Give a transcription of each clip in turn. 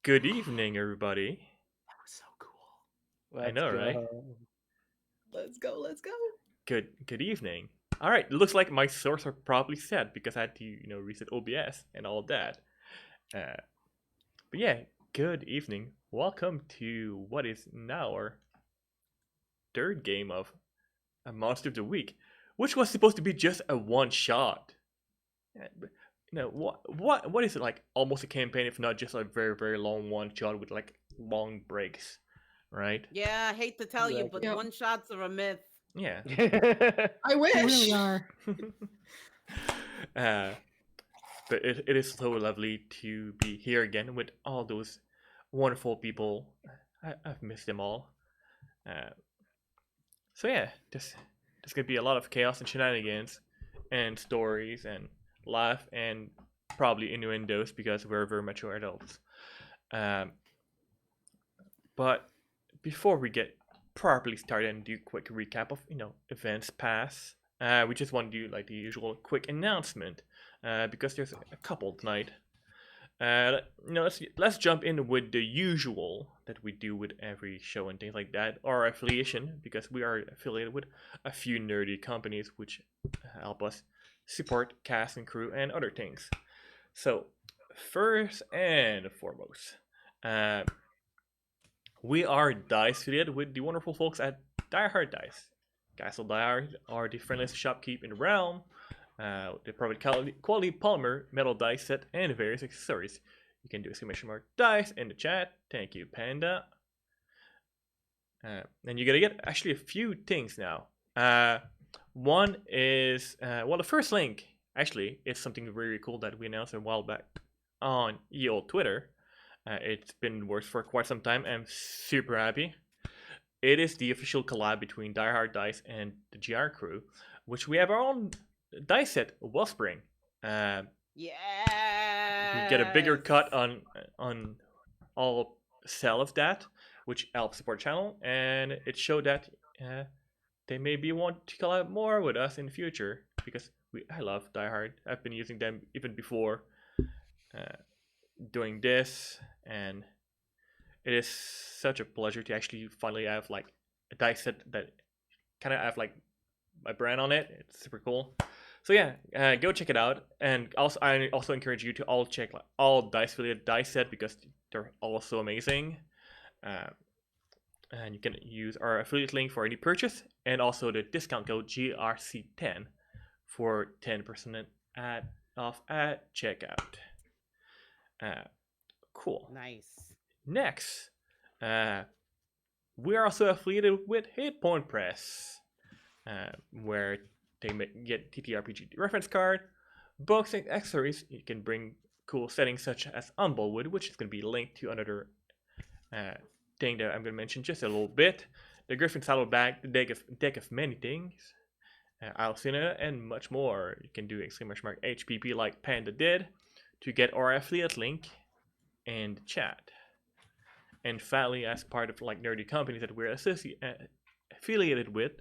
Good evening, everybody. That was so cool. I Let's know, right? go. Let's go. Let's go. Good evening. All right, it looks like my source are probably set because I had to, reset OBS and all that. Uh, but yeah, good evening. Welcome to what is now our third game of a Monster of the Week, which was supposed to be just a one shot. What is it like? Almost a campaign, if not just a very long one shot with like long breaks, right? Yeah, I hate to tell you, but Exactly. Yep. one shots are a myth. Yeah. They I really are. uh, but it is so lovely to be here again with all those wonderful people. I've missed them all. Uh, so yeah, there's gonna be a lot of chaos and shenanigans, and stories and laugh and probably innuendos because we're very mature adults. Um, but before we get properly started and do a quick recap of events past, we just want to do like the usual quick announcement because there's a couple tonight. Let's jump in with the usual that we do with every show and things like that. Our affiliation, because we are affiliated with a few nerdy companies which help us support cast and crew and other things. So, first and foremost, uh, we are dice affiliated with the wonderful folks at Die Hard Dice. Castle Die Hard are the friendliest shopkeep in the realm. They provide quality polymer, metal dice set, and various accessories. You can do exclamation mark dice in the chat. Thank you, Panda. And you're gonna get actually a few things now. One is the first link actually is something very cool that we announced a while back on EO Twitter. It's been in works for quite some time. I'm super happy. It is the official collab between Die Hard Dice and the GR crew, which we have our own dice set, Wellspring. Yeah. We get a bigger cut on all sell of that, which helps support channel, and it showed that they maybe want to collab more with us in the future because I love Die Hard. I've been using them even before doing this, and it is such a pleasure to actually finally have like a dice set that kind of have like my brand on it. It's super cool. So yeah, go check it out. And also, I also encourage you to all check like, all dice related dice set because they're all so amazing. And you can use our affiliate link for any purchase, and also the discount code GRC10 for 10% off at checkout. Cool. Nice. Next, we are also affiliated with Hit Point Press, where they get TTRPG reference card, books, and accessories. You can bring cool settings such as Umblewood, which is going to be linked to another thing that I'm going to mention just a little bit. The Griffin Saddleback, the deck of many things, Alcina, and much more. You can do exclamation mark HPP like Panda did to get our affiliate link in the chat. And finally, as part of like nerdy companies that we're affiliated with,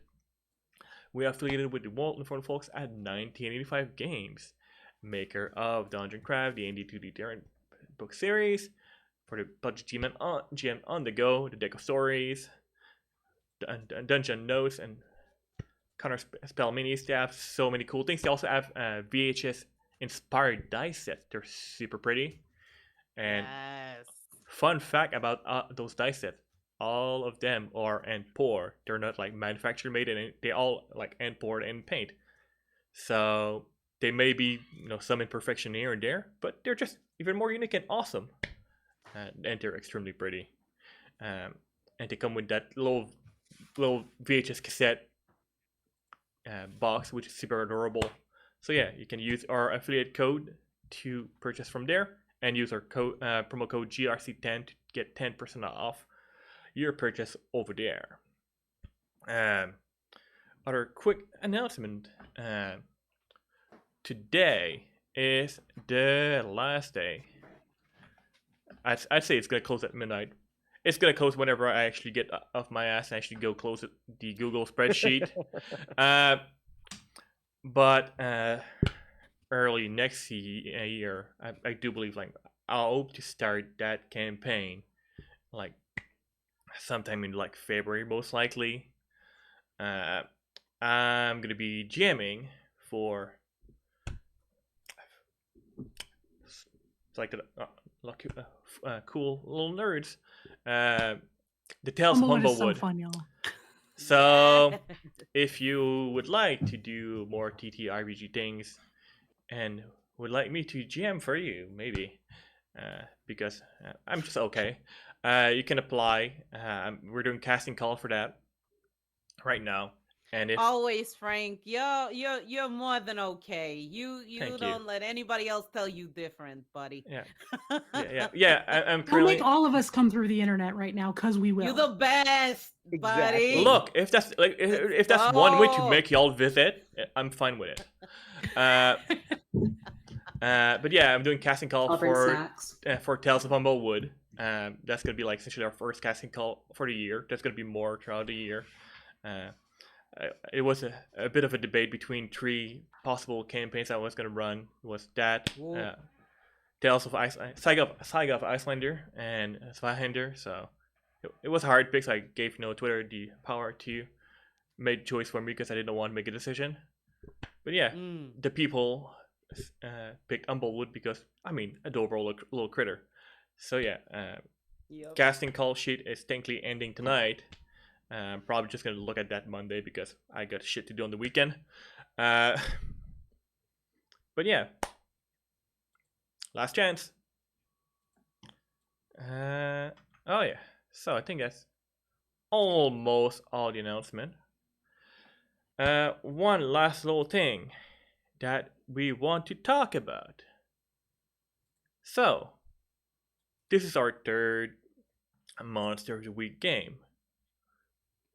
we are affiliated with the Walton Fun folks at 1985 Games, maker of Dungeon Craft, the ND2D Darren book series, for the budget GM on the go, the deck of stories, dungeon notes, and counter spell minis. They have so many cool things. They also have VHS inspired dice sets. They're super pretty. And yes. fun fact about those dice sets: all of them are end pour. They're not like manufacturer made, and they all like end poured and paint. So they may be some imperfection here and there, but they're just even more unique and awesome. And they're extremely pretty. And they come with that little VHS cassette box, which is super adorable. So yeah, you can use our affiliate code to purchase from there, and use our promo code GRC10 to get 10% off your purchase over there. Other quick announcement. Today is the last day. I'd say it's gonna close at midnight. It's gonna close whenever I actually get off my ass and actually go close the Google spreadsheet. But early next year, I do believe like I hope to start that campaign like sometime in like February, most likely. Uh, I'm gonna be jamming for it's like the cool little nerds. Uh, the Tales of Humblewood is so Humblewood. fun, y'all. So if you would like to do more TTRPG things and would like me to GM for you, maybe, because I'm just okay, you can apply. We're doing casting call for that right now, and if Always, Frank. You're more than okay. You Thank you. don't let anybody else tell you different, buddy. yeah, I'm Don't currently. make all of us come through the internet right now, because we will. You're the best, buddy. Exactly. Look, if that's like if that's one way to go. make y'all visit, I'm fine with it. But yeah, I'm doing casting call I'll bring for snacks. Tales of Humblewood. That's gonna be like essentially our first casting call for the year. There's gonna be more throughout the year. It was a bit of a debate between three possible campaigns I was gonna run. It was that Ooh. Tales of Saga of Icelander and Svahinder. So it was a hard pick. So I gave Twitter the power to make choice for me because I didn't want to make a decision. But yeah, the people picked Humblewood because adorable little critter. So yeah, Yep. casting call sheet is technically ending tonight. I'm probably just gonna look at that Monday because I got shit to do on the weekend. But yeah, last chance. Oh yeah. So I think that's almost all the announcement. One last little thing that we want to talk about. So, this is our third Monster of the Week game.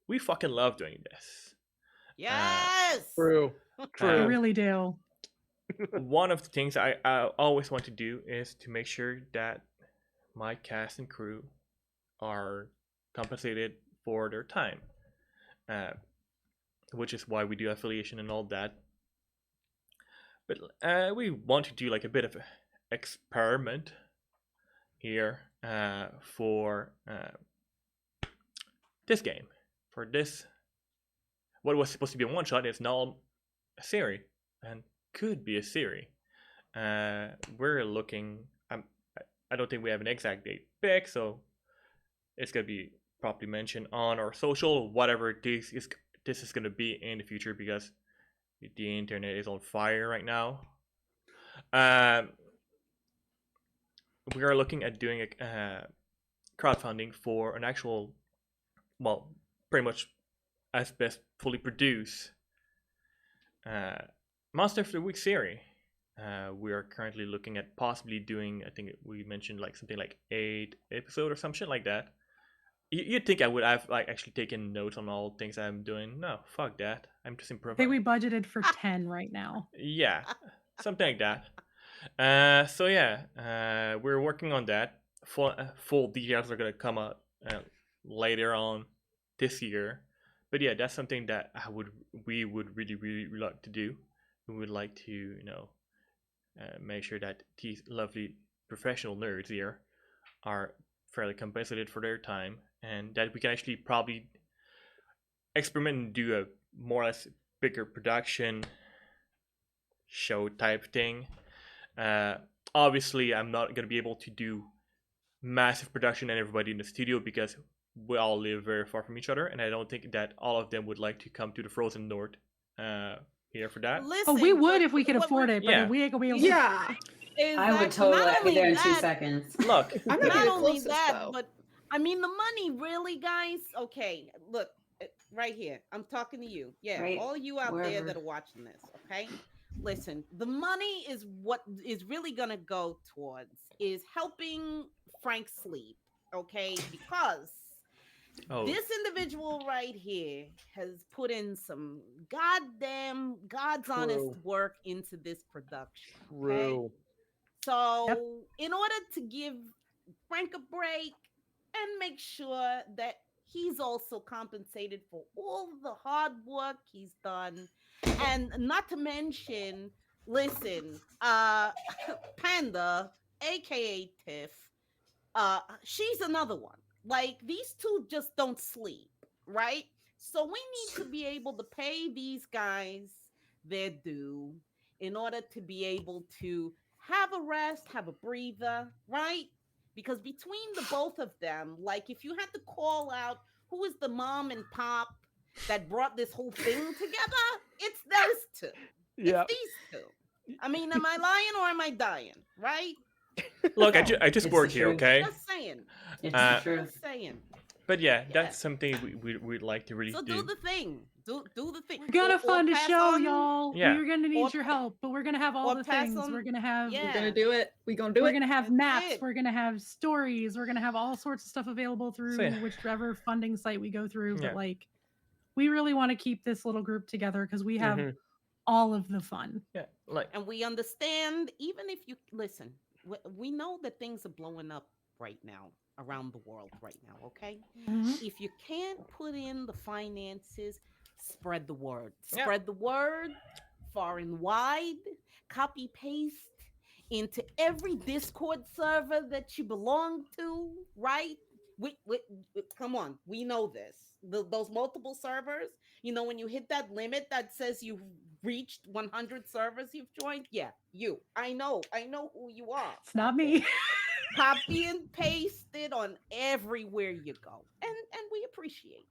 We fucking love doing this. Yes. True. I True. really do. One of the things I always want to do is to make sure that my cast and crew are compensated for their time, which is why we do affiliation and all that. But we want to do like a bit of an experiment here for this game. For this, what was supposed to be a one shot is now a series and could be a series. We're looking. I don't think we have an exact date pick, so it's gonna be properly mentioned on our social, whatever this is gonna be in the future because the internet is on fire right now. We are looking at doing a crowdfunding for an actual, well, pretty much as best fully produced Monster of the Week series. We are currently looking at possibly doing, I think we mentioned like something like 8 episodes or some shit like that. You'd think I would have like actually taken notes on all things I'm doing. No, fuck that. I'm just I improving. think we budgeted for 10 right now. Yeah, something like that. So yeah, we're working on that. Full details are gonna come out later on this year. But yeah, that's something that we would really like to do. We would like to, make sure that these lovely professional nerds here are fairly compensated for their time, and that we can actually probably experiment and do a more or less bigger production show type thing. Obviously, I'm not going to be able to do massive production and everybody in the studio because we all live very far from each other, and I don't think that all of them would like to come to the frozen north here for that. Listen, We would if we could what afford we're- it, but Yeah. if we ain't gonna be able to. Yeah. I would Exactly. totally Not be there in only 2 that, seconds. Look, I'm gonna be not the only closest, that, though. but I mean the money, really, guys. Okay, look, right here. I'm talking to you. Yeah, Right, all you out there wherever. that are watching this. Okay, listen. The money is what is really gonna go towards is helping Frank sleep. Okay, because oh, this individual right here has put in some goddamn God's honest True. work into this production. Okay? True. So, in order to give Frank a break and make sure that he's also compensated for all the hard work he's done, and not to mention, listen, Panda, aka Tiff, she's another one. Like these two just don't sleep, right? So we need to be able to pay these guys their due in order to be able to have a rest, have a breather, right? Because between the both of them, like if you had to call out who is the mom and pop that brought this whole thing together, it's those two. Yeah. It's these two. I mean, am I lying or am I dying? Right? Look, I So, just It's work the here, truth. okay? just saying. It's Uh, the truth. Just saying. But yeah, Yeah. that's something we'd like to really So do the thing. Do the thing. We're gonna Or fund a pass show, on- y'all. Yeah. We're gonna Or need your pa- help, but we're gonna have all or the pass things. on- We're gonna have Yeah. We're gonna do it. We gonna do we're it. gonna have That's maps. it. We're gonna have stories. We're gonna have all sorts of stuff available through yeah. whichever funding site we go through. Yeah. But like, we really want to keep this little group together because we have Mhm. all of the fun. Yeah, like And we understand, even if you listen, we know that things are blowing up right now around the world right now, okay? If you can't put in the finances, spread the word. Yeah. Spread the word far and wide. Copy paste into every Discord server that you belong to, right? We come on, we know this. Those multiple servers, you know, when you hit that limit that says you've reached 100 servers you've joined, yeah, you. I know who you are. It's not out there. me. Copy and paste it on everywhere you go, and we appreciate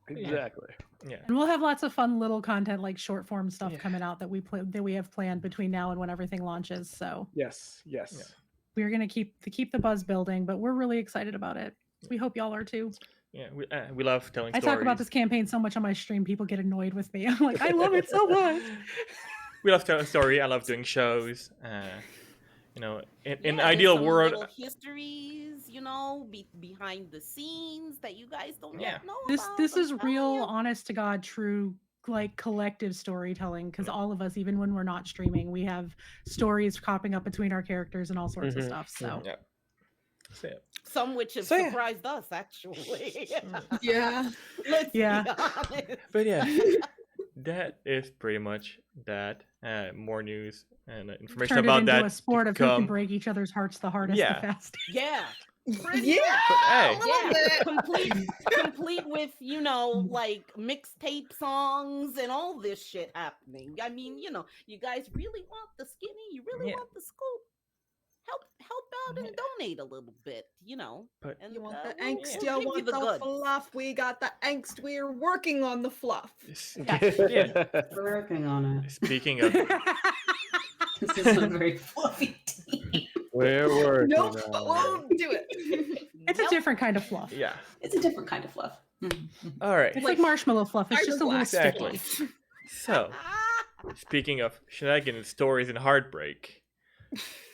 it. Exactly. yeah. And we'll have lots of fun little content like short form stuff Yeah. coming out that we have planned between now and when everything launches. So Yes. Yes. Yeah. we're gonna keep the buzz building, but we're really excited about it. We hope y'all are too. Yeah, we love telling I stories. talk about this campaign so much on my stream, people get annoyed with me. I'm like, I love it so much. We love telling story. I love doing shows. You know, in Yeah, an there's ideal some world, little histories, you know, behind the scenes that you guys don't Yeah. yet know This about. this I'm is telling real, you. honest to God, true, like collective storytelling. Because Yeah. all of us, even when we're not streaming, we have stories cropping up between our characters and all sorts of Mhm, stuff. So yeah. So, yeah. Some which have So, yeah. surprised us, actually. Yeah. Let's Yeah. be honest. But yeah, that is pretty much that. More news and information turned it about into that a sport to of who can come. break each other's hearts the hardest, Yeah. the fastest. Yeah. Pretty Yeah. much. But, hey, little bit. complete with, you know, like mixtape songs and all this shit happening. I mean, you know, you guys really want the skinny, you really Yeah. want the scoop. Help out and Yeah. donate a little bit, you know. But And You want the we'll angst? give You you want the the goods. fluff? We got the angst. We're working on the fluff. yeah. We're working on it. Speaking of, This is a very fluffy team. We're working Nope, on but it. we'll do it. It's a Nope. different kind of fluff. yeah. It's a different kind of fluff. All right. It's like marshmallow fluff. It's just a little Exactly. sticky. So, speaking of shenanigans, stories, and heartbreak.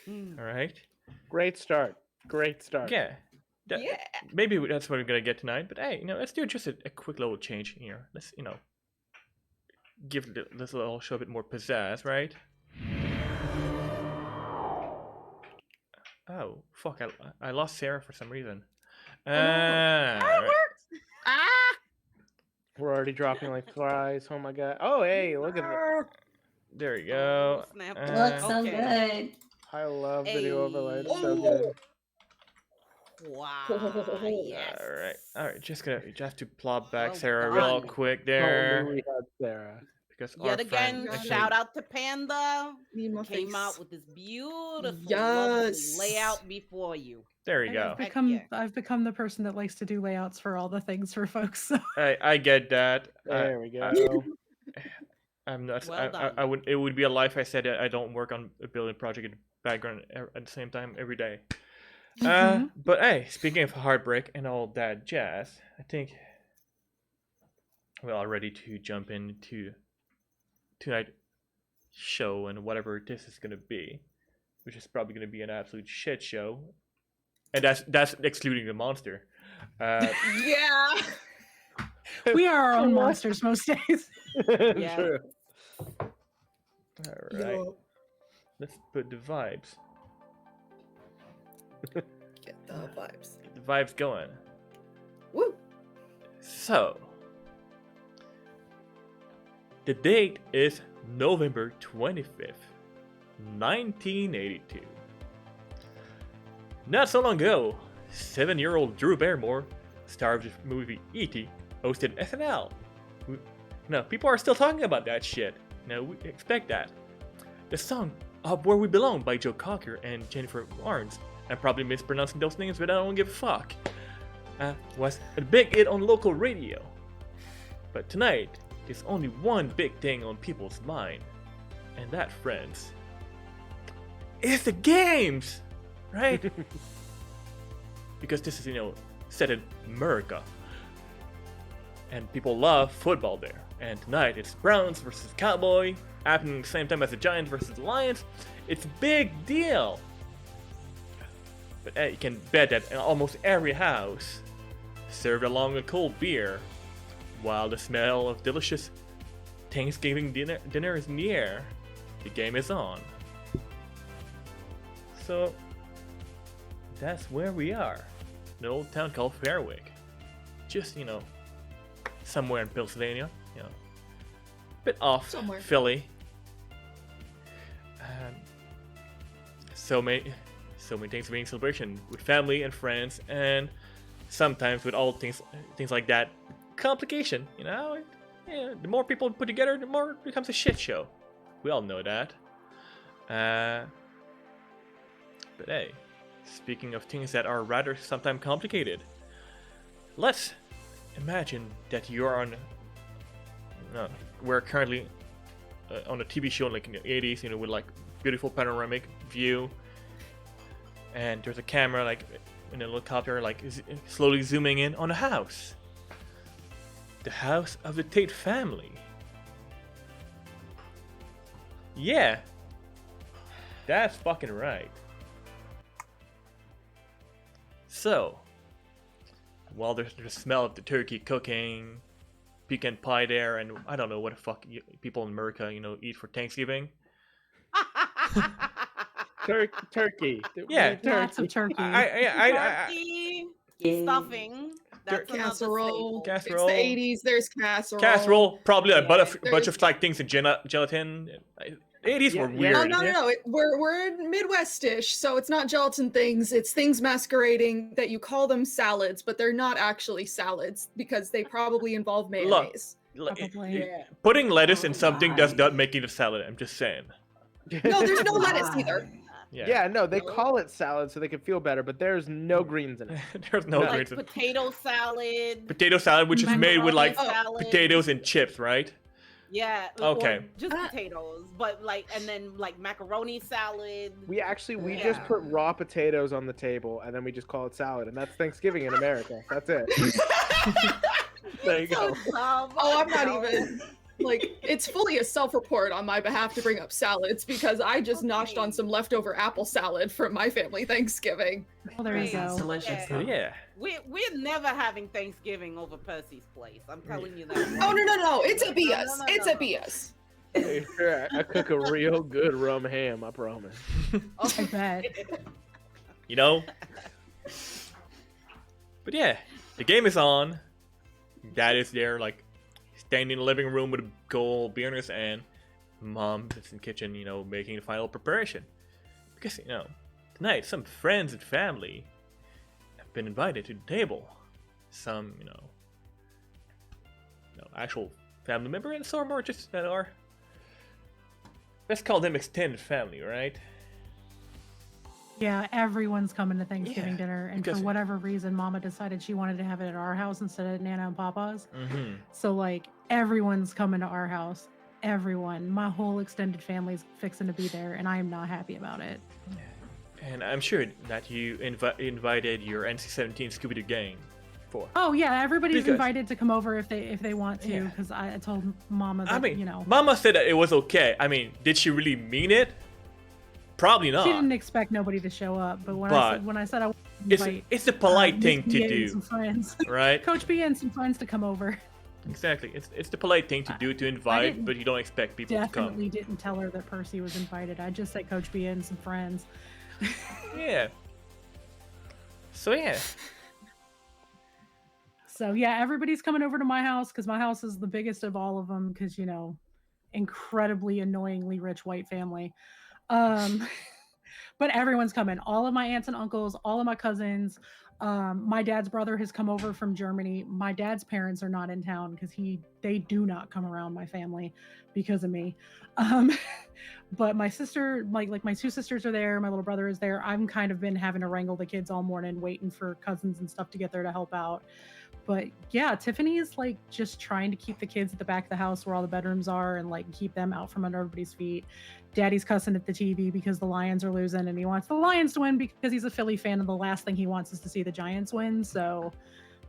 Mm. All right. Great start. Great start. Yeah. That- Yeah. Maybe that's what we're gonna get tonight. But hey, you know, let's do just a quick little change here. Let's, you know, give this little show a bit more pizzazz, right? Oh fuck! I lost Sarah for some reason. Right. Ah! We're already dropping like flies. Oh my god. Oh hey, look at that. There we go. Oh, snap. Looks so Okay. good. I love video overlay. It's so Hey. good. Wow. Oh, Yes. All right. Just have to plop back Oh, Sarah God. real quick Oh, there we had Sarah. because Yet our friend again, actually- shout out to Panda. Need my Came face. out with this beautiful, Yes. lovely layout before you. There you go. Heck I've become the person that likes to do layouts for all the things for folks. So. I get that. There we go. I'm not. Well I done. would. It would be a lie if I said I don't work on a building project in the background at the same time every day. Mhm. But hey, speaking of heartbreak and all that jazz, I think we're all ready to jump into tonight's show and whatever this is gonna be, which is probably gonna be an absolute shit show, and that's excluding the monster. Yeah. We are our own monsters most days. Yeah. True. All right, Yo, let's put the vibes. get the vibes. Get the vibes going. Woo. So, the date is November 25th, 1982. Not so long ago, 7-year-old Drew Barrymore, star of the movie E.T., hosted SNL. No, people are still talking about that shit. No, we expect that. The song Up Where We Belong by Joe Cocker and Jennifer Lawrence, I'm probably mispronouncing those names, but I don't give a fuck, was a big hit on local radio. But tonight, there's only one big thing on people's mind, and that, friends, is the games! Right? Because this is, set in America. And people love football there. And tonight it's Browns versus Cowboy, happening at the same time as the Giants versus the Lions. It's a big deal. But you can bet that in almost every house, served along with cold beer, while the smell of delicious Thanksgiving dinner is in the air, the game is on. So, that's where we are. An old town called Fairwick. Just, somewhere in Pennsylvania, bit off Somewhere. Philly. So many Thanksgiving celebration with family and friends, and sometimes with all things like that, complication. The more people put together, the more it becomes a shit show. We all know that. But hey, speaking of things that are rather sometimes complicated, let's imagine that you're on. We're currently on a TV show like in the 80s, with like beautiful panoramic view, and there's a camera like in a helicopter like slowly zooming in on a house. The house of the Tate family. Yeah, that's fucking right. So, while there's the smell of the turkey cooking, pecan pie there, and I don't know what the fuck people in America, eat for Thanksgiving. Turkey. Yeah. Lots of turkey. Turkey, Yay. stuffing. That's another Casserole. staple. Casserole. It's the 80s. There's casserole. Casserole, probably a bunch There's- of like things in gelatin. 80s were Yeah, weird. No. We're Midwestish, so it's not gelatin things. It's things masquerading that you call them salads, but they're not actually salads because they probably involve mayonnaise. Probably. Yeah. Putting lettuce in Oh something does my. not make it a salad. I'm just saying. No, there's no lettuce either. Yeah. Yeah, no, they call it salad so they can feel better, but there's no greens in it. There's no Like greens. Like potato salad. Potato salad, which is made with like Macaroni salad. potatoes and chips, right? Yeah. Okay. Or just potatoes, but and then macaroni salad. We just Yeah. put raw potatoes on the table and then we just call it salad, and that's Thanksgiving in America. That's it. There you So go. dumb. Oh, I'm not even. It's fully a self-report on my behalf to bring up salads because I just noshed on some leftover apple salad from my family Thanksgiving. Well, there you Right. go. Delicious. So, yeah. We're never having Thanksgiving over Percy's place. I'm telling you that. Oh no! It's a BS. No. It's a BS. Hey, sure, I cook a real good rum ham, I promise. I bet. But yeah, the game is on. Dad is there, like, standing in the living room with a gold beer in his hand. Mom is in the kitchen, making the final preparation. Because, tonight some friends and family have been invited to the table. Some, actual family member, and some more just that are. Let's call them extended family, right? Yeah, everyone's coming to Thanksgiving Yeah, dinner, and because- for whatever reason, Mama decided she wanted to have it at our house instead of Nana and Papa's. Mm-hmm. So like everyone's coming to our house. Everyone, my whole extended family's fixing to be there, and I am not happy about it. And I'm sure that you invited your NC-17 Scooby-Doo gang for. Oh yeah, everybody's Because- invited to come over if they want to, Yeah. because I told Mama that I mean, know Mama said that it was okay. I mean, did she really mean it? Probably not. she didn't expect nobody to show up. But when But I said I wanted to invite It's the polite Miss thing to Mia and do, some friends, right? Coach B and some friends to come over. Exactly. It's the polite thing to do to invite, didn't but you don't expect people to Definitely didn't tell her that Percy was invited. I just said Coach B and some friends. come. Yeah. So yeah. So yeah, everybody's coming over to my house because my house is the biggest of all of them because incredibly annoyingly rich white family. But everyone's coming. All of my aunts and uncles, all of my cousins. My dad's brother has come over from Germany. My dad's parents are not in town because they do not come around my family because of me. Um, but my sister, like my two sisters are there. My little brother is there. I'm kind of been having to wrangle the kids all morning, waiting for cousins and stuff to get there to help out. But yeah, Tiffany is like just trying to keep the kids at the back of the house where all the bedrooms are and like keep them out from under everybody's feet. Daddy's cussing at the TV because the Lions are losing and he wants the Lions to win because he's a Philly fan and the last thing he wants is to see the Giants win. So,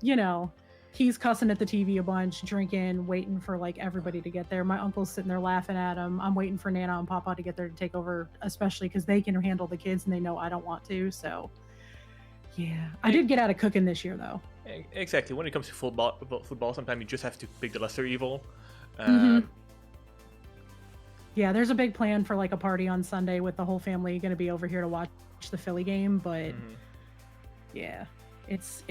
you know, he's cussing at the TV a bunch, drinking, waiting for like everybody to get there. My uncle's sitting there laughing at him. I'm waiting for Nana and Papa to get there to take over, especially because they can handle the kids and they know I don't want to. So, yeah, I did get out of cooking this year though. Exactly. When it comes to football, sometimes you just have to pick the lesser evil. Mhm. Yeah, there's a big plan for like a party on Sunday with the whole family going to be over here to watch the Philly game, but yeah, it's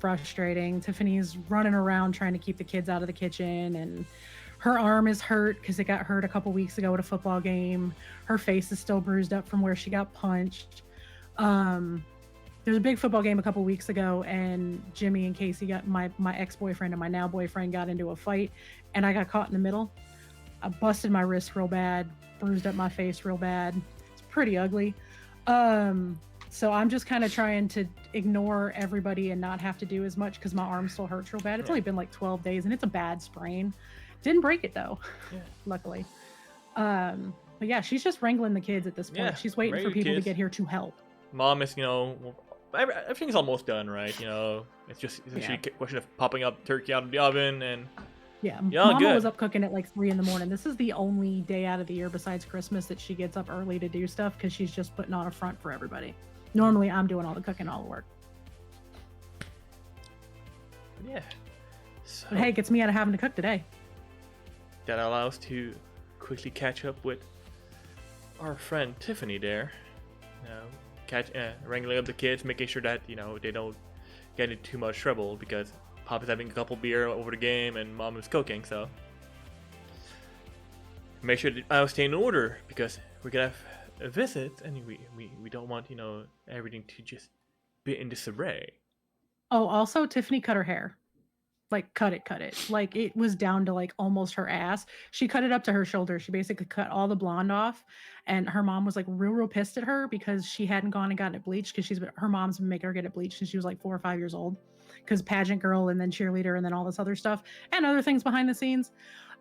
frustrating. Tiffany's running around trying to keep the kids out of the kitchen, and her arm is hurt because it got hurt a couple weeks ago at a football game. Her face is still bruised up from where she got punched. There's a big football game a couple weeks ago, and Jimmy and Casey got my ex-boyfriend and my now boyfriend got into a fight, and I got caught in the middle. I busted my wrist real bad, bruised up my face real bad. It's pretty ugly. So I'm just kind of trying to ignore everybody and not have to do as much because my arm still hurts real bad. It's only been like 12 days and it's a bad sprain. Didn't break it though, luckily. But yeah, she's just wrangling the kids at this point. Yeah, She's waiting for people to get here to help. Mom is, everything's almost done, right? It's just essentially a question of popping up turkey out of the oven and Mama was up cooking at like 3 a.m. This is the only day out of the year besides Christmas that she gets up early to do stuff because she's just putting on a front for everybody. Normally I'm doing all the cooking, all the work. Yeah. So But hey, it gets me out of having to cook today. that allows to quickly catch up with our friend Tiffany there. Wrangling up the kids, making sure that they don't get into too much trouble because Pop is having a couple beer over the game and Mom is cooking. So make sure that I stay in order because we're gonna have a visit and we don't want everything to just be in disarray. Oh, also Tiffany cut her hair. Like cut it. Like it was down to like almost her ass. She cut it up to her shoulder. She basically cut all the blonde off. And her mom was like real pissed at her because she hadn't gone and gotten it bleached because her mom's been making her get it bleached since she was like 4 or 5 years old. Because pageant girl and then cheerleader and then all this other stuff and other things behind the scenes.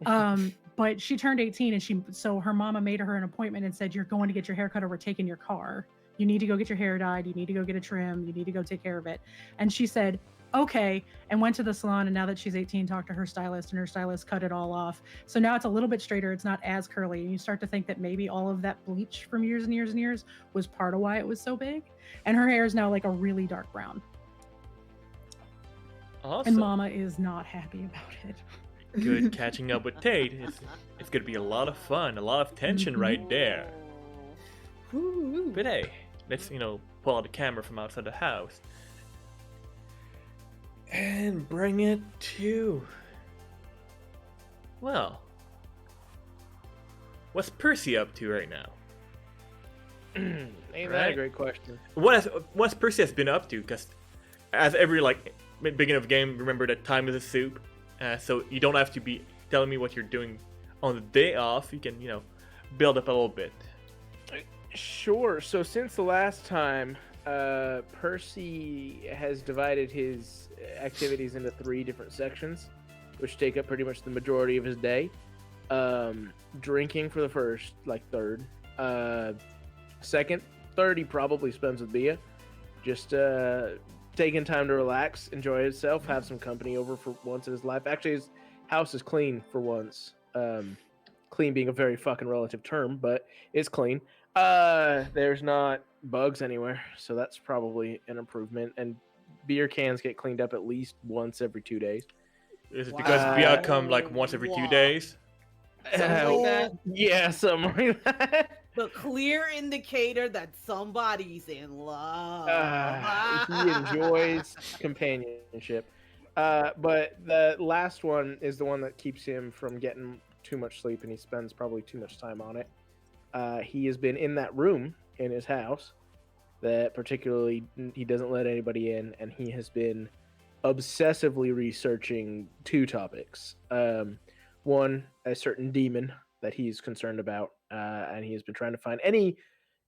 But she turned 18 and so her mama made her an appointment and said, you're going to get your hair cut or we're taking your car. You need to go get your hair dyed. You need to go get a trim. You need to go take care of it. And she said, okay, and went to the salon. And now that she's 18, talked to her stylist and her stylist cut it all off. So now it's a little bit straighter. It's not as curly. And you start to think that maybe all of that bleach from years and years and years was part of why it was so big. And her hair is now like a really dark brown. Awesome. And Mama is not happy about it. Good catching up with Tate. It's gonna be a lot of fun, a lot of tension right there. But hey, let's pull out the camera from outside the house and bring it to, well, what's Percy up to right now? Ain't that a great question? What's Percy has been up to? Because as every beginning of a game, remember that time is a soup. So you don't have to be telling me what you're doing on the day off. You can build up a little bit. Sure. So since the last time, Percy has divided his activities into 3 different sections, which take up pretty much the majority of his day. Drinking for the first, third. Second, third, he probably spends with Bia. Just taking time to relax, enjoy himself, have some company over for once in his life. Actually, his house is clean for once. Clean being a very fucking relative term, but it's clean. There's not bugs anywhere, so that's probably an improvement. And beer cans get cleaned up at least once every 2 days. Is it because Bia come once every 2 days? Something like that? Yeah, something like that. The clear indicator that somebody's in love. He enjoys companionship. But the last one is the one that keeps him from getting too much sleep, and he spends probably too much time on it. He has been in that room in his house that particularly he doesn't let anybody in, and he has been obsessively researching two topics. One, a certain demon that he's concerned about, and he has been trying to find any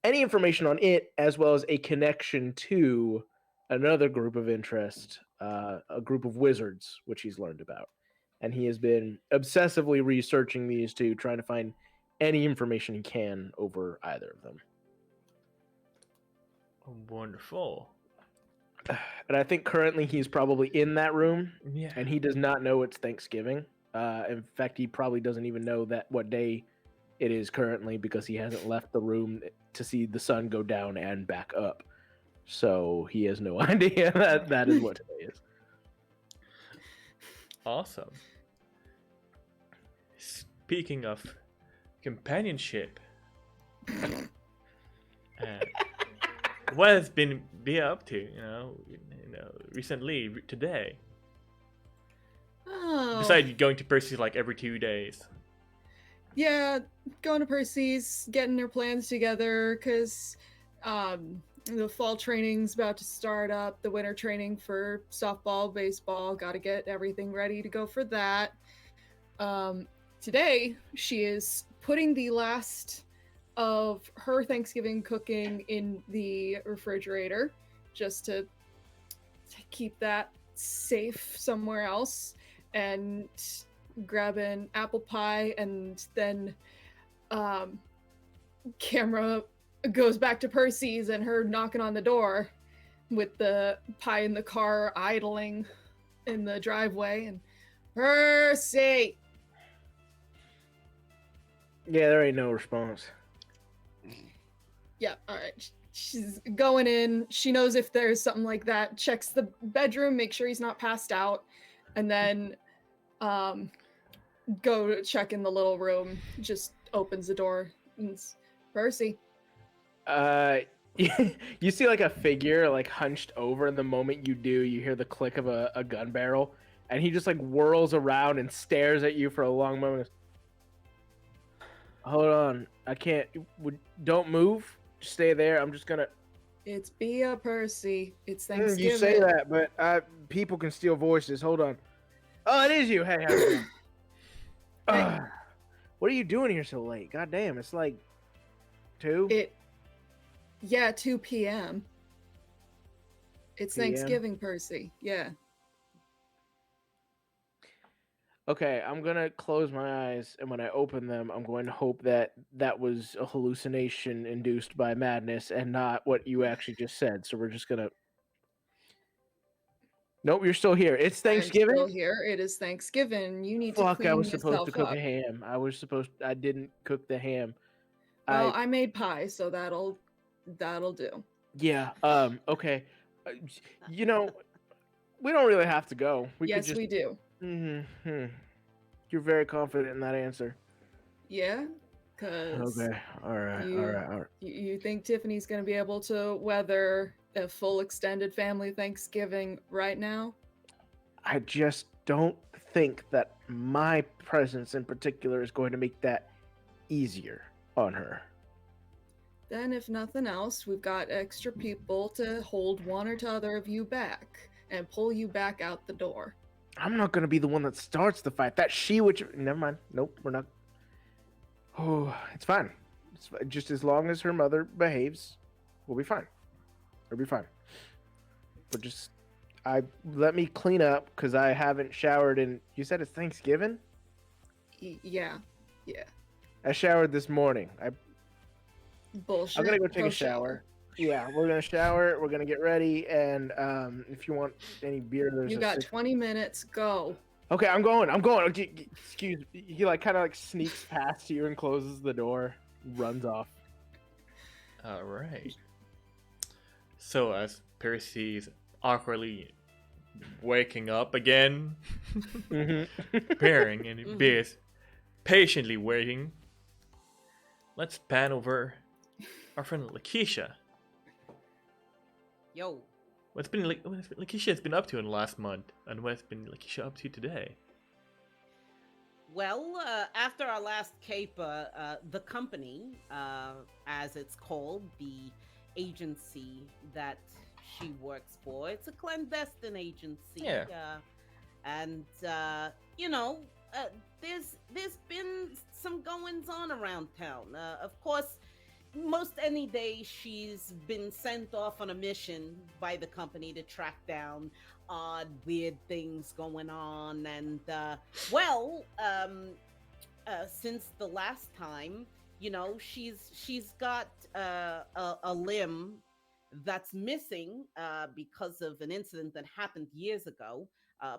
information on it, as well as a connection to another group of interest, a group of wizards, which he's learned about. And he has been obsessively researching these two, trying to find any information he can over either of them. Wonderful. And I think currently he's probably in that room, Yeah. and he does not know it's Thanksgiving. In fact, he probably doesn't even know that what day it is currently, because he hasn't left the room to see the sun go down and back up. So he has no idea that is what today is. Awesome. Speaking of companionship, what has been up to? Recently, today. Oh. Besides going to Percy's like every 2 days. Yeah, going to Percy's, getting their plans together, because the fall training's about to start up, the winter training for softball, baseball, got to get everything ready to go for that. Today, she is putting the last of her Thanksgiving cooking in the refrigerator, just to keep that safe somewhere else, and grabbing apple pie, and then camera goes back to Percy's and her knocking on the door with the pie in the car idling in the driveway, and Percy! Yeah, there ain't no response. Yeah, alright. She's going in, she knows if there's something like that, checks the bedroom, make sure he's not passed out, and then go check in the little room, just opens the door, and it's Percy. You see like a figure like hunched over, and the moment you do, you hear the click of a gun barrel, and he just like whirls around and stares at you for a long moment. Hold on, I can't. Don't move. Just stay there. I'm just gonna. It's Bea, Percy. It's Thanksgiving. You say that, but people can steal voices. Hold on. Oh, it is you. Hey, how's it going? What are you doing here so late? God damn, it's like 2. 2 p.m. It's PM? Thanksgiving, Percy. Yeah. Okay, I'm gonna close my eyes, and when I open them, I'm going to hope that that was a hallucination induced by madness and not what you actually just said. So we're just gonna. Nope, you're still here. It's Thanksgiving. I'm still here. It is Thanksgiving. You need to Fuck! clean I was supposed to cook up. a ham. I didn't cook the ham. Well, I made pie, so that'll do. Yeah. Okay. You know, we don't really have to go. Yes, we do. Mm-hmm. You're very confident in that answer. Yeah, because Okay. All right. You think Tiffany's gonna be able to weather a full extended family Thanksgiving right now? I just don't think that my presence in particular is going to make that easier on her. Then, if nothing else, we've got extra people to hold one or t'other of you back and pull you back out the door. I'm not going to be the one that starts the fight. That she would... Never mind. Nope, we're not... Oh, it's fine. Just as long as her mother behaves, we'll be fine. We'll be fine. But just... let me clean up, because I haven't showered in... You said it's Thanksgiving? Yeah. I showered this morning. Bullshit. I'm going to go take a shower. Yeah, we're going to shower. We're going to get ready. And if you want any beer, there's You got 20 minutes. Go. Okay, I'm going. Okay, excuse me. He like kind of like sneaks past you and closes the door, runs off. All right. So as Percy's awkwardly waking up again, preparing, and Bea's patiently waiting, let's pan over our friend Lakeisha. Yo. What's Lakeisha has been up to in the last month, and what's been Lakeisha up to today? Well, after our last caper, the company, as it's called, the agency that she works for, it's a clandestine agency. Yeah. And you know, there's been some goings on around town. Of course, most any day she's been sent off on a mission by the company to track down odd, weird things going on, and since the last time, you know, she's got a limb that's missing because of an incident that happened years ago.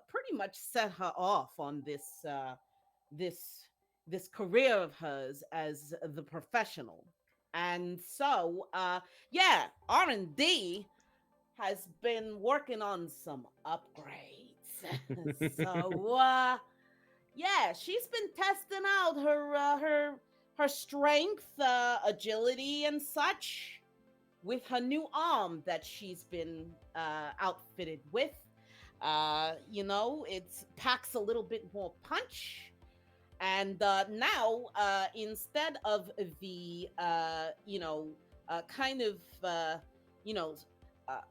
Pretty much set her off on this this career of hers as the professional. And so, yeah, R&D has been working on some upgrades. So, yeah, she's been testing out her strength, agility, and such with her new arm that she's been outfitted with. You know, it packs a little bit more punch. And now, instead of the, kind of, you know, uh,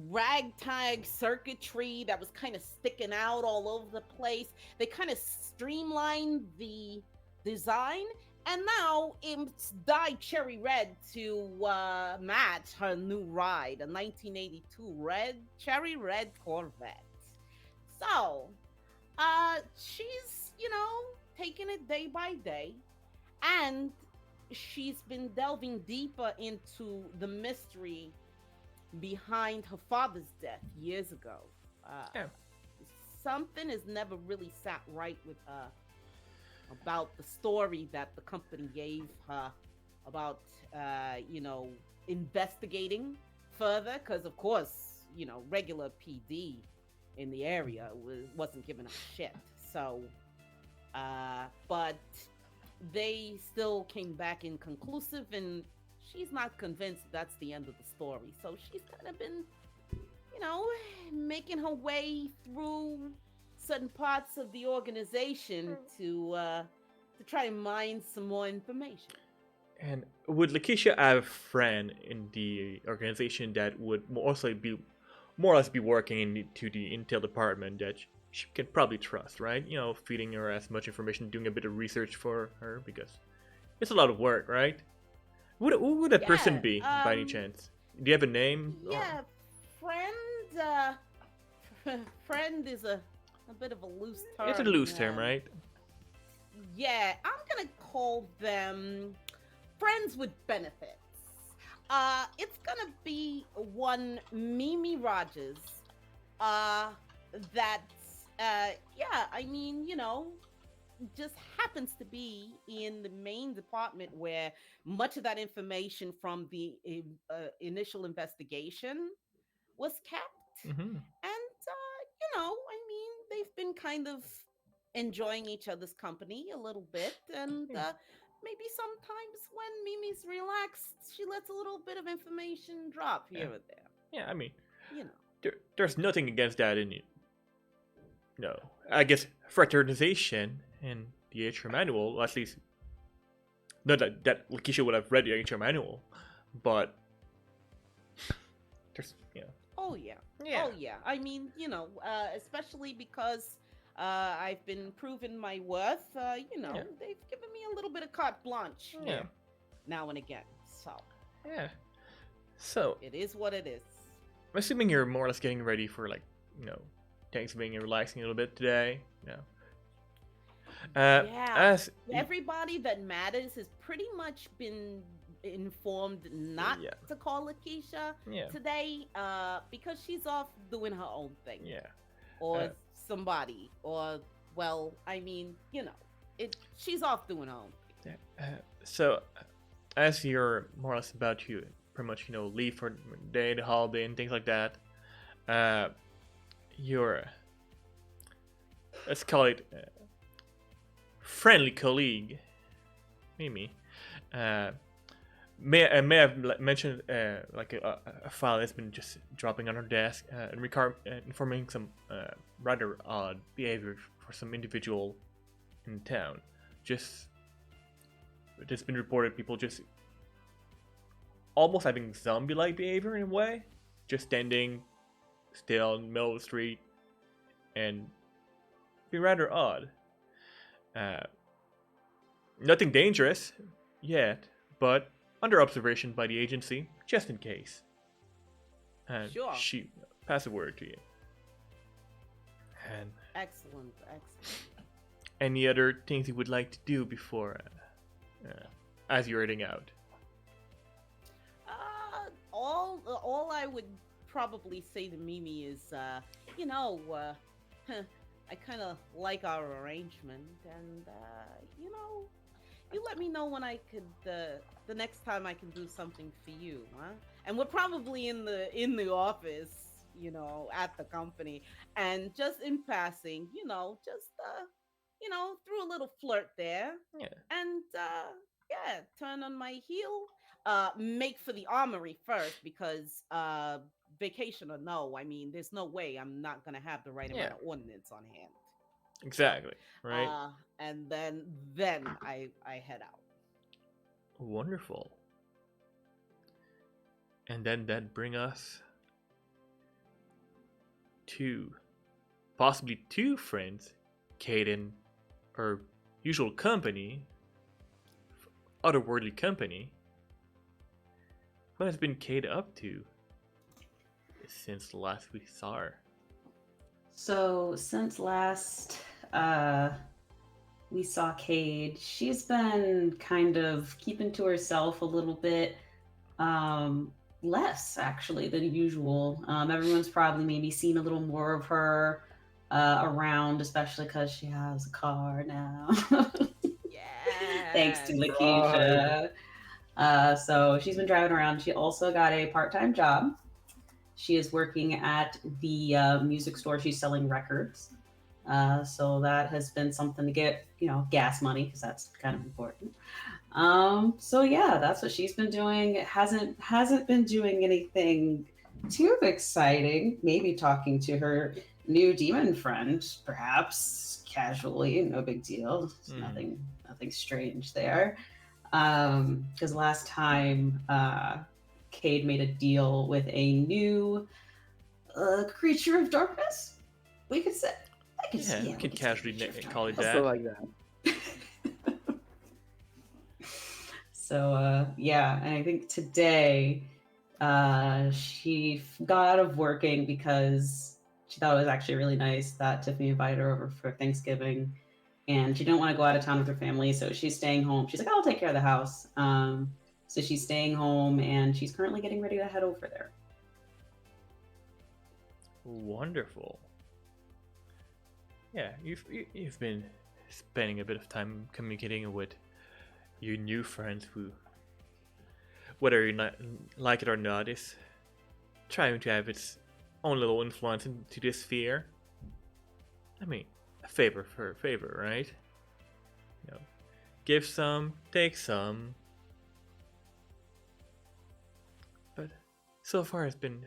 ragtag circuitry that was kind of sticking out all over the place, they kind of streamlined the design. And now it's dyed cherry red to match her new ride, a 1982 cherry red Corvette. So, she's, you know, taking it day by day, and she's been delving deeper into the mystery behind her father's death years ago. Yeah. Something has never really sat right with her about the story that the company gave her about, you know, investigating further, because of course, you know, regular PD in the area wasn't giving a shit. So, but they still came back inconclusive, and she's not convinced that's the end of the story. So she's kind of been, you know, making her way through certain parts of the organization to try and mine some more information. And would Lakeisha have a friend in the organization that would also be more or less be working to the intel department that she can probably trust, right? You know, feeding her as much information, doing a bit of research for her, because it's a lot of work, right? Who would that person be, by any chance? Do you have a name? Yeah, friend is a bit of a loose term. It's a loose term, right? Yeah, I'm gonna call them friends with benefits. It's gonna be one Mimi Rogers. That's yeah, I mean, you know, just happens to be in the main department where much of that information from the initial investigation was kept. Mm-hmm. And you know, I mean, they've been kind of enjoying each other's company a little bit, and maybe sometimes when Mimi's relaxed, she lets a little bit of information drop here or there. Yeah, I mean, You know. there's nothing against that in it. No, I guess fraternization in the HR manual, or at least not that Lakeisha would have read the HR manual, but there's, you know. Oh yeah. Yeah. Oh yeah. I mean, you know, especially because I've been proving my worth. You know, Yeah. they've given me a little bit of carte blanche Yeah. here now and again. So Yeah. So, it is what it is. I'm assuming you're more or less getting ready for, like, you know, Thanksgiving and relaxing a little bit today. Yeah. Yeah. As Everybody that matters has pretty much been informed not Yeah. to call Lakeisha yeah, today, because she's off doing her own thing. yeah, Or somebody, or well, I mean, you know, she's off doing her own thing. yeah. So, as you're more or less about to pretty much, you know, leave for the day, the holiday, and things like that, your, let's call it, friendly colleague, Mimi, may have mentioned like a file that's been just dropping on her desk, and informing some rather odd behavior for some individual in town. Just it's been reported people just almost having zombie-like behavior in a way, just standing still in the middle of the street and being rather odd. Nothing dangerous yet, but under observation by the agency, just in case. And Sure. she pass the word to you. And Excellent. any other things you would like to do before, as you're heading out? All I would probably say to Mimi is, I kind of like our arrangement, and you let me know when I could, the next time I can do something for you, huh? And we're probably in the office, at the company, and just in passing, threw a little flirt there, Yeah. and turn on my heel. Make for the armory first, because vacation or no, I mean, there's no way I'm not gonna have the right amount of ordnance on hand. Exactly. Right. And then I head out. Wonderful. And then that bring us to possibly two friends, Caden, her usual company, otherworldly company. What has been Cade up to since the last we saw her? So since last we saw Cade, she's been kind of keeping to herself a little bit, less actually than usual. Everyone's probably maybe seen a little more of her around, especially because she has a car now. Yeah. Thanks to Lakeisha. So she's been driving around. She also got a part-time job. She is working at the music store. She's selling records. So that has been something to get, gas money, because that's kind of important. So yeah, that's what she's been doing. It hasn't been doing anything too exciting. Maybe talking to her new demon friend, perhaps casually. No big deal. Nothing strange there. Because last time Cade made a deal with a new creature of darkness, we could say. We could casually call it Something that. like that. So and I think today she got out of working because she thought it was actually really nice that Tiffany invited her over for Thanksgiving, and she didn't want to go out of town with her family, so she's staying home. She's like, I'll take care of the house. So she's staying home, and she's currently getting ready to head over there. Wonderful. Yeah, you've been spending a bit of time communicating with your new friends who, whether you like it or not, is trying to have its own little influence into this sphere. I mean, a favor for a favor, right? Give some, take some. But so far it's been,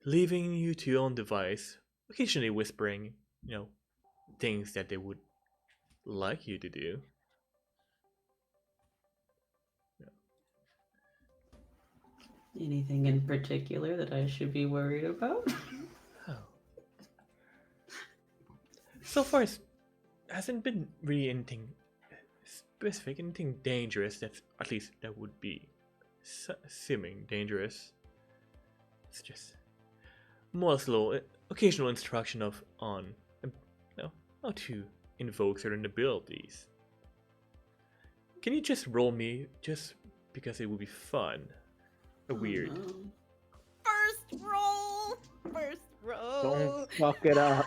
leaving you to your own device, occasionally whispering, things that they would like you to do. Anything in particular that I should be worried about? Oh. So far, it hasn't been really anything specific, anything dangerous. That's at least that would be seeming dangerous. It's just more or little occasional instruction on how to invoke certain abilities. Can you just roll me, just because it would be fun? Weird. First roll. Don't fuck it up.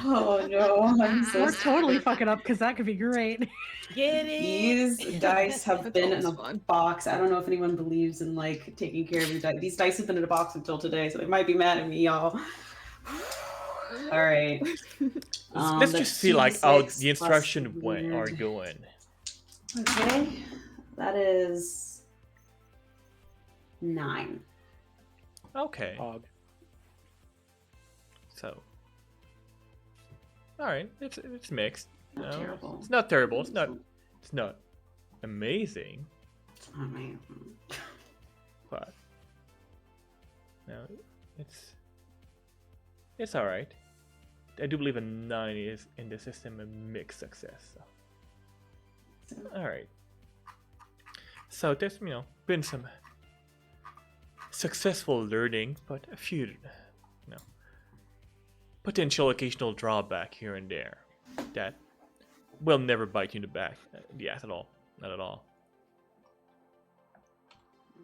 Oh no, I'm so We're totally fucking up, because that could be great. Get it. These dice have That's been in a always fun. box. I don't know if anyone believes in taking care of your dice. These dice have been in a box until today, so they might be mad at me, y'all. All right. Let's just see how the instruction are going. Okay, that is 9. Okay. Hog. So All right, it's mixed. Not No, terrible. It's not terrible. It's not amazing, It's not amazing. but no, it's all right. I do believe a 9 is in the system a mixed success. So. All right. So there's been some successful learning, but a few potential occasional drawback here and there that will never bite you in the back. The ass at all. Not at all.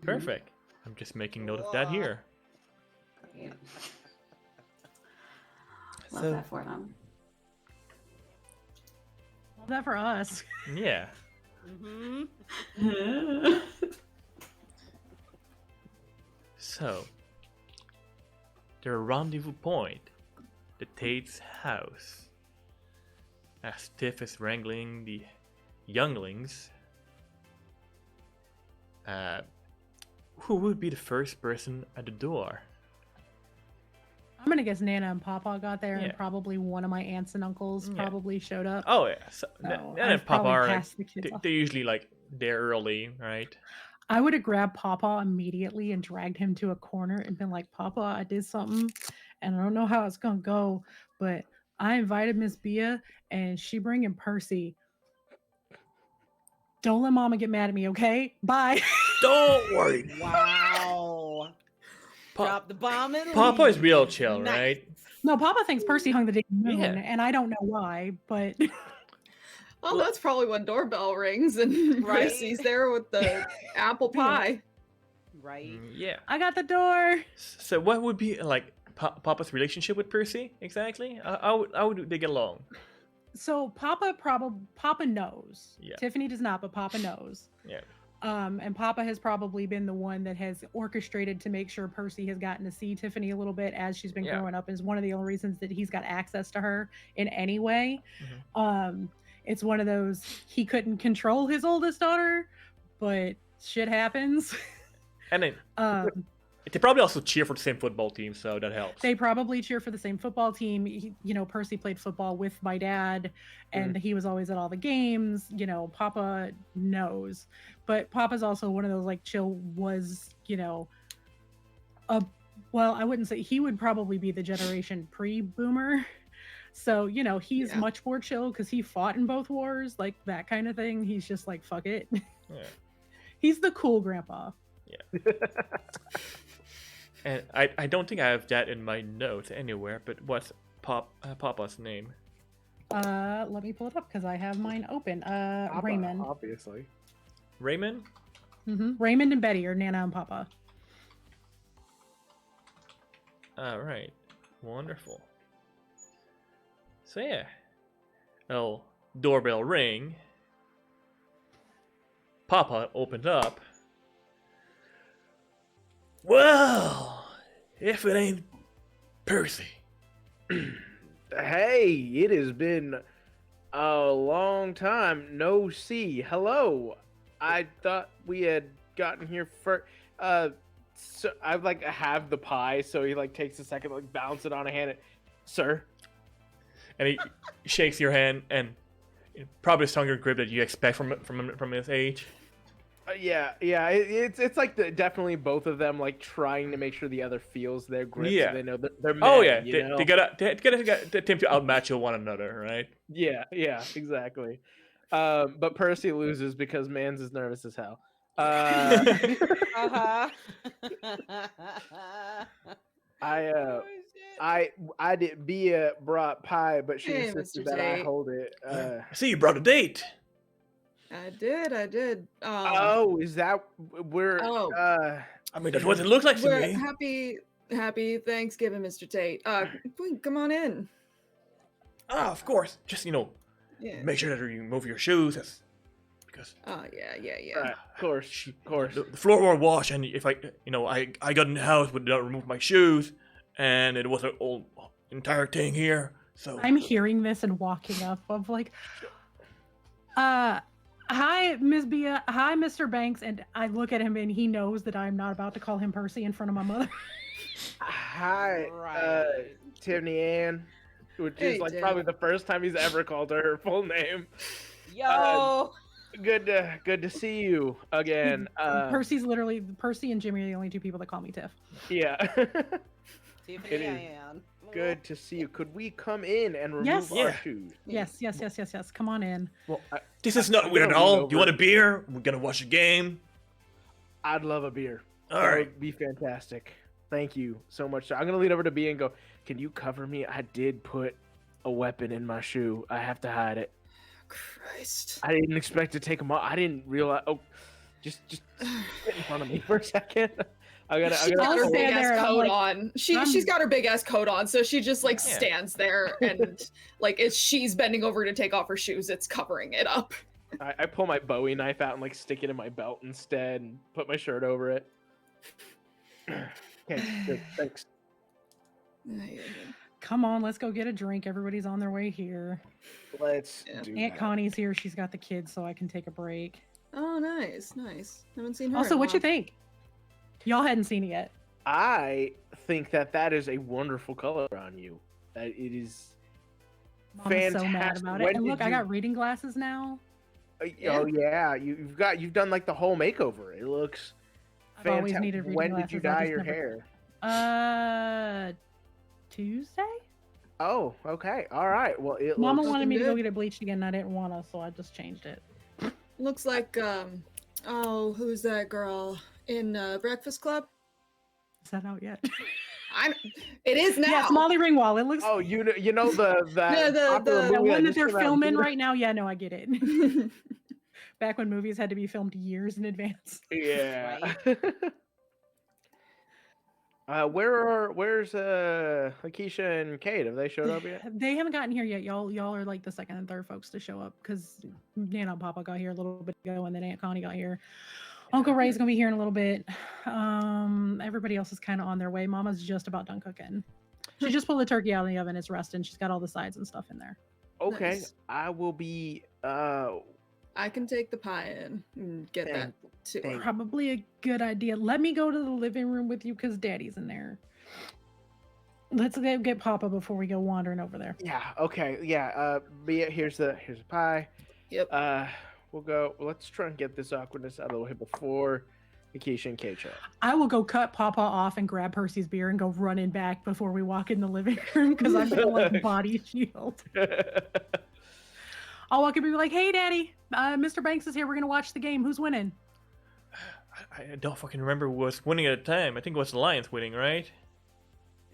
Perfect. I'm just making note of that here. Yeah. Love So that for them. Love that for us. yeah. Mm-hmm. So their rendezvous point, the Tate's house. As Tiff is wrangling the younglings, who would be the first person at the door? I'm gonna guess Nana and Papa got there, Yeah. and probably one of my aunts and uncles Yeah. probably showed up. Oh yeah, so So Nana I've and Papa probably are passed the kids off. they're usually like there early, right? I would have grabbed Papa immediately and dragged him to a corner and been like, "Papa, I did something, and I don't know how it's gonna go, but I invited Miss Bia, and she bringing Percy. Don't let Mama get mad at me, okay? Bye." Don't worry. Wow. Pa- Drop the bomb and Papa is leave. real chill, Nice. right? No, Papa thinks Percy hung the damn moon, Yeah. and I don't know why, but Well, that's probably when doorbell rings and Right. Percy's there with the apple pie. Right. Yeah. I got the door. So what would be like Papa's relationship with Percy exactly? How would they get along? So Papa knows. Yeah. Tiffany does not, but Papa knows. Yeah. And Papa has probably been the one that has orchestrated to make sure Percy has gotten to see Tiffany a little bit as she's been Yeah. growing up. Is one of the only reasons that he's got access to her in any way. It's one of those, he couldn't control his oldest daughter, but shit happens. And then they probably also cheer for the same football team, so that helps. They probably cheer for the same football team. Percy played football with my dad, and he was always at all the games. Papa knows, but Papa's also one of those like chill well, I wouldn't say, he would probably be the generation pre-boomer. So, he's Yeah. much more chill because he fought in both wars, like that kind of thing. He's just like, fuck it. Yeah. He's the cool grandpa. And I don't think I have that in my notes anywhere, but what's Papa's name? Let me pull it up because I have mine open. Papa, Raymond. obviously. Raymond? Raymond and Betty are Nana and Papa. Alright. Wonderful. So yeah. Oh, doorbell ring. Papa opened up. Well, if it ain't Percy. Hey, it has been a long time no see. Hello. I thought we had gotten here first. So I have the pie, so he takes a second to bounce it on a hand. Sir. And he shakes your hand, and probably a stronger grip that you expect from his age. Yeah. It's definitely both of them trying to make sure the other feels their grip. Yeah. So they know that they're men, Oh yeah, you they know? gotta attempt to outmatch one another, right? Yeah, exactly. But Percy loses because Mans is nervous as hell. Uh-huh. I did Bia brought pie, but she Hey, insisted Mr. that I Tate. hold it. I see you brought a date. I did. Oh, is that we're? Oh. I mean, that's what it looks like to We're me. happy Thanksgiving, Mr. Tate. Please, come on in. Ah, of course. Just Yeah. make sure that you move your shoes, because Oh, yeah. Right, of course. the floor won't wash, and if I got in the house without remove my shoes, and it was an old entire thing here. So I'm hearing this and walking up of like, hi, Miss Bia. Hi, Mr. Banks. And I look at him and he knows that I'm not about to call him Percy in front of my mother. Hi, Right. Tiffany Ann. which Hey, is like Danny. probably the first time he's ever called her full name. Yo. Good to see you again. Percy and Jimmy are the only two people that call me Tiff. Yeah. Tiffany It is Ann. good to see you. Could we come in and remove Yes. our Yeah. shoes? Yes. Come on in. Well, I- this is I'm not weird gonna at lean all. Do you over. want a beer? We're gonna watch a game. I'd love a beer. All That right. would be fantastic. Thank you so much. I'm gonna lean over to B and go, can you cover me? I did put a weapon in my shoe. I have to hide it. Christ. I didn't expect to take them off. I didn't realize. Oh, just sit in front of me for a second. I She's gotta. got her stand big there ass and I'm coat like, on. She's got her big ass coat on, so she just like Yeah. stands there and like as she's bending over to take off her shoes, it's covering it up. I pull my Bowie knife out and like stick it in my belt instead, and put my shirt over it. Okay, good. Thanks. Come on, let's go get a drink. Everybody's on their way here. Let's Yeah. do Aunt that. Connie's here. She's got the kids, so I can take a break. Oh, nice. Haven't seen her. Also, in a what you while. think? Y'all hadn't seen it yet. I think that is a wonderful color on you. That it is Mama's so mad fantastic. about it. When And look, did I you- got reading glasses now. Oh yeah, you've done like the whole makeover. It looks I've always fantastic. needed reading When did you glasses, I dye just your never- hair? Tuesday? Oh, okay. All right. Well, it Mama looks wanted me to go good. get it bleached again, and I didn't want to, so I just changed it. Looks like oh, who's that girl in Breakfast Club? Is that out yet? It is now. Yes, Molly Ringwald. It looks Oh, you know that the- popular the the movie one that just they're came out in filming theater? right now. Yeah, no, I get it. Back when movies had to be filmed years in advance. Yeah. Where's Lakeisha and Kate? Have they showed up yet? They haven't gotten here yet. Y'all are like the second and third folks to show up because Nana and Papa got here a little bit ago, and then Aunt Connie got here. Uncle Ray's gonna be here in a little bit. Everybody else is kind of on their way. Mama's just about done cooking. She just pulled the turkey out of the oven. It's resting. She's got all the sides and stuff in there. Okay, Nice. I will be. I can take the pie in and get that too. thank- Probably a good idea. Let me go to the living room with you because Daddy's in there. Let's get Papa before we go wandering over there. Yeah. Okay. Yeah. Here's the pie. Yep. We'll go. Let's try and get this awkwardness out of the way before Lakeisha and Kate show up. I will go cut Papa off and grab Percy's beer and go running back before we walk in the living room because I'm gonna like body shield. I'll walk in and be like, "Hey, Daddy, Mr. Banks is here. We're gonna watch the game. Who's winning?" I don't fucking remember who was winning at the time. I think it was the Lions winning, right?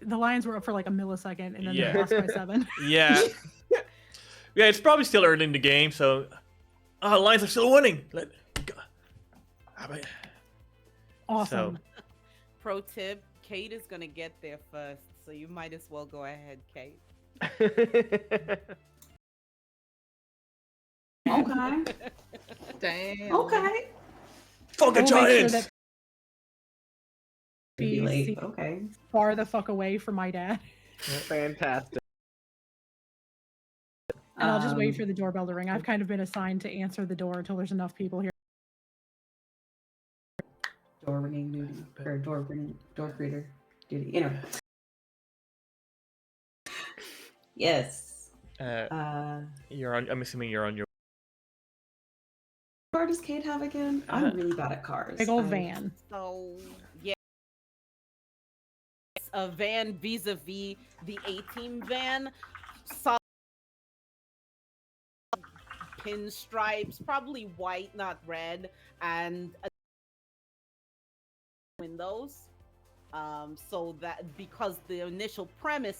The Lions were up for like a millisecond and then Yeah. they lost by 7. Yeah. Yeah, it's probably still early in the game, so. Oh, the Lions are still winning. Awesome. Pro tip: Kate is gonna get there first, so you might as well go ahead, Kate. Okay. Damn. Okay. Fucking We'll make sure Giants! that Be be late. seated Okay. far the fuck away from my dad. Fantastic. And I'll just wait Um, for the doorbell to ring. I've kind of been assigned to answer the door until there's enough people here. door ringing duty or door greeter duty. You know. Yes. You're on. I'm assuming you're on your. What car does Kate have again? I'm really bad at cars. Big old I- van. So yeah, it's a van vis-a-vis the A-Team van. Solid pinstripes, probably white, not red, and windows. So that because the initial premise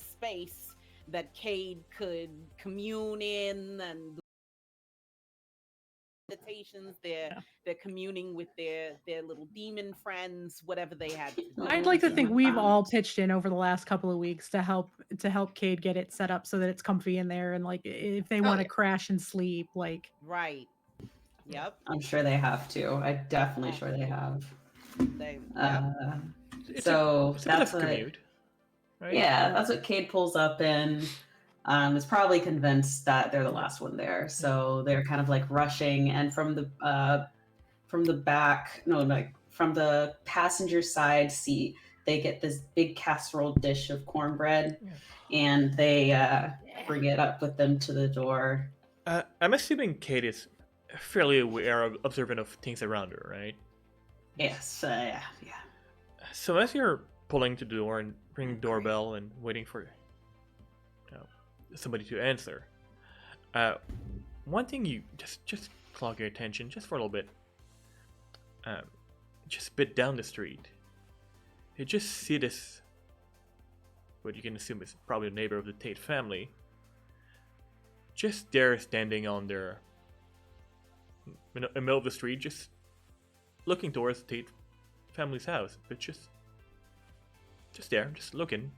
space that Cade could commune in and meditations, they're communing with their little demon friends, whatever they had to do. I'd like to think Yeah. we've all pitched in over the last couple of weeks to help Cade get it set up so that it's comfy in there and like if they want to yeah. crash and sleep, like Right. Yep. I'm sure they have to. I'm definitely sure they have. They, yep. It's So it's a bit that's of a what. commute, right? Yeah, that's what Cade pulls up in. Is probably convinced that they're the last one there, so they're kind of like rushing. And from the back, no, like from the passenger side seat, they get this big casserole dish of cornbread, Yeah. and they bring it up with them to the door. I'm assuming Kate is fairly aware of observant of things around her, right? Yes, yeah. So as you're pulling to the door and ringing the doorbell and waiting for somebody to answer, one thing you just clog your attention just for a little bit. Just a bit down the street, you just see this, what you can assume is probably a neighbor of the Tate family, just there standing on their in the middle of the street, just looking towards the Tate family's house, but just there, just looking.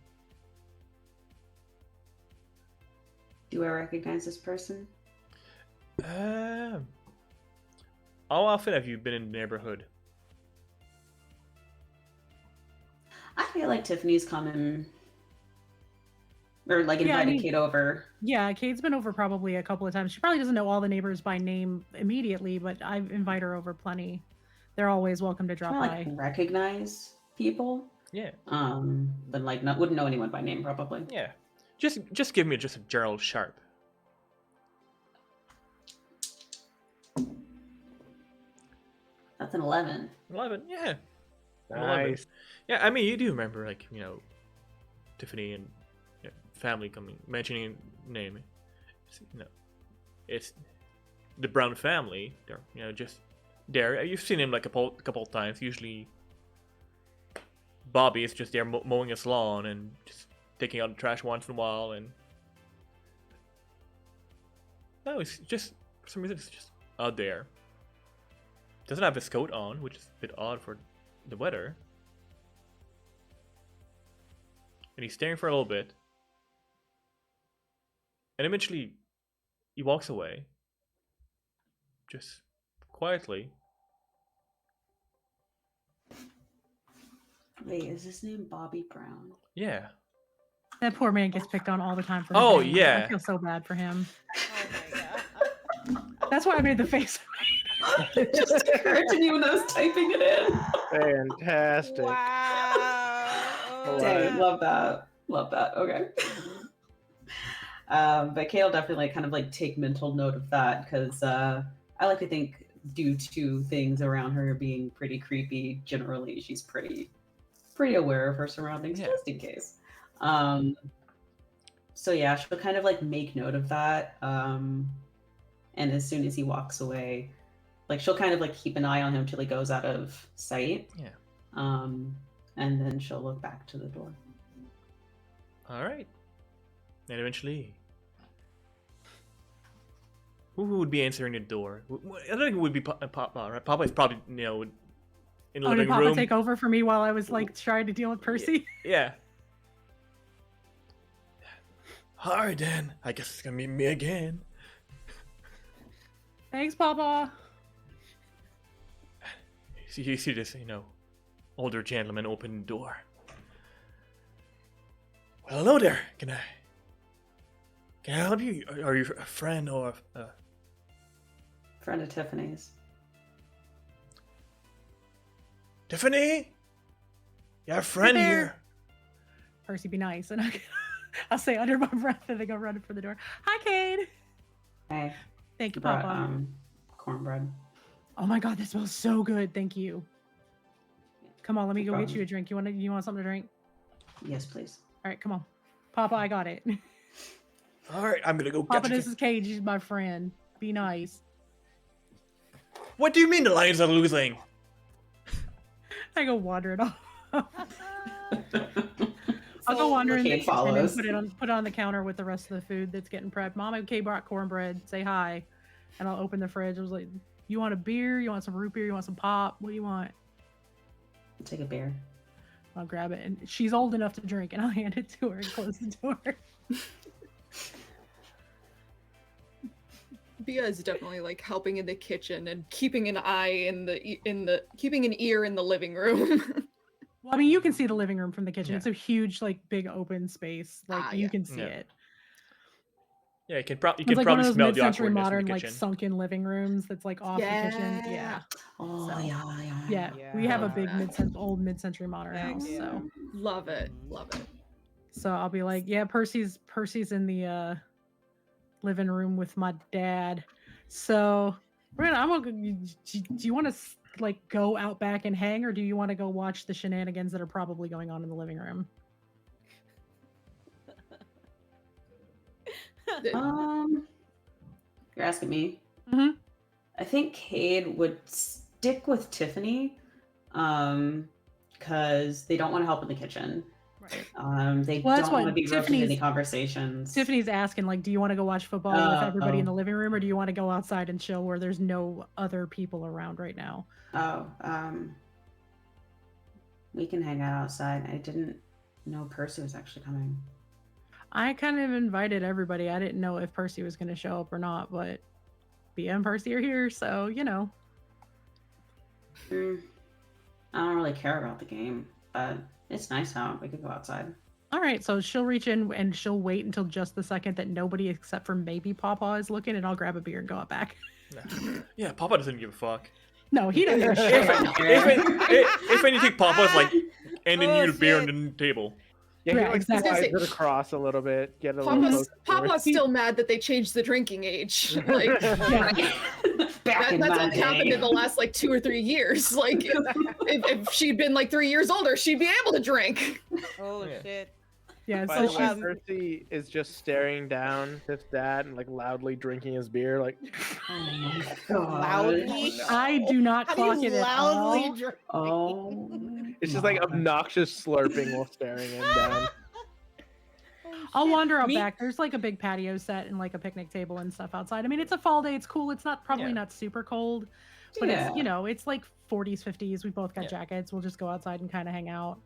Do I recognize this person? How often have you been in the neighborhood? I feel like Tiffany's coming, or like invited Kate over. Yeah, Kate's been over probably a couple of times. She probably doesn't know all the neighbors by name immediately, but I invite her over plenty. They're always welcome to drop by. Recognize people. Yeah. But like wouldn't know anyone by name probably. Yeah. Just give me just a general sharp. That's an 11. 11, yeah. Nice. Yeah, I mean, you do remember, like, Tiffany and family mentioning name. It's the Brown family. They're, just there. You've seen him like a couple of times. Usually, Bobby is just there mowing his lawn and just taking out the trash once in a while. And no, it's just for some reason it's just out there. Doesn't have his coat on, which is a bit odd for the weather. And he's staring for a little bit. And eventually, he walks away. Just quietly. Wait, is his name Bobby Brown? Yeah. That poor man gets picked on all the time for Oh, his name. yeah. I feel so bad for him. Oh my god. That's why I made the face. It just occurred to me when I was typing it in. Fantastic. Wow. Oh, Dang, wow. love that. Love that. Okay. But Kate will definitely kind of like take mental note of that because I like to think due to things around her being pretty creepy, generally she's pretty aware of her surroundings just in case. So yeah, she'll kind of like make note of that. And as soon as he walks away, like she'll kind of like keep an eye on him till he goes out of sight. Yeah. And then she'll look back to the door. All right. And eventually, who would be answering the door? I don't think it would be Papa, right? Papa is probably, in the Did living Papa room. take over for me while I was like trying to deal with Percy? Yeah. All right, then. I guess it's gonna be me again. Thanks, Papa. You see this, older gentleman open the door. Well, hello there. Can I help you? Are you a friend or a... Friend of Tiffany's. Tiffany? You have a friend there. here. Percy, be nice. And I'll say under my breath and then go running for the door. Hi, Cade. Hey, Thank you, brought Papa. cornbread. Oh my god, this smells so good. Thank you. Come on, let me go problem. get you a drink. You want something to drink? Yes, please. All right, come on. Papa, I got it. All right, I'm gonna go Papa, catch this is Cage. He's my friend. Be nice. What do you mean the Lions are losing? I go wandering off. I'll go wander in the Kate kitchen and follows. put it on the counter with the rest of the food that's getting prepped. Mom, okay, brought cornbread. Say hi. And I'll open the fridge. I was like, you want a beer? You want some root beer? You want some pop? What do you want? I'll take a beer. I'll grab it. And she's old enough to drink, and I'll hand it to her and close the door. Bia is definitely like helping in the kitchen and keeping an eye keeping an ear in the living room. Well, I mean, you can see the living room from the kitchen. Yeah. It's a huge, like, big open space. Like, you yeah. can see Yeah. it. Yeah, you can, you It's can like one probably of those smell the mid-century awkwardness modern, in the like kitchen. sunken living rooms that's like off the kitchen. Yeah. Oh So, yeah. Yeah, we have a big Yeah. old mid-century modern Heck house. yeah. So, Love it. Love it. so I'll be like, yeah, Percy's in the living room with my dad. So, Brandon, do you want to like go out back and hang, or do you want to go watch the shenanigans that are probably going on in the living room? You're asking me. Mm-hmm. I think Cade would stick with Tiffany, because they don't want to help in the kitchen. Right. They Well, that's don't want to what be roped into any Tiffany's conversations. Tiffany's asking, like, do you want to go watch football with everybody in the living room, or do you want to go outside and chill where there's no other people around right now? We can hang out outside. I didn't know Percy was actually coming. I kind of invited everybody. I didn't know if Percy was going to show up or not, but Bia and Percy are here, so you know. I don't really care about the game, but it's nice out. We could go outside. All right, so she'll reach in and she'll wait until just the second that nobody except for maybe Papa is looking, and I'll grab a beer and go out back. Yeah, Papa doesn't give a fuck. No, he doesn't give a shit. If anything, Papa's like ending you the beer shit. on the table. Yeah, Yeah, he exactly. slides it across a little bit. Get a little closer. Papa's still mad that they changed the drinking age. Like, Back in that's my only happened day. in the last like 2 or 3 years. Like, if she'd been like 3 years older, she'd be able to drink. Oh Yeah. shit. Yeah, By so the way, she's Percy is just staring down his dad and like loudly drinking his beer, like. Oh my god. Loudly. I do not How clock do you it at loudly all. drink? Oh. It's just like my. obnoxious slurping while staring him down. I'll wander out Me- back. There's like a big patio set and like a picnic table and stuff outside. I mean, it's a fall day. It's cool. It's not probably Yeah. not super cold, but Yeah. it's, you know, it's like 40s, 50s. We both got Yeah. jackets. We'll just go outside and kind of hang out.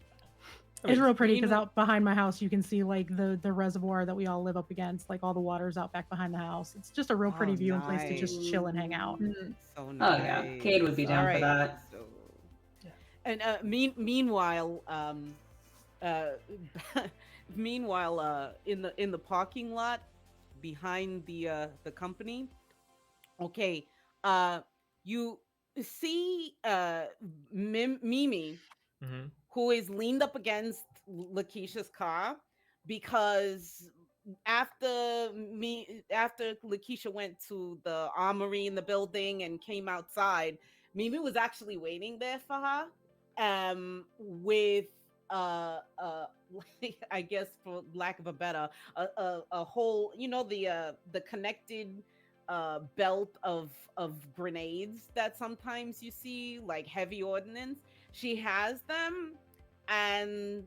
I It's mean, real pretty because mean- out behind my house, you can see like the reservoir that we all live up against. Like all the water's out back behind the house. It's just a real pretty Oh, view and place to just chill and hang out. So Oh, nice. yeah. Cade would be down for Alright, that. so- And meanwhile, in the parking lot behind the company, okay, you see Mimi, Mhm. who is leaned up against Lakeisha's car because after Lakeisha went to the armory in the building and came outside, Mimi was actually waiting there for her, with I guess for lack of a better, a whole, you know, the connected belt of grenades that sometimes you see, like heavy ordnance. She has them, and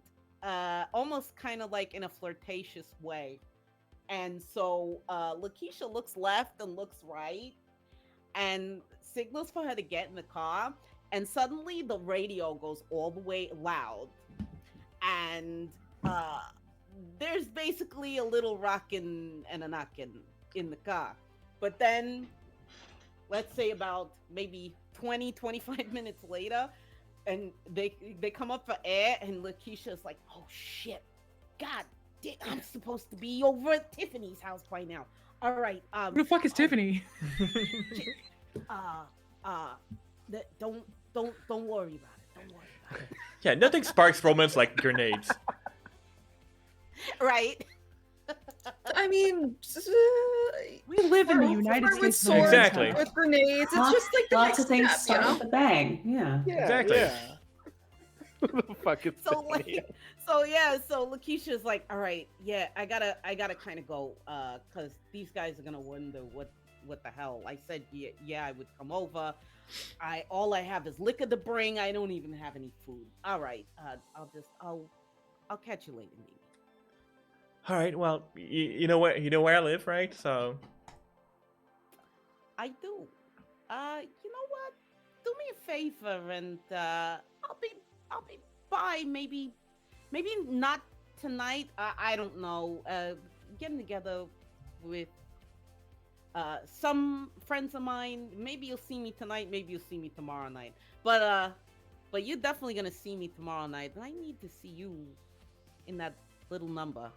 almost kind of like in a flirtatious way. And so Lakeisha looks left and looks right and signals for her to get in the car. And suddenly the radio goes all the way loud. And there's basically a little rockin' and a knockin' in the car. But then, let's say about maybe 20-25 minutes later, and they come up for air, and Lakeisha's like, oh shit, god damn, I'm supposed to be over at Tiffany's house by now. All right, Who the fuck is Tiffany? don't worry about it. Don't worry about it. Yeah, nothing sparks romance like grenades. Right? I mean, We live in the Or United with States. of swords, America. Exactly. with grenades. It's just like the lots next of things step, start you know? with a bang. Yeah. Yeah, Exactly. Yeah. Fucking So Tiffany. like, so Lakeisha's like, all right, yeah, I gotta kind of go, cause these guys are gonna wonder what the hell. I said, yeah, I would come over. All I have is liquor to bring. I don't even have any food. All right, I'll catch you later, Mimi. All right, well, you know where I live, right? So I do. You know what? Do me a favor, and I'll be by maybe not tonight. I don't know. Getting together with some friends of mine. Maybe you'll see me tonight. Maybe you'll see me tomorrow night. But you're definitely gonna see me tomorrow night, and I need to see you in that little number.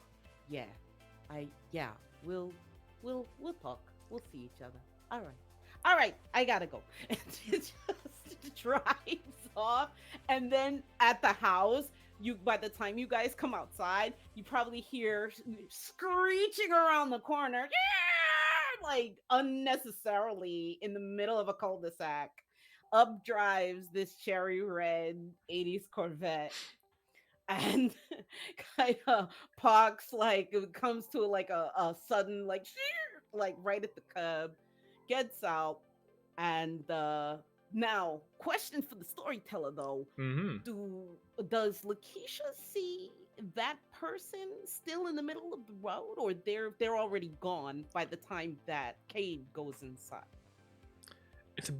Yeah, we'll we'll talk. We'll see each other. All right. I gotta go. And it just drives off. And then at the house, by the time you guys come outside, you probably hear screeching around the corner, yeah! Like unnecessarily in the middle of a cul-de-sac. Up drives this cherry red 80s Corvette. And kind of parks, like it comes to like a sudden like right at the curb, gets out, and now question for the storyteller though: does Lakeisha see that person still in the middle of the road, or they're already gone by the time that Cade goes inside? It's a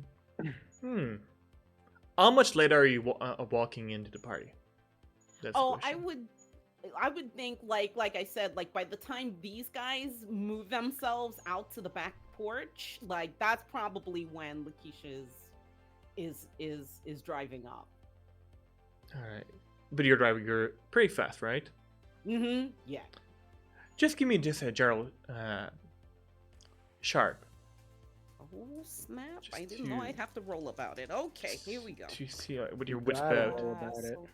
How much later are you walking into the party? That's the question. I would think like I said, like by the time these guys move themselves out to the back porch, like that's probably when Lakeisha is driving up. All right, but you're driving. You're pretty fast, right? Mm-hmm. Yeah. Just give me just a Gerald sharp. Oh snap! Just I didn't know I'd have to roll about it. Okay, here we go. To see what your wits Gotta about. roll about it. So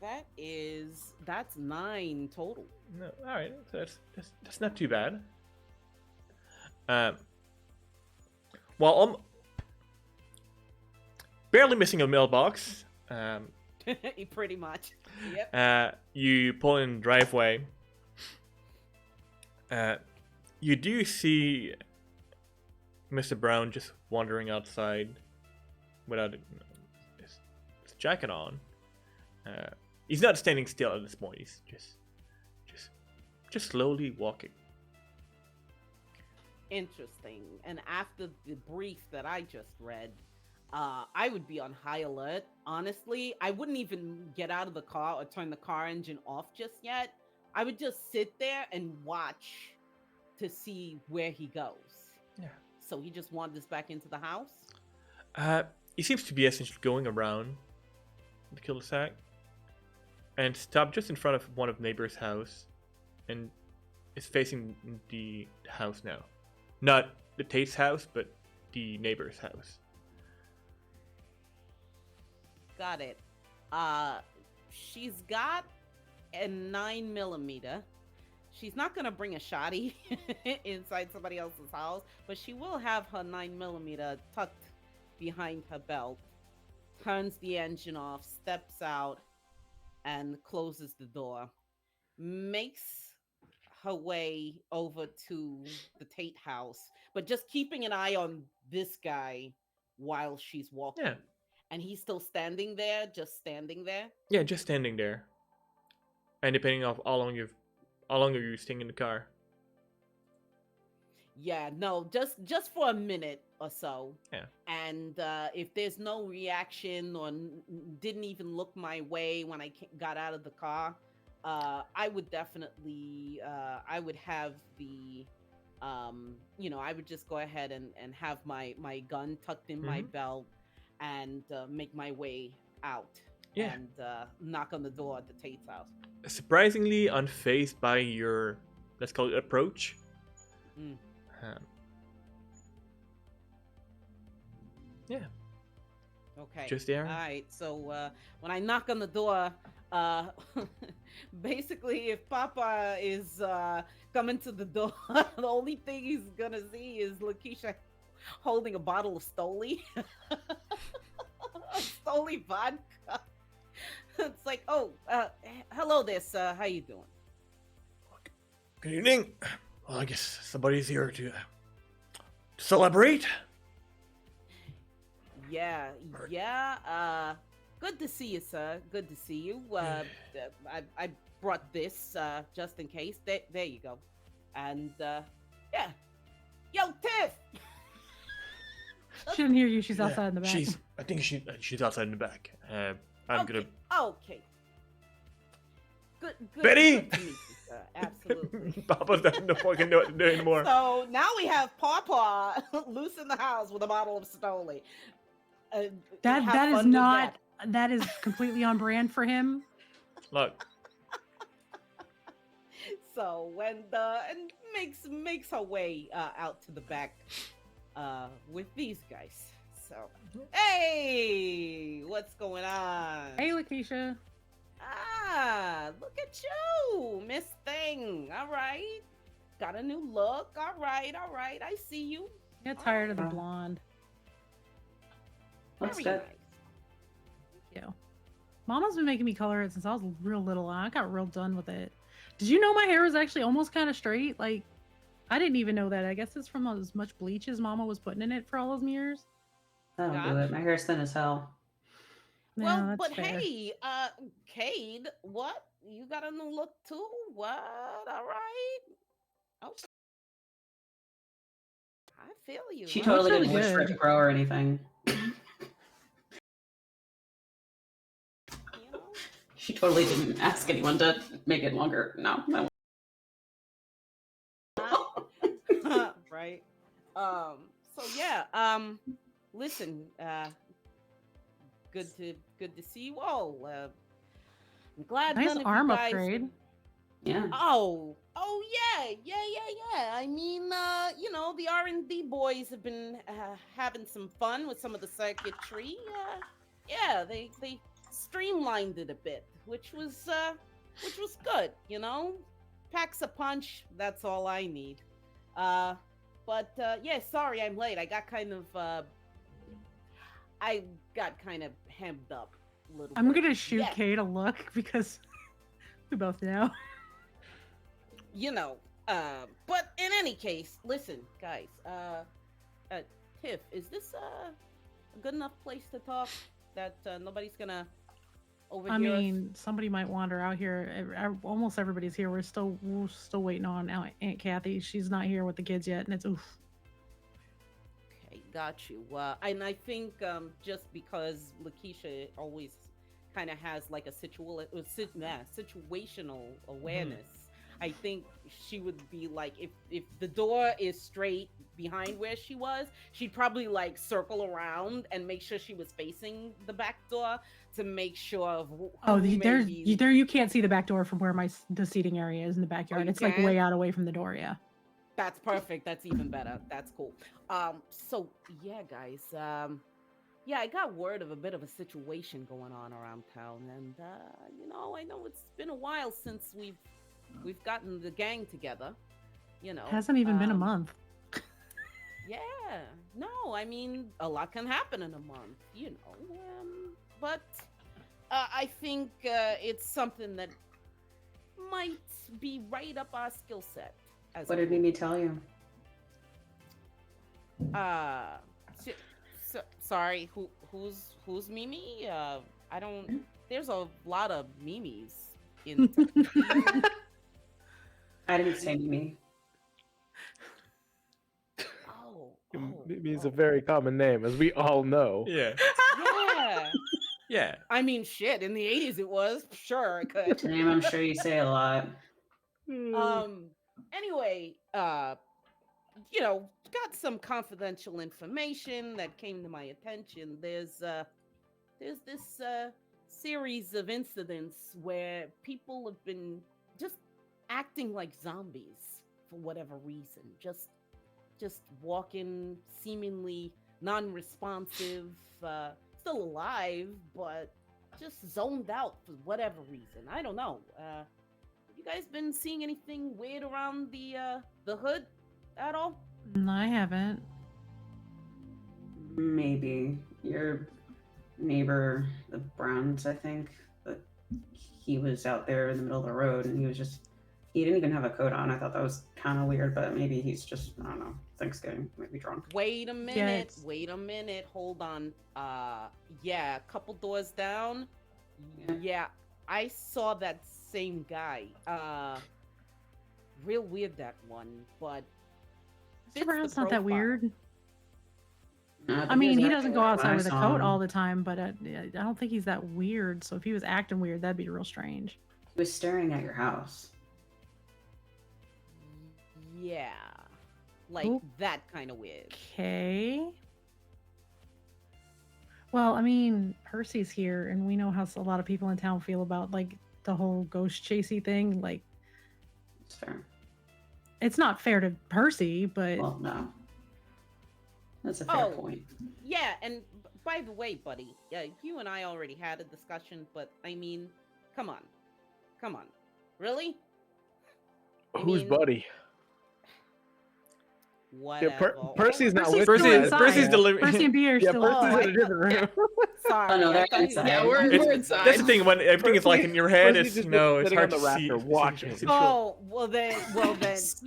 that's 9 total. No, all right, so that's not too bad. Well, I'm barely missing a mailbox. Pretty much. Yep. You pull in the driveway. You do see Mr. Brown just wandering outside without his jacket on. He's not standing still at this point. He's just slowly walking. Interesting. And after the brief that I just read, I would be on high alert. Honestly, I wouldn't even get out of the car or turn the car engine off just yet. I would just sit there and watch to see where he goes. Yeah. So he just wanders back into the house? He seems to be essentially going around the cul-de-sac and stopped just in front of one of the neighbor's house and is facing the house now. Not the Tate's house, but the neighbor's house. Got it. She's got a 9mm. She's not gonna bring a shotty inside somebody else's house, but she will have her 9mm tucked behind her belt. Turns the engine off, steps out, and closes the door. Makes her way over to the Tate house, but just keeping an eye on this guy while she's walking. Yeah. And he's still standing there, just standing there? Yeah, just standing there. And depending on how long are you staying in the car? Yeah, no, just for a minute or so. Yeah. And if there's no reaction or didn't even look my way when I got out of the car, I would definitely, I would have the, I would just go ahead and have my gun tucked in my belt and make my way out. Yeah. And knock on the door at the Tate's house. Surprisingly unfazed by your, let's call it, approach. Yeah. Okay. Just there. All right. So when I knock on the door, basically, if Papa is coming to the door, the only thing he's gonna see is Lakeisha holding a bottle of Stoli, Stoli vodka. It's like, oh, hello there, sir. How you doing? Good evening. Well, I guess somebody's here to celebrate. Yeah. Good to see you, sir. Good to see you. I brought this just in case. There you go. And yeah. Yo, Tiff. She didn't hear you. She's outside in the back. I think she's outside in the back. I'm okay. gonna. Okay. Good. Betty! Good to meet you, sir. Absolutely. Papa doesn't know what can do anymore. So now we have Papa loose in the house with a bottle of Stoli. That is not. That is completely on brand for him. Look. So and makes her way out to the back with these guys. So hey, what's going on? Hey, Lakeisha. Ah, look at you, Miss Thing. All right, got a new look. All right, I see you. Get tired of the right. blonde. Looks Very good. nice. Thank you. Mama's been making me color it since I was real little. I got real done with it. Did you know my hair was actually almost kind of straight? Like, I didn't even know that. I guess it's from as much bleach as Mama was putting in it for all those years. That'll do it. My hair's thin as hell. Well, Yeah, that's but fair. hey, Cade, what? You got a new look too? What? All right. Oh, I feel you. She Well, totally that's didn't really wish for it good. to grow or anything. You know? She totally didn't ask anyone to make it longer. No. Right. So yeah, listen, good to see you all. I'm glad Nice none of arm you guys upgrade. Yeah. Oh yeah. I mean, the R&D boys have been having some fun with some of the circuitry. Yeah, they streamlined it a bit, which was good. Packs a punch. That's all I need. But yeah, sorry I'm late. I got kind of hemmed up a little. I'm bit. gonna shoot Yeah. Kate a look because we both know. But in any case, listen, guys, Tiff, is this a good enough place to talk that nobody's gonna overhear I mean, us? somebody might wander out here. Almost everybody's here. We're still waiting on Aunt Kathy. She's not here with the kids yet, and it's oof. Okay, got you. And I think just because Lakeisha always kind of has like a situational awareness, I think she would be like, if the door is straight behind where she was, she'd probably like circle around and make sure she was facing the back door to make sure of There you can't see the back door from where the seating area is in the backyard. you It's like can't? way out away from the door. Yeah. That's perfect. That's even better. That's cool. So yeah, guys. Yeah, I got word of a bit of a situation going on around town, and I know it's been a while since we've gotten the gang together. Hasn't even been a month. Yeah, no, I mean a lot can happen in a month, but I think it's something that might be right up our skill set. What did Mimi tell you? Sorry, who's Mimi? I don't. There's a lot of Mimis in. I didn't say Mimi. Mimi is a very common name, as we all know. Yeah. Yeah. Yeah. I mean, shit. In the 80s, it was sure it could. It's a name I'm sure you say a lot. Anyway, got some confidential information that came to my attention. There's this series of incidents where people have been just acting like zombies for whatever reason. Just walking seemingly non-responsive, still alive, but just zoned out for whatever reason. I don't know. Have you guys been seeing anything weird around the hood at all? No, I haven't. Maybe your neighbor, the Browns, I think, but he was out there in the middle of the road and he didn't even have a coat on. I thought that was kind of weird, but maybe he's just, I don't know, Thanksgiving, maybe drunk. Wait a minute. Hold on. Yeah, a couple doors down. Yeah, I saw that same guy. Real weird, that one, but Mr. Brown's not that weird. Nah, I mean, he was doesn't acting go weird when outside I with a saw coat him. all the time, but I don't think he's that weird. So if he was acting weird, that'd be real strange. He was staring at your house. yeah, like Oop. that kind of weird. Okay. Well, I mean, Percy's here, and we know how a lot of people in town feel about like the whole ghost chasey thing. Like, It's fair. It's not fair to Percy, but Well, no. That's a fair Oh. point. Yeah, and by the way, buddy, you and I already had a discussion, but I mean, come on. Really? I Who's mean, buddy? Whatever. Percy's not Percy's with still you guys. inside. Percy's delivering. Percy and B are Yeah, still Percy's inside. in a different room. Sorry. Oh, no, they're I thought you- inside. Yeah, we're It's- inside. That's the thing. When everything is like in your head, Percy's it's just it's sitting hard on to the see. rafter watching. Oh, well then. You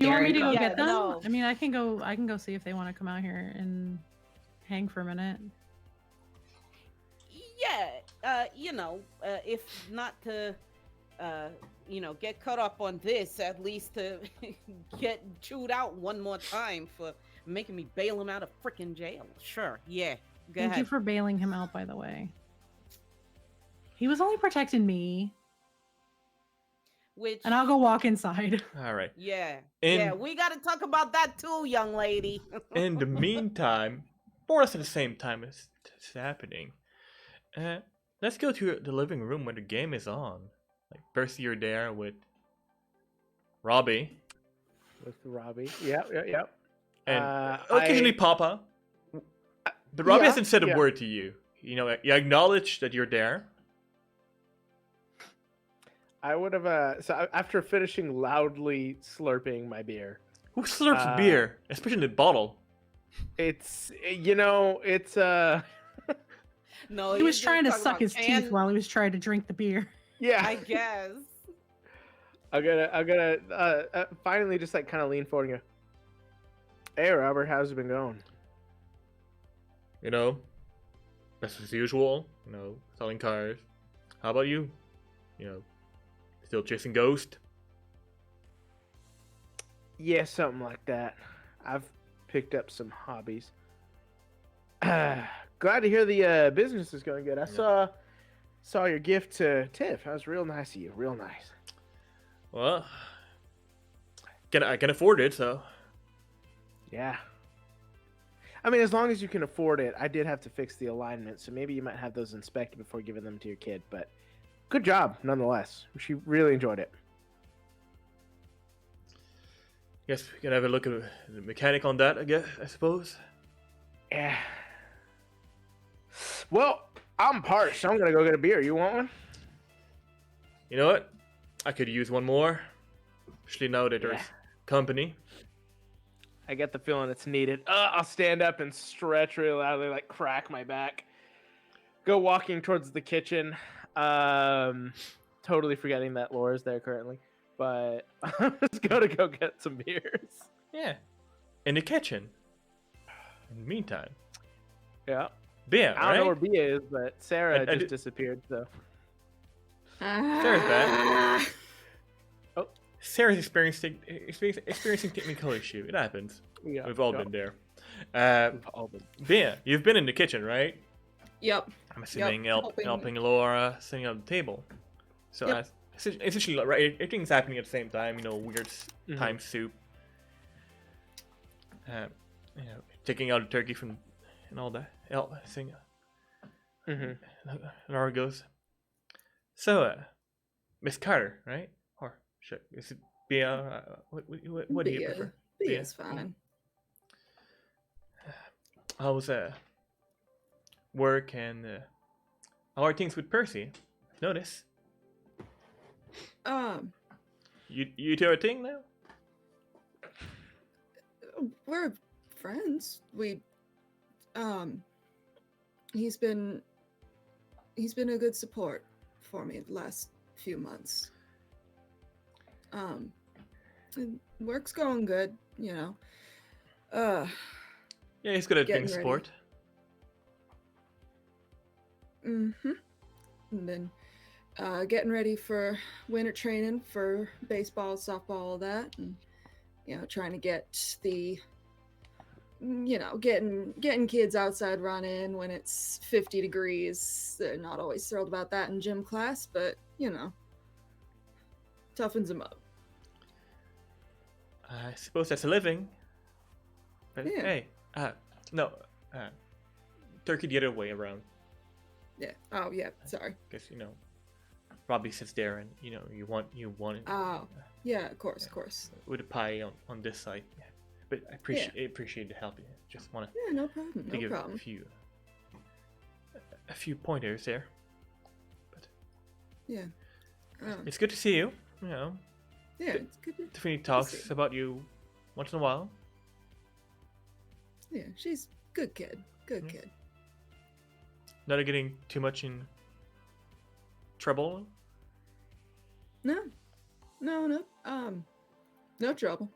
want me to go Yeah, get them? no. I mean, I can go see if they want to come out here and hang for a minute. Yeah, if not to, get caught up on this, at least to get chewed out one more time for making me bail him out of frickin' jail. Sure, yeah. Go Thank ahead. you for bailing him out, by the way. He was only protecting me, Which, and I'll go walk inside. All right. yeah, In we gotta talk about that too, young lady. in the meantime, more or less at the same time as it's happening, let's go to the living room where the game is on. Like Percy, you're there with Robbie, With Robbie. Yep. and occasionally Papa. But Robbie Yeah, hasn't said a yeah. word to you. You know, you acknowledge that you're there. I would have. So after finishing loudly slurping my beer, Who slurps Uh, beer, especially in the bottle? it's No, He was he's trying to talking suck about his teeth while he was trying to drink the beer. yeah. I guess. I'm gonna finally just like kind of lean forward and go, "Hey, Robert, how's it been going?" You know, best as usual. You know, selling cars. How about you? You know, still chasing ghosts. Yeah, something like that. I've picked up some hobbies. Glad to hear the business is going good. I saw your gift to Tiff. That was real nice of you. Real nice. Well, I can afford it, so Yeah. I mean, as long as you can afford it, I did have to fix the alignment, so maybe you might have those inspected before giving them to your kid. But good job, nonetheless. She really enjoyed it. guess we can have a look at the mechanic on that. I suppose. Yeah. Well, I'm parched. I'm gonna go get a beer. You want one? You know what? I could use one more, especially now that there's Yeah. company. I get the feeling it's needed. I'll stand up and stretch really loudly, like crack my back. Go walking towards the kitchen. Totally forgetting that Laura's there currently. But I'm just gonna go get some beers. Yeah, in the kitchen. In the meantime, Yeah. Bia, I don't know where right? Bia is, but Sarah I just did- disappeared, so. Sarah's back. Ah. Sarah's experiencing technical issue. It happens. Yeah, We've all yeah, been there. we've all been. Bia, you've been in the kitchen, right? Yep. I'm assuming helping. helping Laura setting up the table. So Yep. essentially, like, right, everything's happening at the same time. You know, weird Mhm. time soup. Taking out the turkey from and all that. Thing. Mhm. Laura goes. So, Miss Carter, right? Or shit, is it Bia? What do you prefer? Bia's fine. How's work and how are things with Percy? I've noticed. You two are a thing now? We're friends. He's been a good support for me the last few months. And work's going good, you know. Yeah, he's good at being Getting ready. support. And then getting ready for winter training for baseball, softball, all that, and trying to get the getting kids outside running when it's 50 degrees. They're not always thrilled about that in gym class, but toughens them up. I suppose that's a living. But Yeah. hey, no, turkey the other way around. Yeah. Oh yeah. Sorry. Because Robbie sits there, and you want it Oh, yeah, of course, of course. with a pie on this side. Yeah. But I appreciate the help. Yeah. Just want Yeah, no problem, to no give problem. a few pointers there. But Yeah. it's good to see you. Yeah, it's good. Tiffany see talks you. about you once in a while. Yeah, she's good kid. Good Yeah. kid. Not getting too much in trouble. No. No trouble.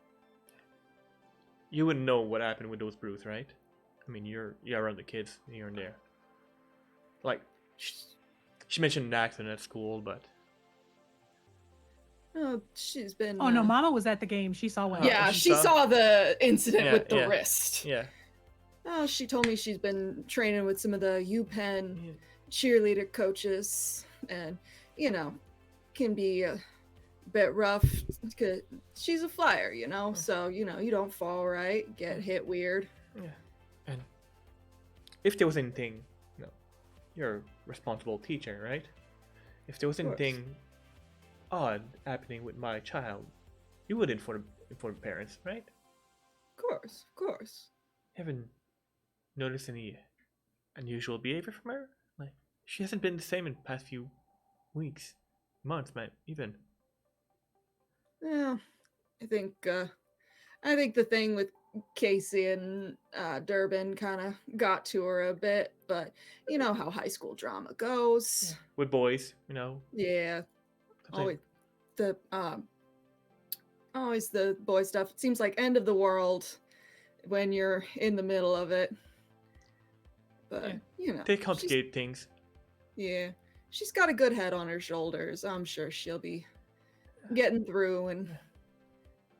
You wouldn't know what happened with those brews, right? I mean, you're around the kids here and there. Like, she mentioned an accident at school, but Oh, she's been. Oh no, Mama was at the game. She saw what. Yeah, happened. she saw the incident Yeah, with the yeah. wrist. yeah. Oh, she told me she's been training with some of the UPenn cheerleader coaches, and can be a bit rough. 'Cause she's a flyer, so you don't fall right, get hit weird. Yeah. And if there was anything, you're a responsible teacher, right? If there was Of course. anything odd happening with my child, you would inform parents, right? Of course. Haven't noticed any unusual behavior from her? Like, she hasn't been the same in the past few weeks, months, man, even. Yeah, I think the thing with Casey and Durbin kind of got to her a bit, but you know how high school drama goes. With boys, Yeah, something- always the boy stuff. It seems like end of the world when you're in the middle of it. But they complicate things. she's got a good head on her shoulders. I'm sure she'll be getting through and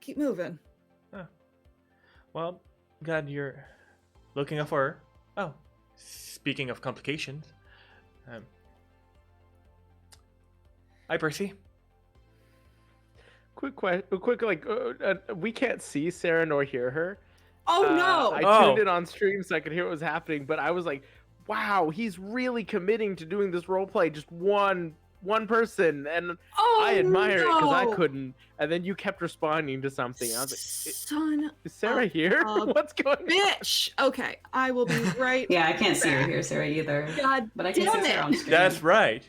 keep moving. Well, glad you're looking out for her. Oh, speaking of complications, hi Percy. Quick we can't see Sarah nor hear her. Oh no! I tuned in on stream so I could hear what was happening, but I was like, wow, he's really committing to doing this role play, just one person, and I admire it because I couldn't. And then you kept responding to something. I was like, Son is Sarah here? What's going on? bitch! Okay, I will be right. Yeah, I can't see or hear Sarah either. God But I can damn see Sarah on it! screen. That's right.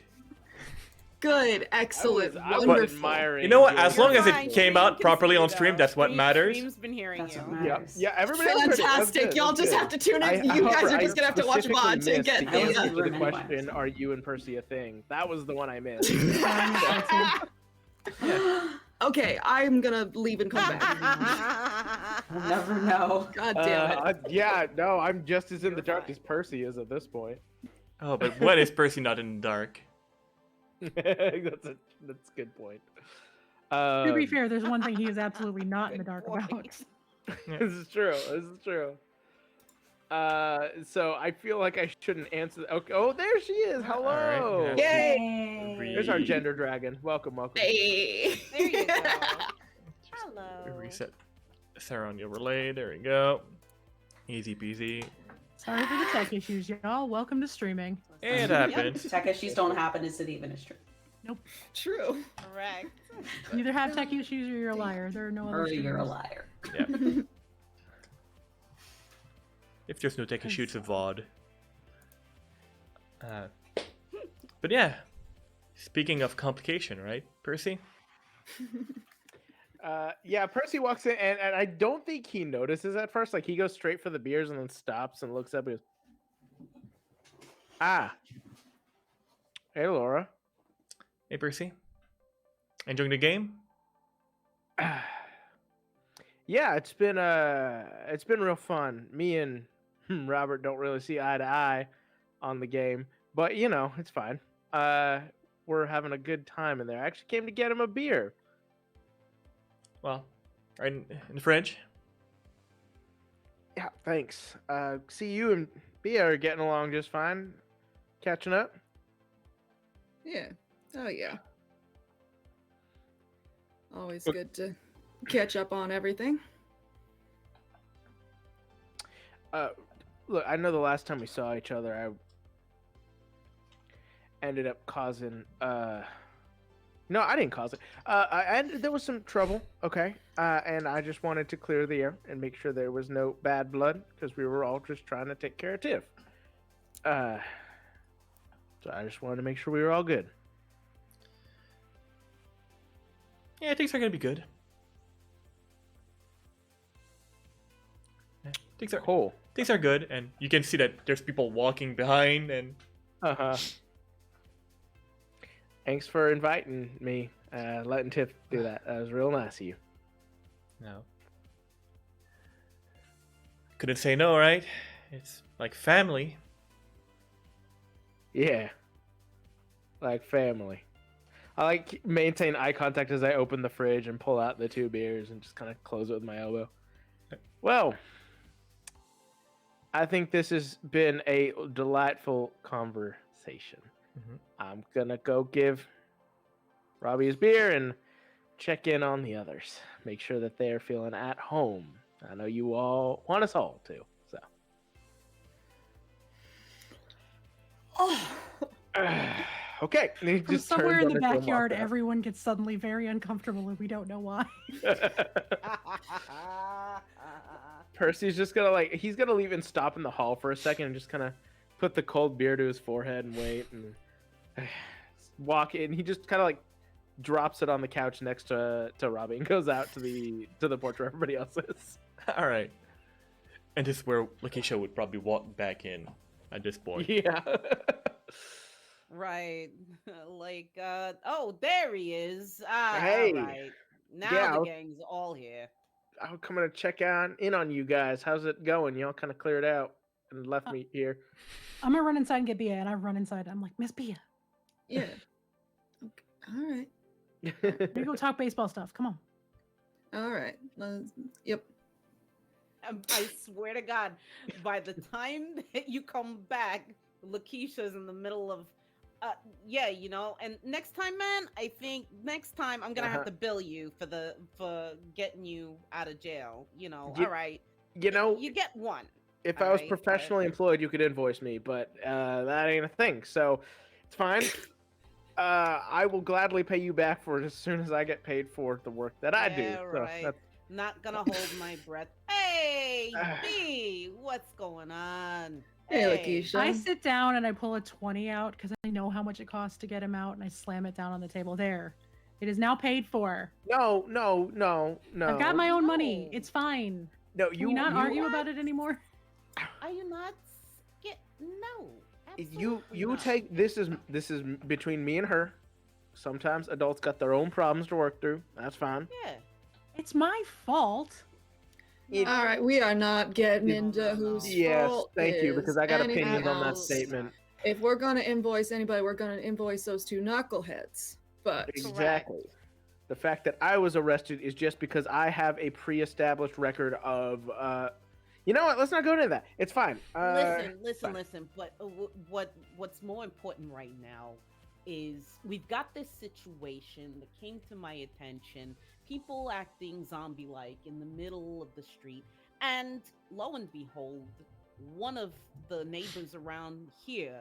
Good, excellent, I was wonderful. admiring. You know what? your- As long as it Fine, came Stream out can properly see on you, stream, though. that's what matters. Stream's been hearing That's you. what Yeah, matters. yeah. Everybody else heard it. That's Fantastic! good, Y'all that's just good. have to tune in. You However, guys are just gonna have to watch specifically VOD to missed get the I the. wasn't answer to the room anyway. question, are you and Percy a thing? That was the one I missed. Okay, I'm gonna leave and come back. We'll never know. God damn it! Yeah, no, I'm just as in the dark as Percy is at this point. Oh, but when is Percy not in the dark? that's a good point. To be fair, there's one thing he is absolutely not in the dark Good about. point. This is true. So I feel like I shouldn't answer. Okay. Oh, there she is. All Hello. right, Yay! Re- There's our gender dragon. Welcome. Hey. There you go. Hello. Reset Sarah on the overlay. There we go. Easy peasy. Sorry for the tech issues, y'all. Welcome to streaming. It Yep. happens. Tech issues don't happen in City Ministry. True. Correct. You either have tech issues or you're a liar. There are no other. Or you're a streamers. liar. Yeah. If there's no tech issues, it's a VOD. But yeah. Speaking of complication, right, Percy? Yeah, Percy walks in, and I don't think he notices at first. Like, he goes straight for the beers and then stops and looks up and goes, ah. Hey, Laura. Hey, Percy. Enjoying the game? Yeah, it's been real fun. Me and Robert don't really see eye to eye on the game, but it's fine. We're having a good time in there. I actually came to get him a beer. Well, right in the fridge. Yeah, thanks. See, you and Bia are getting along just fine. Catching up. Yeah. Oh yeah. Always good to catch up on everything. Look, I know the last time we saw each other, I ended up causing No, I didn't cause it. And there was some trouble, okay? And I just wanted to clear the air and make sure there was no bad blood because we were all just trying to take care of Tiff. So I just wanted to make sure we were all good. Yeah, things are gonna be good. Yeah, Cool. things are good, and you can see that there's people walking behind, and Uh-huh. Thanks for inviting me, letting Tiff do that. That was real nice of you. no. Couldn't say no, right? It's like family. Yeah. Like family. I like maintain eye contact as I open the fridge and pull out the 2 beers and just kind of close it with my elbow. Well, I think this has been a delightful conversation. Mhm. I'm gonna go give Robbie his beer and check in on the others. Make sure that they're feeling at home. I know you all want us all to. So. Okay. And he From just somewhere turns in the on his backyard, remote. everyone gets suddenly very uncomfortable, and we don't know why. Percy's just gonna he's gonna leave and stop in the hall for a second and just kind of put the cold beer to his forehead and wait and walk in. He just kind of drops it on the couch next to Robbie and goes out to the porch where everybody else is. All right. And this is where Lakeisha would probably walk back in at this point. Yeah. Right. Like, oh, there he is. Hey. All right. Now Yeah, the I'll- gang's all here. I'm coming to check in on you guys. How's it going? Y'all kind of cleared out and left me here. I'm gonna run inside and get Bia, and I run inside. I'm like, Miss Bia, Yeah. Okay. All right. we go talk baseball stuff. Come on. All right. Yep. I swear to God, by the time that you come back, Lakeisha's in the middle of, yeah, you know. And next time, man, I think next time I'm gonna have to bill you for getting you out of jail. You know, all right. You know, You get one. if all I was right, professionally employed, you could invoice me, but that ain't a thing. So it's fine. I will gladly pay you back for it as soon as I get paid for the work that I do. Yeah, So right. that's- Not gonna hold my breath. Hey, B, what's going on? Hey, Lakeisha. I sit down and I pull a 20 out because I know how much it costs to get him out, and I slam it down on the table. There, it is now paid for. No. I've got my own money. No. It's fine. No, Can we not argue about it anymore? Are you not no? You absolutely not. take this is between me and her. Sometimes adults got their own problems to work through. That's fine. Yeah. It's my fault. It- All right, we are not getting into whose Yes, fault thank you, is because I got anything opinions on that else. statement. If we're gonna invoice anybody, we're gonna invoice those 2 knuckleheads. But Exactly. The fact that I was arrested is just because I have a pre-established record of. You know what? Let's not go into that. It's fine. Listen. But what's more important right now is we've got this situation that came to my attention. People acting zombie-like in the middle of the street, and lo and behold, one of the neighbors around here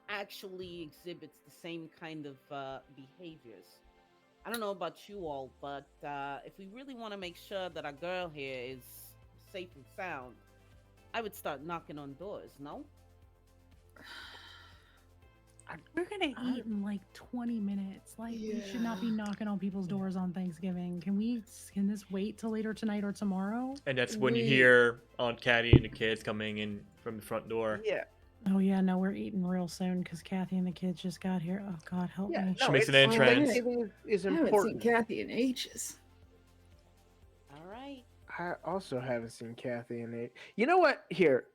actually exhibits the same kind of behaviors. I don't know about you all, but if we really want to make sure that our girl here is safe and sound, I would start knocking on doors, no? We're gonna eat in like 20 minutes. Like we should not be Yeah. knocking on people's doors on Thanksgiving. Can this wait till later tonight or tomorrow? And that's when you We- hear Aunt Caddy and the kids coming in from the front door. Yeah. Oh yeah, no, we're eating real soon because Kathy and the kids just got here. Oh God, help Yeah. me. She makes an it's- entrance. Thanksgiving is I haven't important. seen Kathy in ages. All right. I also haven't seen Kathy and Nate. You know what? Here,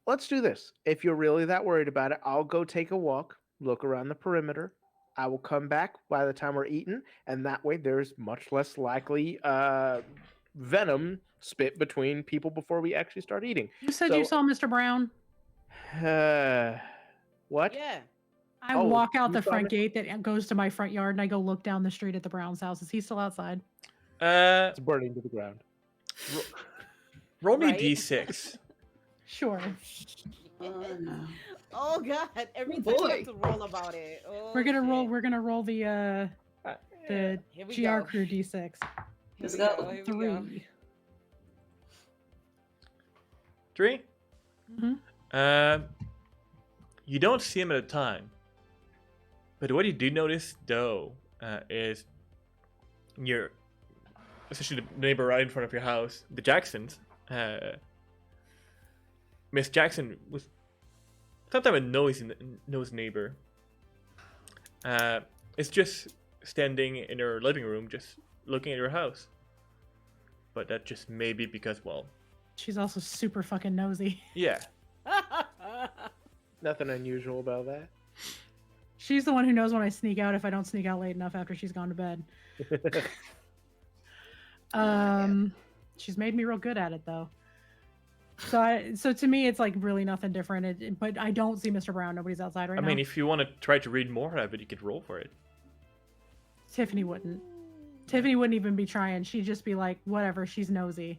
let's do this. If you're really that worried about it, I'll go take a walk, look around the perimeter. I will come back by the time we're eating, and that way there's much less likely venom spit between people before we actually start eating. You said you So- saw Mr. Brown. What? Yeah. I Oh, walk out you the saw front Mr. gate that goes to my front yard, and I go look down the street at the Brown's house. Is he still outside? It's burning to the ground. Roll me Right. d6. Sure. Oh God! Every Oh, time you boy. have to roll about it. Oh, We're gonna roll. shit. We're gonna roll the The Here we GR go. crew D6. Here Let's we go. go. Here we go. 3. 3. Mhm. You don't see him at a time, but what you do notice though is your essentially the neighbor right in front of your house, the Jacksons. Miss Jackson was sometimes a nosy neighbor. It's just standing in her living room, just looking at your house. But that just may be because, well, She's also super fucking nosy. yeah. Nothing unusual about that. She's the one who knows when I sneak out if I don't sneak out late enough after she's gone to bed. She's made me real good at it though. So to me, it's like really nothing different. But I don't see Mr. Brown. Nobody's outside right I now. mean, if you want to try to read more of it, you could roll for it. Tiffany wouldn't. Tiffany wouldn't even be trying. She'd just be like, whatever. She's nosy.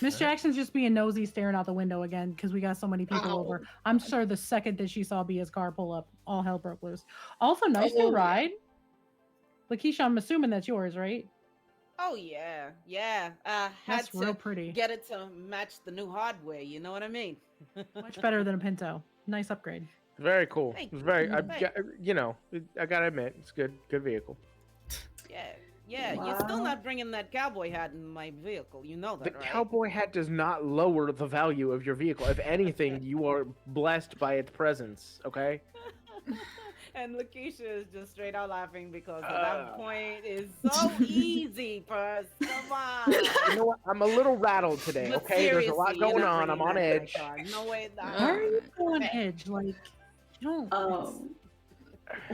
Miss Jackson's just being nosy, staring out the window again because we got so many people Oh, over. I'm sure the second that she saw Bia's car pull up, all hell broke loose. Also, nice Oh, new yeah. ride. Lakeisha, I'm assuming that's yours, right? Oh yeah, yeah. Had That's to real pretty. get it to match the new hardware. You know what I mean? Much better than a Pinto. Nice upgrade. Very cool. Thank It's you. very, Thank I gotta admit, it's good vehicle. Yeah, yeah. You're still Wow. not bringing that cowboy hat in my vehicle. You know The that, right? cowboy hat does not lower the value of your vehicle. If anything, you are blessed by its presence. Okay. And Lakeisha is just straight out laughing because at that point is so easy for us. Come on. You know what? I'm a little rattled today. But Okay, there's a lot seriously, you're going not on. I'm bringing on that edge. car. No way. Why are you on Okay. edge? Like, you don't.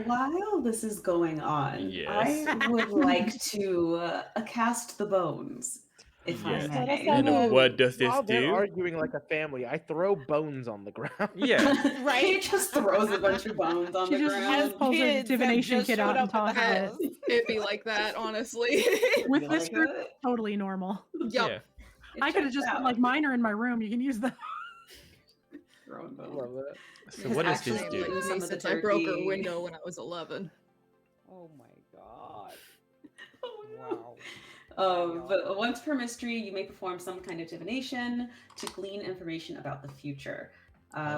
While this is going on, Yes. I would like to cast the bones, if Yes. I may. And Ooh. what does this While they're do? arguing like a family, I throw bones on the ground. Yeah. Right? He just throws a bunch of bones on She the just ground. pulls her Kids have divination just kit out showed and up at tosses the it. house. It'd be like that, honestly. With You this like group, it? totally normal. Yup. Yeah. I could have just put like mine are in my room. You can use them. Throwing I bones. love that. So what does this Actually, do? like, some of the Since I broke her turkey. window when I was 11. Oh my god. Oh, Wow. But once per mystery, you may perform some kind of divination to glean information about the future.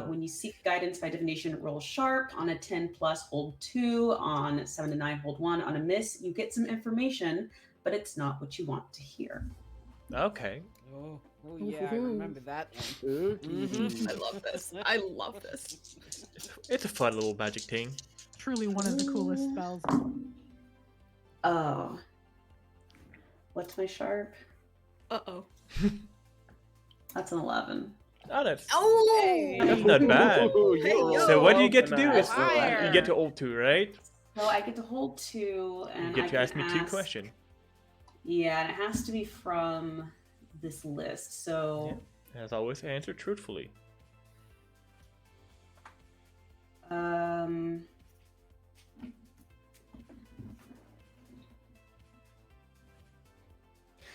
When you seek guidance by divination, roll sharp. On a 10 plus, hold 2. On 7 to 9, hold 1. On a miss, you get some information, but it's not what you want to hear. Okay. Oh yeah, I remember that one. Spooky. I love this. I love this. It's a fun little magic thing. Truly one of the coolest spells. Oh. What's my sharp? Uh-oh. That's an 11. Oh, that's Oh! that's not bad. Ooh, Hey, you're yo. So what do you get to do? open Is Fire. you get to hold 2, right? So I get to hold 2, and You get I to can ask me 2 questions. Yeah, and it has to be from this list. So, As always, answer truthfully.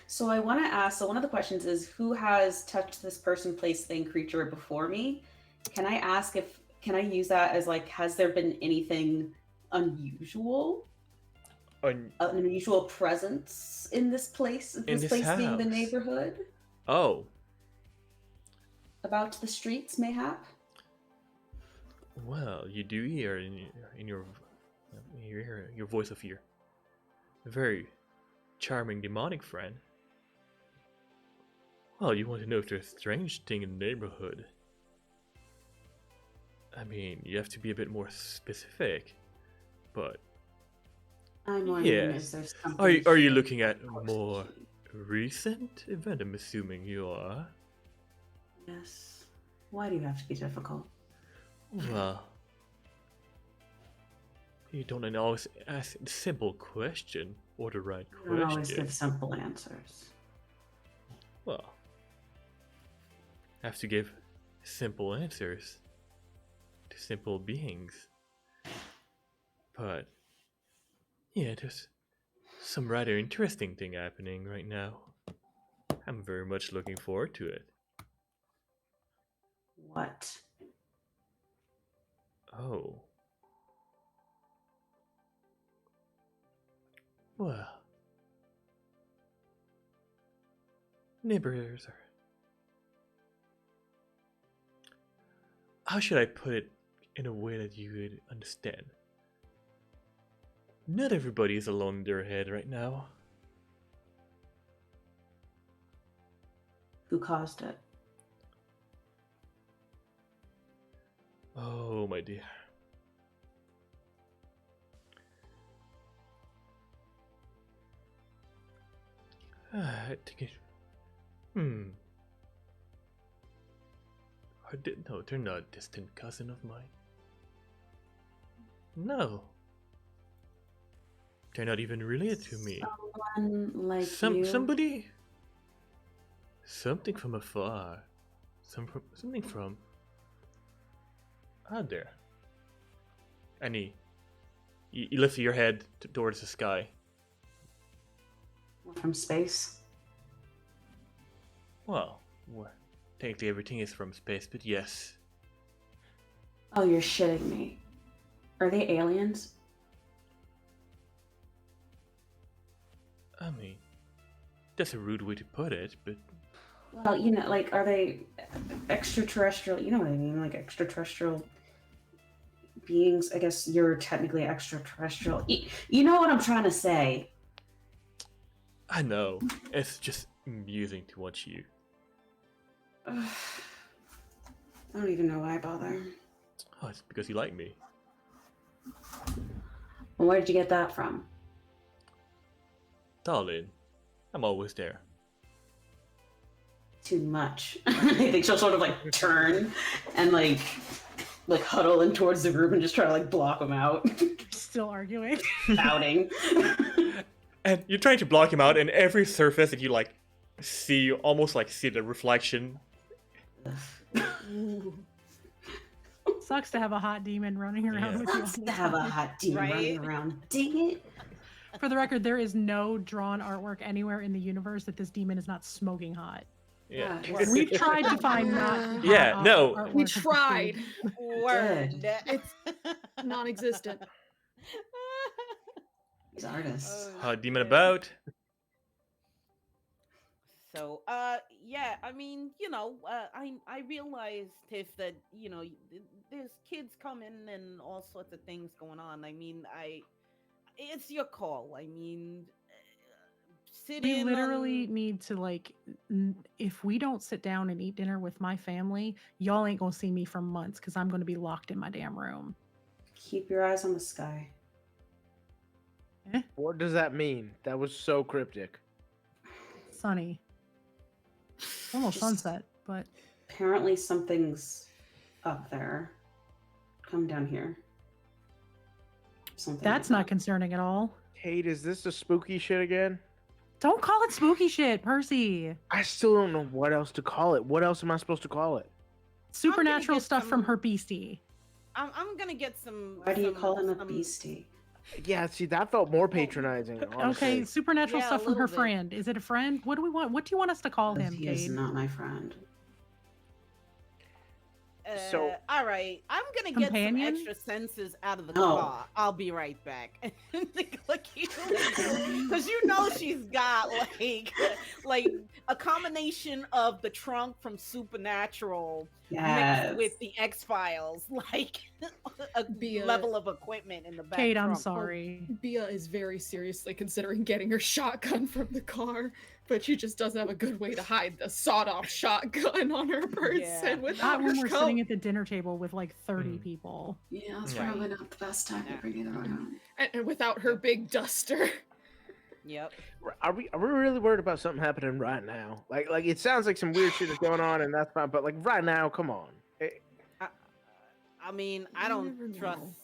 So I want to ask. So one of the questions is, who has touched this person, place, thing, creature before me? Can I ask if can I use that as like, has there been anything unusual, On an unusual presence in this place? In This this place being the house. neighborhood, oh, about the streets, mayhap. well, you do hear in your you hear your voice of your very charming demonic friend. Well, you want to know if there's a strange thing in the neighborhood. I mean, you have to be a bit more specific, but I'm wondering, Yes. is there something? are you here looking at that close more to you? recent event? I'm assuming you are. Yes. Why do you have to be difficult? Well, you don't always ask the simple question or the right You don't always question. give simple answers. Well, I have to give simple answers to simple beings. But yeah, there's some rather interesting thing happening right now. I'm very much looking forward to it. What? Oh. Well, neighbors are. How should I put it in a way that you would understand? Not everybody is alone in their head right now. Who caused it? Oh, my dear. I think it. No, they're not a distant cousin of mine. No. They're not even related to me. Someone like you? Somebody. Something from afar. Something from out there. And he lifts your head towards the sky. From space? Well, technically everything is from space, but yes. Oh, you're shitting me. Are they aliens? I mean, that's a rude way to put it, but Well, you know, like, are they extraterrestrial? You know what I mean? Like, extraterrestrial beings. I guess you're technically extraterrestrial. You know what I'm trying to say? I know. It's just amusing to watch you. I don't even know why I bother. Oh, it's because you like me. Well, where did you get that from? Darling, I'm always there. Too much. I think she'll sort of like turn and like huddle in towards the group and just try to like block him out. Still arguing. Pouting. And you're trying to block him out, and every surface that you like see, almost like see the reflection. Sucks to have a hot demon running around Yeah. with you. all Sucks the to have a time. hot demon Right? running around. Dang it. For the record, there is no drawn artwork anywhere in the universe that this demon is not smoking hot. Yeah. God. We've tried to find not hot Yeah, no. artwork We of this tried. dude. Word. It's non-existent. These artists. Oh, Hot demon shit. about. So, yeah, I mean, you know, I realized, Tiff, that, you know, there's kids coming and all sorts of things going on. I mean, it's your call. I mean, sit We in literally on... need to like, if we don't sit down and eat dinner with my family, y'all ain't gonna see me for months because I'm gonna be locked in my damn room. Keep your eyes on the sky. What does that mean? That was so cryptic. Sunny. Almost Just- sunset, but Apparently something's up there. Come down here. Something that's like not that. concerning at all. Kate, is this the spooky shit again? Don't call it spooky shit, Percy. I still don't know what else to call it. What else am I supposed to call it? Supernatural get stuff from some- her beastie. I'm gonna get some... Why do you some- call him a some- beastie? Yeah, see, that felt more patronizing. Okay, Honestly. supernatural Yeah, a stuff from her little bit. friend. Is it a friend? What do we want? What do you want us to call him, He is Cade? not my friend. So- all right, I'm gonna get Companion? some extra senses out of the No. car. I'll be right back. Because you know she's got like a combination of the trunk from Supernatural Yes. mixed with the X-Files, like a Bia. level of equipment in the back. Cade, I'm trunk. sorry. Bia is very seriously considering getting her shotgun from the car, but she just doesn't have a good way to hide the sawed-off shotgun on her person Yeah. without Not when her we're coat. sitting at the dinner table with like 30 Mm. people. Yeah, that's Yeah. probably not the best time to bring it around. And without her big duster. Yep. Are we really worried about something happening right now? Like it sounds like some weird shit is going on, and that's fine. But like right now, come on. I mean, I You don't never trust know.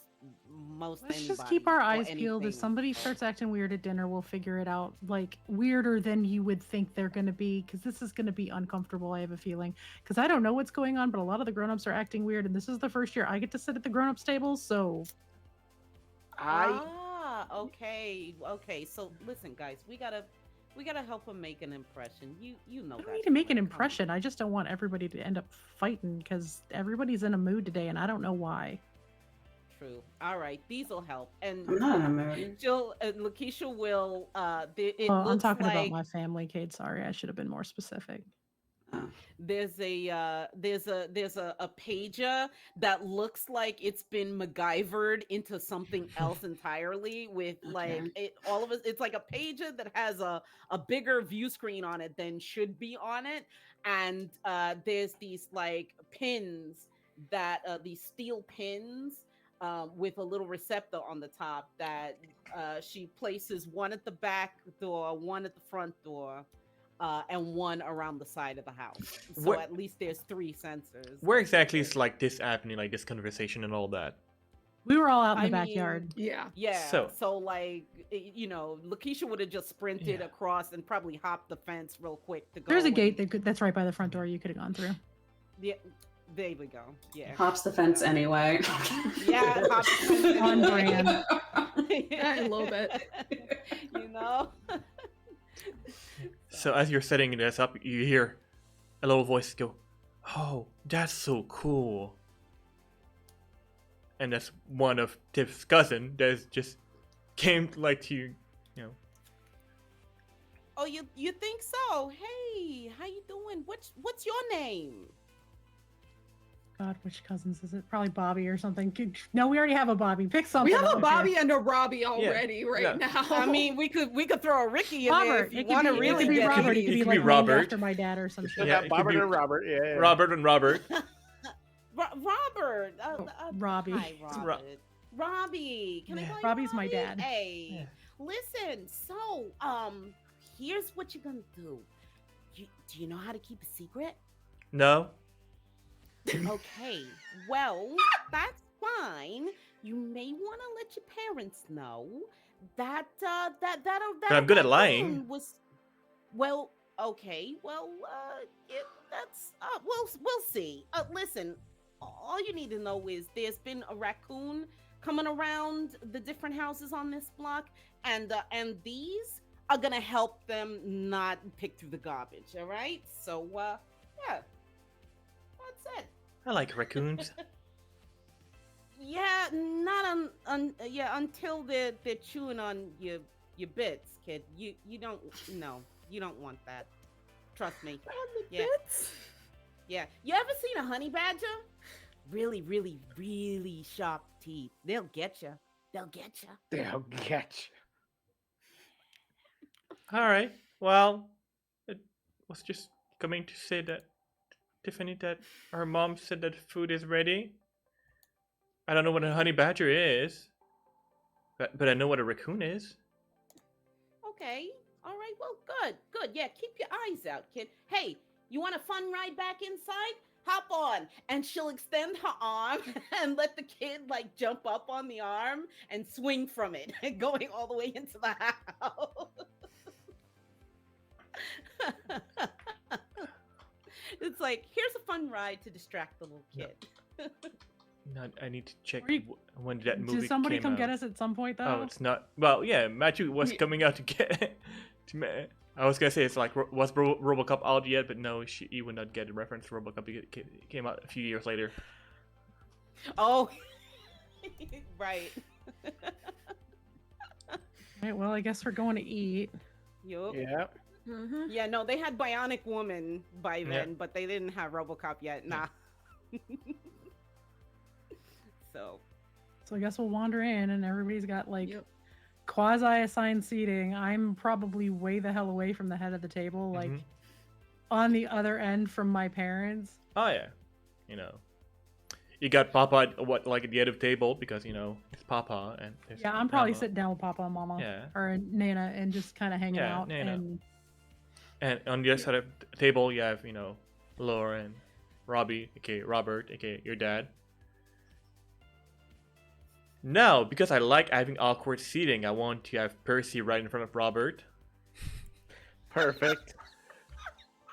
most Let's anybody. just keep our or eyes peeled. If anything. somebody starts acting weird at dinner, we'll figure it out. Like weirder than you would think they're going to be, because this is going to be uncomfortable. I have a feeling, because I don't know what's going on, but a lot of the grown-ups are acting weird, and this is the first year I get to sit at the grown-ups table. So Okay. So listen, guys, we gotta help him make an impression. You know I don't that. need to make an feeling. Come on. impression. I just don't want everybody to end up fighting because everybody's in a mood today, and I don't know why. true. All right, these'll help. And I'm not in a mood. Jill and Lakeisha will. It Oh, I'm looks talking about like my family, Kate. Sorry, I should have been more specific. Oh. there's a pager that looks like it's been MacGyvered into something else entirely with like Okay. all of it. It's like a pager that has a bigger view screen on it than should be on it, and there's these like pins that these steel pins with a little receptor on the top that she places one at the back door, one at the front door, and one around the side of the house. So Where- at least there's 3 sensors. Where exactly is like this happening, like this conversation and all that? We were all out in the I mean, backyard. Yeah. Yeah. So- So like, you know, Lakeisha would have just sprinted Yeah. across and probably hopped the fence real quick to go. There's a and- gate that's right by the front door. You could have gone through. Yeah. There we go. Yeah. Hops the fence anyway. Yeah. Hop the fence On anyway. brand. A little bit. You know. So as you're setting this up, you hear a little voice go, "Oh, that's so cool." And that's one of Tip's cousin that just came like to you know. Oh, you think so? Hey, how you doing? What's your name? God, which cousins is it? Probably Bobby or something. No, we already have a Bobby. Pick something. We have I a don't care. Bobby and a Robbie already yeah. now. I mean, we could throw a Ricky in there Robert. if you It want to could really be get Robert. It into could be It could like be named Robert. after my dad or some shit. Yeah, Yeah, it could Robert be- and Robert. Yeah. Robert and Robert. Robert. Robbie. Hi, It's Robert. Robbie. Can I Yeah. call you Robbie's my Robbie? dad. Hey, Yeah. listen. So, here's what you're gonna do. Do you know how to keep a secret? No. Okay. Well, that's fine. You may want to let your parents know that that I'm good at lying. raccoon was. Well, okay. Well, that's we'll see. Listen, all you need to know is there's been a raccoon coming around the different houses on this block, and these are gonna help them not pick through the garbage. All right. So yeah, that's it. I like raccoons. Yeah, not until they're chewing on your bits, kid. You don't want that. Trust me. Yeah. Yeah. You ever seen a honey badger? Really, really, really sharp teeth. They'll get you. They'll get you. They'll get All right. Well, it was just coming to say that Tiffany, that our mom said that food is ready. I don't know what a honey badger is, but I know what a raccoon is. Okay. All right. Well, good. Yeah, keep your eyes out, kid. Hey, you want a fun ride back inside? Hop on. And she'll extend her arm and let the kid like jump up on the arm and swing from it, going all the way into the house. It's like, here's a fun ride to distract the little kid. No, I need to check Are you- when that movie Did somebody came come out. get us at some point though? Oh, it's not. Well, yeah, Matthew was Yeah. coming out to get. I was gonna say it's like was RoboCop out yet, but no, he would not get a reference to RoboCop. It came out a few years later. Oh, right. Right, well, I guess we're going to eat. Yup. Yeah. Mhm. Yeah, no, they had Bionic Woman by Yeah. then, but they didn't have RoboCop yet. Nah. So, So I guess we'll wander in, and everybody's got like Yep. quasi-assigned seating. I'm probably way the hell away from the head of the table, like Mhm. on the other end from my parents. Oh yeah, you know, you got Papa at the end of the table because you know it's Papa and there's Yeah, I'm probably Mama. sitting down with Papa and Mama Yeah, or Nana and just kind of hanging Yeah, out. Nana. And and on the other side of the table you have Laura and Robbie, aka Robert, aka your dad. Now, because I like having awkward seating, I want to have Percy right in front of Robert. Perfect.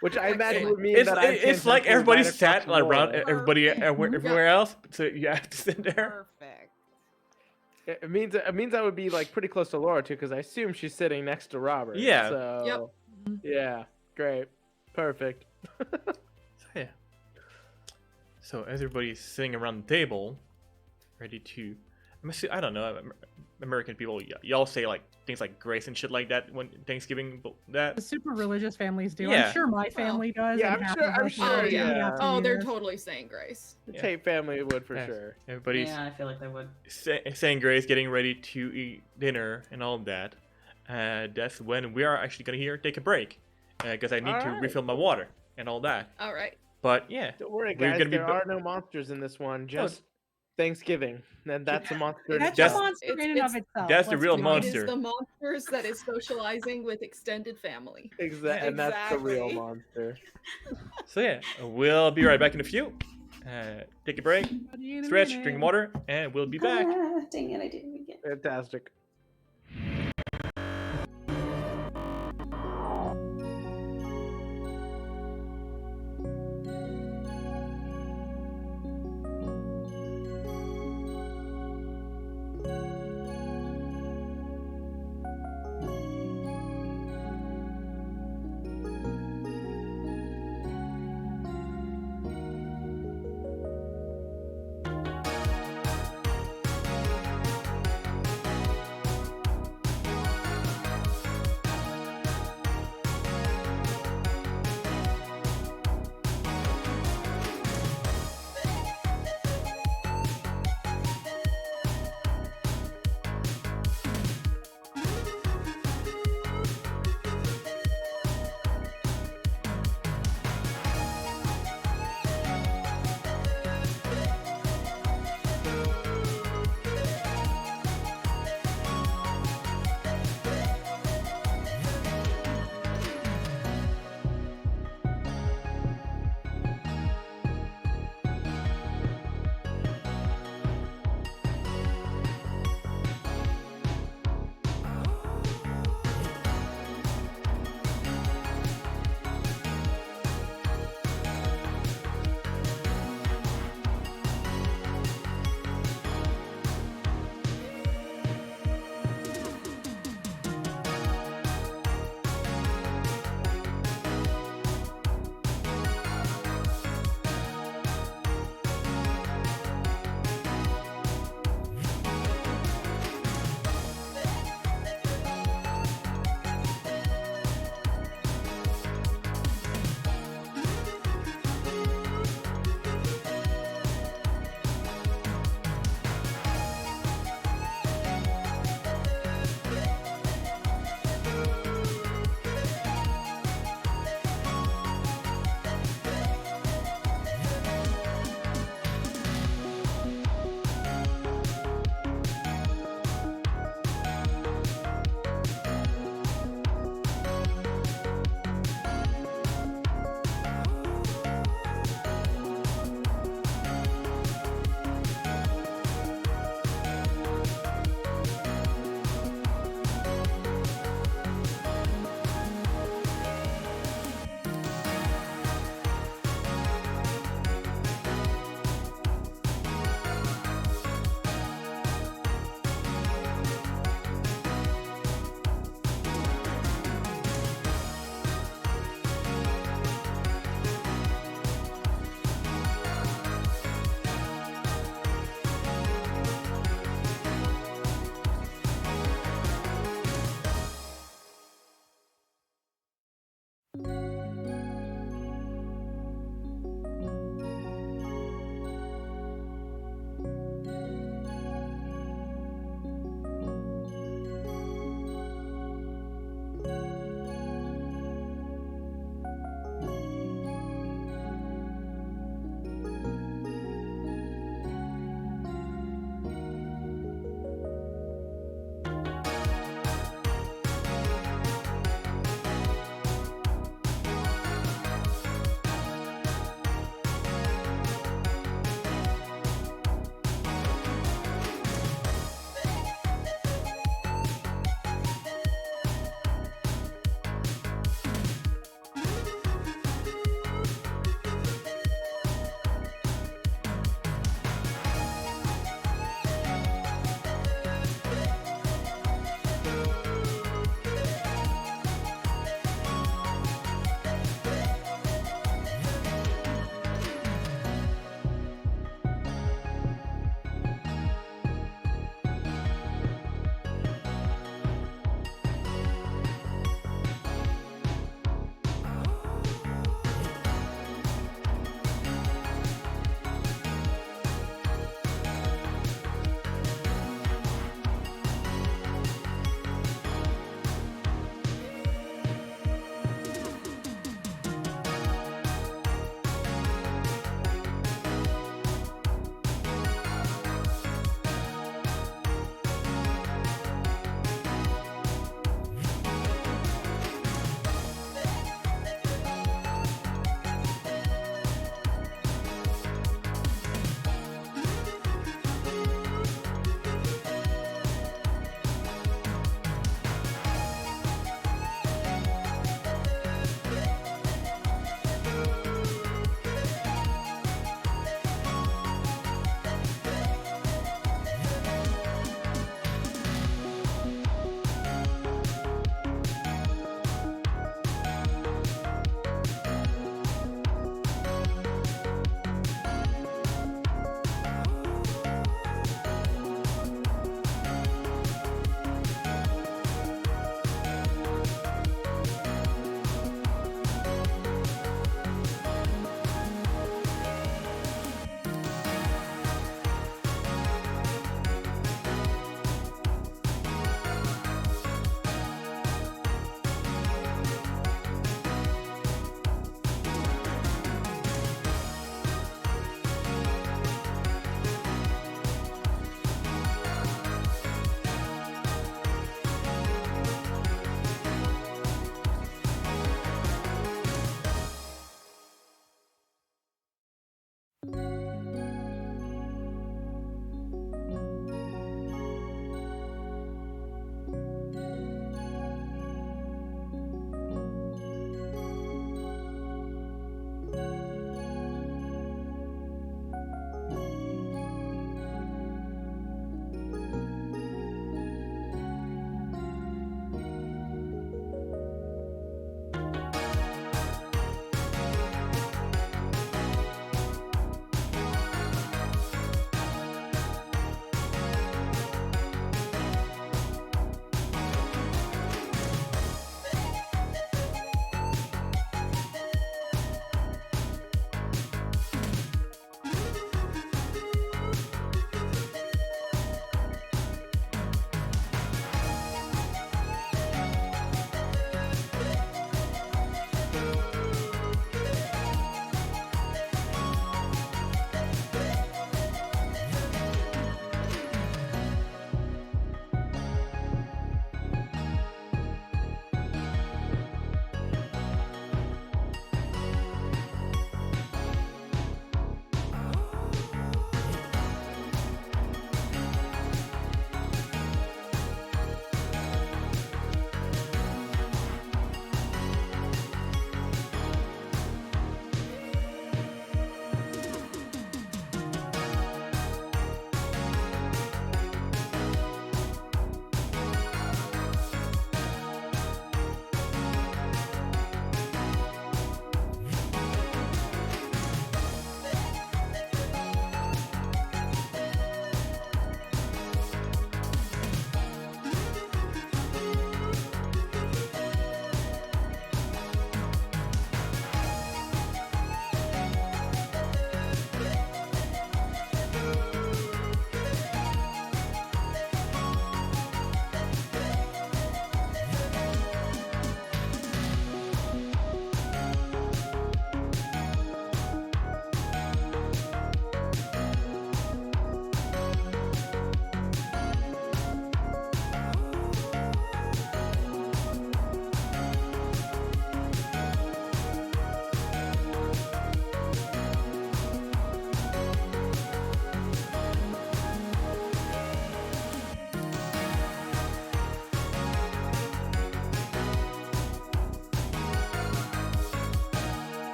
Which I imagine Excellent. would mean It's that I'm it's like 10 everybody right across sat the around wall. everybody Perfect. everywhere else, so you have to sit there. perfect. It means I would be like pretty close to Laura too, because I assume she's sitting next to Robert. Yeah. So Mhm. yeah, great, perfect. So, yeah. So as everybody's sitting around the table, ready to I don't know. American people, y'all say like things like grace and shit like that when Thanksgiving. That The super religious families do. Yeah. I'm sure my family does. yeah, and I'm half sure- of I'm us sure, do. yeah. We have to Oh, do they're this. totally saying grace. The Yeah. Tate family would for Yeah. sure. everybody's Yeah, I feel like they would. saying grace, getting ready to eat dinner and all that. That's when we are actually gonna take a break because I need to Alright. refill my water and all that. All right. But yeah, Don't worry, We're guys. gonna be There ba- are no monsters in this one. Just Thanksgiving. And that's a monster. in That's That's- a itself. monster in and of itself. that's the let's real be It honest. is monster. the monsters that is socializing with extended family. And that's the real Exactly. monster. So yeah, we'll be right back in a few. Take a break, In a stretch, minute. drink water, and we'll be back. Dang it, I didn't get. Fantastic.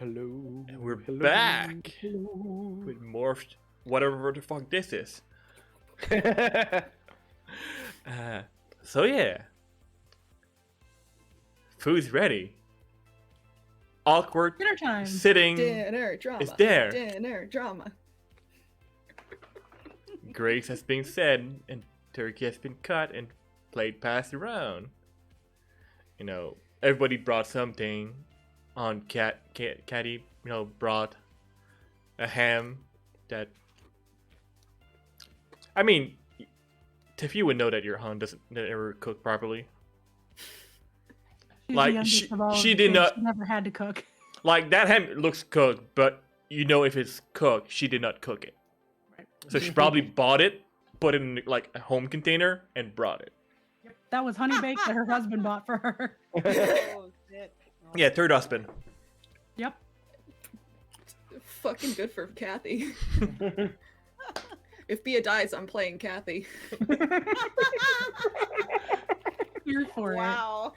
Hello. And we're hello, back hello. with morphed whatever the fuck this is. So yeah, food's ready. Awkward Dinner time. sitting Dinner drama. is there. Dinner drama. Grace has been said, and turkey has been cut and plate passed around. You know, everybody brought something. Caddy, brought a ham that. I mean, Tiffy would know that your Han doesn't ever cook properly. She's like, the youngest of all of she the did kids. not- She never had to cook. Like that ham looks cooked, but you know if it's cooked, she did not cook it. Right. So she probably bought it, put it in like a home container, and brought it. Yep. That was honey baked that her husband bought for her. Oh, shit. Yeah, third husband. Yep. Fucking good for Kathy. If Bia dies, I'm playing Kathy. Here for it. Wow.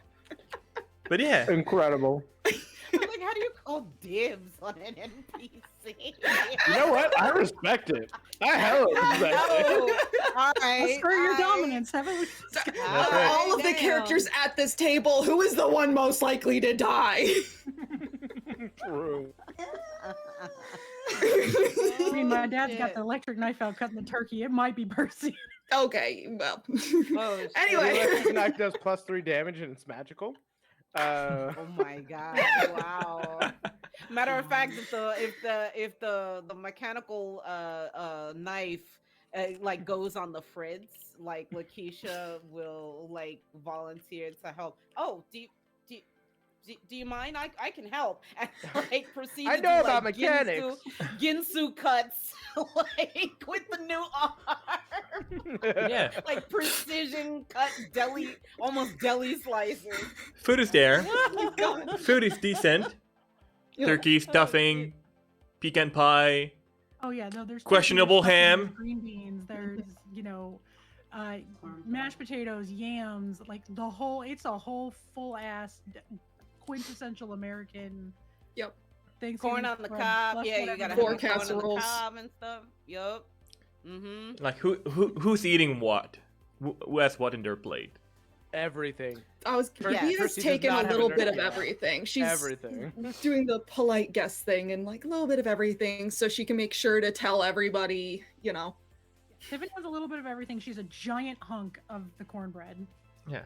But yeah, Incredible. I'm like, how do you call dibs on an NPC? You know what? I respect it. I hella respect it. Oh, all right. Assert your all right. dominance, haven't we? That's right. All of the Damn. characters at this table, who is the one most likely to die? True. I mean, my dad's got shit. the electric knife out cutting the turkey. It might be Percy. Okay, well. Oh, shit. Anyway. The electric knife does +3 damage and it's magical. Oh my god! Wow. Matter of fact, if the mechanical knife like goes on the fritz, like Lakeisha will like volunteer to help. Oh, do you mind? I can help. And like proceed. I to know do, about like, mechanics. Ginsu cuts like with the new arm. yeah. Like precision cut almost deli slices. Food is there. Oh, God. Food is decent. Yeah. Turkey, stuffing, pecan pie. Oh yeah, no, there's Questionable turkey, there's ham. green beans. There's mashed potatoes, yams, like the whole. It's a whole full ass quintessential American. Yep. Thanksgiving Corn on the spread, cob. plus Yeah, you whatever gotta the Four have fuck. corn on the casseroles. cob and stuff. Yup. Mm-hmm. Like who's eating what? Who has what in their plate? Everything. I was Yeah, Via's Percy does taking not a have little a bit of nerd. everything. She's Everything. doing the polite guest thing and like a little bit of everything so she can make sure to tell everybody, Tiffany has a little bit of everything. She's a giant hunk of the cornbread. Yeah.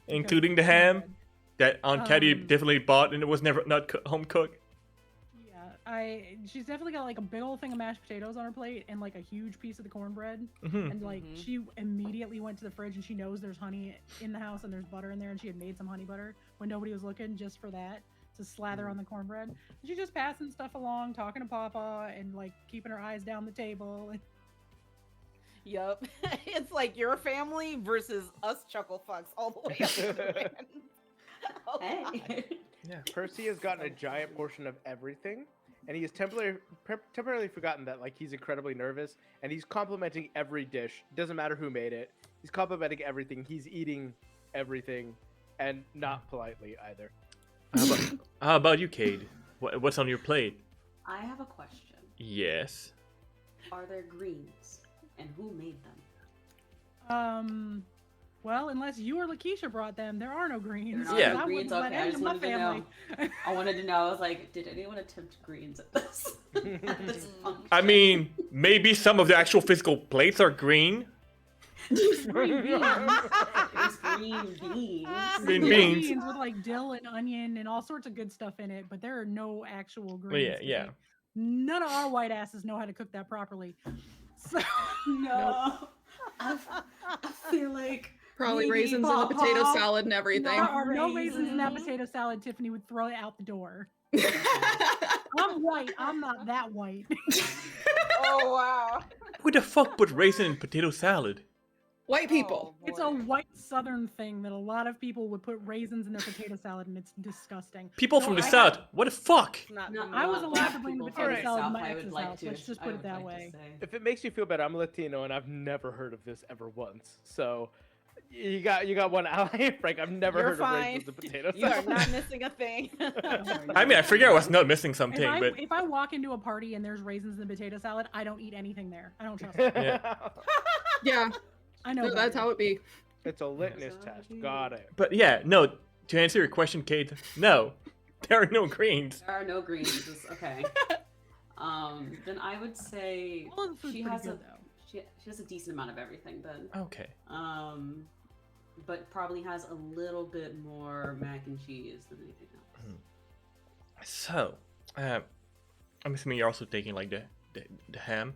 Because Including the ham cornbread. that Aunt Caddy Um, definitely bought and it was never not home cooked. Yeah, she's definitely got like a big old thing of mashed potatoes on her plate and like a huge piece of the cornbread. Hmm. And like Mhm. she immediately went to the fridge and she knows there's honey in the house and there's butter in there and she had made some honey butter when nobody was looking just for that to slather on the cornbread. And she's just passing stuff along, talking to Papa and like keeping her eyes down the table. Yup. It's like your family versus us chuckle fucks all the way up to the end. Oh, God. Hey. Yeah. Percy has gotten a giant portion of everything, and he has temporarily forgotten that like he's incredibly nervous, and he's complimenting every dish. Doesn't matter who made it. He's complimenting everything. He's eating everything, and not politely either. How about you, Cade? What's on your plate? I have a question. Yes. Are there greens? And who made them? Well, unless you or Lakeisha brought them, there are no greens. There are Yeah. no I greens. wouldn't let Okay, I any just of my wanted to family. know. I wanted to know. I was like, did anyone attempt greens at this? At this function? I mean, maybe some of the actual physical plates are green. Green beans. It's green beans. Green Green beans. with like dill and onion and all sorts of good stuff in it, but there are no actual greens. Well, yeah, okay? yeah. None of our white asses know how to cook that properly. So No. I feel like probably maybe raisins in the potato Papa. salad and everything. there are no raisins in that Raisins. potato salad. Tiffany would throw it out the door. I'm white. I'm not that white. Oh, wow. Who the fuck put raisin in potato salad? White people. Oh, It's boy. a white southern thing that a lot of people would put raisins in their potato salad, and it's disgusting. People No, from the I south. have- What the fuck? It's not, No, I was not allowed to bring the people potato from salad in South, my I would ex's like house. to- Let's just I put it would that like to way. say. If it makes you feel better, I'm Latino and I've never heard of this ever once. So, You got one ally, Frank. I've never You're heard fine. of raisins and potato You are salad. not missing a thing. I mean, I figure I was not missing something, but If I walk into a party and there's raisins and potato salad, I don't eat anything there. I don't trust it. Yeah, I know no, that's better. how it be. It's a litmus test. Got it. but yeah, no. To answer your question, Kate, no, there are no greens. There are no greens. Okay. Then I would say All of the food's she pretty has good, a though. she has a decent amount of everything then. Okay. But probably has a little bit more mac and cheese than anything else. So, I'm assuming you're also taking like the ham.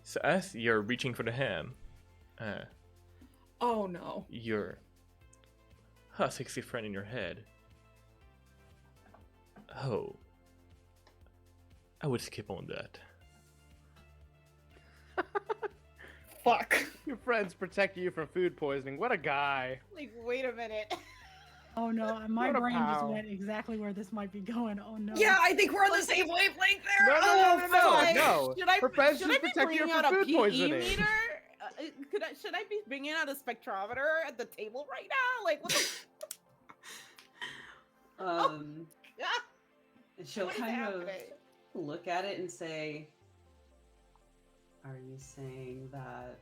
So as you're reaching for the ham, Oh no. your sexy friend in your head. Oh, I would skip on that. Fuck. Your friends protect you from food poisoning. What a guy. Like, wait a minute. Oh no, my What a brain just pal. went exactly where this might be going. Oh no. Yeah, I think we're on the same wavelength there. No, Oh, fuck. no. Should I, Her friends should just I be protect you bringing from out a food PE poisoning. meter? Should I be bringing out a spectrometer at the table right now? Like, what the? She'll What is kind of happening? look at it and say, "Are you saying that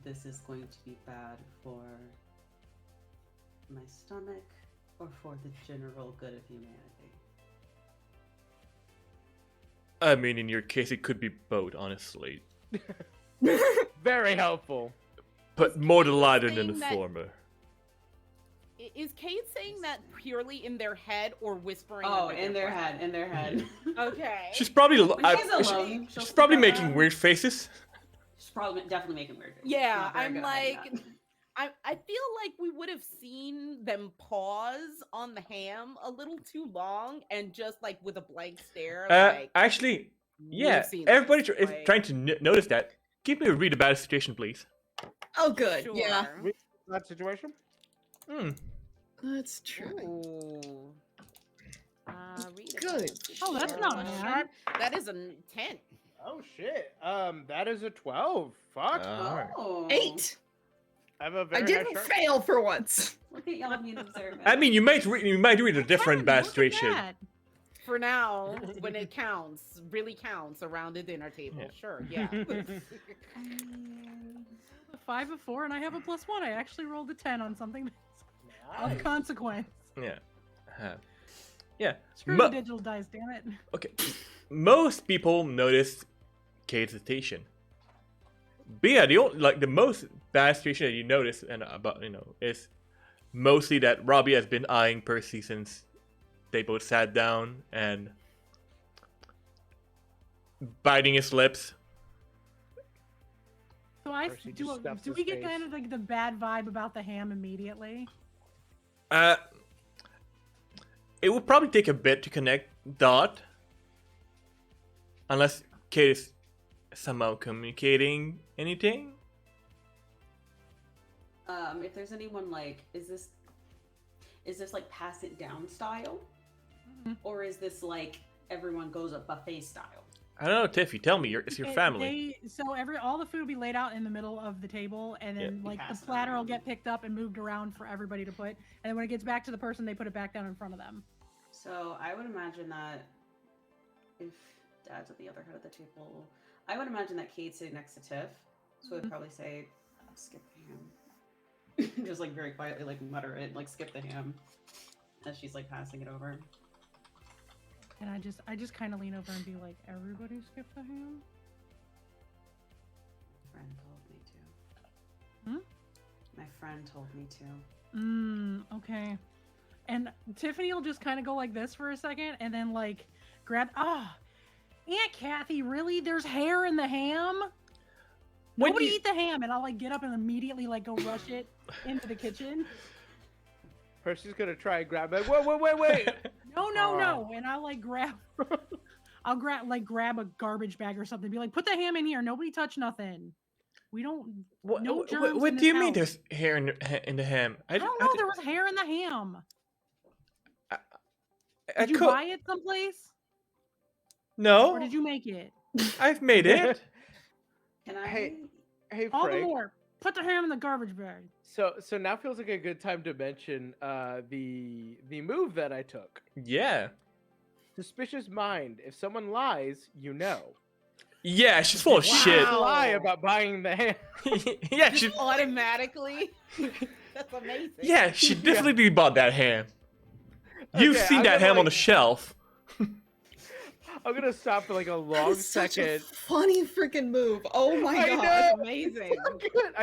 this is going to be bad for my stomach or for the general good of humanity?" I mean, in your case, it could be both, honestly, Very helpful. but more the latter than the saying that- former. Is Kate saying that purely in their head or whispering? Oh, under in their head, in their head. Okay. She's probably When she's alone, she'll she's probably speak out making loud. weird faces. She's probably definitely making weird faces. Yeah, Not very I'm good at hiding like, I feel like we would have seen them pause on the ham a little too long and just like with a blank stare. Like, Actually, we've yeah, seen everybody this, is like- trying to notice that. Give me a read about the situation, please. Oh, good. Yeah, Sure. That situation? Hmm. that's true. Ooh. Read it. Good. Oh, that's not bad. Sharp. That is a 10. Oh shit. That is a 12. Fuck. Alright. Oh, 8. I have a I very high didn't sharp. fail for once. Look at y'all being observant. I mean, you might read a different Fun, bad look at situation. that. For now, when it counts, really counts around the dinner table. Yeah. Sure, yeah. A 5, a 4, and I have a +1. I actually rolled a 10 on something of Nice. consequence. Yeah. Yeah. Screw Mo- the digital dice, damn it. Okay. Most people notice Kate's hesitation. But yeah, the most bad situation that you notice and about is mostly that Robbie has been eyeing Percy since they both sat down and biting his lips. So I Percy do. just stuffs Do his we get face. kind of like the bad vibe about the ham immediately? It would probably take a bit to connect dot, unless Kate is somehow communicating anything. If there's anyone like, is this like pass it down style, Mhm. or is this like everyone goes a buffet style? I don't know, Tiff. You tell me. It's your family. All the food will be laid out in the middle of the table, and then Yeah. like the Pass it platter will around. get picked up and moved around for everybody to put. And then when it gets back to the person, they put it back down in front of them. So I would imagine that if Dad's at the other head of the table, I would imagine that Kate's sitting next to Tiff, so I'd probably say, "Skip the ham," just like very quietly, like mutter it, like skip the ham, as she's like passing it over. And I just kind of lean over and be like, "Everybody skip the ham." My friend told me to. Hmm? My friend told me to. Okay. And Tiffany will just kind of go like this for a second, and then like grab. Aunt Kathy, really? There's hair in the ham? When Nobody you- eat the ham, and I'll like get up and immediately like go rush it into the kitchen. Percy's gonna try and grab it. Wait. No, and I'll like grab. I'll grab a garbage bag or something. Be like, put the ham in here. Nobody touch nothing. We don't. What, No germs what in do you this mean house. there's hair in the ham? I don't know. There was hair in the ham. I Did you buy it someplace, No, or did you make it? I've made it. Can I? Hey, All the Frank. more. Put the ham in the garbage bag. So now feels like a good time to mention the move that I took. Yeah. Suspicious mind. If someone lies, you know. Yeah, she's full of shit. Wow. Lie about buying the ham. Yeah, Just she. automatically. That's amazing. Yeah, she definitely bought that ham. You've Okay, seen I'm that gonna, ham on like- the shelf. I'm gonna stop for like a That long is such a second. funny freaking move. Oh my I god. know. That's amazing. Good.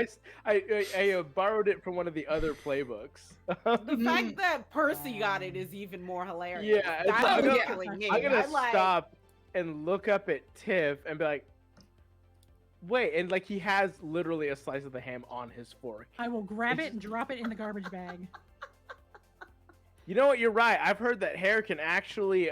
I borrowed it from one of the other playbooks. The fact that Percy got it is even more hilarious. Yeah, it's That's like- I'm gonna- what's killing me. I'm gonna I'm like, stop and look up at Tiff and be like, wait, and like he has literally a slice of the ham on his fork. I will grab it and drop it in the garbage bag. You know what? You're right. I've heard that hair can actually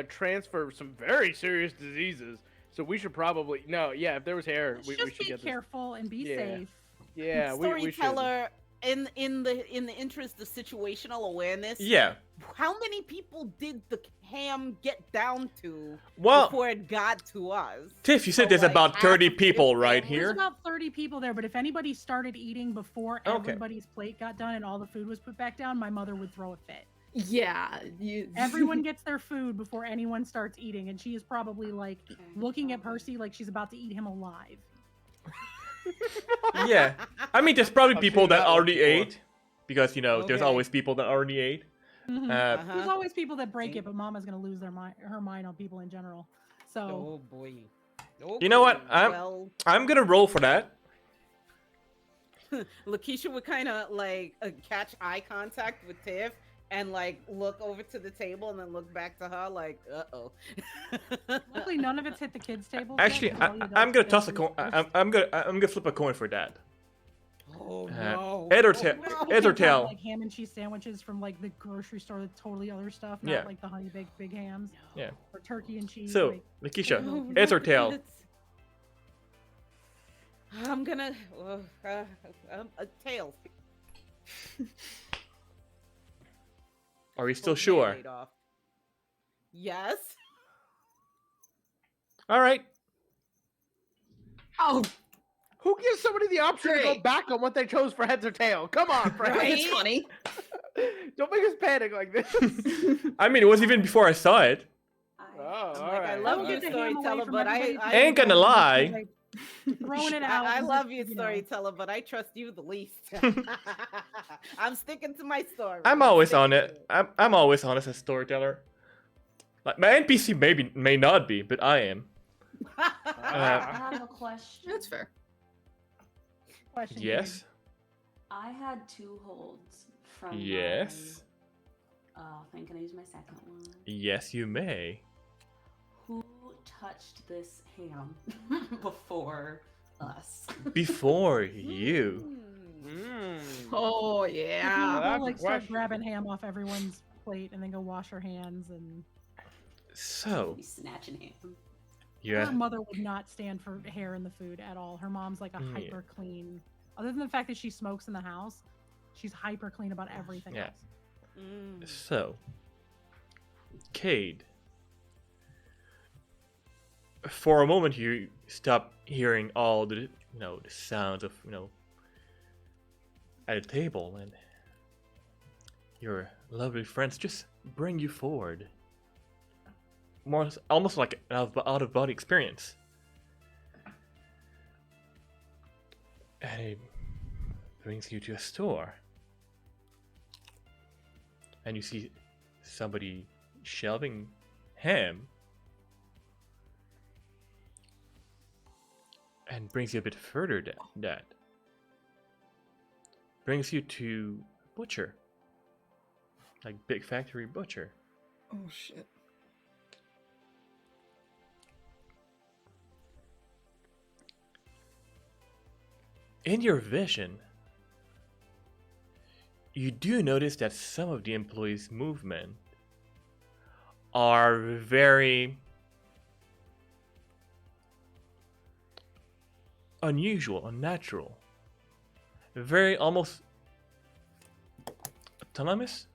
transfer some very serious diseases. So we should probably yeah. If there was hair, we Just should be get this. careful and be Yeah. safe. Yeah, we should. storyteller. In the interest of situational awareness, Yeah. how many people did the ham get down to Well, before it got to us? Tiff, you said So, there's like, about half 30 of people Tiff's right family- There's here. about 30 people there, but if anybody started eating before Okay. everybody's plate got done and all the food was put back down, my mother would throw a fit. Yeah, you. Everyone gets their food before anyone starts eating, and she is probably like looking at Percy like she's about to eat him alive. Yeah. I mean, there's probably I've people seen that that one already before. ate. Because, there's Okay. always people that already ate. Mhm. Uh, There's always people that break it, but Mama's gonna lose her mind on people in general. So Oh boy. Oh, You know what? boy. I'm- Well, I'm gonna roll for that. Lakeisha would kind of like catch eye contact with Tiff and like look over to the table and then look back to her like, uh-oh. luckily none of it's hit the kids' table. yet, Actually, 'cause all the I'm gonna adults toss a get coin. first. I'm gonna flip a coin for that. Oh no. Head or Oh, tail? no. You Heads or can't have, tail? like ham and cheese sandwiches from like the grocery store, the totally other stuff, not Yeah. like the honey baked big hams. Yeah. Or turkey and cheese. So, like, Lakeisha, Oh, heads no, or tail? it's- I'm gonna tails. Are you still Pulled sure? Band-Aid off. Yes. All right. Oh, Who gives somebody the option to go Great. back on what they chose for heads or tail? Come on, friends. Right? it's funny. Don't make us panic like this. I mean, it was even before I saw it. Oh, I'm all like, right. I love don't you, get the ham away storyteller, from but everybody I today, Ain't gonna because lie. like, Throwing it out. I as love if, you, know. storyteller, but I trust you the least. I'm sticking to my story. I'm always sticking on to it. I'm always honest as a storyteller. Like my NPC may not be, but I am. I have a question. That's fair. Question Yes. I had 2 holds from Yes. my... Oh, I'm gonna use my second one. Yes, you may. Who touched this ham before us? Before you. Mm. Oh If you yeah. will, that's a like start question. grabbing ham off everyone's plate and then go wash her hands and So, Be snatching ham. yeah. her mother would not stand for hair in the food at all. Her mom's like a Yeah. hyper clean. Other than the fact that she smokes in the house, she's hyper clean about everything Yeah. else. Mm. So, Cade. For a moment, you stop hearing all the the sounds of at a table, and your lovely friends just bring you forward. Almost like an out of body experience. And it brings you to a store. And you see somebody shelving ham. And brings you a bit further than that. Brings you to butcher. Like big factory butcher. Oh shit. In your vision, you do notice that some of the employees' movement are very unusual, unnatural, very almost autonomous.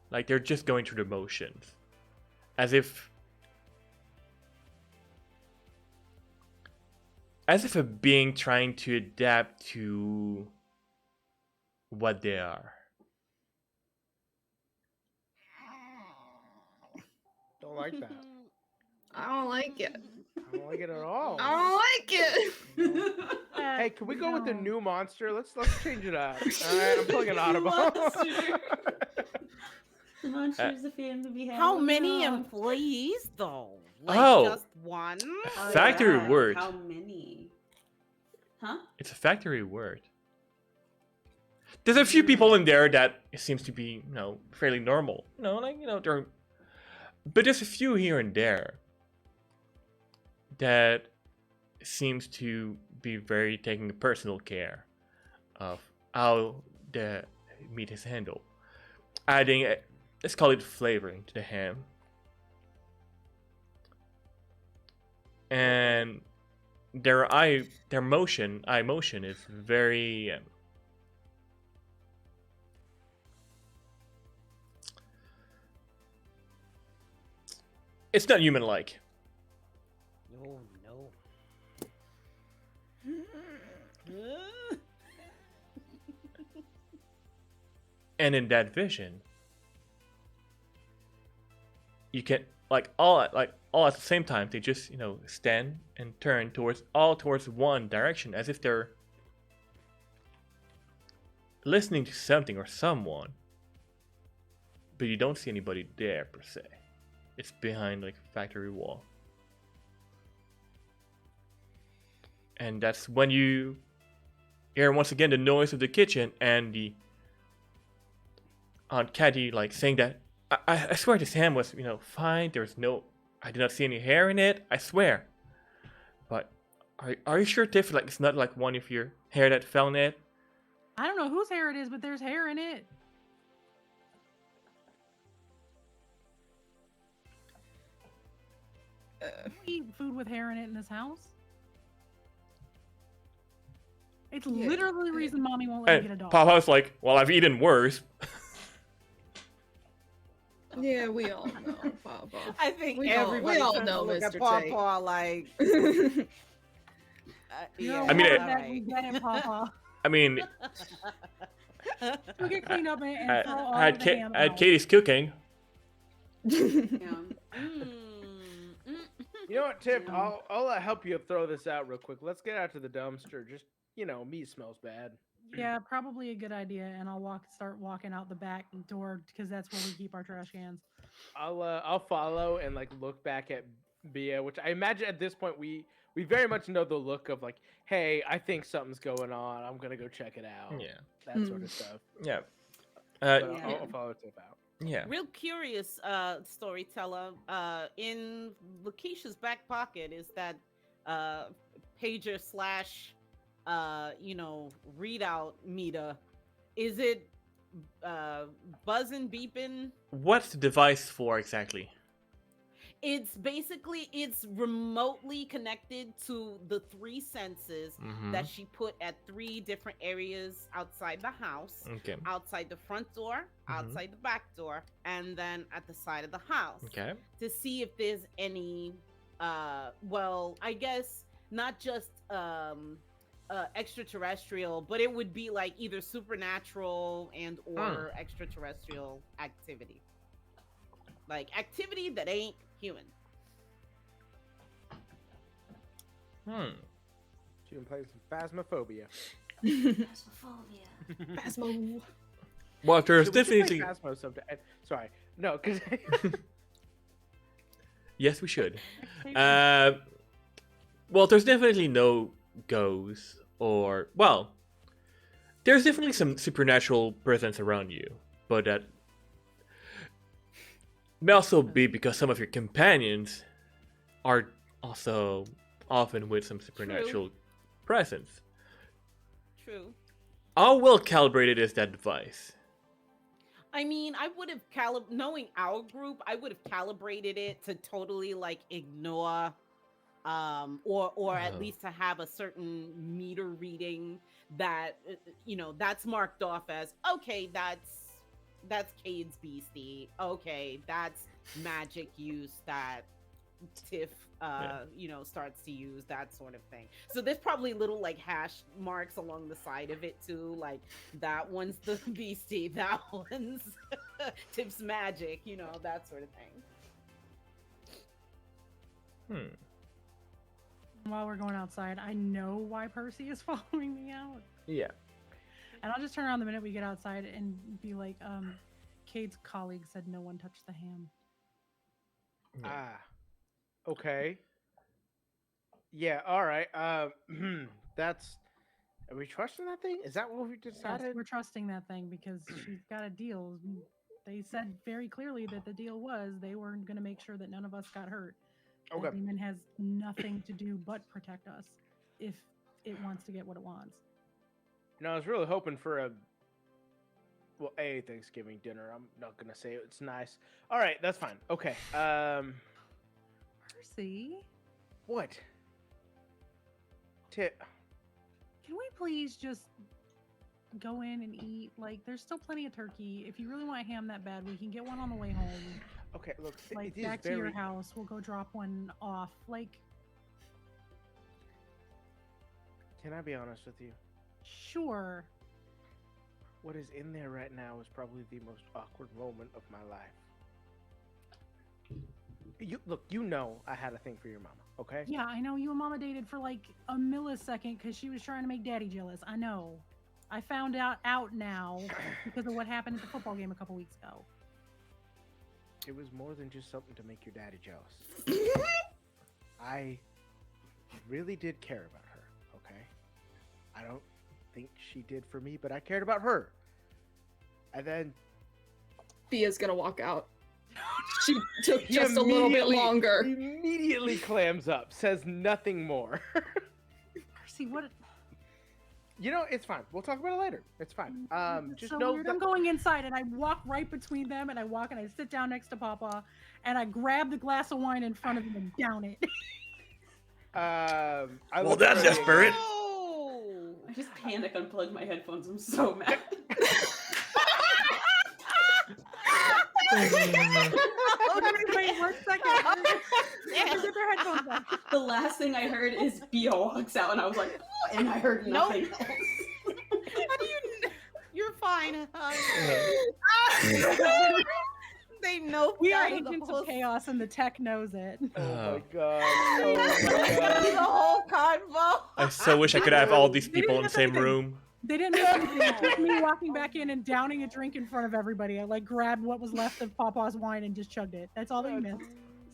Like they're just going through the motions, as if as if a being trying to adapt to what they are. Don't like that. I don't like it. I don't like it at all. I don't like it. Hey, can we go with the new monster? Let's change it up. All right, I'm pulling an audible. The monster's a fan to be had. How many employees though? Like Oh. just one? Oh, Factory yeah. word. How many? Huh? It's a factory word. There's a few people in there that it seems to be, fairly normal. They're. But there's a few here and there that seems to be very taking personal care of how the meat is handled. Adding, let's call it flavoring to the ham. And their eye motion is very it's not human-like. Oh no. And in that vision, you can all at the same time. They just stand and turn towards one direction, as if they're listening to something or someone. But you don't see anybody there per se. It's behind a factory wall. And that's when you hear once again the noise of the kitchen and the Aunt Caddy saying that I swear this ham was fine. I did not see any hair in it. I swear. But are you sure, Tiff? It's not one of your hair that fell in it. I don't know whose hair it is, but there's hair in it. We eat food with hair in it in this house. It's literally the reason Mommy won't let me get a dog. Papa's like, well, I've eaten worse. Yeah, we all know, Papa. I think We all know, look at Mr. Pawpaw like. You're I mean, that we get it, Papa. I mean, We get cleaned up and I throw all had of the ham I had out. Katie's cooking. Yeah. You know what, Tiff? I'll help you throw this out real quick. Let's get out to the dumpster. Just meat smells bad. Yeah, probably a good idea. And I'll start walking out the back door because that's where we keep our trash cans. I'll follow and look back at Bia, which I imagine at this point we very much know the look of hey, I think something's going on. I'm gonna go check it out. Yeah. That sort of stuff. Yeah. But Yeah. I'll follow Tiff out. Yeah. Real curious storyteller. In Lakeisha's back pocket is that pager slash readout meter. Is it buzzing, beeping? What's the device for exactly? It's remotely connected to the 3 senses that she put at 3 different areas outside the house. Okay. Outside the front door, outside the back door, and then at the side of the house. Okay. To see if there's any I guess not just extraterrestrial, but it would be either supernatural and or extraterrestrial activity. Activity that ain't human. She been playing some Phasmophobia. Phasmo. Well, there's Should we just play definitely. Phasmo sometime? Sorry, no, because Yes, we should. Well, there's definitely no ghosts there's definitely some supernatural presence around you, but that may also be because some of your companions are also often with some supernatural presence. True. How well calibrated is that device? I mean, I would have knowing our group, I would have calibrated it to totally ignore or at least to have a certain meter reading that that's marked off as okay, that's Cade's beastie. Okay, that's magic use that Tiff starts to use that sort of thing. So there's probably little like hash marks along the side of it too, like that one's the beastie, that one's Tip's magic, that sort of thing. While we're going outside, I know why Percy is following me out. Yeah. And I'll just turn around the minute we get outside and be like, Cade's colleague said no one touched the ham. Okay. Yeah, all right. That's... Are we trusting that thing? Is that what we decided? Yes, we're trusting that thing because she's got a deal. They said very clearly that the deal was they weren't going to make sure that none of us got hurt. Okay. The demon has nothing to do but protect us if it wants to get what it wants. I was really hoping for a Thanksgiving dinner. I'm not gonna say it's nice. All right, that's fine. Okay. Percy, What? Tip. can we please just go in and eat? Like, there's still plenty of turkey. If you really want ham that bad, we can get one on the way home. Okay, look. Like, it is back to very... your house, we'll go drop one off. Like, Can I be honest with you? sure. What is in there right now is probably the most awkward moment of my life. You know I had a thing for your mama, okay? Yeah, I know you and Mama dated for like a millisecond because she was trying to make Daddy jealous. I know. I found out now because of what happened at the football game a couple weeks ago. It was more than just something to make your daddy jealous. I really did care about her, okay? I don't think she did for me, but I cared about her. And then Thea's gonna walk out. She took just a little bit longer. Immediately clams up, says nothing more. Percy, what? It's fine. We'll talk about it later. It's fine. It's Just so know weird. that... I'm going inside and I walk right between them and I sit down next to Papa and I grab the glass of wine in front of him and down it. Well, that's desperate. Oh! I just panic unplugged my headphones. I'm so mad. Wait 1 second. Get their headphones back. The last thing I heard is Bia walks out, and I was like, oh, and I heard nothing else. How do you? You're fine. They know We are that is agents the whole of chaos and the tech knows it. Oh my god. It's gonna be the whole convo. I so wish I could have all these They people in didn't the same have anything. room. They didn't miss anything. It took me walking back in and downing a drink in front of everybody. I like grabbed what was left of Papa's wine and just chugged it. That's all they missed.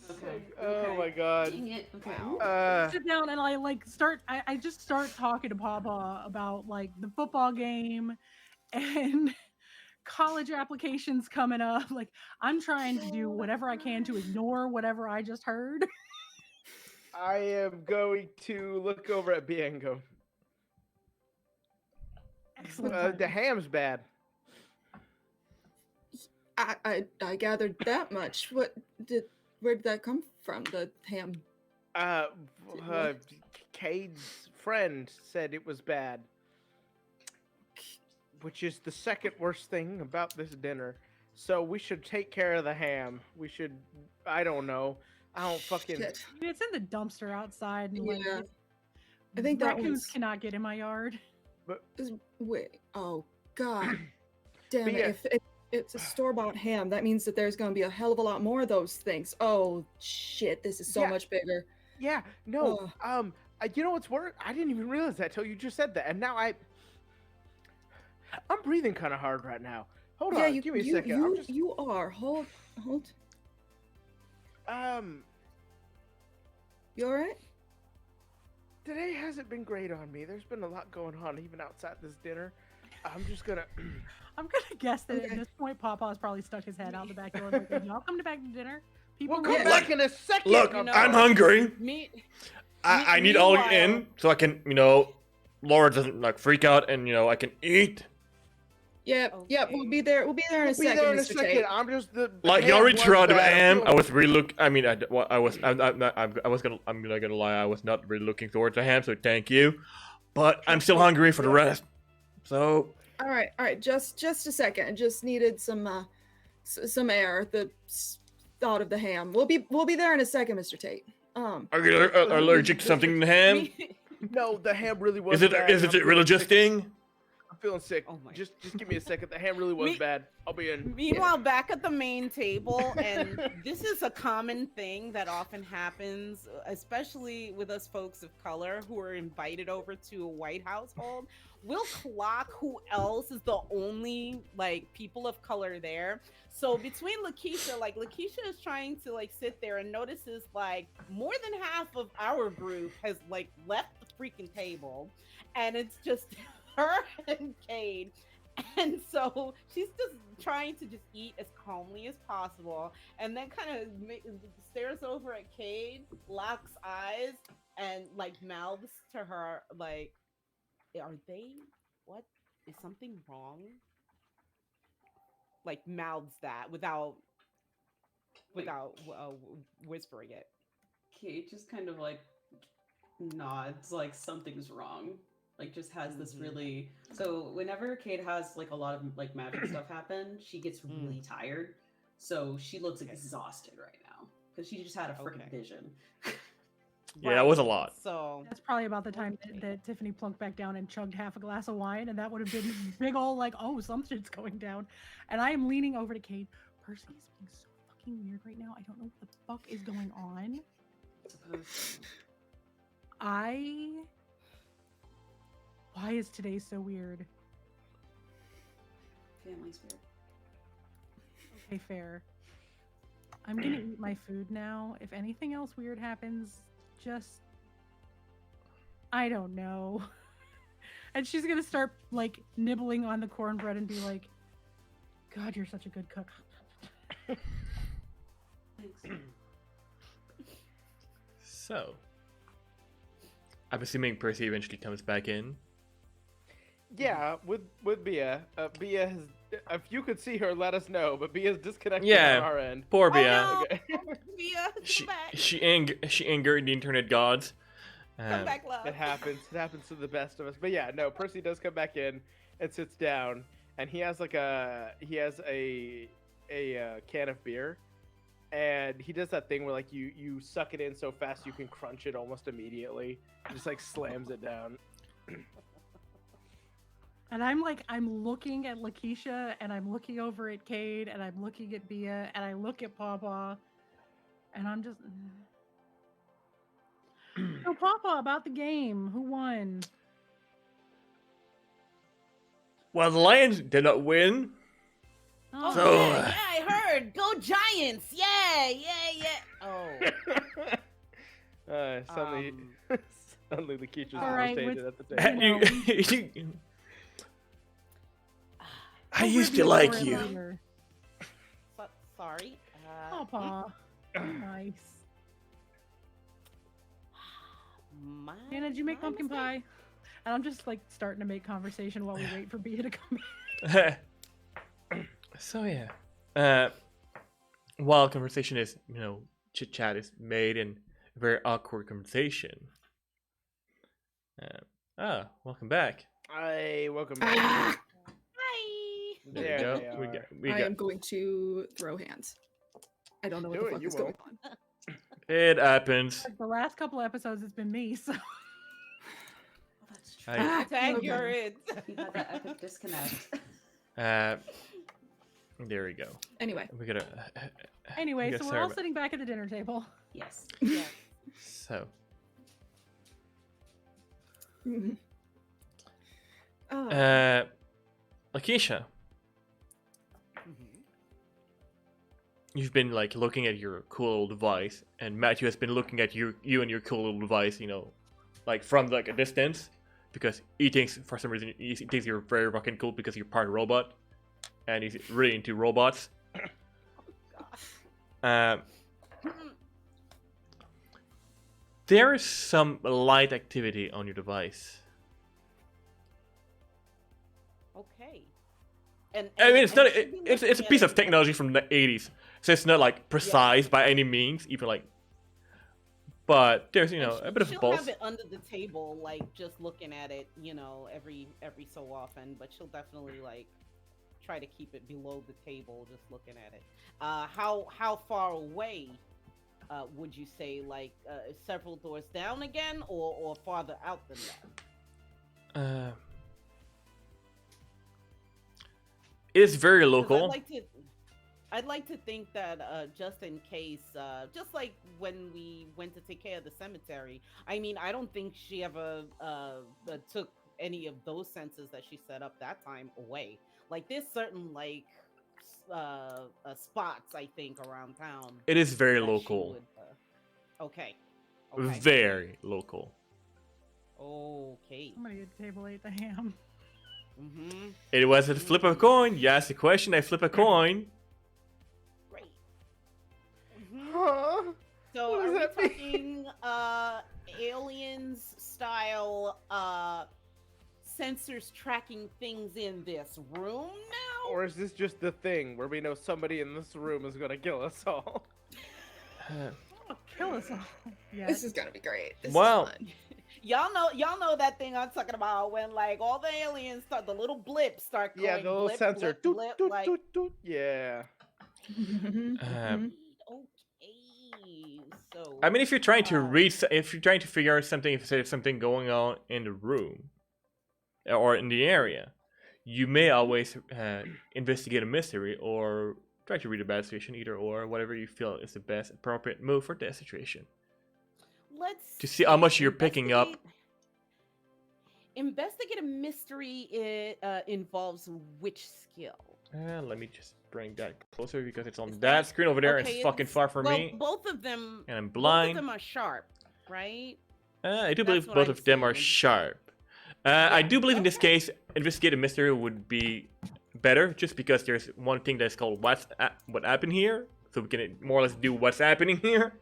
Okay. Oh my god. Dang it. Okay. Sit down and I like start. I just start talking to Papa about like the football game and college applications coming up. Like I'm trying to do whatever I can to ignore whatever I just heard. I am going to look over at Bianco. Excellent. The ham's bad. I gathered that much. Where did that come from? The ham. Cade's friend said it was bad. Which is the second worst thing about this dinner. So we should take care of the ham. We should, I don't know. I don't fucking... Shit. It's in the dumpster outside. And, like, Yeah. I think that raccoons was... cannot get in my yard. Wait. Oh God. Damn But it! yeah. If it's a store-bought ham, that means that there's going to be a hell of a lot more of those things. Oh shit! This is so Yeah. much bigger. Yeah, no, you know what's worse? I didn't even realize that till you just said that, and now I'm breathing kind of hard right now. Hold on, give me a second. I'm just... You are. Hold. You all right? Today hasn't been great on me. There's been a lot going on even outside this dinner. I'm just gonna... I'm gonna guess that Okay. at this point, Papa's probably stuck his head out the back door. Like, y'all come back to dinner. People We'll come will- back in a second. Look, You know- I'm hungry. I need all meanwhile- in so I can, Laura doesn't like freak out and I can eat. Yep. Yep. Okay. We'll be there. We'll be there in a We'll be second, there in a Mr. second. Tate. I'm just the Like you ham already was tried to bad. am. I was really I'm not gonna lie. I was not really looking towards the ham, so thank you. But I'm still hungry for the rest. So All right. Just a second. I just needed some air. The thought of the ham. We'll be there in a second, Mr. Tate. Are you allergic to something in the ham? No, the ham really was Is it bad. is I'm it feeling really just sick. thing? I'm feeling sick. Oh my- Just give me a second. The ham really was Me- bad. I'll be in. Meanwhile, back at the main table, and this is a common thing that often happens, especially with us folks of color who are invited over to a white household. We'll clock who else is the only like people of color there. So between Lakeisha is trying to like sit there and notices like more than half of our group has like left the freaking table, and it's just her and Cade. And so she's just trying to just eat as calmly as possible, and then kind of stares over at Cade, locks eyes, and like mouths to her like, "Are they? What is something wrong?" Like mouths that without whispering it. Kate just kind of like nods like something's wrong. Like just has this really so whenever Kate has like a lot of like magic stuff happen, she gets really tired. So she looks exhausted right now because she just had a freaking vision. Yeah, that was a lot. So That's probably about the time that Tiffany plunked back down and chugged half a glass of wine, and that would have been big ol' like, oh, some shit's going down. And I am leaning over to Kate. Percy is being so fucking weird right now. I don't know what the fuck is going on. Why is today so weird? Family's weird. Okay, fair. I'm gonna eat my food now. If anything else weird happens, just I don't know. And she's gonna start like nibbling on the cornbread and be like, God, you're such a good cook. Thanks. So, I'm assuming Percy eventually comes back in. Yeah, with Bia. Bia has. If you could see her, let us know. But Bia's disconnected Yeah. on our end. Poor Oh, Bia. no. Okay. Bia, come back. She angered the internet gods. Come back, love. It happens. It happens to the best of us. But yeah, no. Percy does come back in and sits down, and he has like a can of beer, and he does that thing where like you suck it in so fast you can crunch it almost immediately. Just like slams it down. And I'm looking at Lakeisha, and I'm looking over at Cade, and I'm looking at Bia, and I look at Pawpaw, and I'm just. So Pawpaw, about the game, who won? Well, the Lions did not win. Oh, So, yeah, I heard. Go Giants. Yeah. Oh. Suddenly, suddenly the Keecher's All right, irritated at the with- table. I used to like you. Sorry. Pawpaw, nice. Anna, did you make pumpkin pie? And I'm just like starting to make conversation while we wait for Bia to come in. So yeah, while conversation is, chit chat is made in a very awkward conversation. Welcome back. Hi, welcome back. Hi. There There we go. they We are. I got am going to throw hands. I don't know what Do the it, fuck you is going won't. on. it happens. The last couple episodes, it's been me. So Oh, that's true. I, Tag okay. you're in. We had that epic disconnect. there we go. Anyway, We gotta. anyway, we so gotta we're all start sitting back at the dinner table. Yes. Yeah. So Lakeisha, you've been like looking at your cool old device, and Matthew has been looking at you and your cool old device, like from like a distance, because he thinks for some reason he thinks you're very fucking cool because you're part robot, and he's really into robots. There is some light activity on your device. Okay. And I mean, it's not. should be It's a looking piece at of technology from the 80s, so it's not like precise by any means, even like. But there's and a bit of she'll pulse. have it under the table, like just looking at it, every so often. But she'll definitely like try to keep it below the table, just looking at it. How far away would you say like several doors down again, or farther out than that? It is very 'Cause local. I'd like to think that just in case, just like when we went to take care of the cemetery, I mean, I don't think she ever took any of those sensors that she set up that time away. Like there's certain like spots I think around town. It is very that she local. would, okay. Okay. Very local. Okay. Somebody at the table ate the ham. Mm-hmm. It was a flip of a coin. You asked the question, I flip a coin. Great. Mhm. Huh? So What are does we that mean? talking aliens style sensors tracking things in this room now? Or is this just the thing where we know somebody in this room is gonna kill us all? Kill us all. Yeah. This is gonna be great. This Wow. is fun. Y'all know that thing I'm talking about when like all the aliens start, the little blips start going. Yeah, the little blip, sensor. blip, Doot, blip, doot, like, doot, doot. Yeah. Um, okay. So I mean, if you're trying to uh, if you're trying to figure out something, if there's something going on in the room or in the area, you may always investigate a mystery or try to read a bad situation, either or, whatever you feel is the best appropriate move for that situation. let's To see how much you're picking up. Investigate a mystery. It involves which skill? Let me just bring that closer because it's on Is that that- screen over there. Okay, It's fucking far from well, me, both of them. and I'm Both of blind. them are sharp, right? I do That's believe what both I'm of them are saying. sharp. I do believe in this okay. case, investigate a mystery would be better, just because there's one thing that's called what happened here, so we can more or less do what's happening here.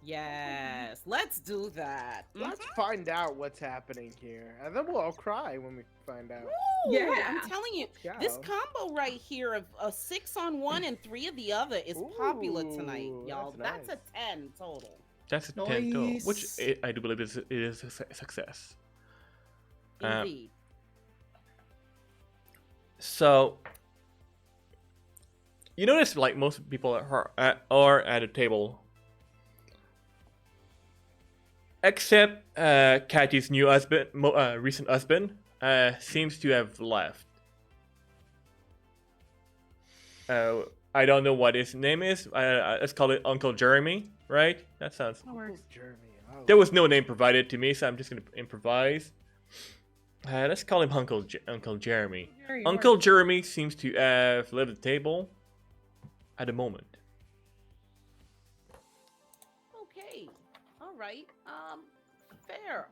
Yes, let's do that. Let's find out what's happening here, and then we'll all cry when we find out. Ooh, Yeah. I'm telling you, Yeah. this combo right here of a 6 on one and 3 of the other is popular tonight, Ooh, y'all. that's That's a 10 total. That's a 10 total, which Nice. I do believe is a success. Indeed. So, you notice, like most people are at a table, except Kathy's new husband, recent husband, seems to have left. I don't know what his name is. Let's call it Uncle Jeremy, right? That sounds. That works. Jeremy. Oh. There was no name provided to me, so I'm just gonna improvise. Let's call him Uncle Jeremy. Very Uncle works. Jeremy seems to have left the table at the moment. Okay. All right. Fair.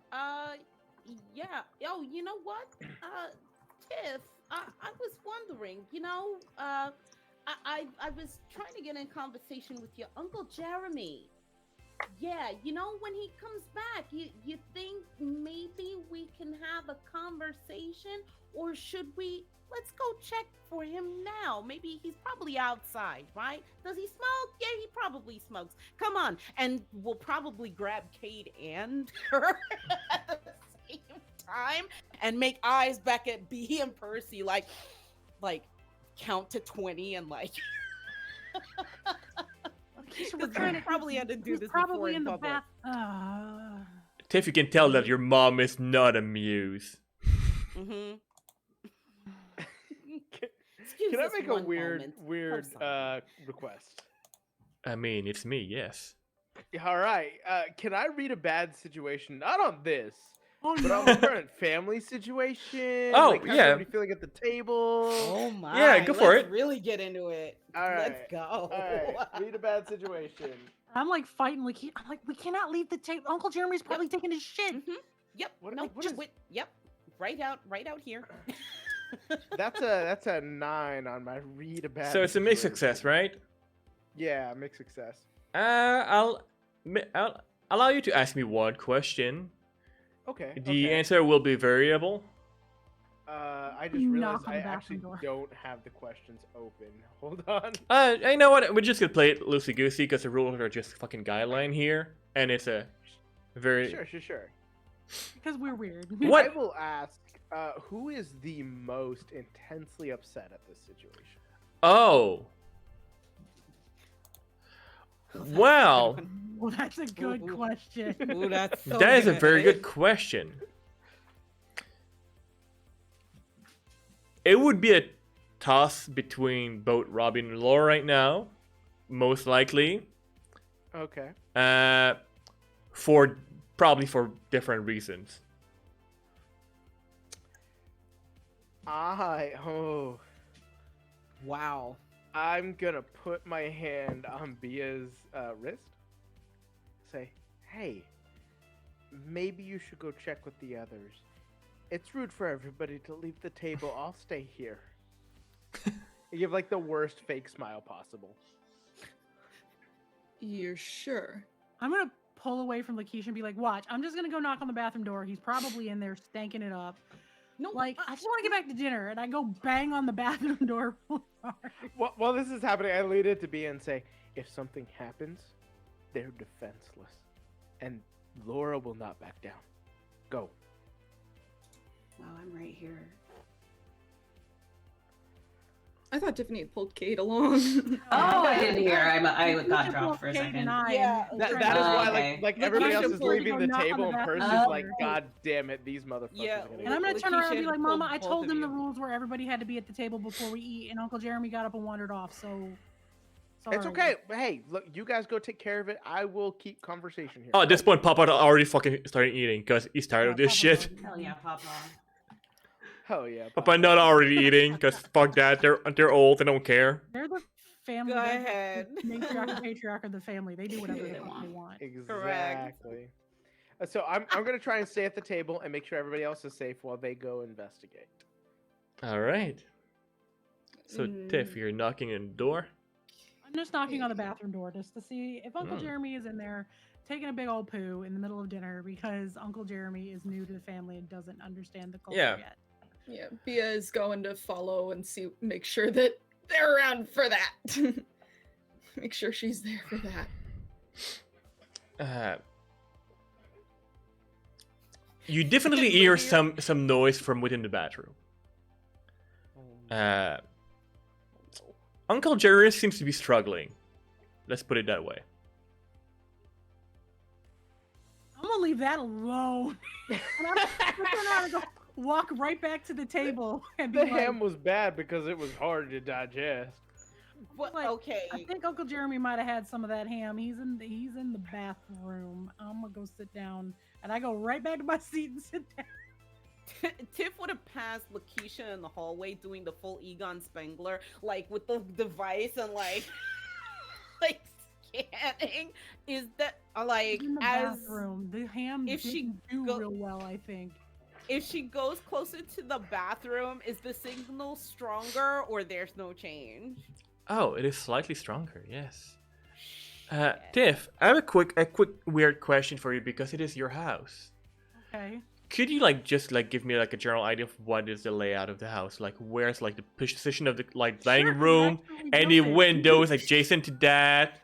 Yeah. Oh, you know what? Tiff, I was wondering, I was trying to get in conversation with your Uncle Jeremy. Yeah, when he comes back, you think maybe we can have a conversation, or should we? Let's go check for him now. Maybe he's probably outside, right? Does he smoke? Yeah, he probably smokes. Come on, and we'll probably grab Cade and her at the same time and make eyes back at B and Percy, like count to 20 and like. We're trying to probably had to do he's this probably before in the public. bath. Tiff, you can tell that your mom is not amused. Mm-hmm. Can I make a weird request? I mean, it's me, yes. All right. Can I read a bad situation? Not on this, Oh but on the current family situation. Oh, like, how's yeah. everybody feeling at the table? Oh my! Yeah, go for let's it. Really get into it. All right. Let's go. All right. Read a bad situation. I'm like fighting. I'm like, we cannot leave the table. Uncle Jeremy's probably taking his shit. Mhm. Yep. What- no, what just is- wait. Yep. Right out here. That's a 9 on my read a bad. So it's a mixed situation. success, right? Yeah, mixed success. I'll allow you to ask me one question. Okay. The okay. answer will be variable. I just Knock realized on I the bathroom actually door. don't have the questions open. Hold on. You know what? We're just gonna play it loosey goosey because the rules are just fucking guideline here, and it's a very. Sure. Because we're weird. What? I will ask, who is the most intensely upset at this situation? Oh. Well, Well, that's a good Ooh. question. Ooh, that's so that is a very good. good question. It would be a toss between both Robin and Laura right now, most likely. Okay. Probably for different reasons. Wow. I'm gonna put my hand on Bia's wrist. Say, hey, maybe you should go check with the others. It's rude for everybody to leave the table. I'll stay here. You give like the worst fake smile possible. You're sure? I'm gonna pull away from Lakeisha and be like, watch, I'm just gonna go knock on the bathroom door. He's probably in there stanking it up. No, Like, I just want to get back to dinner, and I go bang on the bathroom door really hard. While this is happening, I lead it to Bia and say, if something happens, they're defenseless. And Laura will not back down. Go. Oh, I'm right here. I thought Tiffany had pulled Kate along. Oh, I didn't hear. I Lakeisha got dropped pulled for a Kate second. and I, Yeah, and That tried is to- why, okay. like Lakeisha everybody else is pulled leaving to the go knock on table, the and Percy's bathroom like, door. God damn it, these motherfuckers Yeah, are gonna And I'm get gonna turn around and be Lakeisha like, pulled Mama, I both told of them the you. rules where everybody had to be at the table before we eat, and Uncle Jeremy got up and wandered off, so... It's sorry. okay. Hey, look, you guys go take care of it. I will keep conversation here. Oh, at this point, Papa already fucking started eating because he's tired of Yeah, this Papa's shit. already Hell eating. yeah, Papa. Hell yeah. Papa not already eating because fuck that. They're old. They don't care. They're the family. Go they're the ahead. Matriarch and patriarch of the family. They do whatever they want. Exactly. So I'm gonna try and stay at the table and make sure everybody else is safe while they go investigate. All right. So Tiff, Mm. you're knocking on the door. I'm just knocking on the bathroom door just to see if Uncle Mm. Jeremy is in there taking a big old poo in the middle of dinner because Uncle Jeremy is new to the family and doesn't understand the culture Yeah. yet. Yeah, Bia is going to follow and make sure that they're around for that. Make sure she's there for that. You definitely hear some noise from within the bathroom. Uncle Jerry seems to be struggling. Let's put it that way. I'm gonna leave that alone. And I'm gonna turn around and go walk right back to the table and be The like, ham was bad because it was hard to digest. What? Like, Okay. I think Uncle Jeremy might have had some of that ham. He's in the bathroom. I'm gonna go sit down, and I go right back to my seat and sit down. Tiff would have passed Lakeisha in the hallway doing the full Egon Spengler, like with the device and like, like scanning. Is that like He's in the as bathroom? The ham if she didn't do go- real well, I think. if she goes closer to the bathroom, is the signal stronger or there's no change? Oh, it is slightly stronger. Yes. Shit. Tiff, I have a quick weird question for you because it is your house. Okay. Could you just give me a general idea of what is the layout of the house? Like where's the position of the dining Sure, room, that's what we any built it. windows adjacent to that?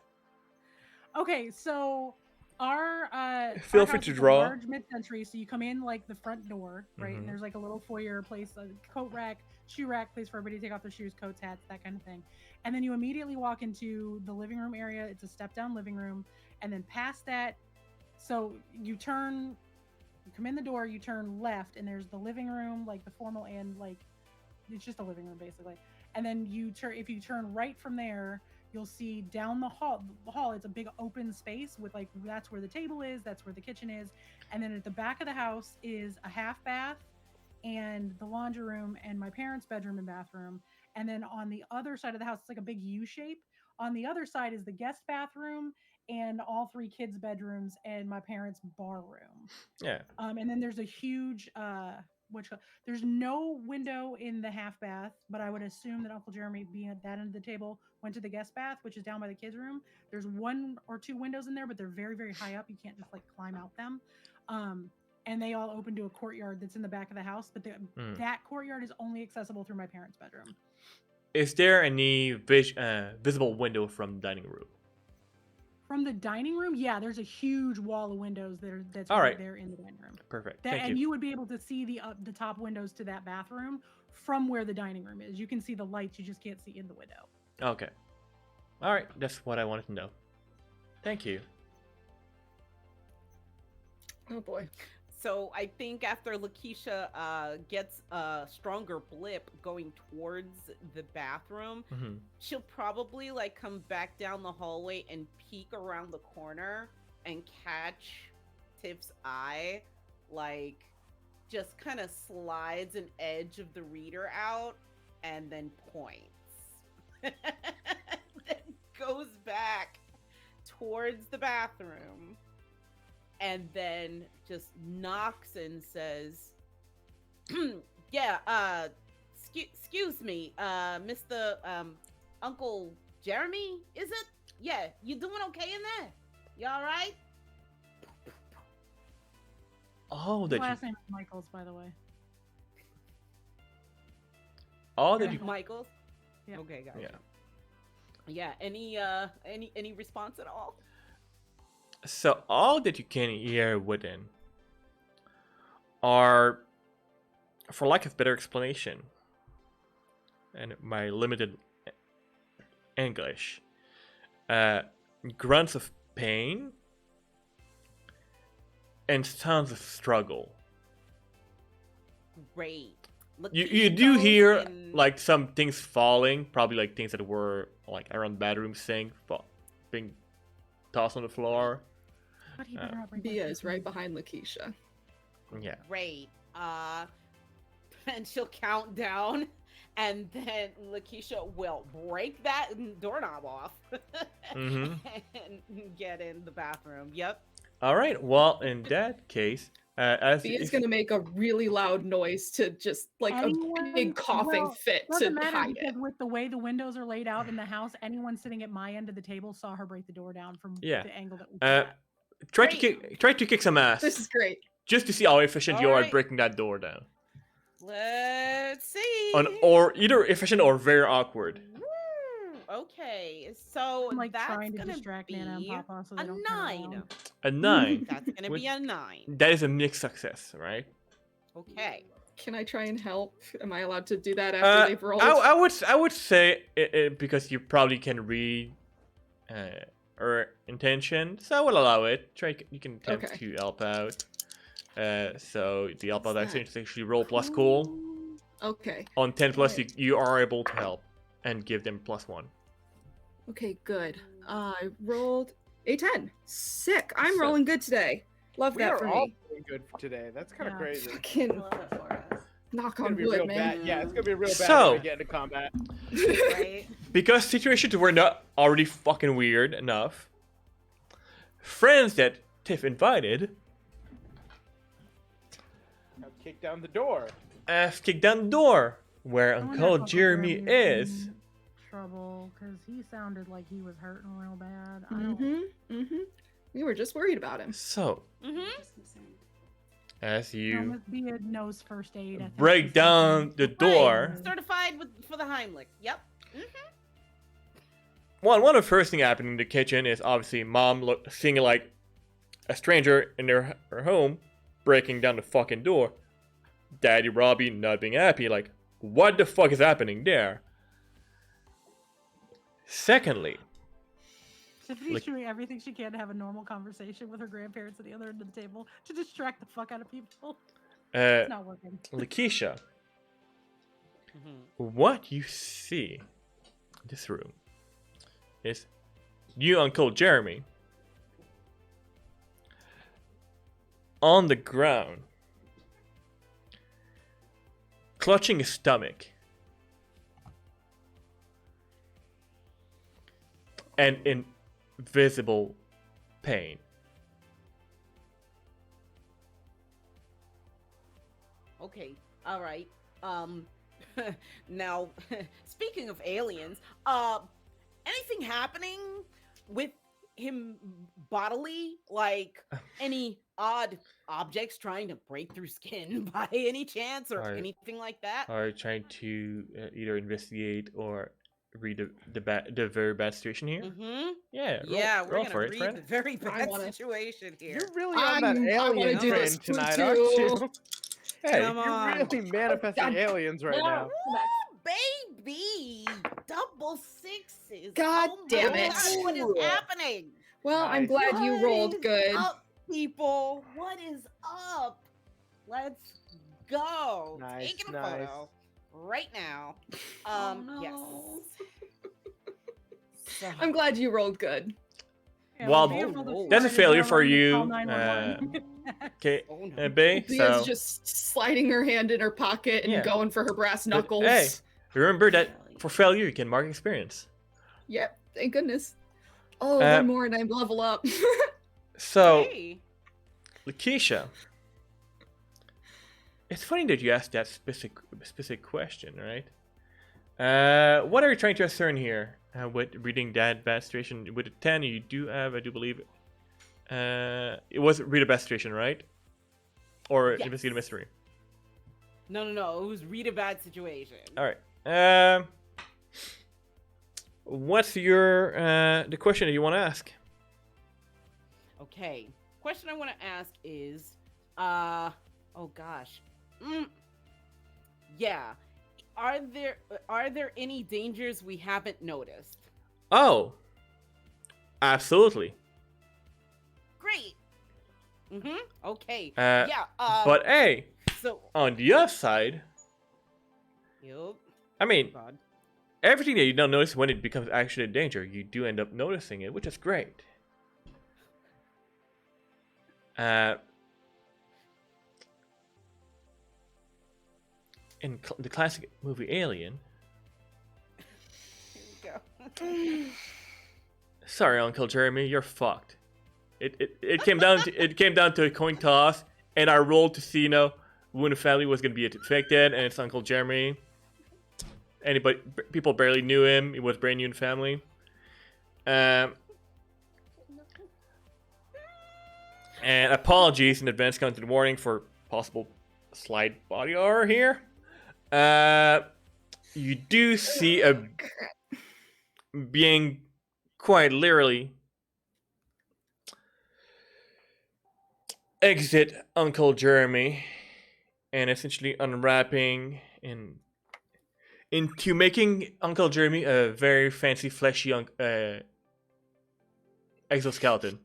Okay, so our Feel our free house to is a draw. large mid-century, so you come in the front door, right? Mhm. And there's a little foyer place, a coat rack, shoe rack, place for everybody to take off their shoes, coats, hats, that kind of thing. And then you immediately walk into the living room area. It's a step-down living room, and then past that, so you come in the door, you turn left, and there's the living room, the formal and it's just a living room basically. And then if you turn right from there, you'll see down the hall. It's a big open space with that's where the table is, that's where the kitchen is, and then at the back of the house is a half bath and the laundry room and my parents' bedroom and bathroom. And then on the other side of the house, it's like a big U shape. On the other side is the guest bathroom and all three kids' bedrooms and my parents' bar room. Yeah. And then there's a huge there's no window in the half bath, but I would assume that Uncle Jeremy, being at that end of the table, went to the guest bath, which is down by the kids' room. There's one or two windows in there, but they're very, very high up. You can't just climb out them. And they all open to a courtyard that's in the back of the house, but that courtyard is only accessible through my parents' bedroom. Is there any visible window from the dining room? From the dining room, yeah, there's a huge wall of windows that's All right right. there in the dining room. Perfect. That, Thank and you. you would be able to see the top windows to that bathroom from where the dining room is. You can see the lights, you just can't see in the window. Okay. All right. That's what I wanted to know. Thank you. Oh boy. So I think after Lakeisha gets a stronger blip going towards the bathroom, she'll probably like come back down the hallway and peek around the corner and catch Tiff's eye, like just kind of slides an edge of the reader out and then points. Then goes back towards the bathroom. And then just knocks and says, yeah, excuse me, Mr. Uncle Jeremy, is it? Yeah, you doing okay in there? You all right? Oh, His that last you, name is Michaels, by the way. all that you, Michaels? Yeah. Okay, gotcha. yeah. Yeah, any response at all? So all that you can hear within are, for lack of better explanation, and my limited English, grunts of pain and sounds of struggle. Great. You do hear like some things falling, probably like things that were like around the bedroom sink, being tossed on the floor. But he better not bring Bia my is right behind Lakeisha. Yeah. Great. And she'll count down, and then Lakeisha will break that doorknob off Mhm. and get in the bathroom. Yep. All right. Well, in that case, as Bia's if- gonna make a really loud noise to just like a big coughing fit to Doesn't matter hide because it. with the way the windows are laid out in the house, anyone sitting at my end of the table saw her break the door down from Yeah. the angle that we Uh, try to kick some ass, This is great. just to see how efficient you are at Alright. breaking that door down. Let's see. Or either efficient or very awkward. Okay, so I'm like that's trying to gonna distract be Nana and Papa so they a don't turn 9. around. A 9. That's gonna With- be a 9. That is a mixed success, right? Okay. Can I try and help? Am I allowed to do that after they've rolled? I would say because you probably can read her intention, so I will allow it. You can attempt Okay. to help out. So the help out What's action that? is actually roll plus cool. Okay. On 10 plus, Alright. you are able to help and give them +1. Okay, good. I rolled a 10. Sick. I'm So- rolling good today. Love We that are for all me. doing good for today. That's kind of Yeah. crazy. Fucking Love it for us. knock It's gonna on be real wood, man. bad. Yeah, it's gonna be real bad So- when we get into combat. Right. Because situations were not already fucking weird enough, friends that Tiff invited Now kick down the door. have kicked down the door where I wonder if Uncle Uncle Jeremy Jeremy's is. in trouble because he sounded like he was hurting real bad. I don't. Mm-hmm. Mm-hmm. We were just worried about him. So, Mm-hmm. Just concerned. as you Miss Bia knows first aid. I think break she's down the thinking- door, Certified for the Heimlich. Yep. one of the first thing happening in the kitchen is obviously Mom seeing like a stranger in her home breaking down the fucking door. Daddy Robbie not being happy, like, what the fuck is happening there? Secondly, Tiffany's Like- doing everything she can to have a normal conversation with her grandparents at the other end of the table to distract the fuck out of people. It's not working. Lakeisha, Mm-hmm. what you see in this room is you, Uncle Jeremy, on the ground, clutching his stomach, and in visible pain. Okay. All right. Now, speaking of aliens, anything happening with him bodily? Like any odd objects trying to break through skin by any chance, or Alright. anything like that? Are trying to either investigate or read the very bad situation here? Mm-hmm. Yeah, Yeah, roll we're gonna for it, read friend. the very bad wanna- situation here. You're really on that I wanna alien do train this tonight, too. aren't you? Hey, Come on. You're really manifesting God. aliens right now. Ooh, baby, double sixes. God Oh my damn it. God, what is happening? Well, I'm Nice. glad you rolled What is good. up, people? What is up? Let's go. Nice, Taking a nice. photo right now. Oh, no. Yes. So, I'm glad you rolled good. Yeah, Well, be careful this that's a morning, failure they'll for run to call you, 911. Okay, oh no. Bay. Bia's So just sliding her hand in her pocket and Yeah. going for her brass But, knuckles. hey, remember that Failure. for failure you can mark experience. Yep, thank goodness. Oh, Uh, one more and I level up. So, Hey. Lakeisha, it's funny that you asked that specific question, right? What are you trying to discern here with reading that bad situation? With a 10, you do have, I do believe, it was read a bad situation, right? Or Yes. investigate a mystery. No. It was read a bad situation. All right. What's your the question that you want to ask? Okay. Question I want to ask is, oh gosh. Yeah. Are there any dangers we haven't noticed? Oh, absolutely. Great. Okay. Uh, Yeah. But hey, So. on the other side, Yup. I mean, God. everything that you don't notice when it becomes actually a danger, you do end up noticing it, which is great. In the classic movie Alien, Here we go. sorry, Uncle Jeremy, you're fucked. It came down to a coin toss, and I rolled to see, when the family was gonna be affected, and it's Uncle Jeremy. People barely knew him. He was brand new in the family. And apologies in advance, content warning for possible slight body horror here. You do see a being quite literally exit Uncle Jeremy and essentially unwrapping into making Uncle Jeremy a very fancy fleshy exoskeleton.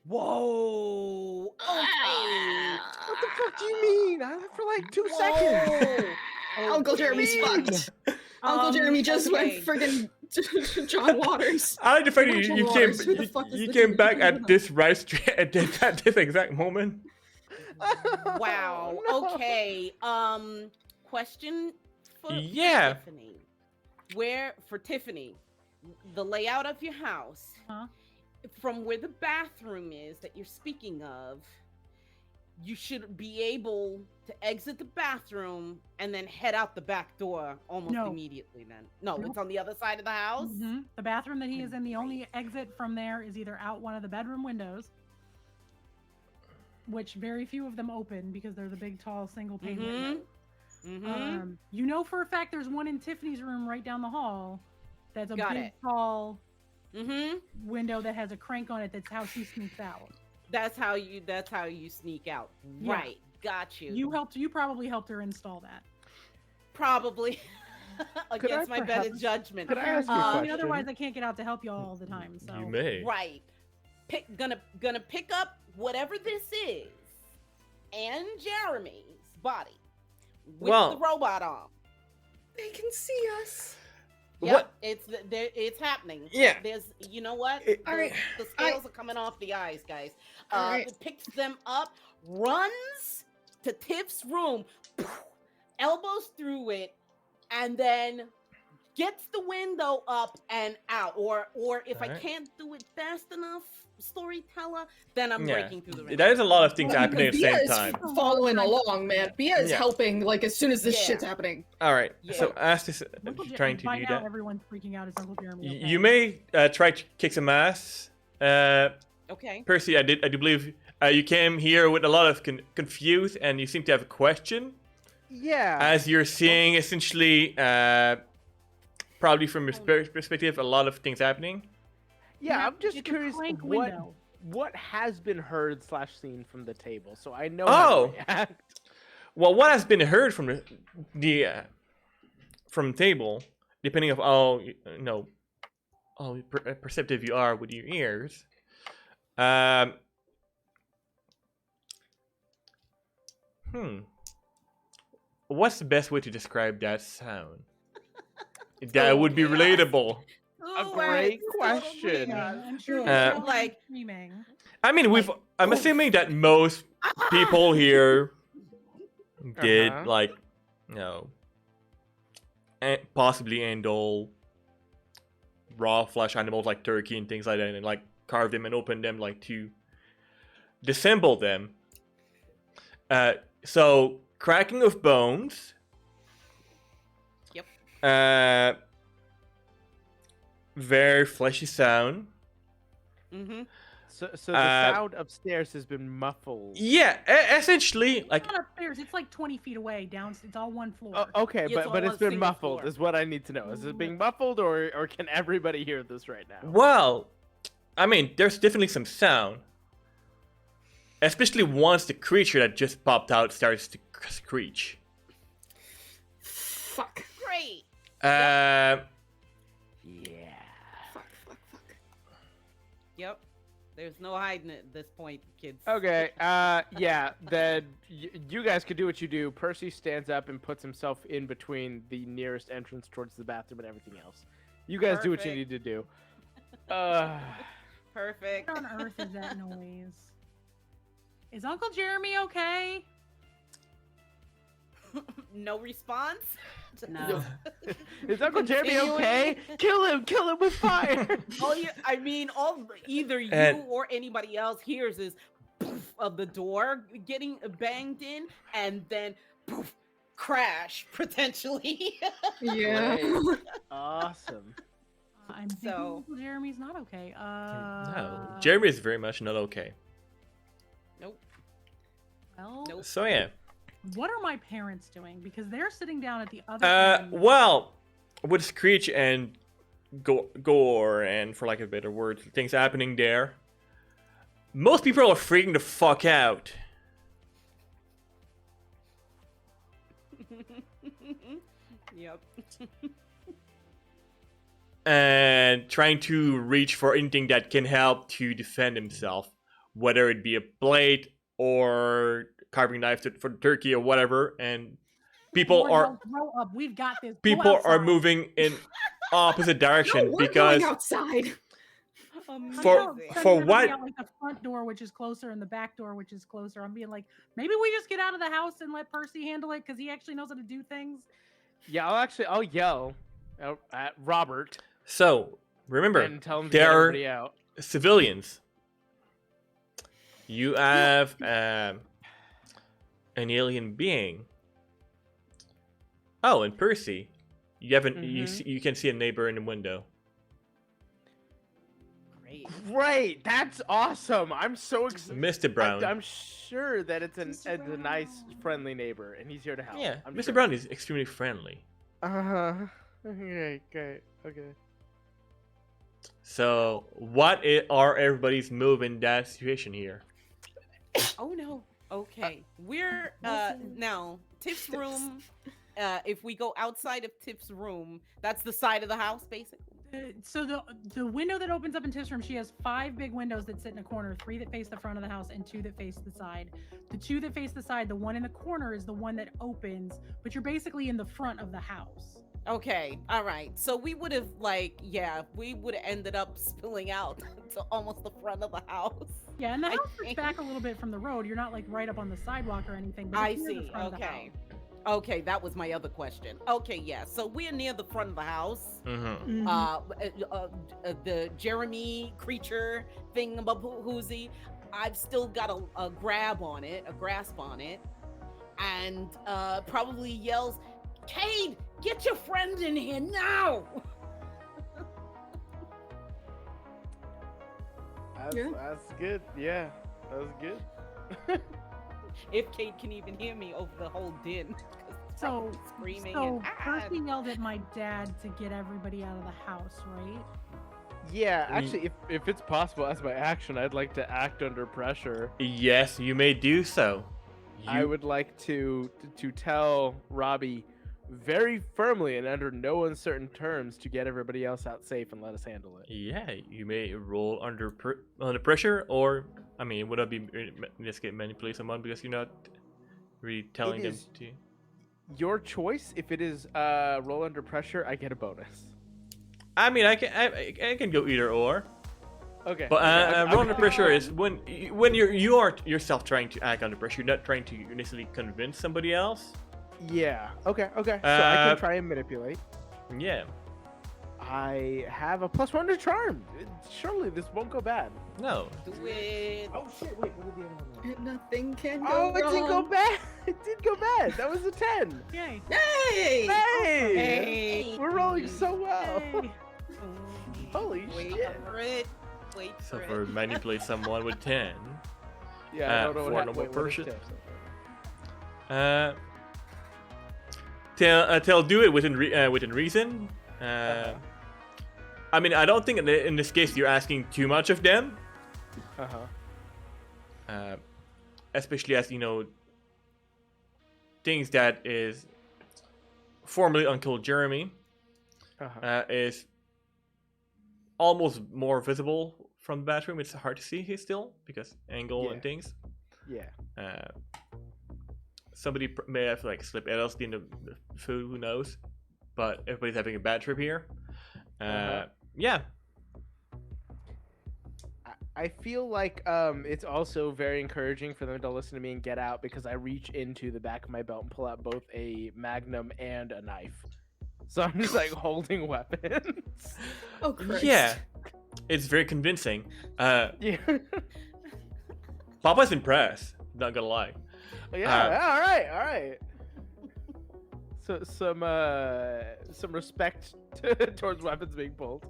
Whoa. Okay. What the fuck do you mean? I left for like 2 seconds. Whoa. Uncle Jeremy's fucked. Uncle Jeremy just went okay. friggin' Uncle Waters. I like the fact that Uncle you Waters, who the fuck is you the came dude? back at this at this exact moment. Wow. Oh, no. Okay. Question for Yeah. Tiffany. For Tiffany, the layout of your house, Huh? from where the bathroom is that you're speaking of, you should be able to exit the bathroom and then head out the back door almost No. immediately then. No, Nope. it's on the other side of the house? Mhm. The bathroom that he is in, the only exit from there is either out one of the bedroom windows, which very few of them open because they're the big, tall, single pane windows. Mm-hmm. You know for a fact there's one in Tiffany's room right down the hall. That's a Got big, it. tall Mm-hmm. window that has a crank on it. That's how she sneaks out. That's how you sneak out. Yeah. Right. Got you. You probably helped her install that. Probably against my better perhaps- judgment. could I ask you a I mean, question? otherwise I can't get out to help you all the time. So You may. Right. Gonna pick up whatever this is and Jeremy's body with Well- the robot arm. They can see us. Yep, What? it's happening. Yeah. There's, you know what? All right. The scales are coming off the eyes, guys. All right. Picks them up, runs to Tiff's room, elbows through it, and then gets the window up and out. Or if I Alright. can't do it fast enough, storyteller, then I'm Yeah. breaking through the window. That is a lot of things happening at the Bia same is time. following along, man. Bia is Yeah. helping, like, as soon as this Yeah. shit's happening. All right. Yeah. So ask this, trying to by do now, that. everyone's freaking out. It's Uncle Jeremy. okay? You may try to kick some ass. Okay. Percy, I do believe you came here with a lot of confused, and you seem to have a question. Yeah. As you're seeing, essentially, probably from your perspective, a lot of things happening. Yeah, Yeah, I'm just it's a curious crank what window. what has been heard / seen from the table, so I know Oh. how to react. Well, what has been heard from the from table, depending on how perceptive you are with your ears, Um. What's the best way to describe that sound? That would be chaos. relatable. A great question. I'm sure Uh, you're like screaming. I mean, I'm assuming that most people here did Uh-huh. like, you know, possibly handle raw flesh animals like turkey and things like that, and like carve them and open them like to disassemble them. So cracking of bones. Yep. Very fleshy sound. Mm-hmm. So the sound upstairs has been muffled. Yeah, essentially, like It's not upstairs. It's like 20 feet away. Down. It's all one floor. Oh, okay, It's but all it's on been single muffled. floor. Is what I need to know. Is it being muffled, or can everybody hear this right now? well, I mean, there's definitely some sound. Especially once the creature that just popped out starts to screech. Fuck. Great. Yeah. Fuck. Yep. There's no hiding it at this point, kids. Okay. Yeah. Then you guys could do what you do. Percy stands up and puts himself in between the nearest entrance towards the bathroom and everything else. You guys do what you need Perfect. to do. Perfect. What on earth is that noise? Is Uncle Jeremy okay? No response? No. Is Uncle Jeremy Continuing. okay? Kill him with fire. All you, I mean, either you And- or anybody else hears is poof of the door getting banged in, and then poof, crash potentially. Yeah. Great. Awesome. I'm thinking So- Uncle Jeremy's not okay. No, Jeremy is very much not okay. Nope. Well, Nope. So yeah. what are my parents doing? Because they're sitting down at the other end. Well, with Screech and Gore, and for lack of a better word, things happening there, most people are freaking the fuck out. Yep. And trying to reach for anything that can help to defend himself, whether it be a blade or carving knife for the turkey or whatever. And people Lord, are don't grow up. We've got this. Go people are outside. moving in opposite direction No, we're because going outside. For- Amazing. So for you're what- looking at, like the front door, which is closer, and the back door, which is closer. I'm being like, maybe we just get out of the house and let Percy handle it because he actually knows how to do things. Yeah, I'll yell at Robert so remember and tell him to there get are everybody out. civilians. You have an alien being. Oh, and Percy, you haven't you can see a neighbor in the window. Great. Great, that's awesome. I'm so excited. Mr. Brown. I'm sure that it's Mr. a nice, Brown. friendly neighbor, and he's here to help. Yeah, I'm Mr. sure. Brown is extremely friendly. Uh-huh. Okay, great. Okay. So, what are everybody's move in that situation here? Oh no. Okay. We're now Tiff's room. If we go outside of Tiff's room, that's the side of the house, basically. So the window that opens up in Tiff's room, she has 5 big windows that sit in a corner, 3 that face the front of the house and 2 that face the side. The 2 that face the side, the one in the corner is the one that opens, but you're basically in the front of the house. Okay. All right. So we would have we would have ended up spilling out to almost the front of the house. Yeah, and the I house is think- back a little bit from the road. You're not like right up on the sidewalk or anything. But I it's near the see. front of the Okay. house. Okay, that was my other question. Okay, yeah. So we're near the front of the house. Mm-hmm. The Jeremy creature thing about Hoozy, I've still got a grasp on it, and probably yells, "Cade, get your friend in here now!" That's good. Yeah, that was good. If Cade can even hear me over the whole din, 'cause it's So, probably screaming so and Percy yelled at my dad to get everybody out of the house, right? Yeah, actually, if it's possible as my action, I'd like to act under pressure. Yes, you may do so. I would like to tell Robbie, very firmly and under no uncertain terms to get everybody else out safe and let us handle it. Yeah, you may roll under pressure, or I mean, would that be in this case manipulate someone because you're not really telling them is- to? Your choice. If it is roll under pressure, I get a bonus. I mean, I can go either or. Okay. But okay, roll under pressure is when you are yourself trying to act under pressure. You're not trying to necessarily convince somebody else. Yeah. Okay. Okay. So I Uh, can try and manipulate. Yeah. I have a +1 to charm. Surely this won't go bad. No. Do it. Oh shit! Wait, what did the other one? Nothing can go Oh, wrong. it did go bad. It did go bad. That was a 10. Yay! Hey! Hey! Hey! We're rolling so well. Yay. Holy Wait shit! for it. Wait So for for it. manipulate someone with 10. Yeah, I don't know for what normal happened. Wait, what is person. 10? Tell do it within reason. I mean, I don't think in this case you're asking too much of them. Especially as things that is formerly Uncle Jeremy is almost more visible from the bathroom. It's hard to see here still because angle Yeah. and things. Yeah. Somebody may have like slipped LSD in the food, who knows? But everybody's having a bad trip here. Yeah. I feel like it's also very encouraging for them to listen to me and get out because I reach into the back of my belt and pull out both a magnum and a knife. So I'm just like holding weapons. Oh, Christ. Yeah. It's very convincing. Yeah. Papa's impressed. Not gonna lie. Yeah. All right. All right. So some respect towards weapons being pulled.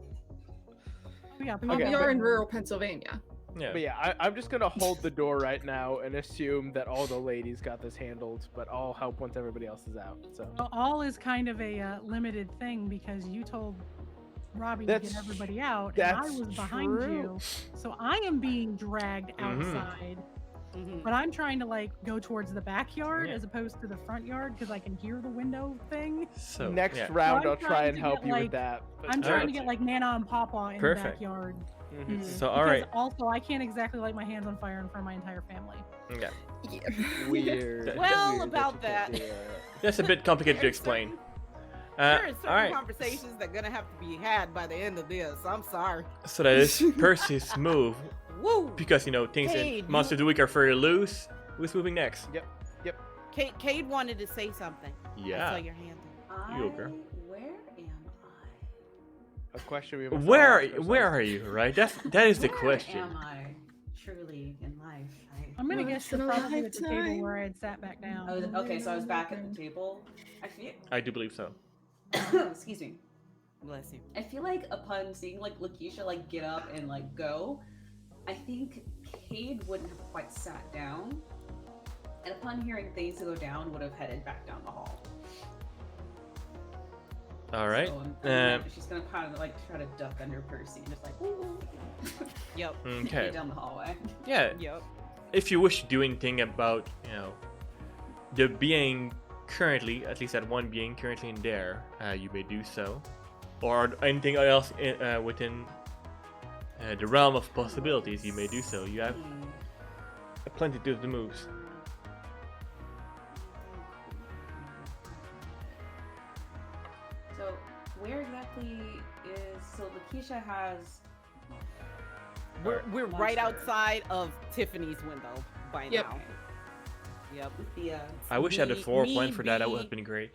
Yeah, I mean, Okay. we are in rural Pennsylvania. Yeah. But yeah, I'm just gonna hold the door right now and assume that all the ladies got this handled, but I'll help once everybody else is out. So Well, all is kind of a limited thing because you told Robbie to That's- get everybody out, and I that's was behind true. you, so I am being dragged Mhm. outside. Mhm. But I'm trying to like go towards the backyard Yeah. as opposed to the front yard because I can hear the window thing. So next yeah. round, So I'm I'll try trying and to help get, you like- with that. but- I'm trying Alright. to get like Nana and Papa in Perfect. the backyard. Mhm. So Because alright. also I can't exactly light my hands on fire in front of my entire family. Yeah. Yeah. Weird. Well, Weird about you can't that. do That's a bit complicated to There's explain. There are certain Alright. conversations that are gonna have to be had by the end of this. I'm sorry. So that is Percy's move. Woo! Because things Hey, in Monster of the Week are very loose. Who's moving next? Cade wanted to say something. I saw Yeah. your hand. You ogre. Where am I? A question we must all Where ask where ourselves. are you? Right. That is the Where question. am I truly in life? I'm gonna Once guess you're in a probably at the table lifetime. where I had sat back down. Okay, so I was back at the table. I feel. I do believe so. Excuse me. Bless you. I feel like upon seeing like Lakeisha like get up and like go, I think Cade wouldn't have quite sat down, and upon hearing things go down, would have headed back down the hall. All right. So she's gonna kind of like try to duck under Percy and just like ooh, Yep. Okay. get down the hallway. Yeah. Yep. If you wish to do anything about the being currently, at least that one being currently in there, you may do so, or anything else within the realm of possibilities, you may do so. You have plenty to the moves. So where exactly is Lakeisha has? We're right Monster. outside of Tiffany's window by Yep. now. Yep. The I wish I had a Me- floor me plan for that. That be- would have been great.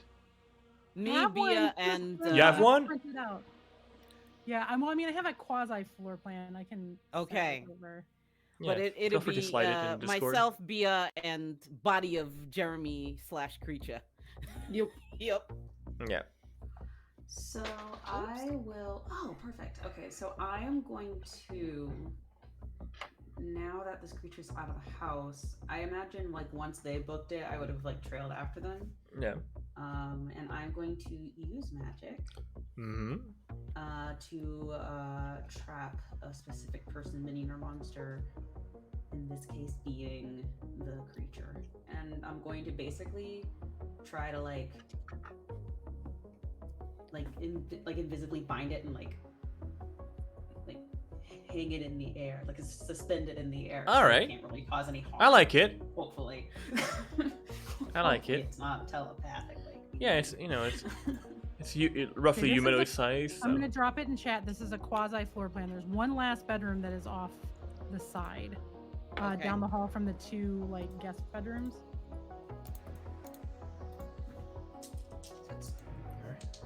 Me, Have one, Bia, just and the- You have one? Print it out. Yeah, I mean, I have a quasi floor plan. I can. send it Okay. over. but Yeah, it'll feel free be to slide it in Discord. myself, Bia, and body of Jeremy / creature. Yep. Yep. Yeah. So I will. Oh, perfect. Okay, so I am going to. Now that this creature's out of the house, I imagine like once they booked it, I would have like trailed after them. Yeah. And I'm going to use magic Mm-hmm. to trap a specific person, minion, or monster in this case being the creature. And I'm going to basically try to invisibly bind it and like hang it in the air, like suspend it in the air. All right. It can't really cause any harm. I like it. Hopefully. I like it. It's not telepathic. Yeah, it's roughly Okay, this is humanoid a- size. I'm So. gonna drop it in chat. This is a quasi floor plan. There's one last bedroom that is off the side, Okay. down the hall from the two like guest bedrooms.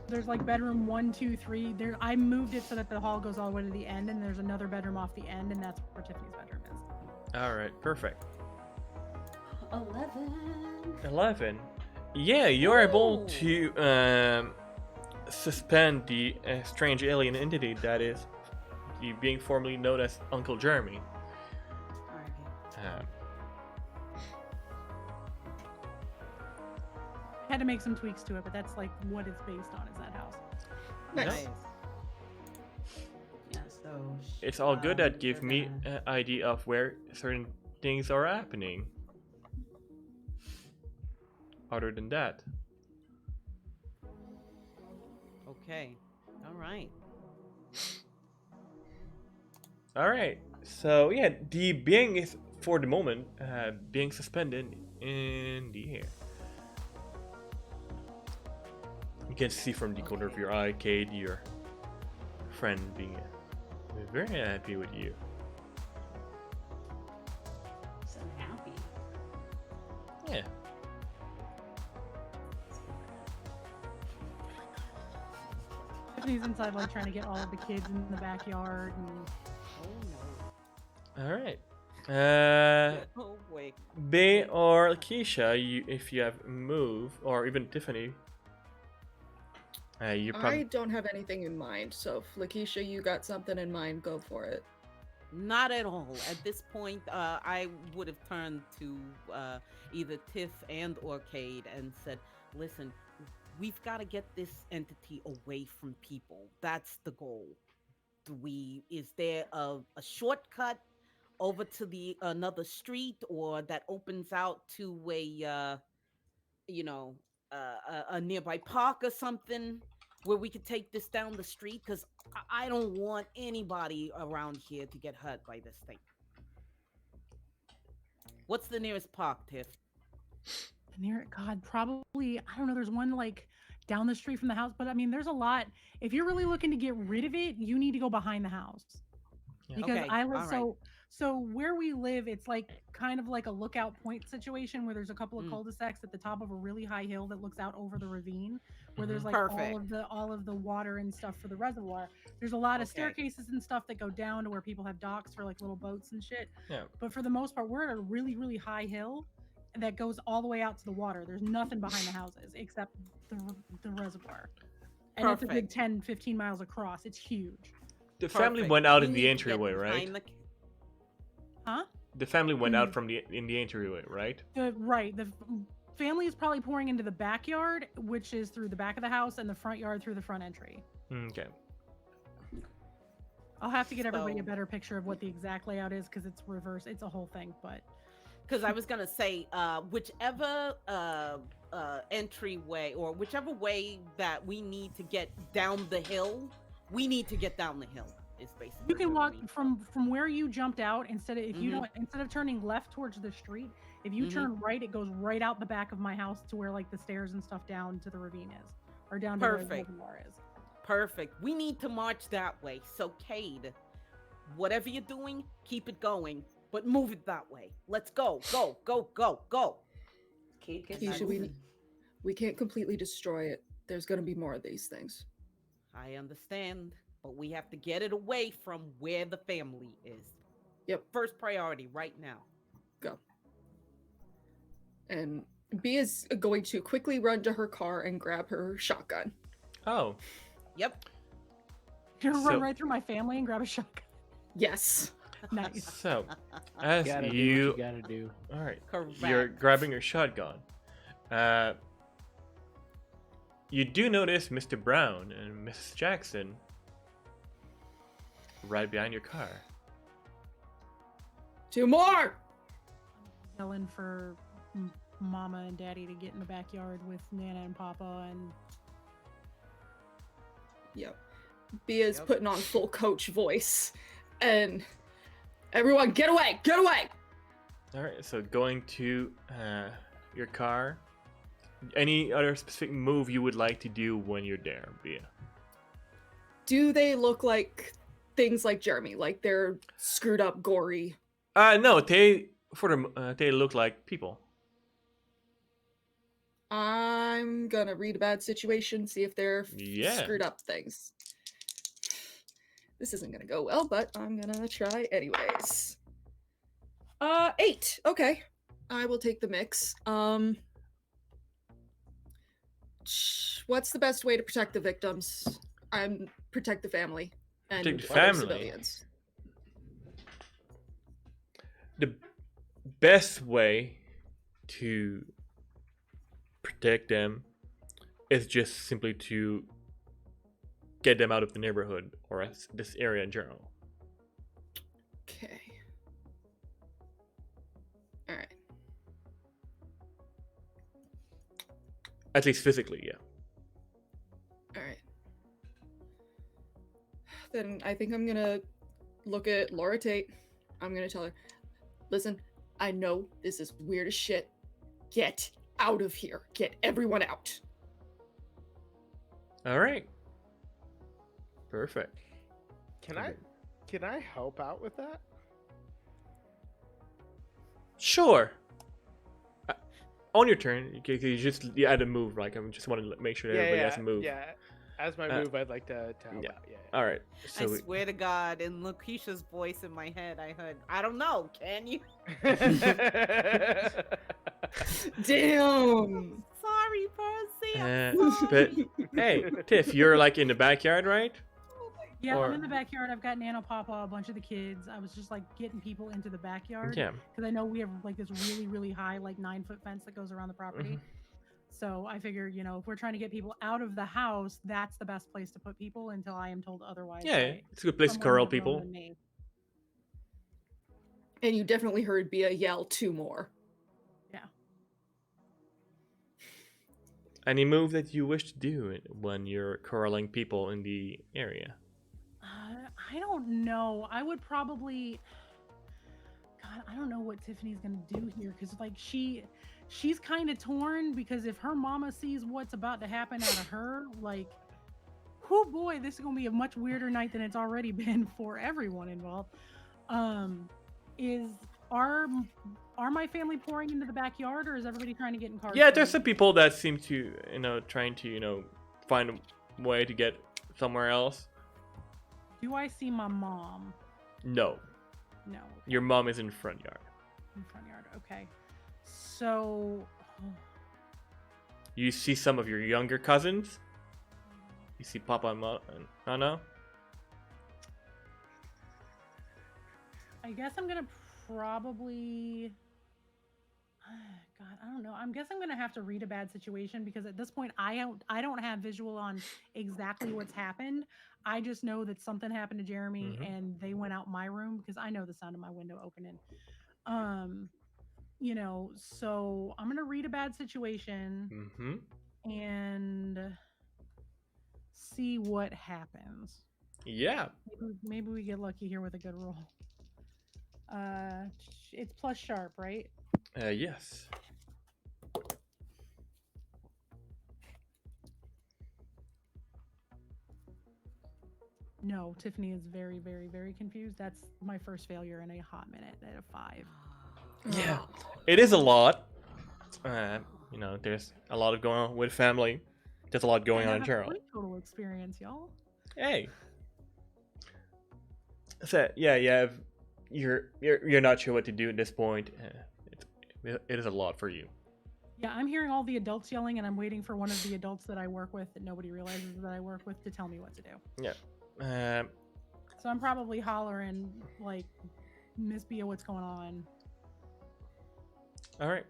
There's like bedroom 1, 2, 3. There, I moved it so that the hall goes all the way to the end, and there's another bedroom off the end, and that's where Tiffany's bedroom is. All right, perfect. 11. 11. Yeah, you're able Ooh. to suspend the strange alien entity that is the being formerly known as Uncle Jeremy. Alright. Had to make some tweaks to it, but that's like what it's based on. Is that house? Nice. Yeah. So. It's all good. That we're gives me gonna- an idea of where certain things are happening. Other than that, Okay. All right. all right. So yeah, the being is for the moment being suspended in the air. You can see from the corner of your eye, Cade, your friend being very happy with you. So happy. Yeah. Tiffany's inside like trying to get all of the kids in the backyard and Oh All right. no. Oh wait. Bay or Keisha, if you have move, or even Tiffany, you I probably don't have anything in mind, so if Lakeisha, you got something in mind, go for it. Not at all. At this point, I would have turned to either Tiff and or Cade and said, "Listen, we've got to get this entity away from people. That's the goal. Is there a shortcut over to the another street, or that opens out to a nearby park or something where we could take this down the street? Because I don't want anybody around here to get hurt by this thing." What's the nearest park, Tiff? God, probably I don't know. There's one like down the street from the house, but I mean, there's a lot. If you're really looking to get rid of it, you need to go behind the house. Yeah. Because Okay, I live all right. so where we live, it's like kind of like a lookout point situation where there's a couple of Mm. cul-de-sacs at the top of a really high hill that looks out over the ravine, where Mhm. there's like Perfect. all of the water and stuff for the reservoir. There's a lot of Okay. staircases and stuff that go down to where people have docks for like little boats and shit. Yeah. But for the most part, we're at a really, really high hill that goes all the way out to the water. There's nothing behind the houses except the reservoir. And it's a good Perfect. 10, 15 miles across. It's huge. The family Perfect. went out We in the need to get entryway, right? behind the- Huh? The family went out Mm. from in the entryway, right? The family is probably pouring into the backyard, which is through the back of the house, and the front yard through the front entry. Okay. I'll have to get everybody a So- better picture of what the exact layout is because it's reverse. It's a whole thing, but Because I was gonna say, whichever entryway or whichever way that we need to get down the hill, we need to get down the hill. Is basically you can what walk we need. from where you jumped out. Instead of if you Mhm. don't instead of turning left towards the street, if you Mhm. turn right, it goes right out the back of my house to where like the stairs and stuff down to the ravine is, or down to where the Perfect. reservoir is. Perfect. We need to march that way. So, Cade, whatever you're doing, keep it going, but move it that way. Let's go, go, go, go, go. Kate gets Keisha, moving. we can't completely destroy it. There's gonna be more of these things. I understand, but we have to get it away from where the family is. Yep. First priority right now. Go. And B is going to quickly run to her car and grab her shotgun. Oh. Yep. You're gonna So- run right through my family and grab a shotgun. Yes. Nice. So, as Gotta do what you, you gotta do. all right, Correct. you're grabbing your shotgun. You do notice Mr. Brown and Mrs. Jackson right behind your car. 2 more! Yelling for Mama and Daddy to get in the backyard with Nana and Papa, and Yep. Bia's Yep. putting on full coach voice. And everyone, get away! Get away! All right, so going to your car. Any other specific move you would like to do when you're there, Bia? Do they look like things like Jeremy? Like they're screwed up, gory? No, they look like people. I'm gonna read a bad situation, see if they're Yeah. screwed up things. This isn't gonna go well, but I'm gonna try anyways. 8. Okay. I will take the mix. What's the best way to protect the victims? Protect the family and Protect the other family. civilians. The best way to protect them is just simply to get them out of the neighborhood or this area in general. Okay. All right. At least physically, yeah. All right. Then I think I'm gonna look at Laura Tate. I'm gonna tell her, listen, I know this is weird as shit. Get out of here. Get everyone out. All right. Perfect. Can I help out with that? Sure. On your turn, you had a move. Like I just want to make sure that everybody has a move. Yeah. As my move, I'd like to help yeah. out. Yeah. All right. I So swear to God, in Lakeisha's voice in my head, I heard, I don't know, can you? Damn. Sorry, Percy. I'm but sorry. hey, Tiff, you're like in the backyard, right? yeah, Or- I'm in the backyard. I've got Nana, Papa, a bunch of the kids. I was just like getting people into the backyard Yeah. because I know we have like this really, really high, like 9-foot fence that goes around the property. Mhm. So I figure, if we're trying to get people out of the house, that's the best place to put people until I am told otherwise. Yeah, by it's a good place to someone corral more grown people. than me. And you definitely heard Bia yell 2 more. Any move that you wish to do when you're corralling people in the area? I don't know. I would probably. God, I don't know what Tiffany's gonna do here because, like, she's kind of torn because if her mama sees what's about to happen out of her, like, oh boy, this is gonna be a much weirder night than it's already been for everyone involved. Are my family pouring into the backyard, or is everybody trying to get in cars? Yeah, there's some people that seem to, trying to, find a way to get somewhere else. Do I see my mom? No, No. your mom is in the front yard. In front yard. Okay. So. You see some of your younger cousins. You see Papa and Nana. I guess I'm gonna probably. God, I don't know. I guess I'm gonna have to read a bad situation because at this point I don't have visual on exactly what's happened. I just know that something happened to Jeremy and they went out my room because I know the sound of my window opening. So I'm gonna read a bad situation and see what happens. Yeah. Maybe we get lucky here with a good roll. It's plus sharp, right? Yes. No, Tiffany is very, very, very confused. That's my first failure in a hot minute at a 5. Yeah. It is a lot. There's a lot of going on with family. There's a lot going And I on in have general. 3 total experience, y'all. Hey. So yeah. You're not sure what to do at this point. It is a lot for you. Yeah, I'm hearing all the adults yelling, and I'm waiting for one of the adults that I work with that nobody realizes that I work with to tell me what to do. Yeah. So I'm probably hollering like, Miss Bia, what's going on? All right.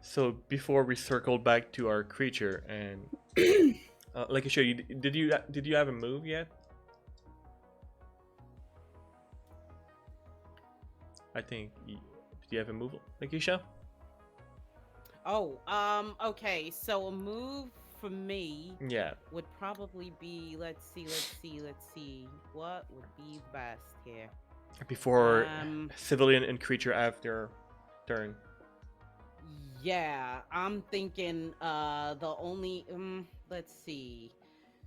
So before we circle back to our creature, and like I showed you, did you have a move yet? I think. Do you have a move, Lakeisha? Oh, okay. So a move for me Yeah. would probably be, let's see. What would be best here? Before Um, civilian and creature after turn. Yeah, I'm thinking the only let's see.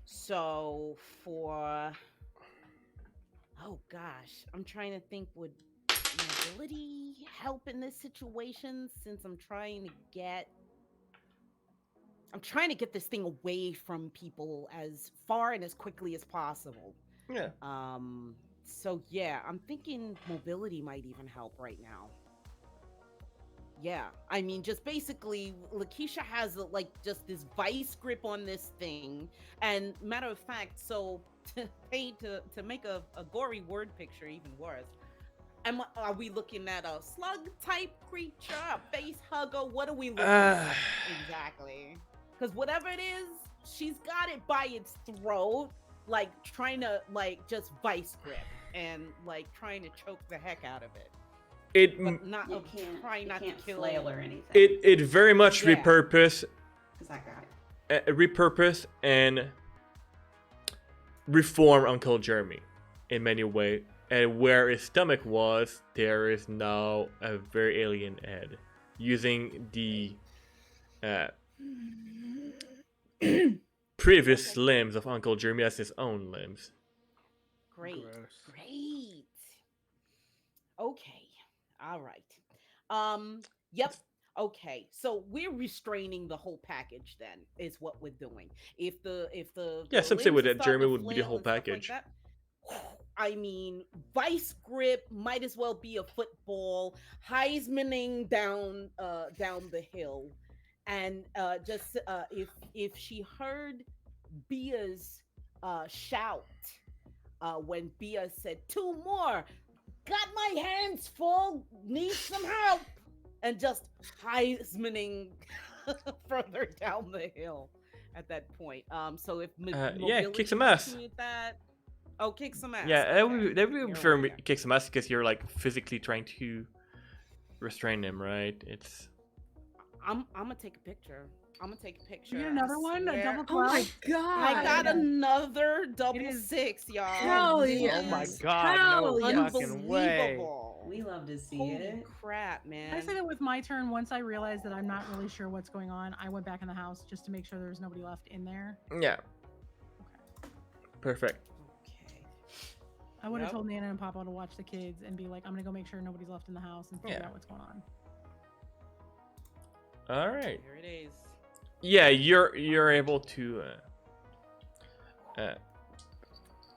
So for oh gosh, I'm trying to think, would mobility help in this situation since I'm trying to get this thing away from people as far and as quickly as possible. Yeah. So yeah, I'm thinking mobility might even help right now. Yeah, I mean, just basically, Lakeisha has like just this vice grip on this thing, and matter of fact, so to make a gory word picture even worse, are we looking at a slug type creature, a face hugger? What are we looking at exactly? Because whatever it is, she's got it by its throat, like trying to like just vice grip and like trying to choke the heck out of it. But not You can't, try you not can't to kill flail or anything. it very much Yeah. repurpose and reform Uncle Jeremy in many ways. And where his stomach was, there is now a very alien head, using the previous Okay. limbs of Uncle Jeremy as his own limbs. Great. Gross. Great. Okay. All right. Yep. Okay. So we're restraining the whole package then, is what we're doing. If the Yeah, the some say with limbs that, are starting Jeremy to would be the flail whole and stuff like package. that, I mean, vice grip might as well be a football, Heismaning down the hill, and just if she heard Bia's shout when Bia said 2 more, got my hands full, need some help, and just Heismaning further down the hill at that point. So if Yeah, kick some mobility ass. helps me with that. Oh, kick some ass. Yeah, Okay. that would You're prefer right. kick some ass because you're like physically trying to restrain him, right? It's I'm gonna take a picture. I'm gonna take a picture. You get I another one? A swear. double Oh my 12? god! I got Yeah. another double is- 6, y'all. Hell Oh my yes. god, Hell no yes. fucking way. Unbelievable. We love to see Holy it. crap, man. I say that with my turn, once I realized that I'm not really sure what's going on, I went back in the house just to make sure there was nobody left in there. yeah, perfect. Okay. I would have Yep. told Nana and Papa to watch the kids and be like, I'm gonna go make sure nobody's left in the house and figure Yeah. out what's going on. All right. Here it is. Yeah, you're able to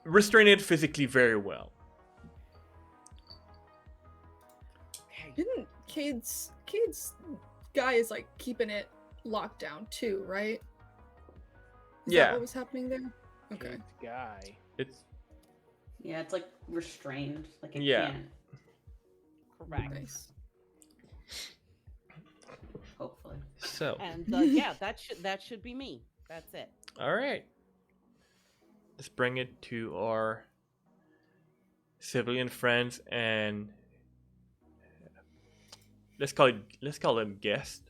restrain it physically very well. Okay. Didn't kids guy is like keeping it locked down too, right? Is Yeah. that what was happening there? Okay. Good guy. It's Yeah, it's like restrained. Like it Yeah. can't, Correct. Nice. hopefully. so. And yeah, that should be me. That's it. All right. Let's bring it to our civilian friends and let's call them guest.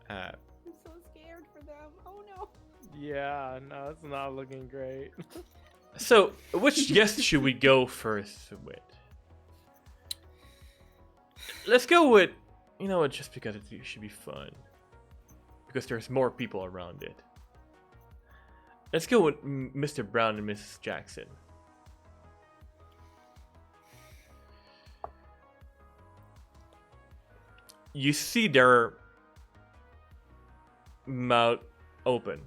I'm so scared for them. Oh no. Yeah, no, it's not looking great. So, which guest should we go first with? Let's go with, you know what, just because it should be fun. Because there's more people around it. Let's go with Mr. Brown and Mrs. Jackson. You see their mouth open.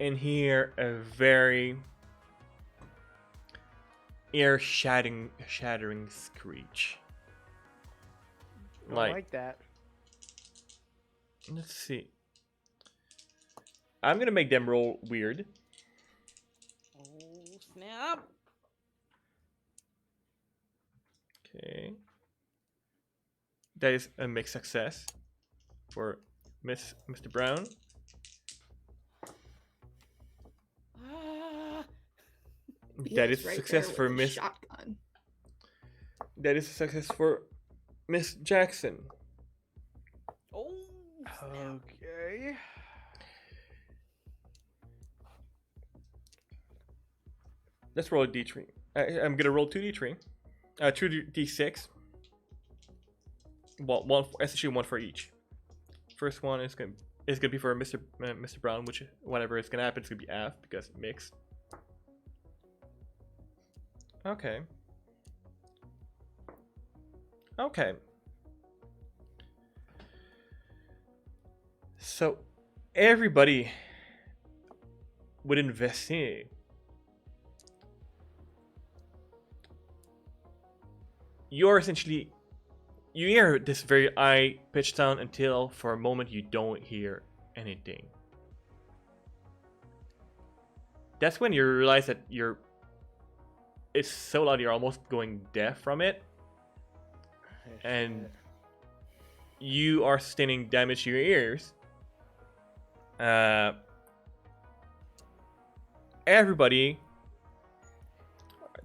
And hear a very ear-shattering screech. Don't like that. Let's see. I'm gonna make them roll weird. Oh snap. Okay. That is a mixed success for Mr. Brown. That He's is right success there for with a Miss. shotgun. That is a success for Miss Jackson. Oh, snap. Okay. Let's roll a d3. I'm gonna roll 2d3. 2d6. Well, essentially one for each. First one is gonna be for Mr. Brown, which whatever is gonna happen is gonna be F because it mixed. Okay. Okay. So everybody would investigate. You're essentially, you hear this very high pitch sound until for a moment you don't hear anything. That's when you realize that it's so loud you're almost going deaf from it, and you are sustaining damage to your ears. Everybody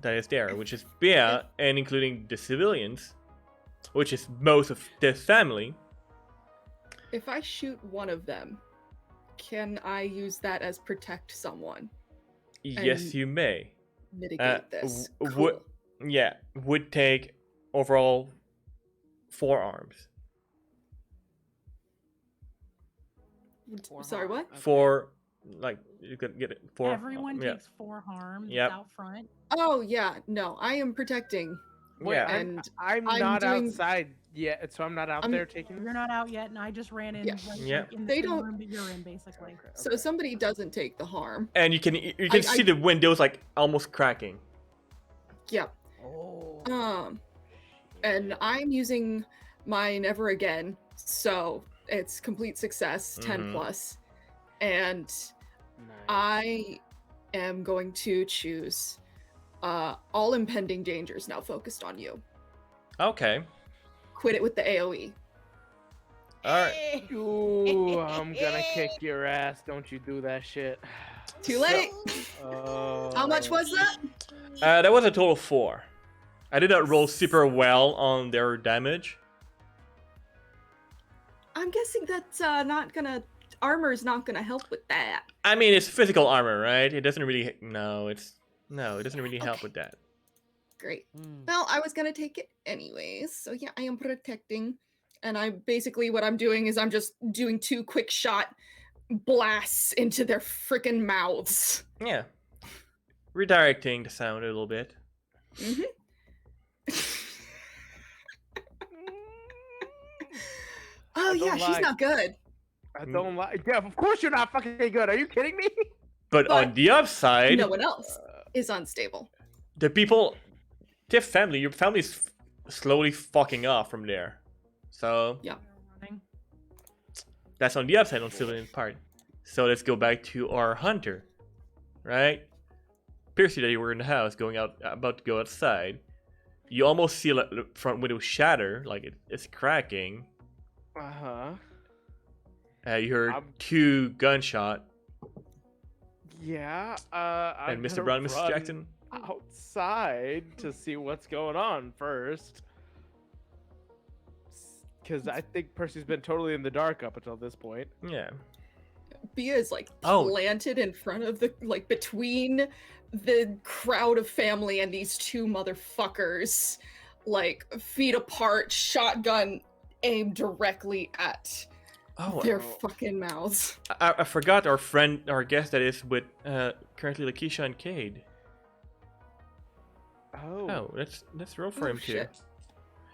that is there, which is Bea, and including the civilians, which is most of the family. If I shoot one of them, can I use that as protect someone? Yes, And you may. Mitigate this. Would would take overall 4 arms. Sorry, what? Okay. For like you could get it 4. Everyone yeah. takes 4 harm Yep. out front. Oh yeah, no, I am protecting. Wait, Yeah. I'm I'm not doing- outside yet, so I'm not out I'm- there taking You're this? not out yet, and I just ran in Yeah. right Yeah. in the They same don't- room that you're in, basically. Okay, So okay. somebody doesn't take the harm. And you can I- see the windows like almost cracking. Yep. Oh. And I'm using my Never Again, so it's complete success, 10 Mhm. plus. And Nice. I am going to choose all impending dangers now focused on you. Okay. Quit it with the AoE. All right. Ooh, I'm gonna kick your ass. Don't you do that shit. Too late. How much was that? That was a total of 4. I did not roll super well on their damage. I'm guessing that's not gonna. Armor's not gonna help with that. I mean, it's physical armor, right? It doesn't really. No, it doesn't really help Okay. with that. Great. Mm. Well, I was gonna take it anyways, so yeah, I am protecting. And I basically what I'm doing is I'm just doing 2 quick shot blasts into their freaking mouths. Yeah. Redirecting the sound a little bit. Mm-hmm. Oh don't yeah, she's lie. not good. I don't like. Yeah, of course you're not fucking good. Are you kidding me? But on But the upside, No one else is unstable. the people, your family's slowly fucking off from there. So Yeah. Running. that's on the upside on civilian part. So let's go back to our hunter, right? Piercy, that you were in the house, about to go outside. You almost see like, the front window shatter, like it's cracking. Uh-huh. You heard I'm- 2 gunshot. Yeah. And Mr. Brown, Mrs. Jackson. Outside to see what's going on first. Because I think Percy's been totally in the dark up until this point. Yeah. Bia is like Oh. planted in front of the between the crowd of family and these 2 motherfuckers, like feet apart, shotgun aimed directly at Oh, their fucking mouths. I forgot our guest that is with currently Lakeisha and Cade. Oh. Oh, let's roll for Oh, him too. shit.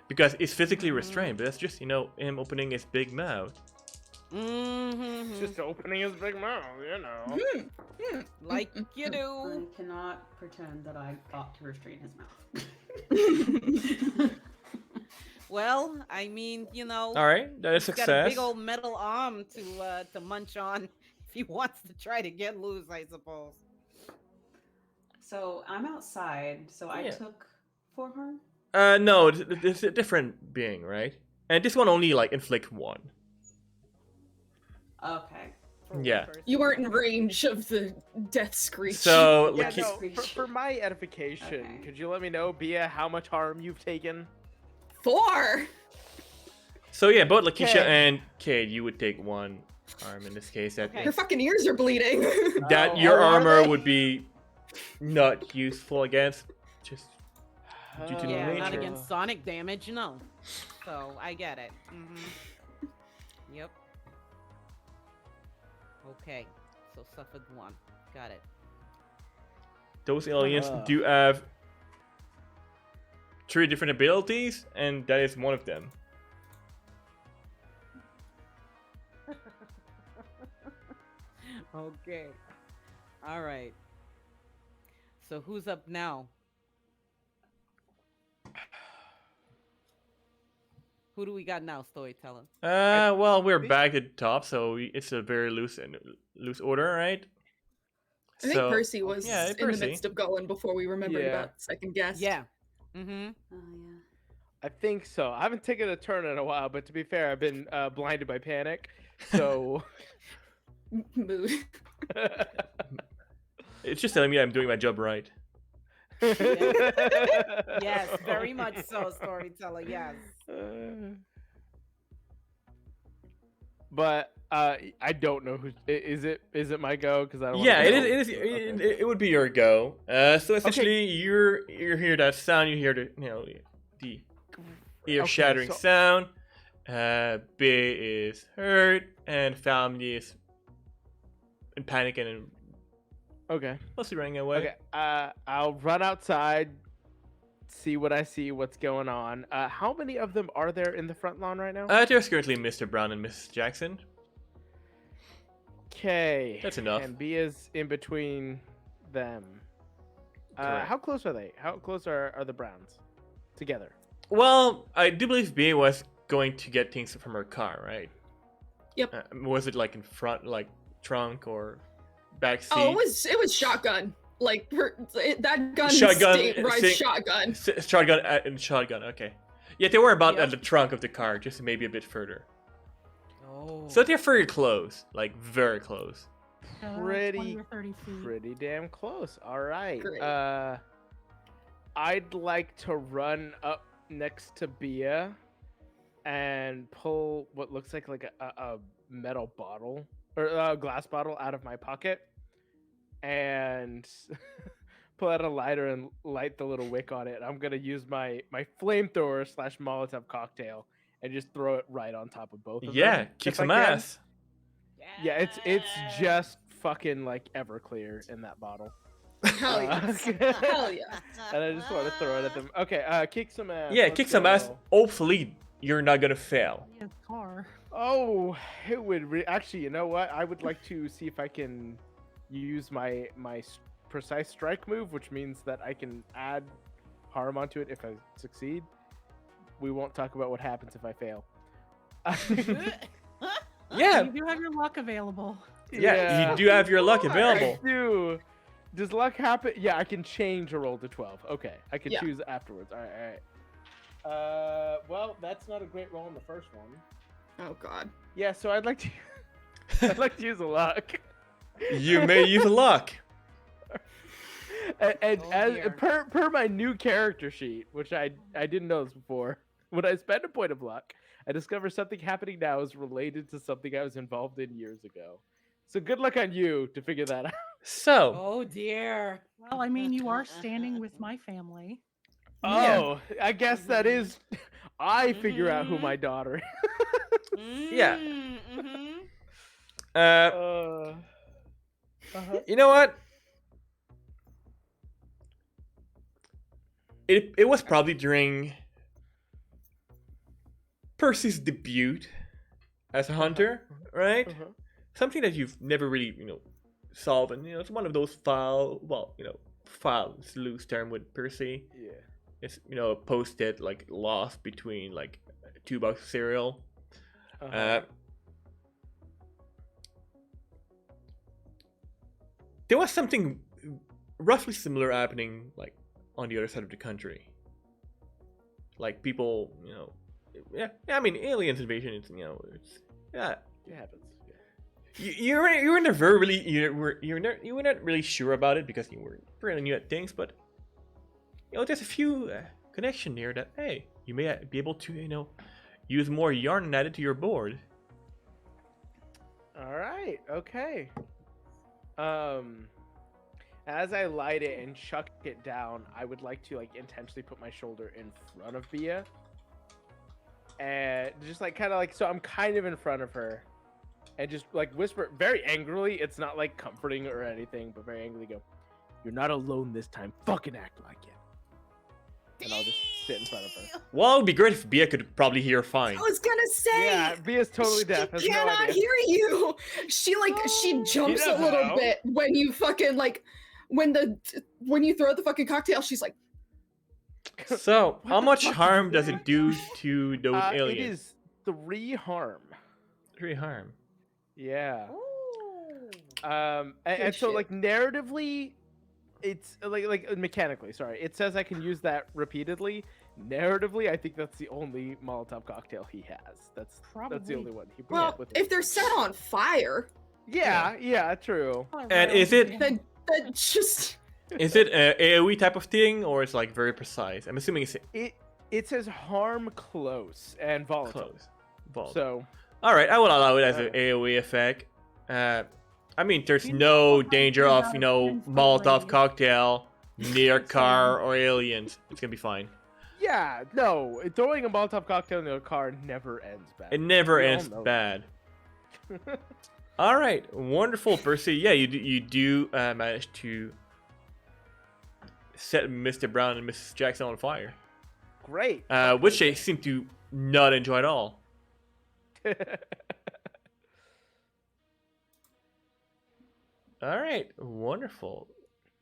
Because it's physically restrained, but that's just, him opening his big mouth. Mm-hmm. Just opening his big mouth, you know. Hmm. Like you I do. cannot pretend that I thought to restrain his mouth. Well, I mean, you know, Alright, that is he's got a success. big old metal arm to munch on if he wants to try to get loose, I suppose. So I'm outside, so I Yeah. took 4 harm. No, it's a different being, right? And this one only, like, inflict 1. Okay. for one Yeah. person. You weren't in range of the death screech. So, Yeah, like, no, for my edification, Okay. could you let me know, Bia, how much harm you've taken? 4. so yeah, both Lakeisha Okay. and Cade, you would take 1 arm in this case. That Okay. Your fucking ears are bleeding. that Oh, your are armor they? would be not useful against. Just due to the Yeah, not nature. against sonic damage, no. So I get it. Yep. Okay. So suffered 1. Got it. Those aliens Uh. do have 3 different abilities, and that is one of them. Okay. All right. So who's up now? Who do we got now, storyteller? Well, we're think- back at the top, so it's a very loose order, right? I think Percy was yeah, in Percy. the midst of going before we remembered Yeah. about second guest. Yeah. Mm-hmm. Oh yeah. I think so. I haven't taken a turn in a while, but to be fair, I've been blinded by panic. So. Mood. It's just telling me I'm doing my job right. Yes, very much so, storyteller. Yes. But I don't know who is it. Is it my go? Because I don't. Yeah, wanna it go. is. Okay. It would be your go. So essentially, you hear that sound. You hear the ear-shattering so- sound. Bay is hurt, and family is in panic and Okay. mostly running away. Okay. I'll run outside, see what I see, what's going on. How many of them are there in the front lawn right now? There's currently Mr. Brown and Mrs. Jackson. Okay. That's enough. And B is in between them. Correct. How close are they? How close are the Browns together? Well, I do believe B was going to get things from her car, right? Yep. Was it like in front, like trunk or back seat? Oh, it was shotgun. Like that gun Shotgun, rides shotgun. Shotgun and shotgun. Okay. Yeah, they were about Yep. at the trunk of the car, just maybe a bit further. Oh. So they're very close, like very close. 20 or 30 feet. Pretty damn close. All right. Great. I'd like to run up next to Bia and pull what looks like a metal bottle or a glass bottle out of my pocket and pull out a lighter and light the little wick on it. I'm gonna use my flamethrower / Molotov cocktail and just throw it right on top of both of them. Yeah, kick if I some can. ass. Yeah, it's just fucking like Everclear in that bottle. Hell yes. Hell yeah. And I just want to throw it at them. Okay, kick some ass. Yeah, let's kick some ass. go. Hopefully, you're not gonna fail. Yeah, car. Oh, it would actually. You know what? I would like to see if I can use my precise strike move, which means that I can add harm onto it if I succeed. We won't talk about what happens if I fail. Yeah, You do have your luck available. yeah, you do have your luck I available. do. Does luck happen? Yeah, I can change a roll to 12. Okay, I can Yeah. choose afterwards. All right. Well, that's not a great roll in the first one. Oh god. Yeah, so I'd like to. I'd like to use a luck. You may use luck. And Oh, as dear. per my new character sheet, which I didn't know this before, when I spend a point of luck, I discover something happening now is related to something I was involved in years ago. So good luck on you to figure that out. So, Oh dear. Well, I mean, you are standing with my family. Yeah. Oh, I guess that is. I figure out who Mhm. my daughter. Yeah. Mm-hmm. You know what? It was probably during Percy's debut as a hunter, right? Something that you've never really, solved, and it's one of those file is a loose term with Percy. Yeah. It's post-it like lost between like 2 boxes of cereal. There was something roughly similar happening like on the other side of the country. Like people, I mean, aliens invasion. It's It happens. Yeah. you were never really you were not really sure about it because you were really new at things, but there's a few connection there that hey, you may be able to use more yarn and add it to your board. All right. Okay. As I light it and chuck it down, I would like to intentionally put my shoulder in front of Bia, and just kind of so I'm kind of in front of her, and just whisper very angrily. It's not comforting or anything, but very angrily go, "You're not alone this time. Fucking act like it." And I'll just sit in front of her. Well, it would be great if Bia could probably hear fine. I was gonna say. Yeah, Bia's totally deaf. Has She no cannot idea. hear you. She jumps a doesn't little know. bit when you fucking when you throw the fucking cocktail. She's like, So, What how the much fuck is harm does that? it do to those It aliens? is 3 harm. 3 harm. Yeah. Ooh. And so shit. narratively, it's mechanically. Sorry, it says I can use that repeatedly. Narratively, I think that's the only Molotov cocktail he has. That's the Probably. only one he put well, up with. if they're set on fire, Yeah, true. And is it then just is it a AoE type of thing or it's very precise? I'm assuming it's It says harm close and volatile. close. Vault. So All right, I will allow it as an Uh, AoE effect. I mean, there's You no know, danger I'm of thinking about it Molotov instantly. cocktail near So- car or aliens. It's gonna be fine. yeah, no, throwing a Molotov cocktail in a car never ends bad. It never We all ends know bad. All right, wonderful, Percy. Yeah, you do manage to set Mr. Brown and Mrs. Jackson on fire, Great. which they seem to not enjoy at all. All right, wonderful.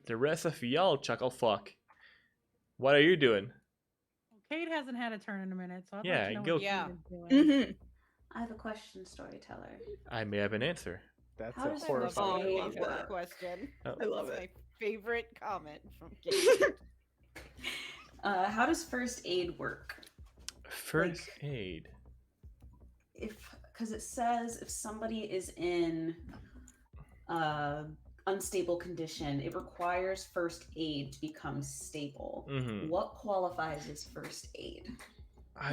The rest of y'all chuckle fuck. What are you doing? Kate hasn't had a turn in a minute, so I'd Yeah, like to know go- what Yeah. Kate is doing. mm-hmm. I have a question, storyteller. I may have an answer. That's How a does it horrifying. Oh, I love favorite that. question. I love That's it. my favorite comment from Kate. How does first aid work? First aid. Because it says if somebody is in unstable condition, it requires first aid to become stable. Mm-hmm. What qualifies as first aid?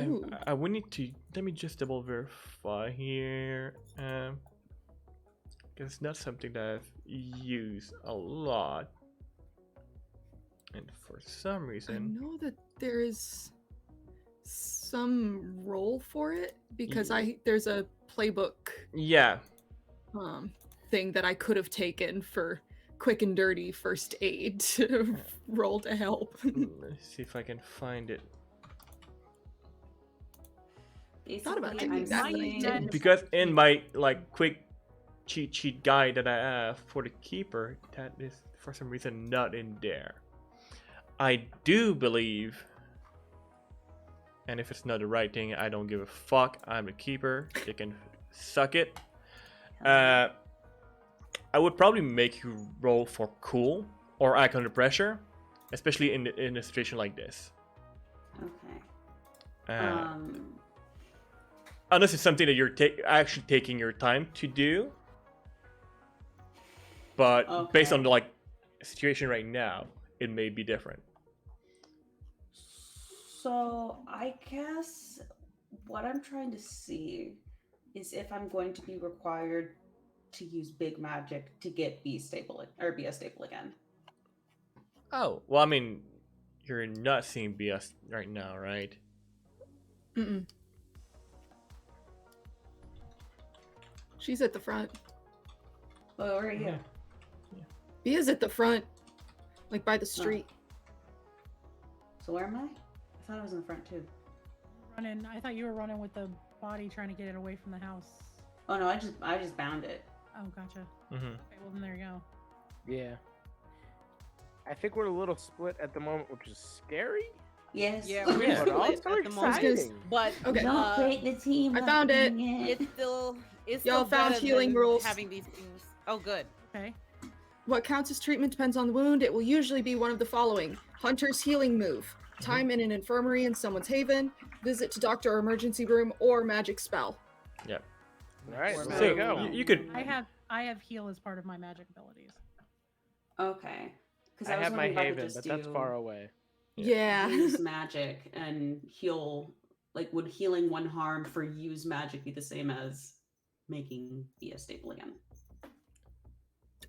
Ooh. I would need to let me just double verify here. Because it's not something that I've used a lot, and for some I reason, know that there is some role for it because Ye- there's a playbook yeah. thing that I could have taken for quick and dirty first aid to roll to help. Let's see if I can find it. Thought about Basically, doing I'm that, but I seeing- didn't. Because in my quick cheat sheet guide that I have for the keeper, that is for some reason not in there. I do believe, and if it's not the right thing, I don't give a fuck. I'm the keeper. They can suck it. I would probably make you roll for cool or act under pressure, especially in a situation like this. Okay. Unless it's something that you're actually taking your time to do. But based on Okay. the situation right now, it may be different. So I guess what I'm trying to see is if I'm going to be required to use big magic to get be stable or be a stable again. Oh, well, I mean, you're not seeing BS right now, right? Mm-mm. She's at the front. Oh, where are you? Bia's at the front, like by the street. So where am I? I thought I was in the front too. Running. I thought you were running with the body trying to get it away from the house. Oh no, I just bound it. Oh, gotcha. Mm-hmm. Okay, well then there you go. Yeah. I think we're a little split at the moment, which is scary. Yes. Yeah, But we're split also at the moment. exciting. But Okay. Don't break the team. I found it. it's still Y'all found better healing than rules. having these things. Oh, good. Okay. What counts as treatment depends on the wound. It will usually be one of the following: Hunter's healing move, time in an infirmary in someone's haven, visit to doctor or emergency room, or magic spell. Yep. All right, Or so magic there you go. spell. You could. I have heal as part of my magic abilities. Okay. Because I was have my wondering if I could Haven, just but that's do far away. Yeah. use magic and heal. Like, would healing one harm for use magic be the same as making be a staple again?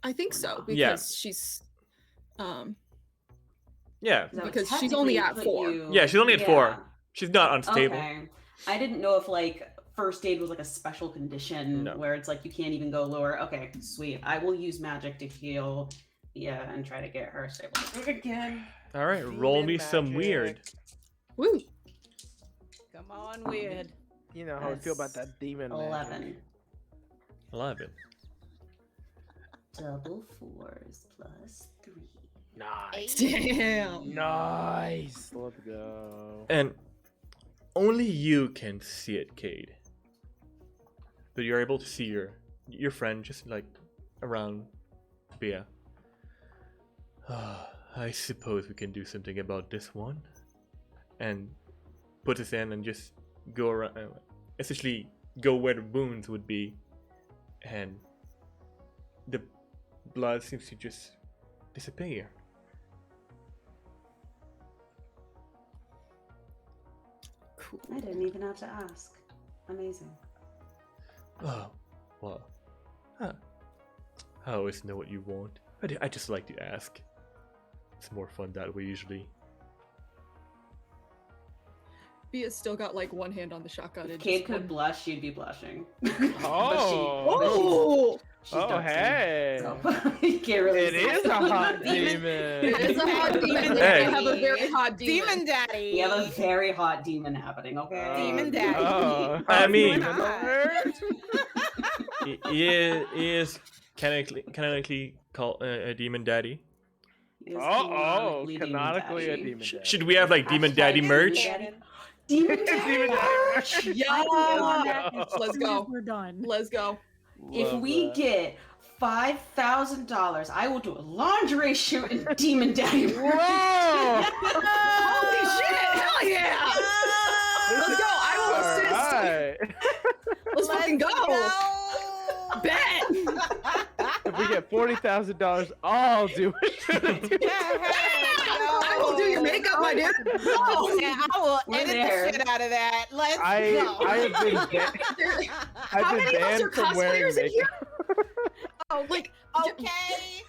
I think so because Yeah. she's Yeah. That would Because she's only technically at put 4. you- Yeah, she's only at 4. She's not unstable. Okay. I didn't know if like first aid was like a special condition No. where it's like you can't even go lower. Okay, sweet. I will use magic to heal and try to get her stable again. All right, roll me Demon some magic. weird. Woo. Come on, weird. You know how I feel about That's that demon 11. magic. 11. Double 4s plus 3. Nice. Damn. Nice. Let's go. And only you can see it, Cade. But you're able to see your friend just like around Bia. I suppose we can do something about this one. And put us in and just go around, essentially go where the wounds would be, and the blood seems to just disappear. Cool. I didn't even have to ask. Amazing. Oh, well, I always know what you want. I just like to ask. It's more fun that way usually. Bia's still got like one hand on the shotgun. If and Cade just could kind blush, she'd be blushing. Oh. she's Oh, dark-skinned, hey. so you can't really It see. is a hot demon. It's a hot demon. Hey. We have a very hot demon. Demon daddy. We have a very hot demon happening, okay? Demon daddy. Oh, I mean- demon alert. He is canonically called a demon daddy. He is Oh, demon canonically a daddy. demon daddy. Should we have like demon Hashtag daddy demon merch? daddy. Demon daddy Demon daddy merch! merch. Yeah. As Let's soon as go. We're done. Let's go. If Love we that. get $5,000, I will do a lingerie shoot in Demon Daddy merch. Whoa! Holy shit! Hell yeah! Let's go. I will assist. Alright. Let's fucking go. Bet. If we get $40,000, I'll do it. I will do your makeup, my dear. Oh, yeah, I will We're edit there. the shit out of that. Let's go. I have been How I've many been of us are banned from wearing cosplayers in makeup. here? Oh, Like, okay.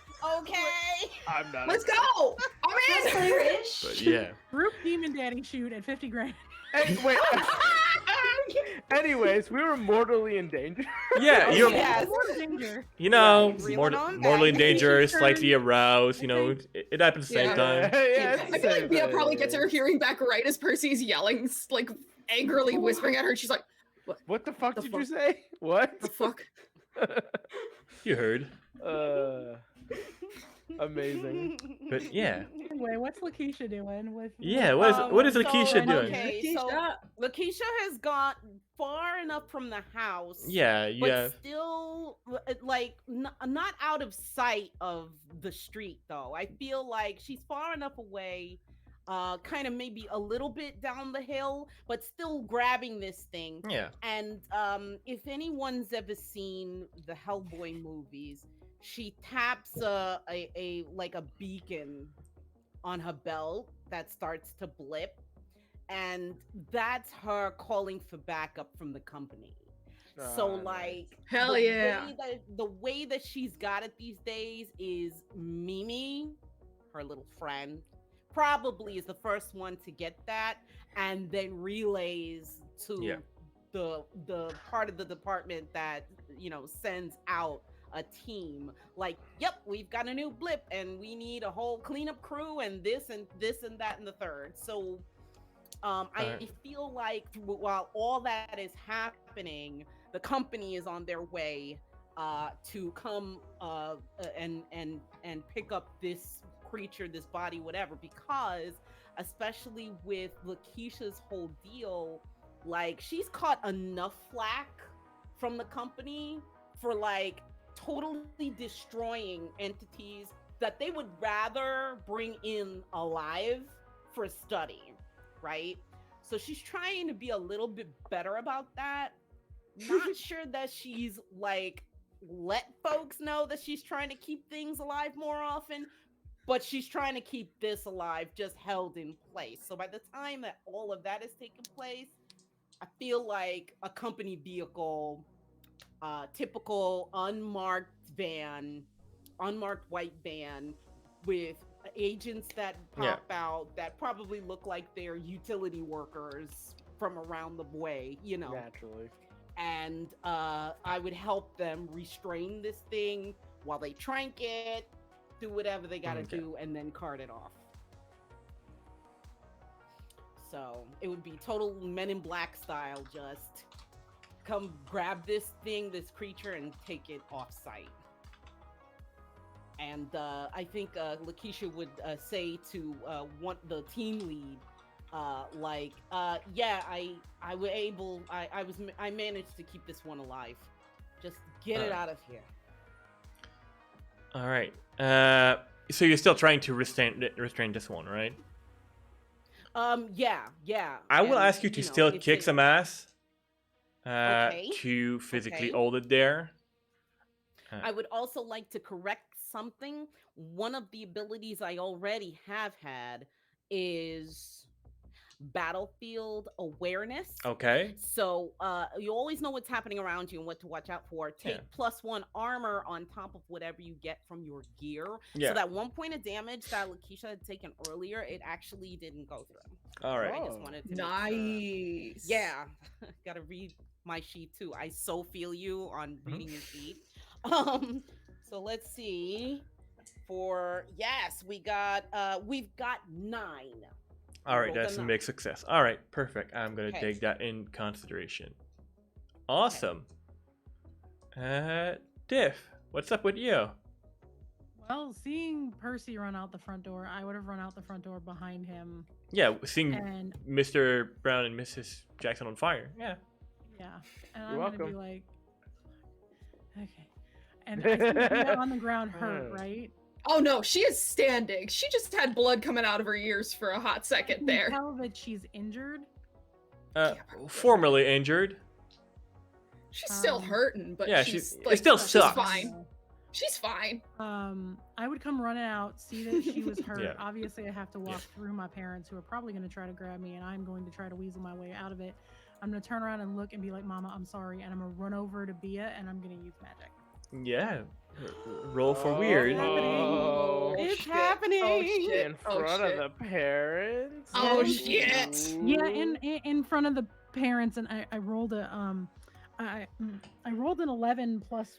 I'm not. let's go. I'm in. Cosplayer-ish. But yeah. Group demon daddy shoot at 50 grand. Wait. Anyways, we were mortally in danger. Yeah, Oh, you're Yes. More danger. you know, Right, reel more, it on mortally in back. danger, Turn. slightly aroused, you know, it happens at the same Yeah. time. Yeah, it's I the feel like same Bia thing. probably gets her hearing back right as Percy's yelling, like angrily whispering at her. She's like, What the fuck The did fuck? you say? What? "The fuck." You heard. Amazing. But yeah. Anyway, what's Lakeisha doing with? Yeah, what is Lakeisha doing? Okay, so Lakeisha has got far enough from the house. Yeah, you but have still like not out of sight of the street though. I feel like she's far enough away, kind of maybe a little bit down the hill, but still grabbing this thing. yeah. And if anyone's ever seen the Hellboy movies, she taps a like a beacon on her belt that starts to blip, and that's her calling for backup from the company. So Ah, like Hell the yeah. the way that she's got it these days is Mimi, her little friend, probably is the first one to get that, and then relays to Yeah. the part of the department that sends out a team like, yep, we've got a new blip and we need a whole cleanup crew and this and that and the third. So I Alright. feel like while all that is happening, the company is on their way to come and pick up this creature, this body, whatever, because especially with Lakeisha's whole deal, like she's caught enough flack from the company for like totally destroying entities that they would rather bring in alive for study, right? So she's trying to be a little bit better about that. Not sure that she's like let folks know that she's trying to keep things alive more often, but she's trying to keep this alive, just held in place. So by the time that all of that has taken place, I feel like a company vehicle, typical unmarked white van with agents that pop out that probably look like they're utility workers from around the way, Naturally. And I would help them restrain this thing while they trank it, do whatever they gotta do, and then cart it off. So it would be total Men in Black style, just come grab this thing, this creature, and take it off site. And I think Lakeisha would say to the team lead, I managed to keep this one alive. Just get it out of here. All right. So you're still trying to restrain this one, right? Yeah. I will ask you to still kick some ass. Okay. To physically Okay. hold it there. I would also like to correct something. One of the abilities I already have had is battlefield awareness. Okay. So you always know what's happening around you and what to watch out for. Take +1 armor on top of whatever you get from your gear. Yeah. So that 1 point of damage that Lakeisha had taken earlier, it actually didn't go through. All right. I just wanted to Nice. Yeah. Gotta read my sheet too. I so feel you on reading your sheet. So let's see. We've got 9. All right, Rolled that's a enough. big success. All right, perfect. I'm gonna Okay. take that in consideration. Awesome. Diff, what's up with you? Well, seeing Percy run out the front door, I would have run out the front door behind him. Yeah, seeing And Mr. Brown and Mrs. Jackson on fire. Yeah. yeah, and You're I'm gonna be welcome. like, okay. And I see Dia on the ground hurt, right? Oh no, she is standing. She just had blood coming out of her ears for a hot I second can there. tell that she's injured. Formerly injured. She's still hurting, but yeah, she's it like, still she's sucks. fine. She's fine. I would come running out, see that she was hurt. Yeah. Obviously, I have to walk through my parents, who are probably going to try to grab me, and I'm going to try to weasel my way out of it. I'm going to turn around and look and be like, "Mama, I'm sorry," and I'm going to run over to Bia, and I'm going to use magic. Yeah. Roll for weird. Oh, It's shit. happening. Oh shit. In Oh front shit. of the parents. Oh And- shit. Yeah, in front of the parents, and I rolled a I rolled an 11 plus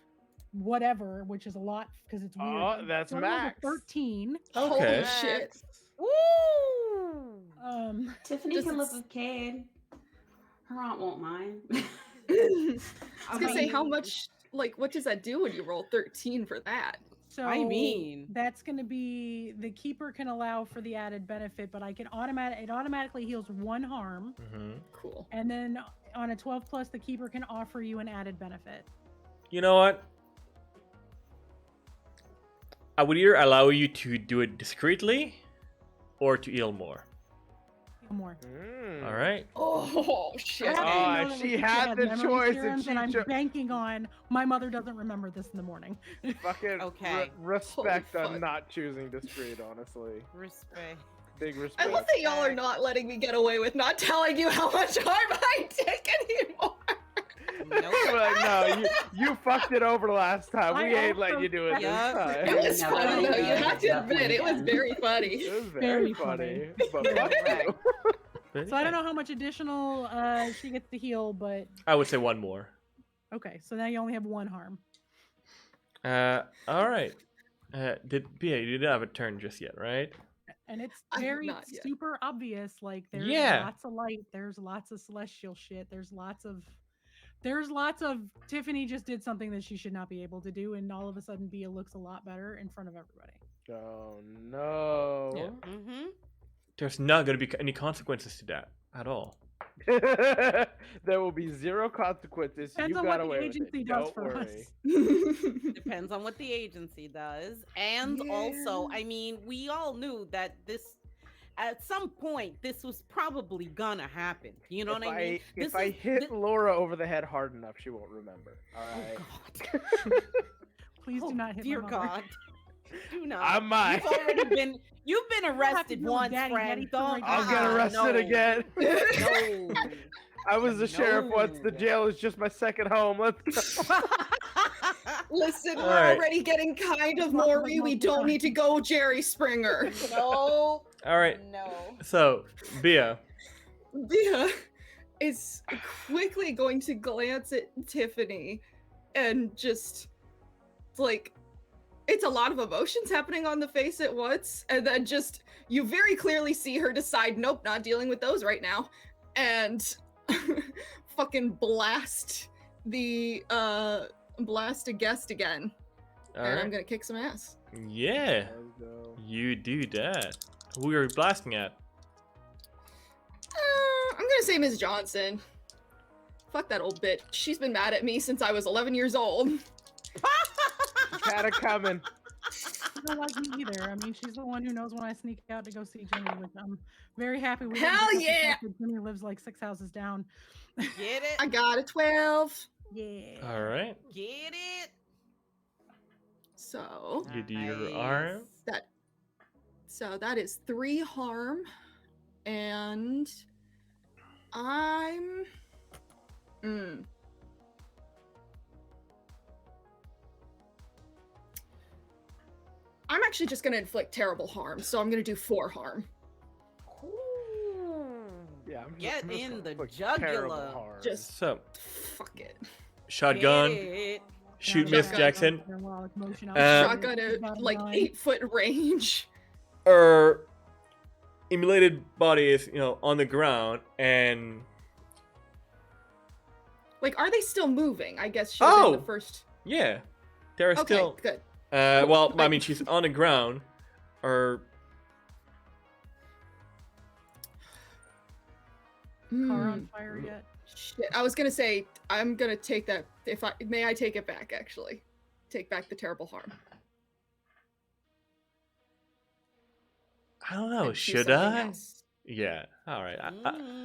whatever, which is a lot because it's weird. Oh, that's So I rolled a max. 13. Okay. Holy shit. Woo! Tiffany This can live is- with Cade. Her aunt won't mind. I was gonna say, how mean- much, like, what does that do when you roll 13 for that? So I mean- that's going to be the keeper can allow for the added benefit, but it automatically heals 1 harm, Mhm. Cool. and then on a 12 plus, the keeper can offer you an added benefit. You know what? I would either allow you to do it discreetly or to heal more. Heal more. Mm. All right. Oh shit. I happen to Oh, know that she Lakeisha had the memory choice and serums, she and I'm cho- banking on my mother doesn't remember this in the morning. Fucking Okay. respect Holy on fuck. not choosing discreet, honestly. Respect. Big I respect. love that y'all are not letting me get away with not telling you how much harm I take anymore. Nope. Like, no, you fucked it over last time. I We ain't also letting you do it this Yeah. time. It was No, funny though. You yeah, have to admit, definitely, it was yeah. very funny. It was Very very funny. funny. But fuck Right. you. So I don't know how much additional she gets to heal, but I would say one more. okay. So now you only have 1 harm. All right. You didn't have a turn just yet, right? And it's I have very not yet. super obvious. Like there's Yeah. lots of light. There's lots of celestial shit. There's lots of Tiffany just did something that she should not be able to do, and all of a sudden Bia looks a lot better in front of everybody. Oh no. Yeah. Mm-hmm. There's not going to be any consequences to that at all. There will be 0 consequences. Depends You on got what the away with agency it. does Don't for worry. us. Depends on what the agency does. And also, Yeah. I mean, we all knew that at some point this was probably gonna happen. You know what I mean? If I hit Laura over the head hard enough, she won't remember. All right. Oh God. Please do not hit Dear my mother. God. Do not. I might. You've been arrested deal with once, Daddy. friend. Daddy's Don't. right I'll there. get arrested no. again. No. I was the sheriff once. The No. jail is just my second home. Let's go. Listen, we're Alright. already getting kind of Maury. We don't need to go Jerry Springer. No. All right. No. So, Bia. Bia is quickly going to glance at Tiffany and just like it's a lot of emotions happening on the face at once, and then just you very clearly see her decide, nope, not dealing with those right now, and fucking blast a guest again. All And right. I'm gonna kick some ass. Yeah, Let's go. you do that. Who are you blasting at? I'm gonna say Ms. Johnson. Fuck that old bitch. She's been mad at me since I was 11 years old. Had it coming. She don't like me either. I mean, she's the one who knows when I sneak out to go see Jimmy, which I'm very happy with. Hell yeah! Jimmy lives like 6 houses down. Get it? I got a 12. Yeah. All right. Get it? So You do your Nice. arm. that is 3 harm, and I'm I'm actually just gonna inflict terrible harm, so I'm gonna do 4 harm. Yeah, I'm Get I'm just in gonna the put terrible jugular. hard. Just So, fuck it. shotgun. Get it? Shoot, Yeah, Miss shotgun. Jackson. Shotgun at like 8-foot range. Her immolated body is, on the ground, and Like, are they still moving? I guess she was in Oh! the first. yeah, there are Okay, still. good. Well, I mean, she's on the ground, or Car on Hmm. fire yet? Shit, I was gonna say I'm gonna take that. May I take it back? Actually, take back the terrible harm. I don't know. and do Should something I? else. Yeah. All right. Mm.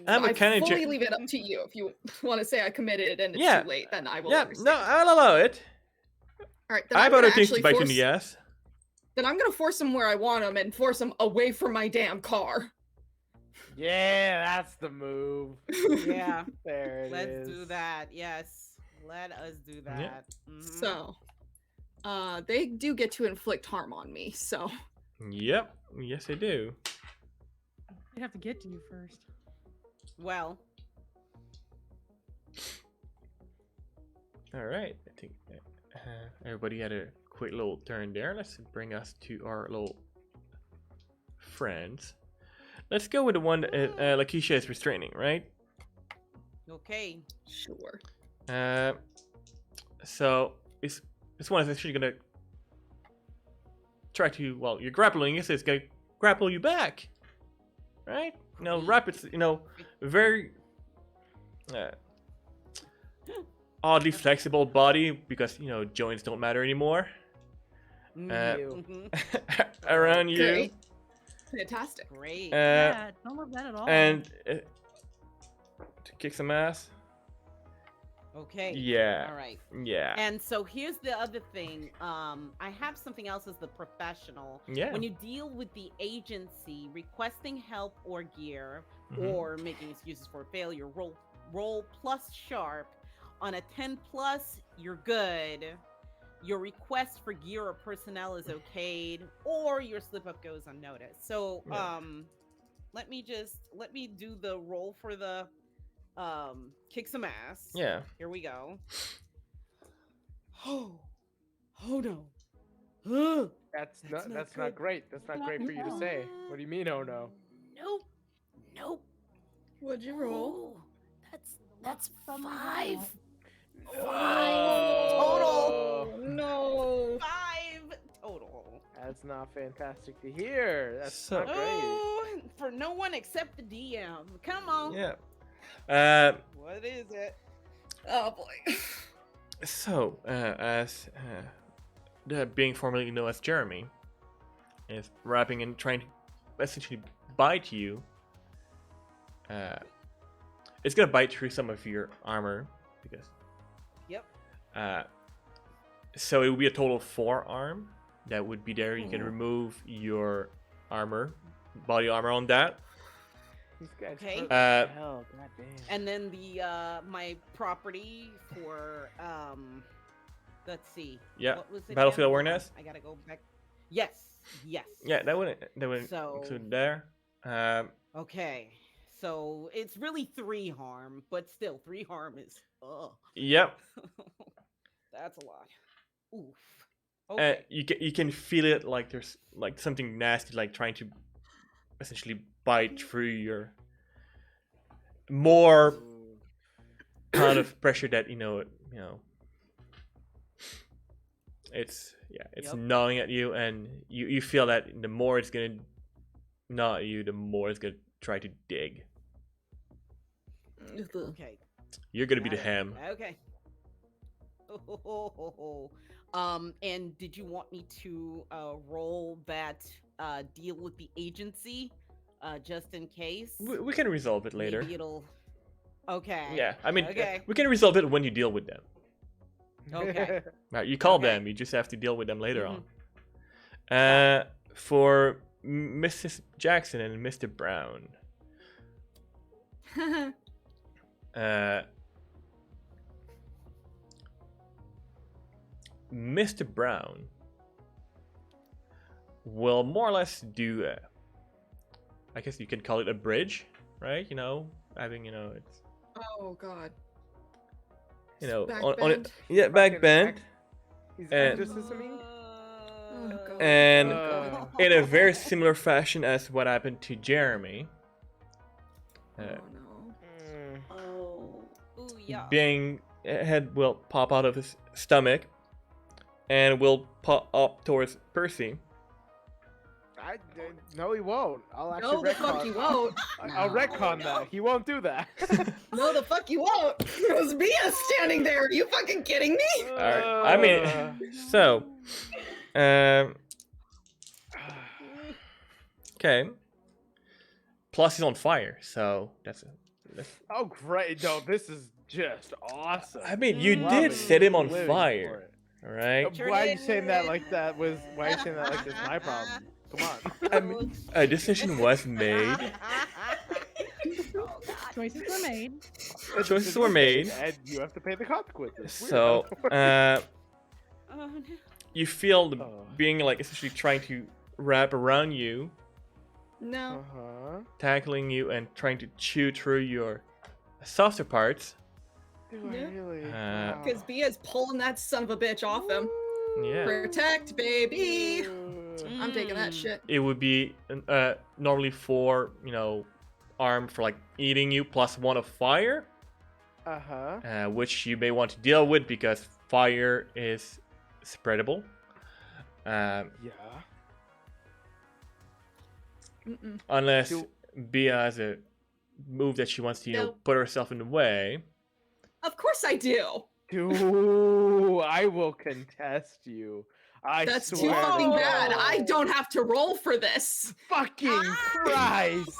I'm a I kinda fully gen- leave it up to you. If you want to say I committed and it's Yeah. too late, then I will. Yeah. understand. No, I'll allow it. All right. Then I I'm have other gonna things to actually bite you in force. the ass. Then I'm gonna force them where I want them and force them away from my damn car. Yeah, that's the move. Yeah. There it Let's is. do that. Yes. Let us do that. Mhm. So, they do get to inflict harm on me. So, Yep. Yes, I do. They have to get to you first. Well, All right. I think everybody had a quick little turn there. Let's bring us to our little friends. Let's go with the one that Lakeisha is restraining, right? okay. sure. So this one is actually gonna try to, well, you're grappling it, so it's gonna grapple you back, right? Rapid's, very oddly flexible body because joints don't matter anymore. You. Mhm. Around you, Great. Fantastic. Great. Yeah, don't love that at all. and to kick some ass. Okay. Yeah, All right. yeah, And so here's the other thing. I have something else as the professional. yeah. When you deal with the agency, requesting help or gear, Mhm. or making excuses for failure, roll plus sharp. On a 10 plus, you're good. Your request for gear or personnel is okayed, or your slip up goes unnoticed. So Yeah. let me do the roll for the kick some ass. Yeah. Here we go. Oh no. Ugh. That's That's not. not That's good. not great. That's not great for you to say. What do you mean? Oh no. Nope. What'd you roll? Oh, that's Some of 5. that. Oh, no. 5 total. That's not fantastic to hear. That's So- not great. Oh, for no one except the DM. Come on. Yeah. What is it? Oh boy. So, as being formerly known as Jeremy, is rapping and trying to essentially bite you, it's gonna bite through some of your armor because. Yep. So it would be a total of 4 arm that would be there. You can remove your armor, body armor on that. These guys Okay. hurt like hell, goddamn. And then the my property for let's see. Yeah, What was it battlefield again? awareness. I gotta go back. Yes. Yeah, that wouldn't So- include there. Okay. So it's really 3 harm, but still 3 harm is Yep. that's a lot. Oof. Okay. You can feel it like there's like something nasty like trying to essentially bite through your more kind of pressure that you know it's Yep. gnawing at you, and you feel that the more it's gonna gnaw at you, the more it's gonna try to dig. Okay. You're gonna be the Got it. ham. Okay. And did you want me to roll that deal with the agency, just in case? We can resolve it later. Maybe it'll. Okay. Yeah, I mean, Okay. we can resolve it when you deal with them. Okay. Right, you call Okay. them, you just have to deal with them later Mhm. on. For Mrs. Jackson and Mr. Brown, Mr. Brown will more or less do I guess you can call it a bridge, right? You know, having, it's, Oh god. on it, Backbend? yeah, back Fucking bend. He's And- exorcisming? Oh, God. And Uh, in a very similar fashion as what happened to Jeremy, Oh no. mm, Oh. Ooh, yeah. being head will pop out of his stomach and will pop up towards Percy. no, he won't. I'll actually No, the fuck you won't. I'll No. retcon that. He won't do that. No, the fuck you won't. There's Mia standing there. Are you fucking kidding me? All right. I mean, so, okay. Plus, he's on fire, so that's. oh, great. No, this is just awesome. I mean, you Loving did it. set him on Living fire, for it. all right? Sure Why are you did. saying that like that was? Why are you saying that like it's my problem? Come on. I mean, a decision was made. Oh, God. Choices were made. Choices were made. and you have to pay the consequences. So, Oh, no. you feel the Oh. being like essentially trying to wrap around you, No. tackling you, and trying to chew through your softer parts. Do I Yeah. really? Uh, Because Mia's pulling that son of a bitch off him. Yeah. Protect, baby. I'm taking that shit. It would be normally 4, arm for like eating you plus 1 of fire, which you may want to deal with because fire is spreadable. Yeah. Mm-mm. Unless Do- Bia has a move that she wants to, No. put herself in the way. Of course I do. Dude, I will contest you. I That's too swear to fucking bad. God. I don't have to roll for this. Fucking Christ.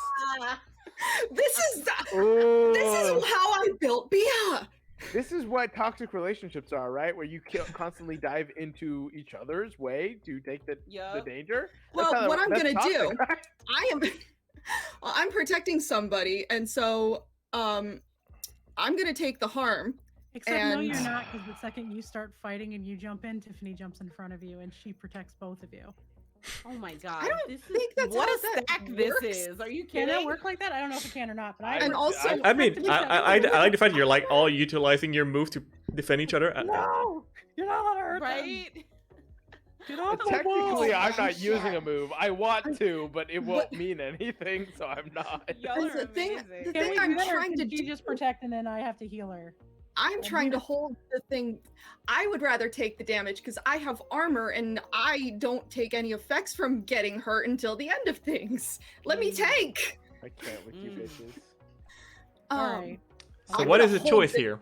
This is Ooh. this is how I built Bia. This is what toxic relationships are, right? Where you constantly dive into each other's way to take the Yup. danger. Well, That's how- what I'm that's gonna toxic, do, right? I'm protecting somebody, and so I'm gonna take the harm. Except no, you're And- not, because the second you start fighting and you jump in, Tiffany jumps in front of you and she protects both of you. Oh my God. don't this think that's what how a that stack this works. is. Are you Can kidding? it work like that? I don't know if it can or not, but I And also, I mean, I like the fact that you're like all utilizing your move to defend each other. No! You're not allowed to hurt them. Right? Get off the Technically, wall! I'm not using a move. I want to, but it won't mean anything, so I'm not. Y'all are the thing- amazing. the Can thing we I'm do it, or trying to can she just protect and then I have to heal her? I'm trying to hold the thing. I would rather take the damage because I have armor and I don't take any effects from getting hurt until the end of things. Let me tank. I can't with you Mm. bitches. Alright. So I'm what gonna is the hold choice the- here?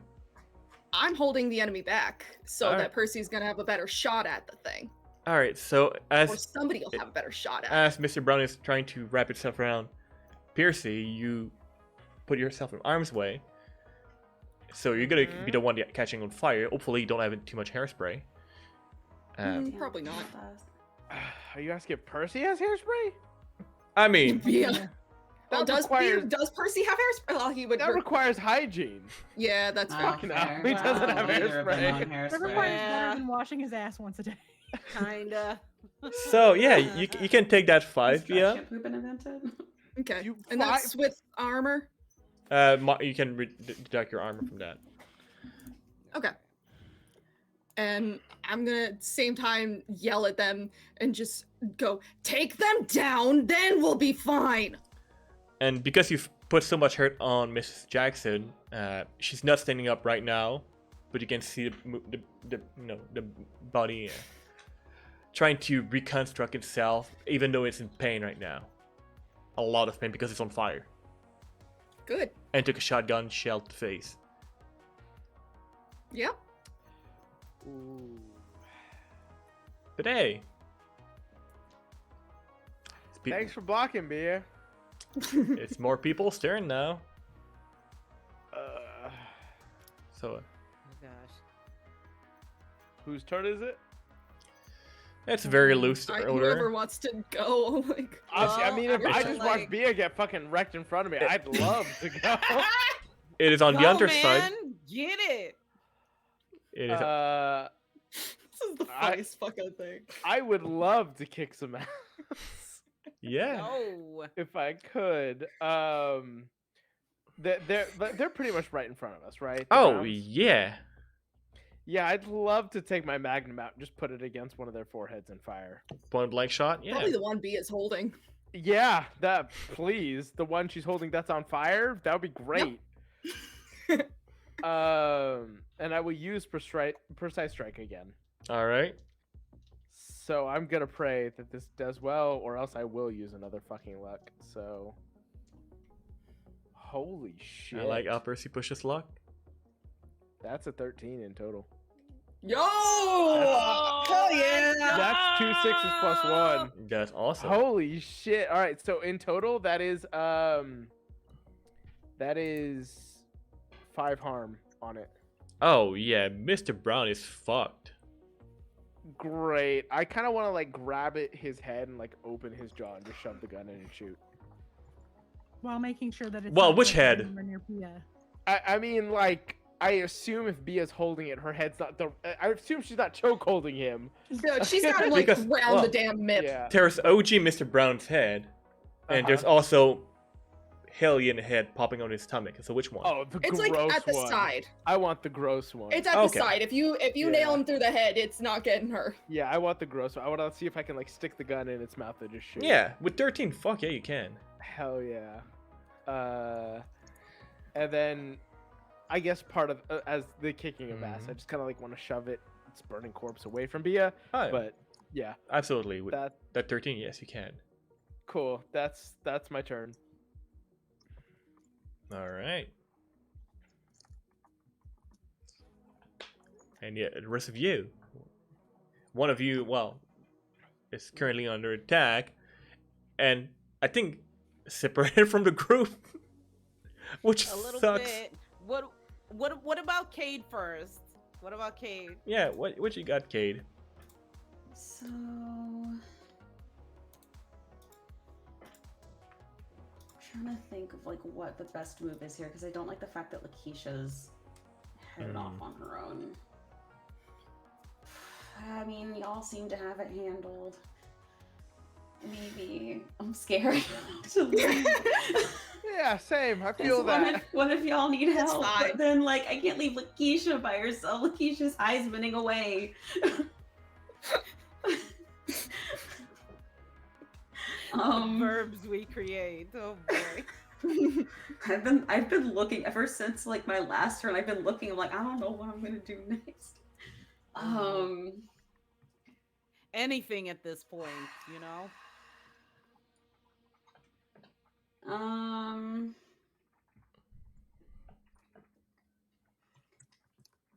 I'm holding the enemy back so Alright. that Percy's gonna have a better shot at the thing. All right. So Or somebody will have a better shot at it. as Mr. Brown is trying to wrap itself around Piercy, you put yourself in arm's way. So you're gonna be the one catching on fire. Hopefully, you don't have too much hairspray. Probably not. Are you asking if Percy has hairspray? I mean, Yeah. Well, That does Percy have hairspray? Well, he would. That requires hygiene. Yeah, that's fair. Fucking hell, he doesn't have hairspray. It requires better than washing his ass once a day. Kinda. so yeah, you can take that 5, yeah. Shampoo been invented? Okay, and that's with armor. You can deduct your armor from that. Okay. And I'm gonna same time yell at them and just go, take them down, then we'll be fine. And because you've put so much hurt on Mrs. Jackson, she's not standing up right now, but you can see the body trying to reconstruct itself, even though it's in pain right now. A lot of pain because it's on fire. Good. And took a shotgun shell to the face. Yep. Ooh. But hey. Thanks for blocking, Bia. It's more people's turn now. So, Oh gosh. Whose turn is it? it's very loose Whoever order. wants to go. Like, Honestly, I mean, if I I'm just like- watched Bia get fucking wrecked in front of me, I'd love to go. It is on the Go, underside. man, get it. It is this is the I- funniest fucking thing. I would love to kick some ass yeah. No. if I could. They're pretty much right in front of us, right? The Oh Browns? yeah. Yeah, I'd love to take my magnum out and just put it against one of their foreheads and fire. Point blank shot. Yeah. Probably the one B is holding. Yeah, that please. The one she's holding that's on fire, that would be great. And I will use precise strike again. All right. So I'm gonna pray that this does well, or else I will use another fucking luck. So, holy shit! I like how Percy pushes luck. That's a 13 in total. Yo! Hell yeah! That's 2 6s plus 1. That's awesome. Holy shit! All right, so in total that is 5 harm on it. Oh yeah, Mr. Brown is fucked. Great. I kind of want to like grab his head and like open his jaw and just shove the gun in and shoot. While making sure that it's Well, not which directly head? anywhere near Pia. I mean, like, I assume if Bia's holding it, her head's not the. I assume she's not choke holding him. Dude, she's got him like Because- round well, the damn mip. Yeah. There's OG Mr. Brown's head, and there's also Hellion head popping on his stomach. So which one? Oh, the It's gross like at the one. side. I want the gross one. It's at Okay. the side. If you Yeah. nail him through the head, it's not getting her. Yeah, I want the gross one. I want to see if I can like stick the gun in its mouth and just shoot. Yeah, with 13, fuck yeah, you can. Hell yeah. And then, I guess part of as the kicking of ass, I just kind of like want to shove its burning corpse away from Bia. Oh, But yeah, absolutely. With that that 13, yes, you can. cool. That's my turn. All right. And yeah, the rest of you. One of you, well, is currently under attack, and I think separated from the group, which A little sucks. bit. What about Cade first? What about Cade? Yeah, what you got, Cade? So trying to think of like what the best move is here because I don't like the fact that Lakeisha's headed off on her own. I mean, y'all seem to have it handled. Maybe I'm scared to leave. Yeah, same. I feel that. What if y'all need It's help? fine. But then, like, I can't leave Lakeisha by herself. Lakeisha's Heismaning away. Verbs we create. Oh boy. I've been looking ever since like my last turn. I've been looking. I'm like, I don't know what I'm gonna do next. Anything at this point, you know?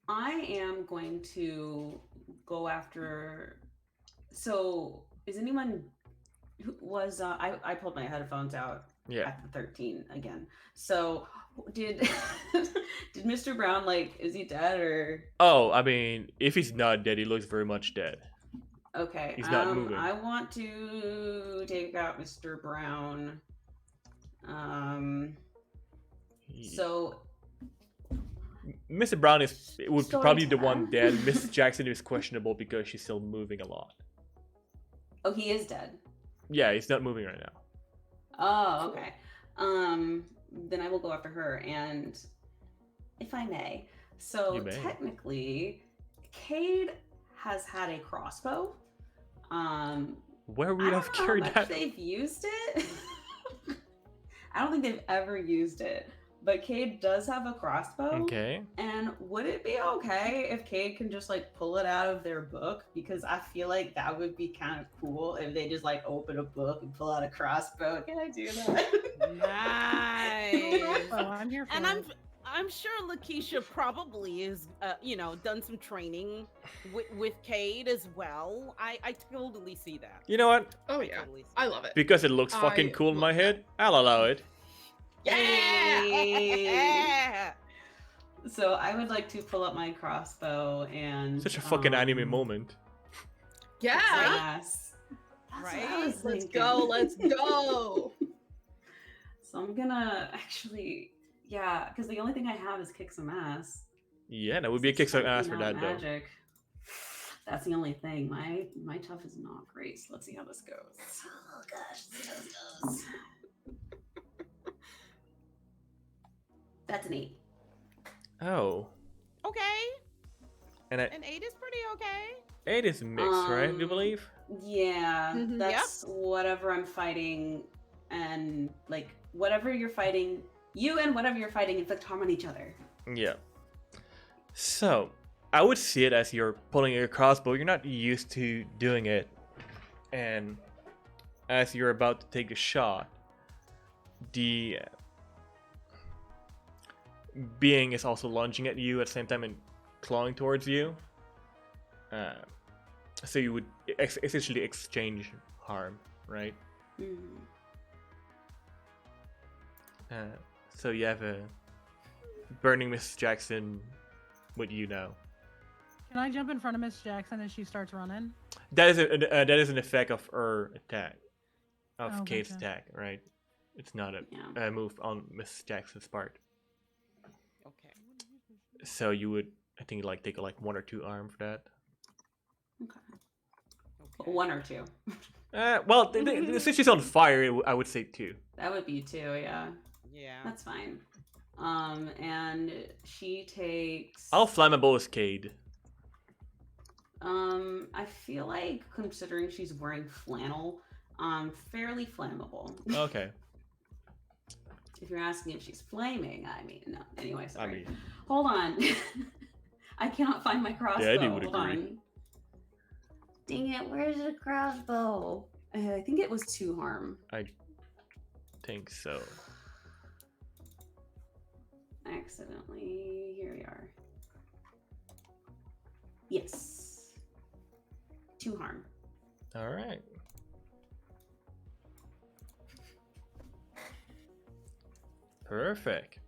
I am going to go after So is anyone who was I pulled my headphones out Yeah. at the 13 again. So did did Mr. Brown, like, is he dead or Oh, I mean, if he's not dead, he looks very much dead. okay? He's not moving. I want to take out Mr. Brown. So Mr. Brown would Story probably be the one time. dead. Mrs. Jackson is questionable because she's still moving a lot. oh, he is dead. Yeah, he's not moving right now. Oh, okay. Then I will go after her, and if I may. So You may. technically, Cade has had a crossbow. Where would I we don't have know how carried much that? they've used it. I don't think they've ever used it. But Cade does have a crossbow. Okay. And would it be okay if Cade can just like pull it out of their book? Because I feel like that would be kind of cool if they just like open a book and pull out a crossbow. Can I do that? Nice. Oh, I'm here for And it. I'm sure Lakeisha probably is, done some training with Cade as well. I totally see that. You know what? Oh I yeah, totally see I that. love it. Because it looks fucking I cool in my love that. head, I'll allow it. Yeah. So I would like to pull up my crossbow and Such a fucking anime moment. Yeah, Yes. That's what I Right? was let's thinking. go, let's go. So I'm gonna actually, yeah, because the only thing I have is kick some ass. Yeah, that would be a kick some ass for that though. Magic. That's the only thing. My tough is not great. So let's see how this goes. Oh gosh, let's see how this goes. That's an 8. Oh. Okay. And An 8 is pretty okay. 8 is mixed, right? Do you believe? Yeah, Mhm. that's whatever I'm fighting, and like whatever you're fighting, you and whatever you're fighting inflict harm on each other. Yeah. So, I would see it as you're pulling your crossbow. You're not used to doing it. And as you're about to take a shot, the being is also lunging at you at the same time and clawing towards you. So you would essentially exchange harm, right? Mm. So you have a burning Miss Jackson with you now. Can I jump in front of Miss Jackson as she starts running? That is an effect of her attack, of Oh, Kate's gotcha. attack, right? It's not Yeah. a move on Miss Jackson's part. Okay. So you would, I think, like take like 1 or 2 arm for that. Okay. Okay. 1 or 2. Well, since she's on fire, I would say 2. That would be 2. Yeah, Yeah. that's fine. And she takes. How flammable is Cade? I feel like considering she's wearing flannel, fairly flammable. Okay. If you're asking if she's flaming, I mean, no. Anyway, sorry. I mean, Hold on. I cannot find my crossbow. Yeah, I would Hold agree. on. Dang it, where's the crossbow? I think it was 2 harm. I think so. Accidentally. Here we are. Yes. 2 harm. All right. Perfect.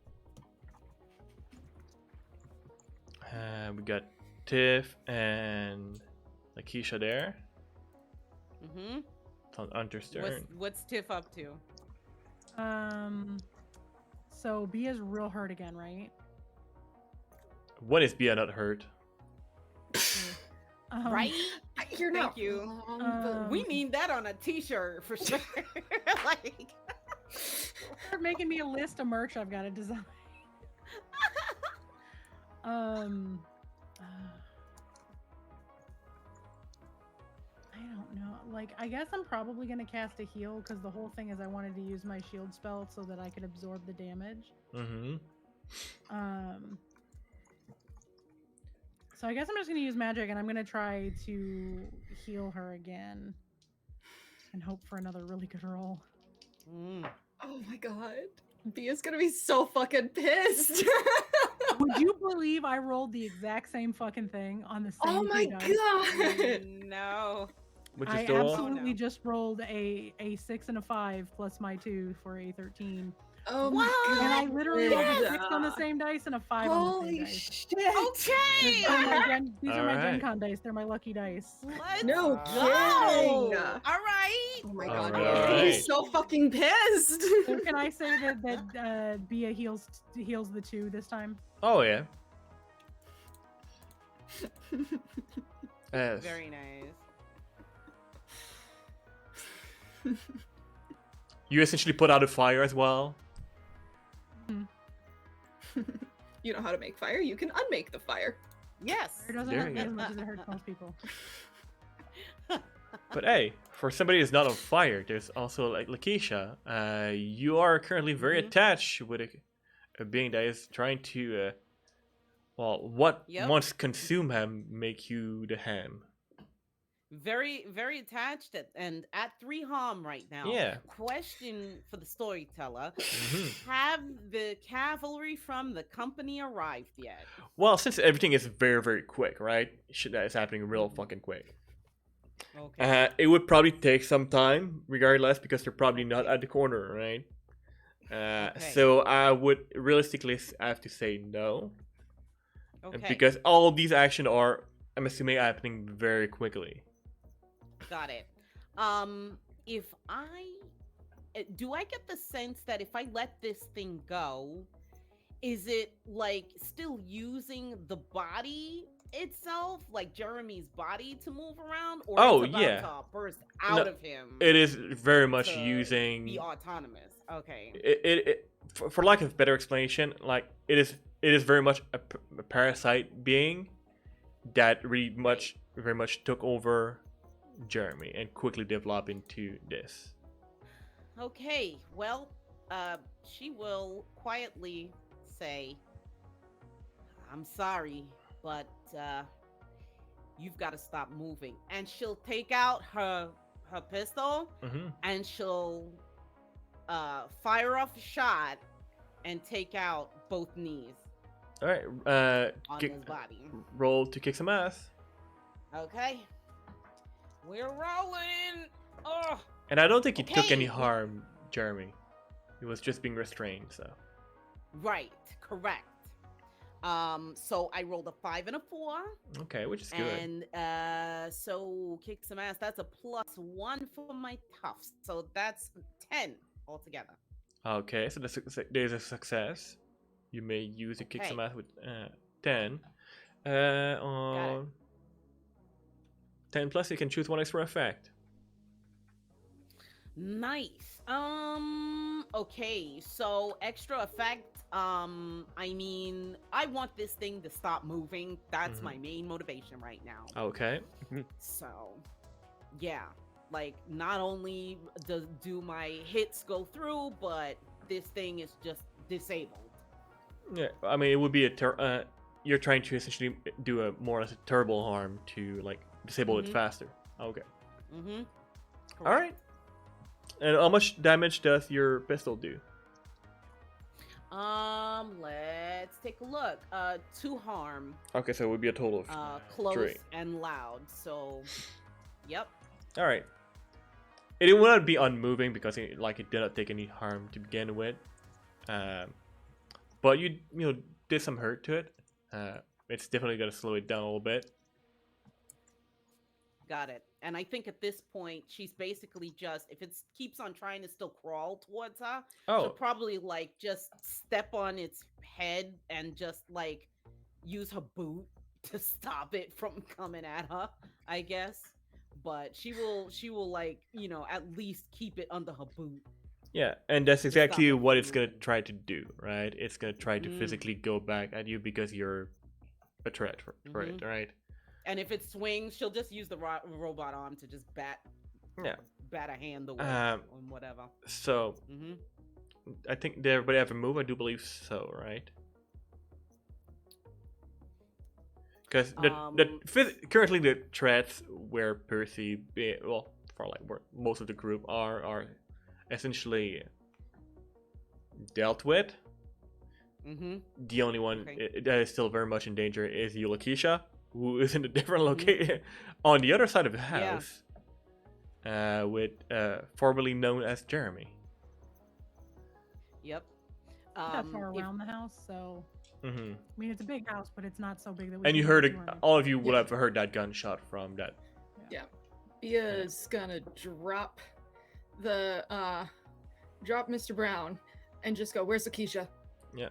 We got Tiff and Lakeisha there. Mm-hmm. It's on Hunter's turn. What's Tiff up to? So Bia's real hurt again, right? When is Bia not hurt? Right? You're Thank not you. wrong, We need that on a t-shirt for sure. Like They're making me a list of merch I've got to design. I don't know. Like, I guess I'm probably gonna cast a heal because the whole thing is I wanted to use my shield spell so that I could absorb the damage. Mm-hmm. So I guess I'm just gonna use magic and I'm gonna try to heal her again and hope for another really good roll. mm. Oh my god. Bia's gonna be so fucking pissed. Would you believe I rolled the exact same fucking thing on the same Oh my two dice? god. No. which is I total. absolutely no. just rolled a 6 and a 5 plus my 2 for a 13. Oh What? my And I god. literally rolled a Yes! 6 on the same dice and a 5 on the same Holy dice. shit. Okay. These are my Alright. Gen Con dice. They're my lucky dice. Let's No go. kidding. All right. Oh my Alright, god. alright. He's so fucking pissed. So can I say that Bia heals the 2 this time? Oh yeah. Yes. Very nice. You essentially put out a fire as well. You know how to make fire, you can unmake the fire. Yes. It doesn't There hurt you me go. as much as it hurts most people. But hey, for somebody who's not on fire, there's also like Lakeisha. You are currently very Mhm. attached with a being that is trying to, what Yep. once consume him make you the ham. Very, very attached and at 3 harm right now. Yeah. Question for the storyteller: Mhm. have the cavalry from the company arrived yet? Well, since everything is very, very quick, right? Shit that is happening real fucking quick. Okay. It would probably take some time, regardless, because they're probably not at the corner, right? Okay. So I would realistically have to say no, Okay. because all of these actions are, I'm assuming, happening very quickly. Got it. If do I get the sense that if I let this thing go, is it like still using the body itself, like Jeremy's body, to move around, or Oh, it's about yeah. to burst out No, of him? It is very much to using be autonomous. Okay. for lack of better explanation, like it is very much a parasite being that very much took over Jeremy and quickly developed into this. Okay. Well, she will quietly say, "I'm sorry, but you've got to stop moving." And she'll take out her pistol Mm-hmm. and she'll fire off a shot and take out both knees All right, on kick, his body. roll to kick some ass. Okay. We're rolling. Oh, And I don't think he took any Okay. harm, Jeremy. He was just being restrained, so. right. Correct. So I rolled a 5 and a 4. Okay, which is good. And so kick some ass. That's a +1 for my toughs. So that's 10 altogether. Okay, so there's a success. You may use a kick some Okay. ass with 10. On 10 plus, you can choose one extra effect. Nice. Okay, so extra effect. I mean, I want this thing to stop moving. That's Mhm. my main motivation right now. Okay. So, yeah, like not only do my hits go through, but this thing is just disabled. Yeah, I mean, it would be you're trying to essentially do a more or less a turbo harm to like disable it Mhm. faster. Okay. Mm-hmm. All right. And how much damage does your pistol do? Let's take a look. 2 harm. Okay, so it would be a total of Close 3. and loud. So, yep. All right. It would not be unmoving because it did not take any harm to begin with. But you did some hurt to it. It's definitely gonna slow it down a little bit. Got it. And I think at this point, she's basically just, if it keeps on trying to still crawl towards her, she'll Oh, probably like just step on its head and just like use her boot to stop it from coming at her, I guess. But she will like, at least keep it under her boot. yeah, and that's stop exactly it what from it's gonna moving. try to do, right? It's gonna try to Mm. physically go back at you because you're a threat for it, Mhm. right? And if it swings, she'll just use the robot arm to just bat a hand away or whatever. So Hmm. I think did everybody have a move? I do believe so, right? Because currently the threats where Percy, for like where most of the group are essentially dealt with. Hmm. The only one Okay. that is still very much in danger is Yulakisha, who is in a different Mhm. location on the other side of the Yeah. house. with formerly known as Jeremy. Yep. Not that far if- around the house, so Hmm. I mean it's a big house, but it's not so big that we. And you can heard get it, to her. all of you would Yeah. have heard that gunshot from that. Bia's gonna drop Mr. Brown and just go, "Where's Lakeisha?" Yeah.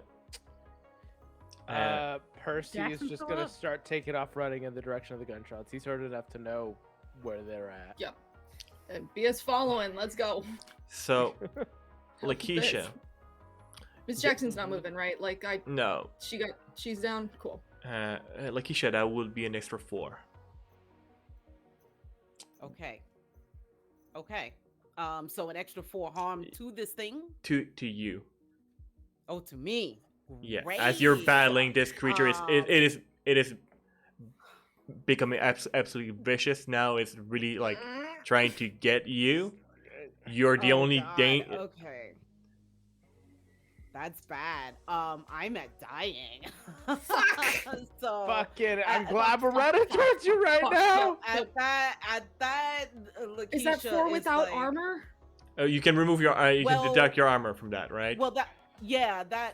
Percy Jackson's is just still gonna up? start taking off running in the direction of the gunshots. He's heard enough to know where they're at. Yeah. And Bia's following. Let's go. So, Lakeisha. Miss Jackson's not moving, right? Like No. she's down. Cool. Lakeisha, that would be an extra 4. Okay. Okay. So an extra 4 harm to this thing. To you. Oh, to me. Yeah. As you're Great. battling this creature, Um, it is becoming absolutely vicious now. It's really like trying to get you. You're the Oh, only God, Okay. That's bad. I'm at dying. So Fucking, I'm Uh, glad we're running towards you right Fuck, now. at that, Is that Lakeisha 4 is without like- armor? You can remove your you Well- can deduct your armor from that, right? Well, that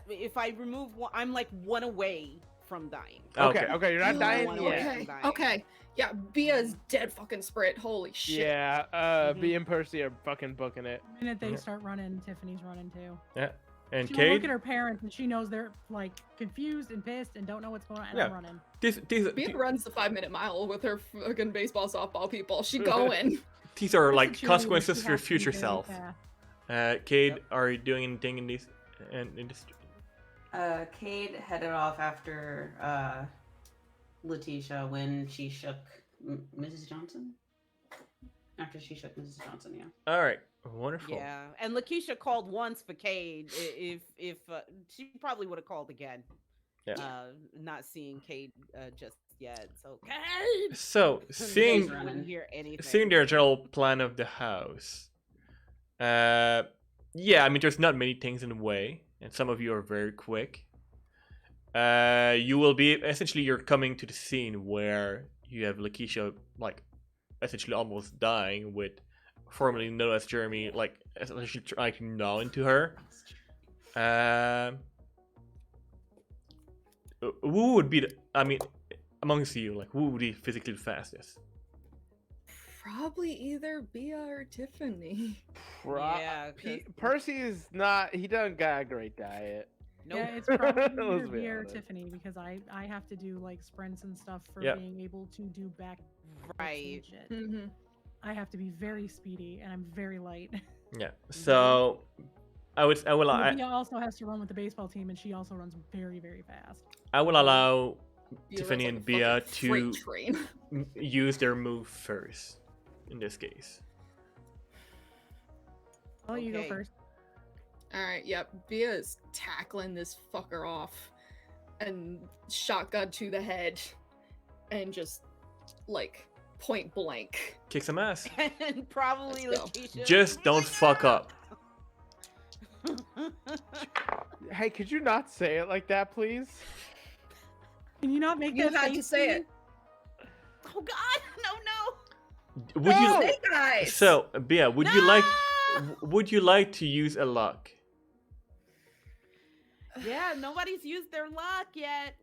if I remove one, I'm like 1 away from dying. Okay, okay, you're not Oh, dying One yet. away. Okay. Dying. Okay. Yeah, Bia's dead fucking sprit. Holy shit. Yeah, Mhm. B and Percy are fucking booking it. The minute they Yeah. start running, Tiffany's running too. Yeah. And She will look Cade, at her parents and she knows they're like confused and pissed and don't know what's going on. And Yeah. I'm running. Bia runs the 5-minute mile with her fucking baseball softball people. She going. these are That's like a cheerleader, consequences she for your has to be future very self. fast. Cade, Yep. are you doing anything in this? In this? Cade headed off after Letitia when she shook Mrs. Johnson. After she shook Mrs. Johnson, yeah. All right. Wonderful. Yeah, and Lakeisha called once for Cade. If she probably would have called again. Yeah. Not seeing Cade just yet. So Cade. So He's seeing running. Wouldn't hear anything. seeing their general plan of the house. Yeah, I mean, there's not many things in the way, and some of you are very quick. You will be essentially you're coming to the scene where you have Lakeisha like essentially almost dying with formerly known as Jeremy like essentially trying to gnaw into her. Who would be I mean, amongst you, like who would be physically the fastest? Probably either Bia or Tiffany. Yeah, 'cause- Percy is not. He doesn't got a great diet. Nope. Yeah, it's probably Let's either be Bia or honest. Tiffany because I have to do like sprints and stuff for Yep. being able to do back Right. shit. Mm-hmm. I have to be very speedy and I'm very light. Yeah. So I will Bia also has to run with the baseball team and she also runs very, very fast. I will allow Tiffany and Bia to train. use their move first in this case. Well, you go Okay. first. All right. Yep. Bia is tackling this fucker off, and shotgun to the head, and just like point blank. Kick some ass. And probably Let's go. Lakeisha. Just don't fuck up. Hey, could you not say it like that, please? Can you not make You that had to face say to it. me? Oh God! No! Would you Snake eyes. So, Bia, would you like No! would you like to use a luck? Yeah, nobody's used their luck yet.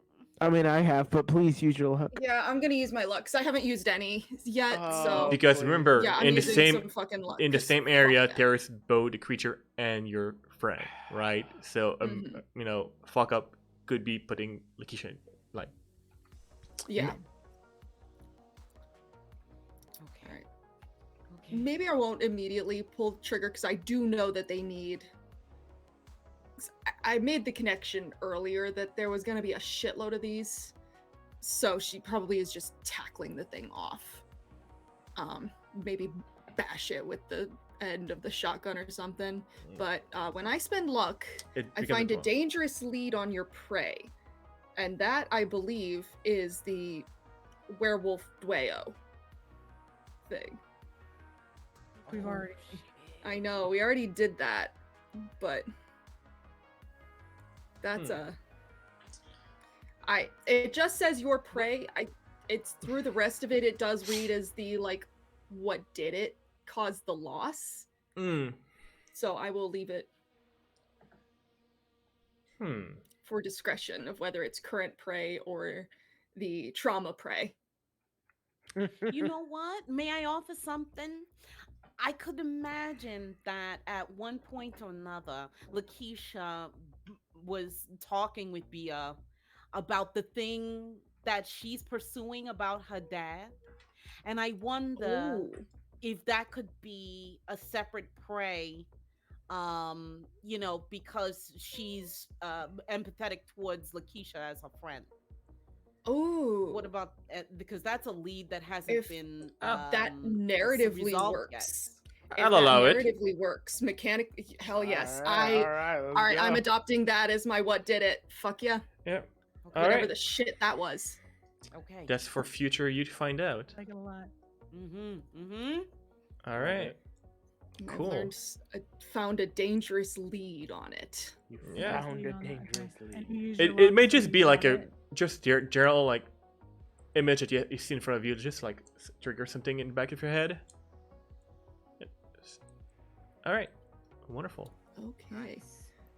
I mean, I have, but please use your luck. Yeah, I'm gonna use my luck because I haven't used any yet. So Because please. remember, yeah, I'm in the using same some fucking luck. in the 'cause same fuck area, that. there is both the creature and your friend, right? So, Mhm. you know, fuck up could be putting Lakeisha in, like. Yeah. Okay. Alright. Okay. Maybe I won't immediately pull the trigger because I do know that they need. 'Cause I made the connection earlier that there was going to be a shitload of these, so she probably is just tackling the thing off. Maybe bash it with the end of the shotgun or something. Mm. But when I spend luck, It I becomes find a one. dangerous lead on your prey, and that I believe is the werewolf duo thing. We've already. I know we already did that, but that's it just says your prey. It's through the rest of it. It does read as the like what did it caused the loss. Mm. So I will leave it Hmm. for discretion of whether it's current prey or the trauma prey. You know what? May I offer something? I could imagine that at one point or another, Lakeisha was talking with Bia about the thing that she's pursuing about her dad. And I wonder Ooh. if that could be a separate prey, because she's empathetic towards Lakeisha as her friend. Ooh. What about because that's a lead that hasn't If been that narratively resolved yet. works? I'll If that allow it. narratively works, hell yes. All right, All right, I'm adopting that as my what did it. Fuck yeah. Yep. Okay. All Whatever right. the shit that was. Okay. That's for future you to find out. Like it a lot. All right. Cool. I found a dangerous lead on it. You Yeah. found Lead a on that, dangerous okay. lead. And use It your may rock just to be use like on a it. just general like image that you see in front of you, just like trigger something in the back of your head. All right. Wonderful. Okay.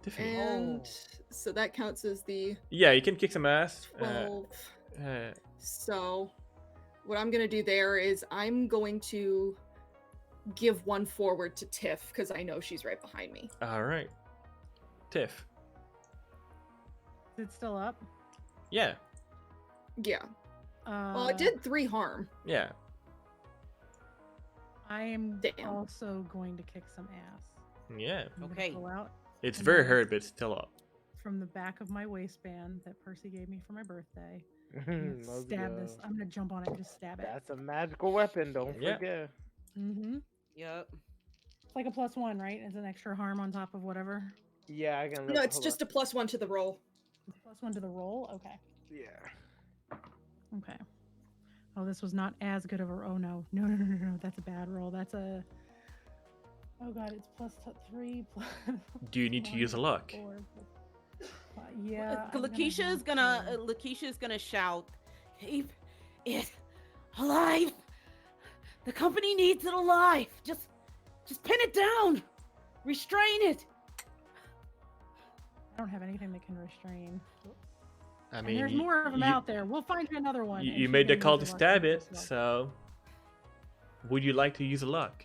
Tiffany. And so that counts as the Yeah, you can kick some ass. 12. Uh, So what I'm going to do there is I'm going to give one forward to Tiff because I know she's right behind me. all right. Tiff. Is it still up? Yeah. Yeah. Well, it did 3 harm. Yeah. I am Damn. also going to kick some ass. Yeah. I'm gonna Okay. pull out It's And very then- hurt, but it's still up. from the back of my waistband that Percy gave me for my birthday. Let's Stab go. this. I'm gonna jump on it and just stab it. That's a magical weapon. Don't Yeah. forget. Mm-hmm. Yep. It's like a +1, right? It's an extra harm on top of whatever. Yeah, I can. No, it's just a +1 to the roll. It's +1 to the roll. Okay. Yeah. Okay. Oh, this was not as good of a. Oh no, no. That's a bad roll. That's a. Oh god, it's +3. Do you need to use a luck? 4, yeah. I'm gonna Lakeisha is have gonna to. Lakeisha is gonna shout, "Keep it alive! The company needs it alive! Just pin it down! Restrain it!" I don't have anything that can restrain. I And mean, there's more of them out there. We'll find you another one. and You she's made the gonna call use to her luck stab to it, do this. so would you like to use a luck?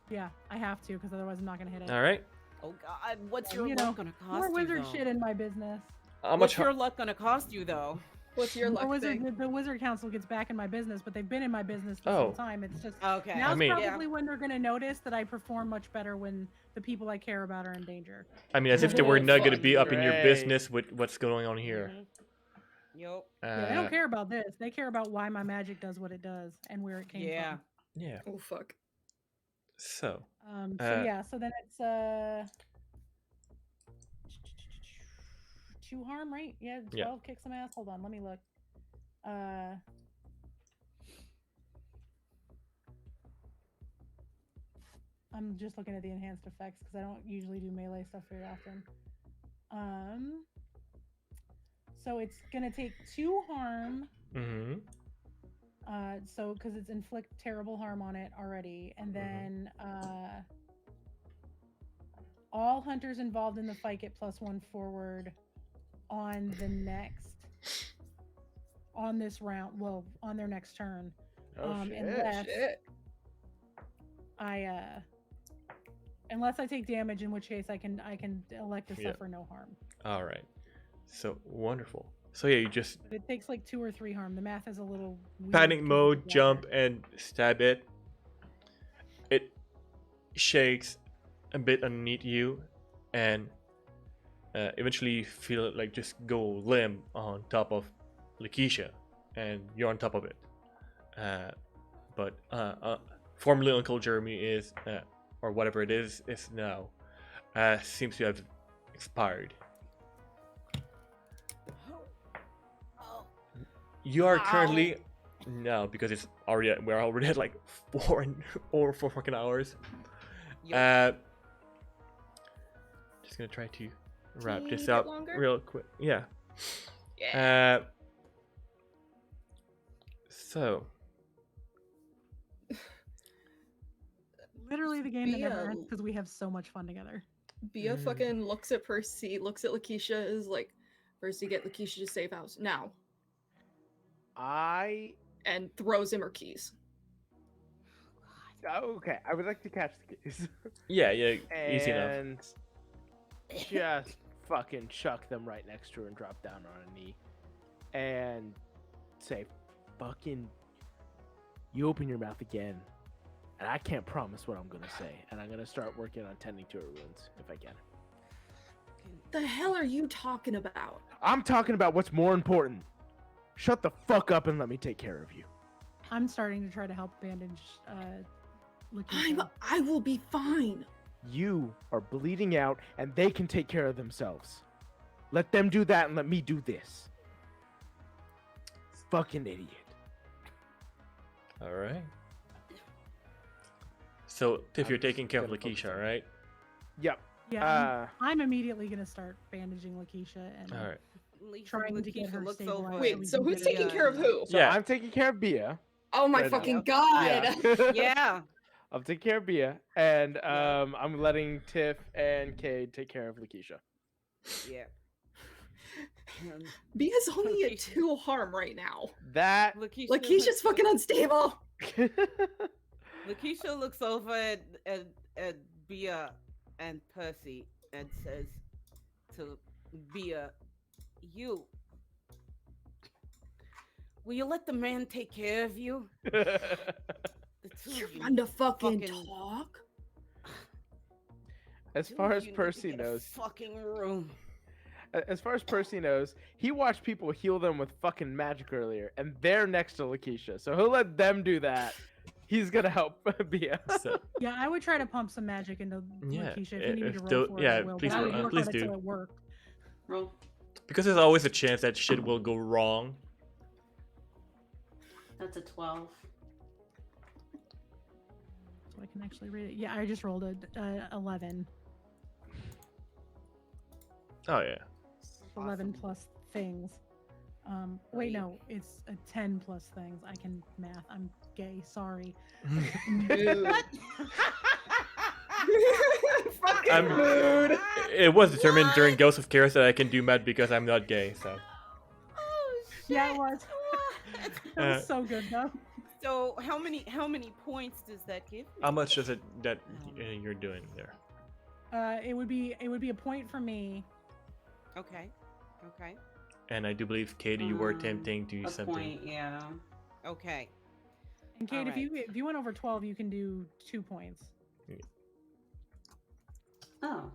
Yeah, I have to because otherwise I'm not gonna hit it. All right. Oh God, what's Yeah, your you luck know, gonna cost More you? wizard though? shit in my business. How What's much? your luck gonna cost you though? What's your More luck wizard, thing? the wizard council gets back in my business, but they've been in my business this Oh. whole time. It's just Okay. now's mean- probably when they're gonna notice that I perform much better when the people I care about are in danger. I mean, as if they were Oh, not going to fuck. be up in your Right. business with what's going on here. Yep. Yeah, they don't care about this. They care about why my magic does what it does and where it came Yeah. from. Yeah. Oh fuck. So. So yeah, so then it's 2 harm, right? Yeah, 12 Yeah. kick some ass. Hold on, let me look. I'm just looking at the enhanced effects because I don't usually do melee stuff very often. So it's gonna take 2 harm. Mm-hmm. So because it's inflict terrible harm on it already, and then all hunters involved in the fight get +1 forward on the next on this round. Well, on their next turn. Oh shit. Unless Shit. unless I take damage, in which case I can elect to Yeah. suffer no harm. All right. So wonderful. So yeah, you just But it takes like 2 or 3 harm. The math is a little weird panic 'cause of mode, the jump, weather. and stab it. It shakes a bit underneath you, and eventually you feel it like just go limp on top of Lakeisha, and you're on top of it. But formerly Uncle Jeremy is, or whatever it is now, seems to have expired. You are currently no, because it's already we're already at like 4 fucking hours. Just gonna try to wrap Teeny this bit up longer? real quick. Yeah. Yeah. So play the game that never Bia- ends because we have so much fun together. Bia fucking looks at Percy, looks at Lakeisha, is like, Percy, get Lakeisha to safe house now, and throws him her keys. Okay, I would like to catch the keys. Yeah, easy enough. And just fucking chuck them right next to her and drop down on a knee. And say, fucking, you open your mouth again. And I can't promise what I'm going to say. And I'm going to start working on tending to her wounds, if I can. The hell are you talking about? I'm talking about what's more important. Shut the fuck up and let me take care of you. I'm starting to try to help bandage Lakeisha. I will be fine. You are bleeding out and they can take care of themselves. Let them do that and let me do this. Fucking idiot. All right. So, Tiff, you're I'm taking care of gonna focus Lakeisha, on- right? Yep. Yeah, I'm immediately gonna start bandaging Lakeisha and All right. trying to get her looks stabilized. over. so Wait, we so can who's get it taking done. care of who? So Yeah. I'm taking care of Bia. Oh my Right now. fucking Yep. god! Yeah. Yeah. I'm taking care of Bia, and I'm letting Tiff and Cade take care of Lakeisha. Yeah. Bia's only at Lakeisha. 2 harm right now. That Lakeisha's fucking unstable. Lakeisha looks over at Bia and Percy and says to Bia, will you let the man take care of you? The two You're of you fun to fucking fucking- talk. As two far of as you need to Percy get a knows, fucking room. as far as Percy knows, he watched people heal them with fucking magic earlier, and they're next to Lakeisha, so he'll let them do that. He's gonna help Bia. So, Yeah, I would try to pump some magic into Yeah, Lakeisha if you need me if to roll tho- for it. yeah, I will, please but I would roll- work please on it till do. it worked. Roll. because there's always a chance that shit will go wrong. That's a 12. So I can actually read it. Yeah, I just rolled a 11. Oh yeah. 11 plus things. Wait, no, it's a 10 plus things. I can math. I'm gay. Sorry. Fucking I'm- mood. It was determined during Ghost of Chaos that I can do math because I'm not gay. So. Oh, Yeah, it was. What? That was so good though. So how many points does that give? How much is it that you're doing there? It would be a point for me. Okay. Okay. And I do believe, Katie, you were attempting to do A something. point, yeah. Okay. And Kate, Alright. if you went over 12, you can do 2 points. Oh.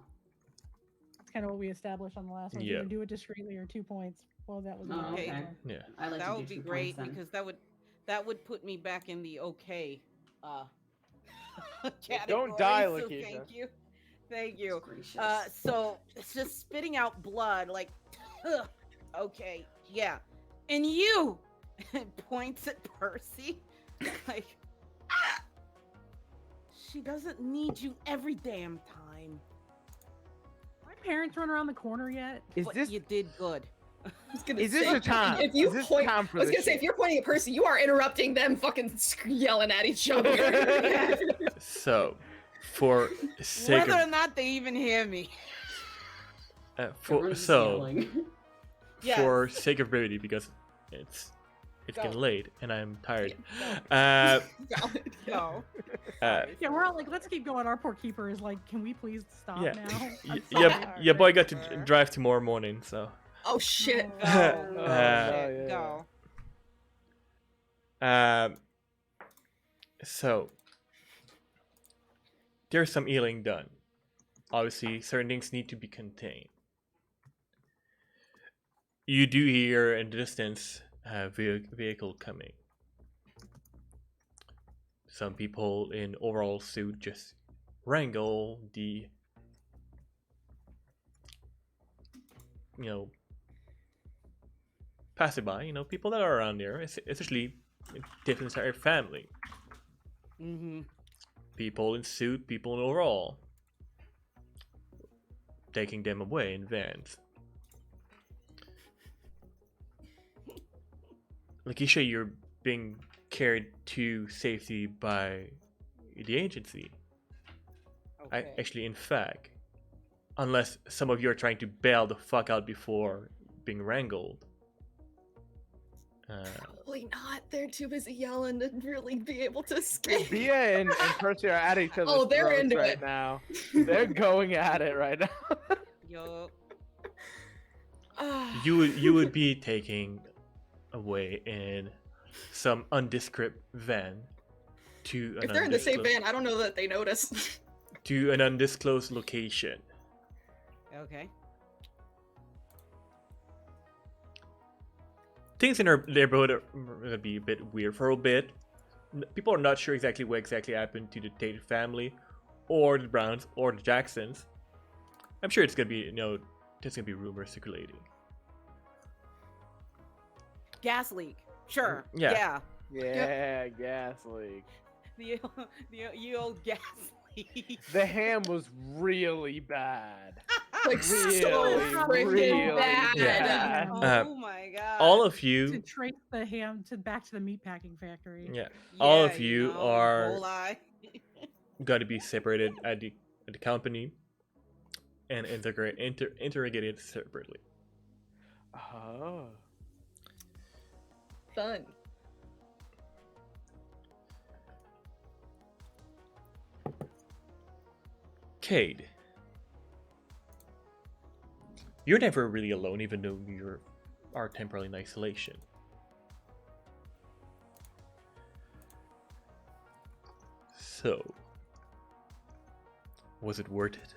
That's kind of what we established on the last one. Yeah. Either do it discreetly or 2 points. Well, that was Oh, my okay. answer. Yeah. I like That to would do be 2 great points then. because that would put me back in the okay category. Don't die, so Lakeisha. Thank you. Thank you. Gracious. So it's just spitting out blood like okay, yeah. And you points at Percy like she doesn't need you every damn time. My parents run around the corner yet? Is But this you did good. I was gonna is this say, a time? If you Is this point, time for I was this gonna say, shit? if you're pointing at Percy, you are interrupting them, fucking yelling at each other. So, for sake Whether or of, not they even hear me. Everyone's so yelling. Yes. for sake of brevity, because it's Go. getting late and I'm tired. Valid. No. Yeah, we're all like, let's keep going. Our poor keeper is like, can we please stop Yeah. now? I'm Yeah, sorry. your boy got to Remember. drive tomorrow morning, so. Oh shit. Go. Oh, Shit, yeah, go. So there's some healing done. Obviously, certain things need to be contained. You do hear in the distance a vehicle coming. Some people in overall suit just wrangle the, passerby, people that are around there, essentially different entire family. Mm-hmm. People in suit, people in overall. Taking them away in vans. Lakeisha, you're being carried to safety by the agency. Okay. Actually, in fact, unless some of you are trying to bail the fuck out before being wrangled. Probably not. They're too busy yelling to really be able to escape. Bia and Percy are at each other's Oh, they're throats into right it. now. They're going at it right now. Yup. You would be taking away in some undescript van to an If they're in the same undisclosed- van, I don't know that they notice. to an undisclosed location. Okay. Things in our neighborhood are gonna be a bit weird for a bit. People are not sure exactly what exactly happened to the Tate family, or the Browns, or the Jacksons. I'm sure it's gonna be, there's gonna be rumors circulating. Gas leak. Sure. Yeah. Yeah, gas leak. The old gas leak. The ham was really bad. Like, so Really, freaking really bad. bad. Oh my god. All of To you, trace the ham back to the meatpacking factory. yeah, all of Yeah, you know, are whole eye. going to be separated at the company and interrogated separately. Oh. Fun. Cade, you're never really alone, even though you are temporarily in isolation. So, was it worth it?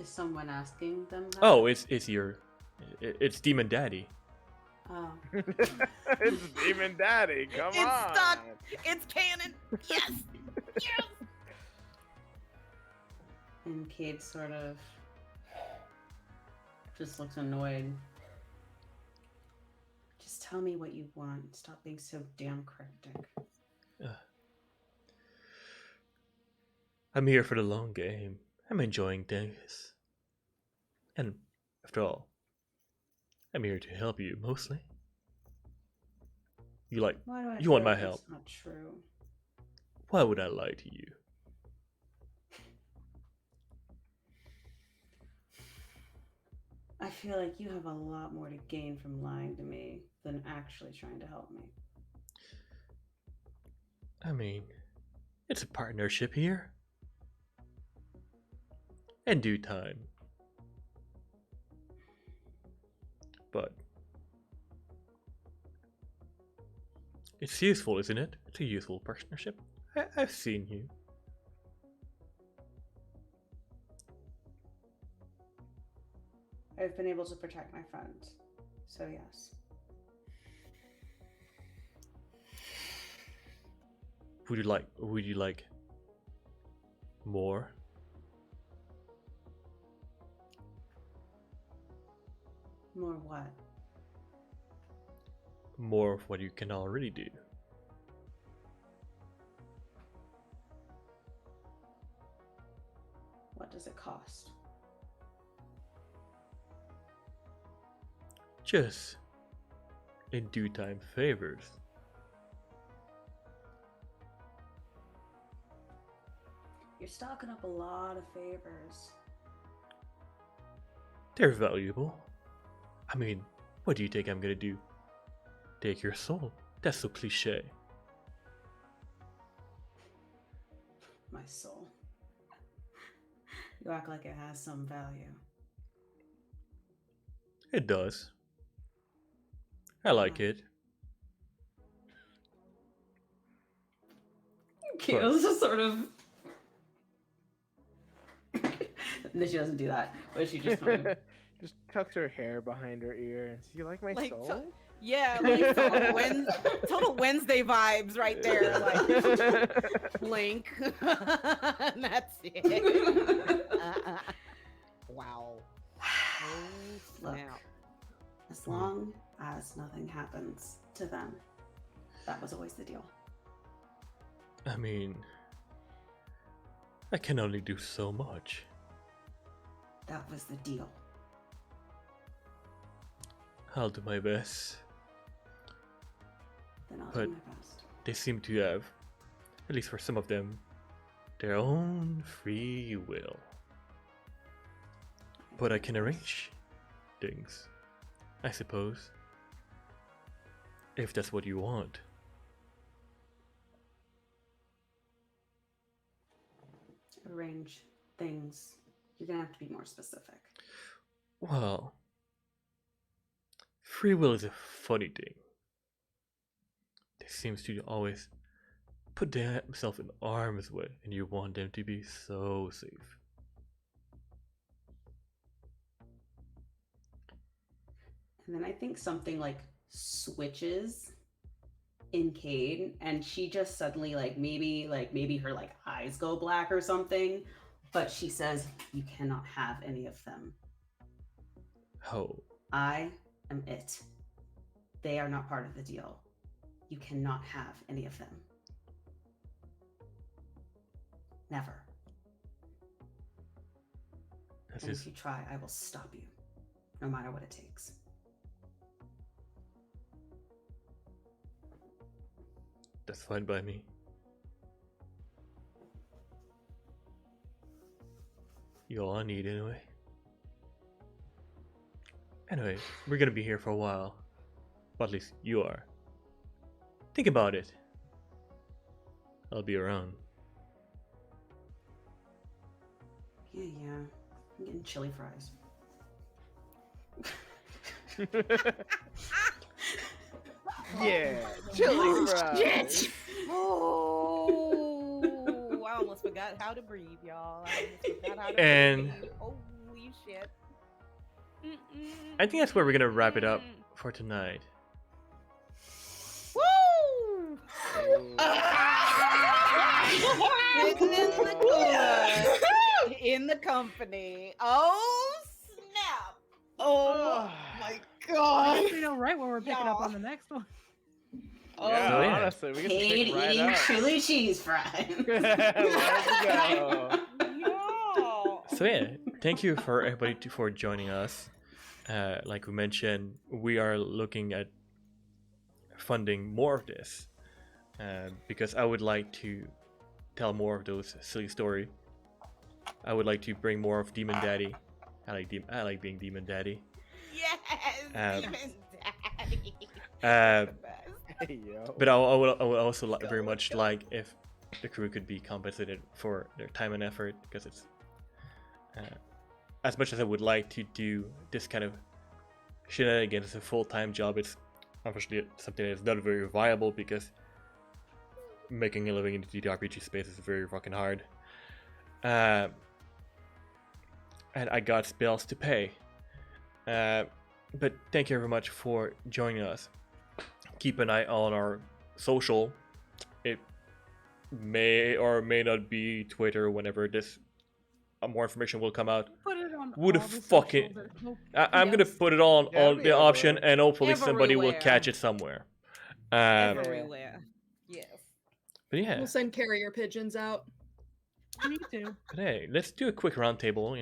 Is someone asking them that? Oh, it's Demon Daddy. Oh. It's Demon Daddy. Come It's on. stuck. It's canon. Yes. Yes. And Cade sort of just looks annoyed. Just tell me what you want. Stop being so damn cryptic. I'm here for the long game. I'm enjoying things. And after all, I'm here to help you mostly. Why do I You feel want my like help? That's not true. Why would I lie to you? I feel like you have a lot more to gain from lying to me than actually trying to help me. I mean, it's a partnership here. In due time. But it's useful, isn't it? It's a useful partnership. I've seen you. I've been able to protect my friends, so yes. Would you like more? More what? More of what you can already do. What does it cost? Just in due time favors. You're stocking up a lot of favors. They're valuable. I mean, what do you think I'm gonna do? Take your soul? That's so cliche. My soul. You act like it has some value. It does. I like it. Kayla's just sort of. No, she doesn't do that, but she just kind of. Just tucks her hair behind her ear and says, "You like my Like, soul?" Yeah, like total Wednesday vibes right there. Like, blink. And that's it. Wow. Oh, Look, snap. as long as nothing happens to them, that was always the deal. I mean, I can only do so much. That was the deal. I'll do my best. Then I'll But- do my best. they seem to have, at least for some of them, their own free will. But I can arrange things, I suppose, if that's what you want. Arrange things. You're gonna have to be more specific. Well, free will is a funny thing. They seems to always put themselves in harm's way, and you want them to be so safe. And then I think something like switches in Cade, and she just suddenly maybe her like eyes go black or something, but she says, "You cannot have any of them. Oh, I am it. They are not part of the deal. You cannot have any of them. Never. that's And just if you try, I will stop you, no matter what it takes." that's fine by me. You all I need anyway. Anyway, we're gonna be here for a while. Or at least you are. Think about it. I'll be around. Yeah. I'm getting chili fries. Yeah, chili fries. Oh, I almost forgot how to breathe, y'all. I almost forgot how to And- breathe. Holy shit. I think that's where we're gonna wrap it up for tonight. Woo! Sitting in the cooler, in the company. Oh snap! Oh my god! We know right where we're picking up Y'all. on the next one. Yeah, So, yeah. honestly, we can Cade pick right eating up. chili cheese fries. Let's go. Y'all. So yeah, thank you for everybody for joining us. Like we mentioned, we are looking at funding more of this because I would like to tell more of those silly story. I would like to bring more of Demon Daddy. I like being Demon Daddy. Yes, Demon Daddy. Uh, The best. Hey, yo. But I would also very much like if the crew could be compensated for their time and effort, because it's as much as I would like to do this kind of shenanigans as a full-time job, it's unfortunately something that's not very viable because making a living in the TTRPG space is very fucking hard. And I got bills to pay. But thank you very much for joining us. Keep an eye on our social. It may or may not be Twitter whenever this more information will come out. Put it on Would all have the fucking- socials. There's no- I'm gonna Yes. put it on Yeah, the everywhere. option, and hopefully somebody will Everywhere. catch it somewhere. Everywhere. Yes. But yeah, We'll send carrier pigeons out. Me too. but hey, let's do a quick roundtable,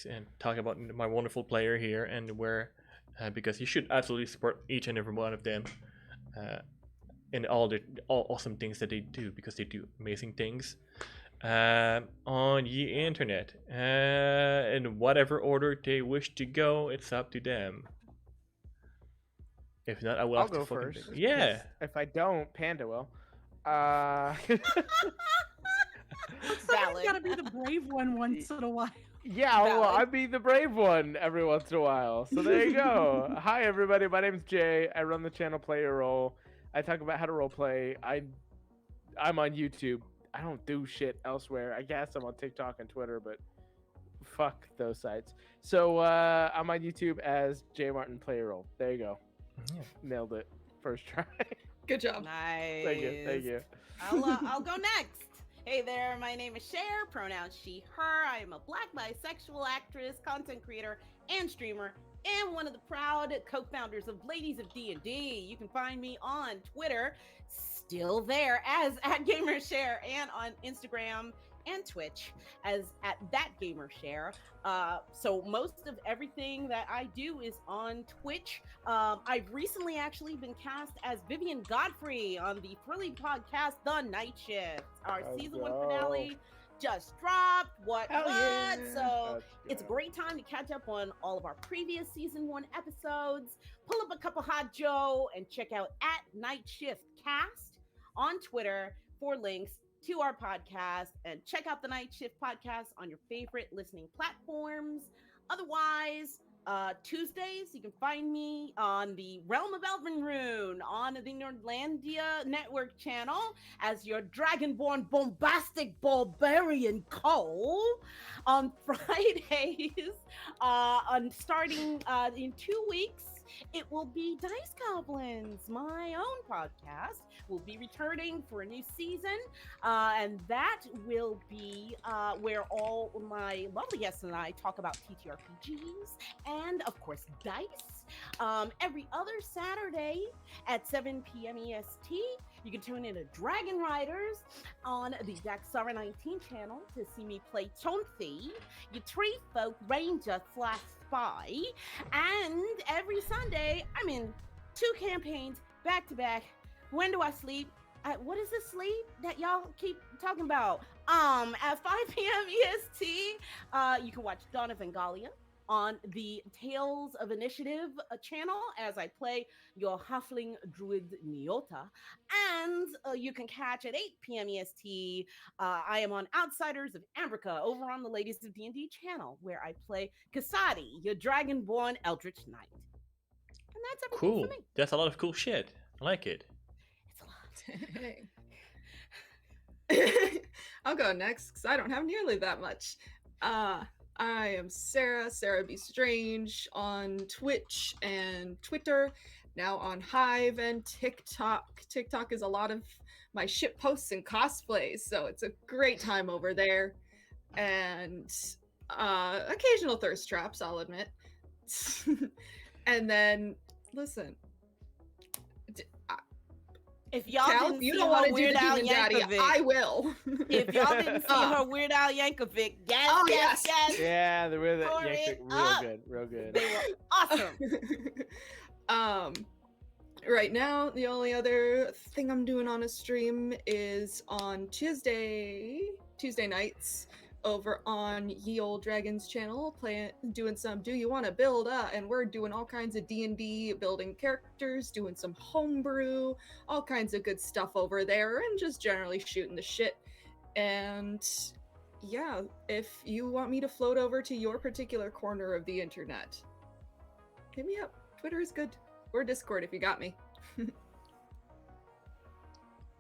and talk about my wonderful player here and where, because you should absolutely support each and every one of them, and all awesome things that they do, because they do amazing things on the internet. In whatever order they wish to go, it's up to them. If not, I will I'll have to go fucking first. pick. Yeah. 'cause If I don't, Panda will. Somebody's Valid. gotta be the brave one once in a while. Yeah, well, Valid. I'd be the brave one every once in a while. So there you go. Hi, everybody. My name's Jay. I run the channel PlayYourRole. I talk about how to roleplay. I'm on YouTube. I don't do shit elsewhere. I guess I'm on TikTok and Twitter, but fuck those sites. So I'm on YouTube as J Martin PlayYourRole. There you go. Yeah. Nailed it. First try. Good job. Nice. Thank you. Thank you. I'll go next. Hey there, my name is Cher, pronouns she, her. I am a black bisexual actress, content creator, and streamer, and one of the proud co-founders of Ladies of D&D. You can find me on Twitter, still there, as @GamerShare, and on Instagram and Twitch as at That Gamer Share. So most of everything that I do is on Twitch. I've recently actually been cast as Vivian Godfrey on the thrilling podcast The Night Shift. Our season 1 finale just dropped. What? So it's a great time to catch up on all of our previous season 1 episodes. Pull up a cup of hot Joe and check out at Night Shift Cast on Twitter for links to our podcast, and check out the Night Shift podcast on your favorite listening platforms. Otherwise, Tuesdays, you can find me on the Realm of Elven Rune on the Nordlandia Network channel as your Dragonborn bombastic barbarian Cole. On Fridays, starting in 2 weeks, it will be Dice Goblins, my own podcast, will be returning for a new season, and that will be where all my lovely guests and I talk about TTRPGs and, of course, dice. Every other Saturday at 7 p.m. EST, you can tune in to Dragon Riders on the Daxara 19 channel to see me play Chonthi, your tree folk ranger / spy. And every Sunday, I'm in 2 campaigns back to back. When do I sleep? What is the sleep that y'all keep talking about? At 5 p.m. EST, you can watch Dawn of Vengalia on the Tales of Initiative channel as I play your halfling druid Nyota. And you can catch at 8 p.m. EST, I am on Outsiders of Ambrica over on the Ladies of D&D channel where I play Kasadi, your dragonborn eldritch knight. And that's everything for me. That's a lot of cool shit. I like it. Hey. I'll go next because I don't have nearly that much. I am SaraBStrange on Twitch and Twitter, now on Hive and TikTok. TikTok is a lot of my shit posts and cosplays, so it's a great time over there. And occasional thirst traps, I'll admit. And then, listen. If y'all Cal, didn't you see don't her want to do Weird the Al Demon Daddy, Yankovic, I will. if y'all didn't see her Weird Al Yankovic, yes. Yeah, they were Tore it real up. good, real good. They were awesome. Right now, the only other thing I'm doing on a stream is on Tuesday nights over on Ye Olde Dragons channel, doing some Do You Want to Build? And we're doing all kinds of D&D, building characters, doing some homebrew, all kinds of good stuff over there, and just generally shooting the shit. And yeah, if you want me to float over to your particular corner of the internet, hit me up. Twitter is good. Or Discord if you got me.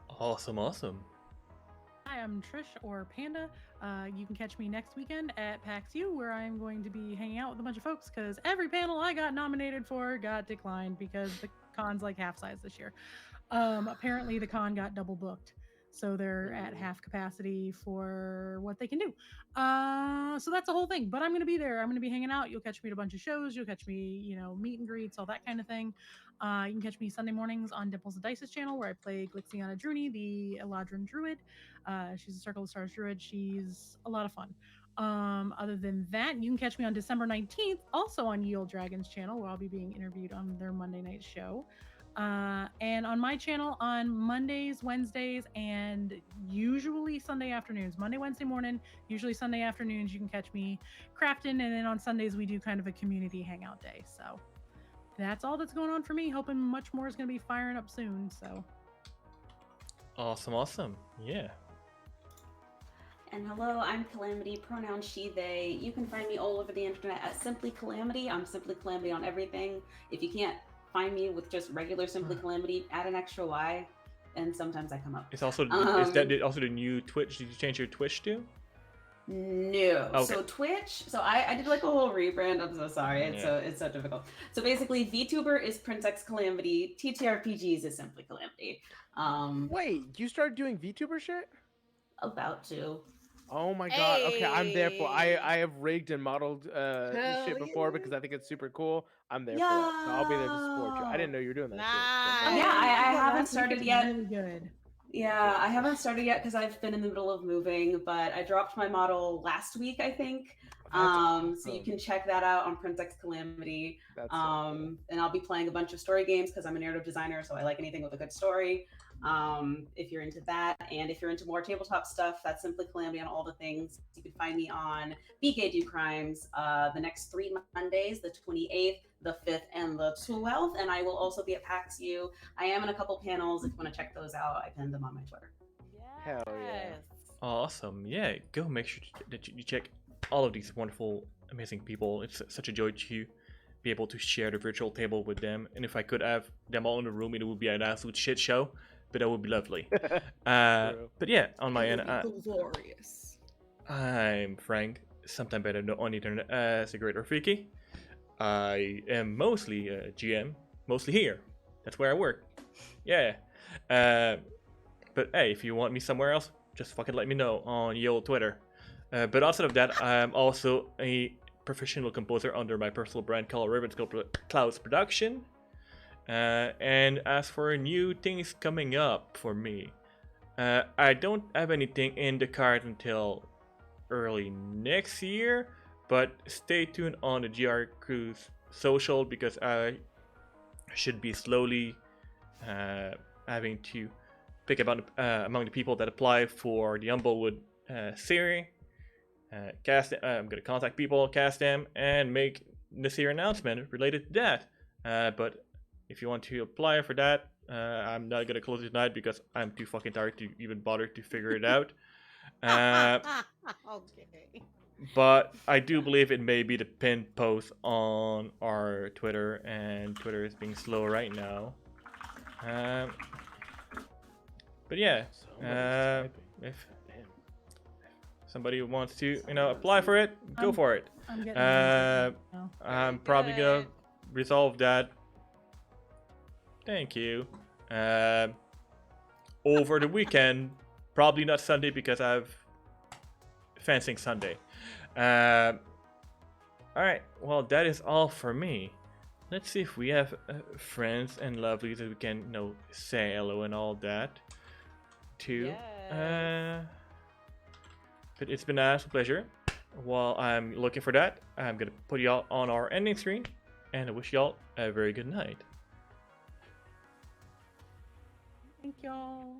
Awesome. Hi, I'm Trish or Panda. You can catch me next weekend at PAX U, where I'm going to be hanging out with a bunch of folks because every panel I got nominated for got declined because the con's like half size this year. Apparently the con got double booked, so they're at half capacity for what they can do. So that's the whole thing. But I'm going to be there. I'm going to be hanging out. You'll catch me at a bunch of shows. You'll catch me, meet and greets, all that kind of thing. You can catch me Sunday mornings on Dimples and Dice's channel, where I play Glixiana Druni, the Eladrin Druid. She's a Circle of Stars Druid. She's a lot of fun. Other than that, you can catch me on December 19th, also on Ye Olde Dragons channel, where I'll be being interviewed on their Monday night show. And on my channel on Mondays, Wednesdays, and usually Sunday afternoons. Monday, Wednesday morning, usually Sunday afternoons, you can catch me crafting. And then on Sundays, we do kind of a community hangout day. So that's all that's going on for me. Hoping much more is going to be firing up soon. So Awesome. Yeah. And hello, I'm Calamity, pronoun she, they. You can find me all over the internet at Simply Calamity. I'm Simply Calamity on everything. If you can't find me with just regular Simply Calamity, add an extra Y, and sometimes I come up. It's also is that also the new Twitch? Did you change your Twitch too? No. Okay. So Twitch. So I did like a whole rebrand. I'm so sorry. It's so difficult. So basically, VTuber is Princex Calamity. TTRPGs is Simply Calamity. Wait, you started doing VTuber shit? About to. Oh my god. Okay, I'm there for. I have rigged and modeled shit before because I think it's super cool. I'm there for that. So I'll be there to support you. I didn't know you were doing that shit. Yeah, I haven't started yet. Really good. Yeah, I haven't started yet because I've been in the middle of moving, but I dropped my model last week, I think. So you can check that out on Princex Calamity. That's so cool. And I'll be playing a bunch of story games because I'm a narrative designer, so I like anything with a good story. If you're into that, and if you're into more tabletop stuff, that's simply Calamity on all the things. You can find me on BK Do Crimes the next 3 Mondays, the 28th, the 5th, and the 12th, and I will also be at PAX U. I am in a couple panels. If you want to check those out, I pinned them on my Twitter. Hell yeah. Yes. Awesome. Yeah, go make sure that you check all of these wonderful, amazing people. It's such a joy to be able to share the virtual table with them. And if I could have them all in the room, it would be an absolute shit show, but that would be lovely. But yeah, on my end, Glorious. I'm Frank, sometime better known on the internet as the Great Rafiki. I am mostly a GM, mostly here. That's where I work. Yeah. But hey, if you want me somewhere else, just fucking let me know on the old Twitter. But outside of that, I'm also a professional composer under my personal brand called Ribbon Clouds Production. And as for new things coming up for me, I don't have anything in the cards until early next year, but stay tuned on the GR Cruise social because I should be slowly having to pick up among the people that apply for the Humblewood series. I'm gonna contact people, cast them, and make the series announcement related to that. But if you want to apply for that, I'm not gonna close it tonight because I'm too fucking tired to even bother to figure it out. Okay. But I do believe it may be the pinned post on our Twitter, and Twitter is being slow right now. But yeah, if somebody wants to, apply for it, go for it. I'm getting it now. I'm probably gonna resolve that. Thank you. Over the weekend, probably not Sunday because I've fencing Sunday. Alright, well, that is all for me. Let's see if we have friends and lovelies that we can, say hello and all that to. Yes. But it's been an absolute pleasure. While I'm looking for that, I'm gonna put y'all on our ending screen, and I wish y'all a very good night. Thank y'all.